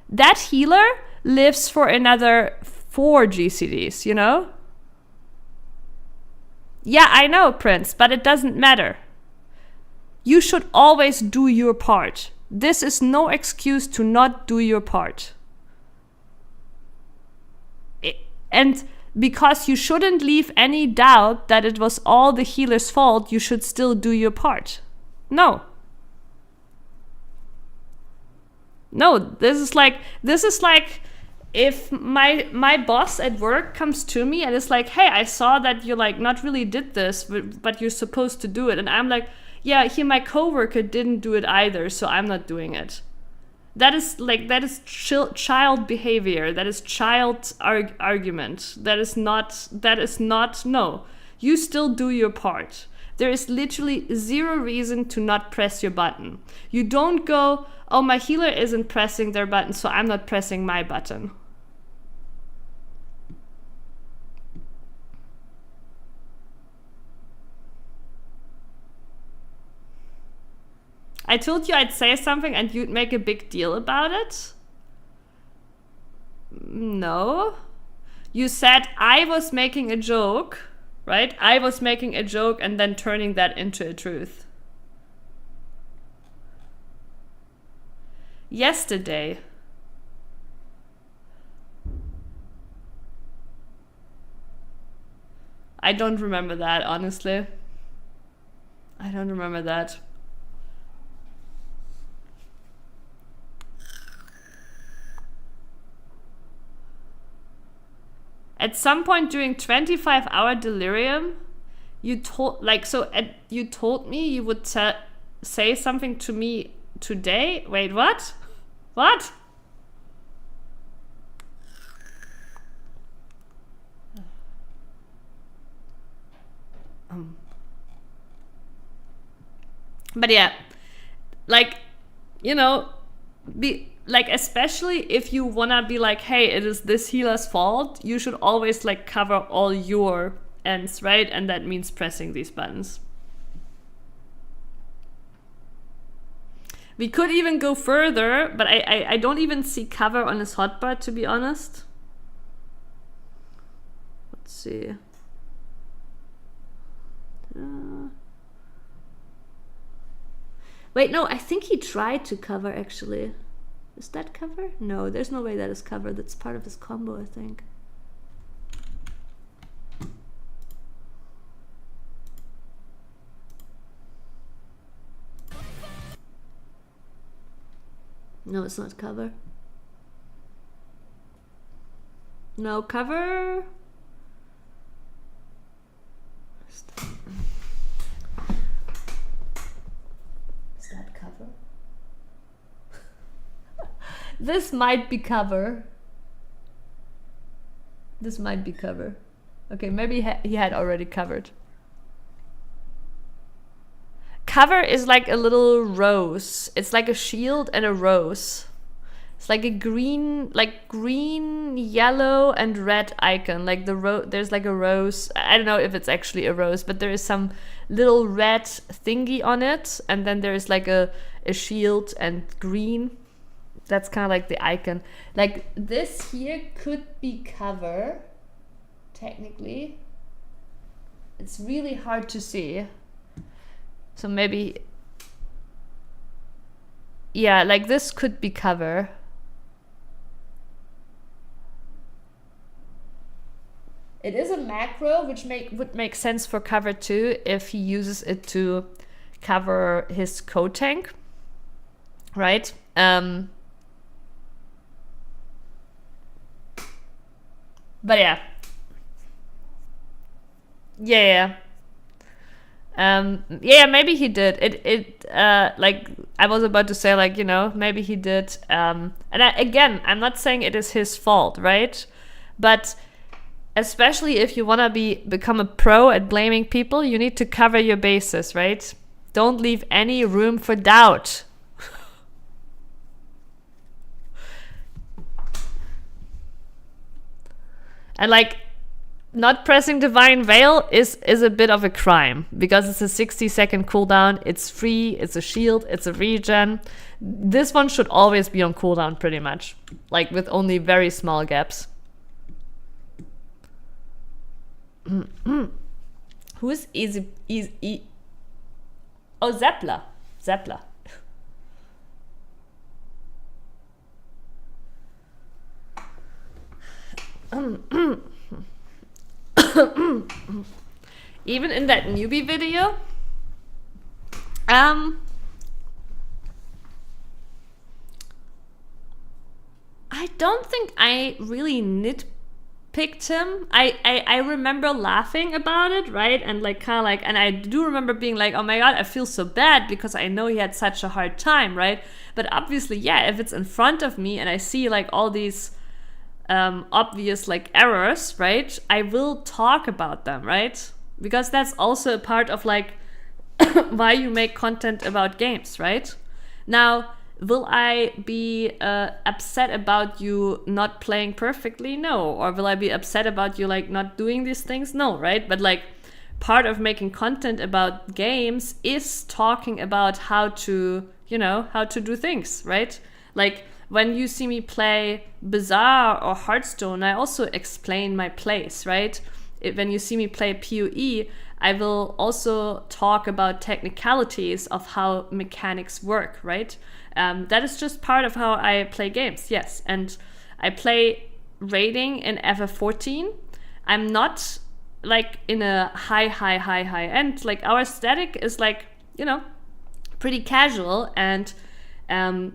that healer lives for another 4 GCDs, you know? Yeah, I know, Prince, but it doesn't matter. You should always do your part. This is no excuse to not do your part. And because you shouldn't leave any doubt that it was all the healer's fault, you should still do your part. No. No, this is like if my boss at work comes to me and is like, hey, I saw that you like not really did this, but you're supposed to do it. And I'm like, yeah, my coworker didn't do it either, so I'm not doing it. That is child behavior. That is child argument. That is not, no. You still do your part. There is literally 0 reason to not press your button. You don't go, oh, my healer isn't pressing their button, so I'm not pressing my button. I told you I'd say something and you'd make a big deal about it? No. You said I was making a joke, right? I was making a joke and then turning that into a truth. Yesterday. I don't remember that, honestly. I don't remember that. At some point during 25-hour delirium, you told me you would say something to me today. Wait, what? What? But yeah, like, you know, especially if you wanna be like, hey, it is this healer's fault, you should always like cover all your ends, right? And that means pressing these buttons. We could even go further, but I don't even see cover on his hotbar, to be honest. Let's see. Wait, no, I think he tried to cover, actually. Is that cover? No, there's no way that is cover. That's part of his combo, I think. No, it's not cover. No, cover. Is that cover? This might be cover. This might be cover. Okay, maybe he had already covered. Cover is like a little rose. It's like a shield and a rose. It's like a green, yellow, and red icon. Like there's like a rose. I don't know if it's actually a rose, but there is some little red thingy on it, and then there is like a shield and green. That's kind of like the icon. Like this here could be cover, technically. It's really hard to see. So maybe, yeah, like this could be cover. It is a macro, which would make sense for cover too if he uses it to cover his code tank, right? But yeah. Yeah, maybe he did. Like I was about to say, like, you know, maybe he did. And again, I'm not saying it is his fault, right? But especially if you want to become a pro at blaming people, you need to cover your bases, right? Don't leave any room for doubt. And like, not pressing Divine Veil is a bit of a crime because it's a 60-second cooldown. It's free, it's a shield, it's a regen. This one should always be on cooldown pretty much, like with only very small gaps. Who is easy? Oh, Zepla. Zepla. Even in that newbie video, I don't think I really nitpicked him. I remember laughing about it, right? And like kind of like, and I do remember being like, oh my god, I feel so bad because I know he had such a hard time, right? But obviously, yeah, if it's in front of me and I see like all these obvious like errors, right, I will talk about them, right? Because that's also a part of like why you make content about games, right? Now, will I be upset about you not playing perfectly? No. Or will I be upset about you like not doing these things? No, right? But like part of making content about games is talking about how to, you know, how to do things, right? Like when you see me play Bazaar or Hearthstone, I also explain my plays, right? When you see me play PoE, I will also talk about technicalities of how mechanics work, right? That is just part of how I play games, yes. And I play raiding in FF14. I'm not like in a high end. Like our static is like, you know, pretty casual, and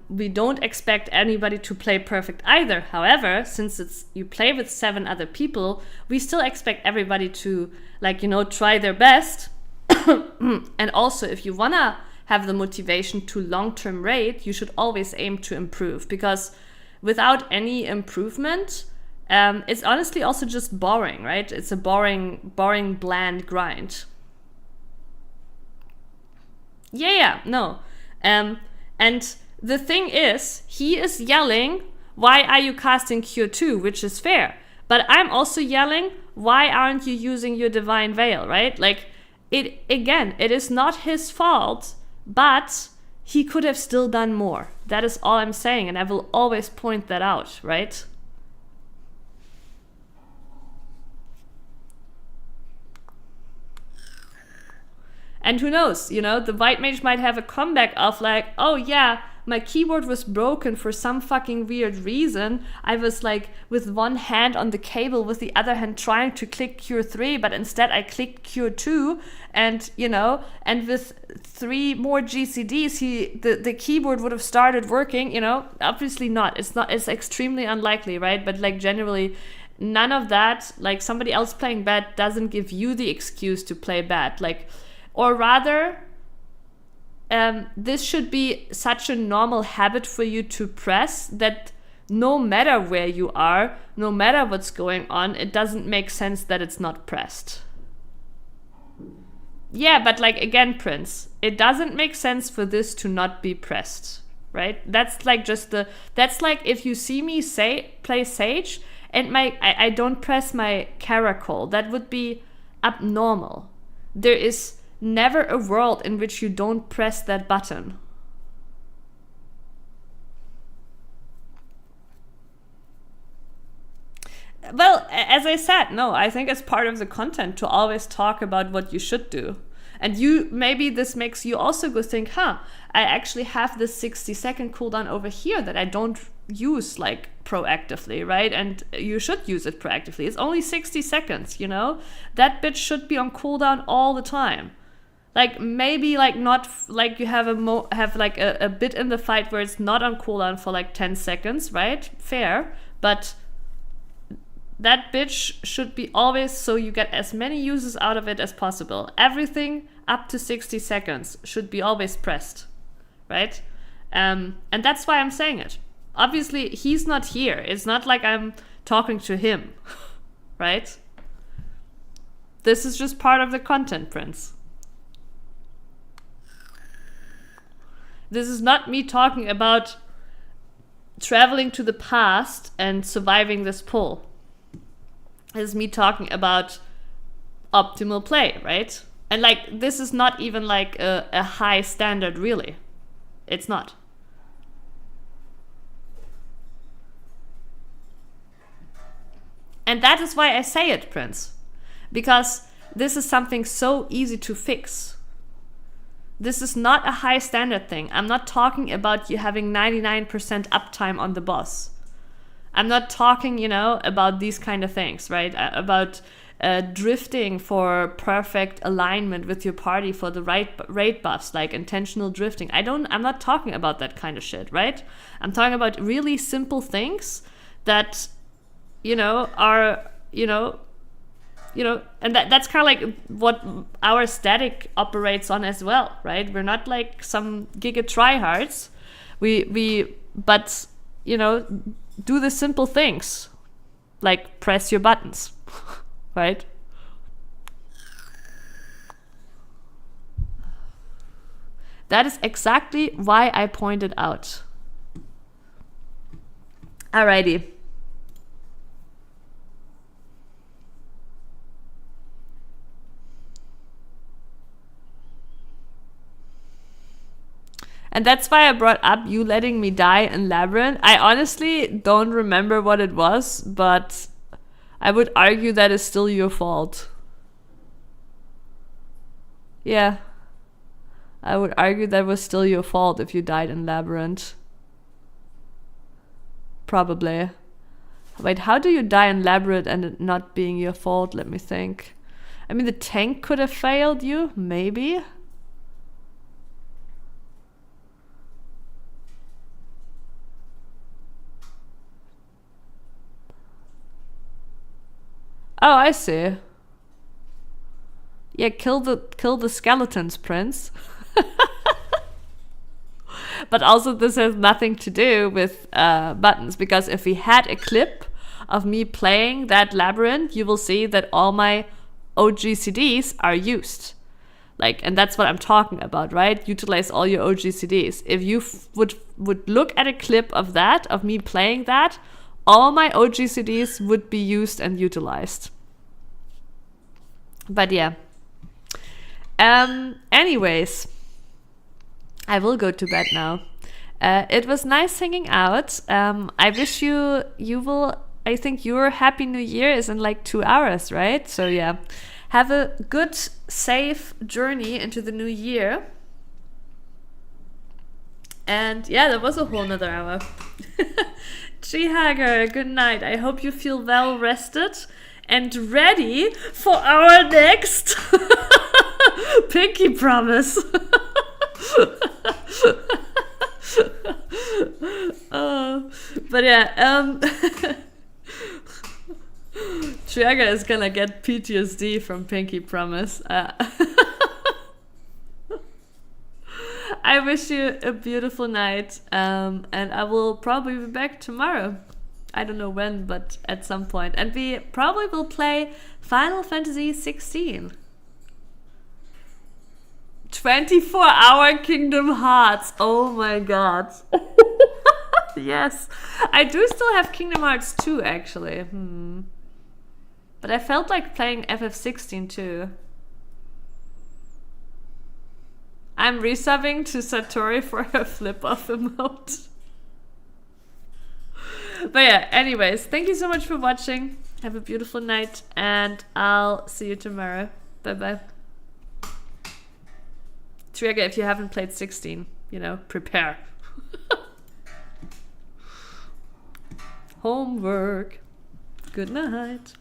we don't expect anybody to play perfect either. However, since you play with 7 other people, we still expect everybody to, like, you know, try their best. And also, if you wanna have the motivation to long-term raid, you should always aim to improve, because without any improvement, it's honestly also just boring, right? It's a boring, bland grind. No. And the thing is, he is yelling, why are you casting Q2, which is fair. But I'm also yelling, why aren't you using your Divine Veil, right? Like, it is not his fault, but he could have still done more. That is all I'm saying, and I will always point that out, right? And who knows, the white mage might have a comeback of like, oh yeah, my keyboard was broken for some fucking weird reason. I was like with one hand on the cable, with the other hand trying to click Cure 3, but instead I clicked Cure 2, and and with 3 more GCDs, the keyboard would have started working. Obviously not. It's extremely unlikely, right? But like generally, none of that, like somebody else playing bad doesn't give you the excuse to play bad. Like, or rather, this should be such a normal habit for you to press that no matter where you are, no matter what's going on, it doesn't make sense that it's not pressed. Yeah, but like again, Prince, it doesn't make sense for this to not be pressed, right? That's like that's like if you see me play Sage and I don't press my caracol, that would be abnormal. There is never a world in which you don't press that button. Well, as I said, no, I think it's part of the content to always talk about what you should do. And maybe this makes you also go think, I actually have this 60-second cooldown over here that I don't use like proactively, right? And you should use it proactively. It's only 60 seconds, That bit should be on cooldown all the time. Like maybe like not like you have a bit in the fight where it's not on cooldown for like 10 seconds, right? Fair, but that bitch should be always so you get as many uses out of it as possible. Everything up to 60 seconds should be always pressed, right? And that's why I'm saying it. Obviously, he's not here. It's not like I'm talking to him, right? This is just part of the content, Prince. This is not me talking about traveling to the past and surviving this pull. This is me talking about optimal play, right? And like, this is not even like a high standard, really. It's not. And that is why I say it, Prince. Because this is something so easy to fix. This is not a high standard thing. I'm not talking about you having 99% uptime on the boss. I'm not talking, about these kind of things, right? About drifting for perfect alignment with your party for the right raid buffs, like intentional drifting. I'm not talking about that kind of shit, right? I'm talking about really simple things that, are, and that's kind of like what our static operates on as well, right? We're not like some giga tryhards. But do the simple things, like press your buttons, right? That is exactly why I pointed out. Alrighty. And that's why I brought up you letting me die in Labyrinth. I honestly don't remember what it was, but I would argue that is still your fault. Yeah. I would argue that was still your fault if you died in Labyrinth. Probably. Wait, how do you die in Labyrinth and it not being your fault? Let me think. I mean, the tank could have failed you, maybe. Oh, I see. Yeah, kill the skeletons, Prince. But also this has nothing to do with buttons, because if we had a clip of me playing that Labyrinth, you will see that all my OGCDs are used. And that's what I'm talking about, right? Utilize all your OGCDs. If you would look at a clip of that, of me playing that, all my OG CDs would be used and utilized. But yeah. Anyways, I will go to bed now. It was nice hanging out. I wish you will, I think your Happy New Year is in like 2 hours, right? So yeah, have a good, safe journey into the new year. And yeah, that was a whole nother hour. G-Hager, good night. I hope you feel well rested and ready for our next Pinky Promise. But yeah, Triaga is gonna get PTSD from Pinky Promise. I wish you a beautiful night, and I will probably be back tomorrow. I don't know when, but at some point. And we probably will play Final Fantasy 16. 24-hour Kingdom Hearts. Oh my god. Yes. I do still have Kingdom Hearts 2, actually. But I felt like playing FF14 too. I'm resubbing to Satori for her flip-off emote. But yeah, anyways, thank you so much for watching. Have a beautiful night, and I'll see you tomorrow. Bye-bye. Trigger, if you haven't played 16, you know, prepare. Homework. Good night.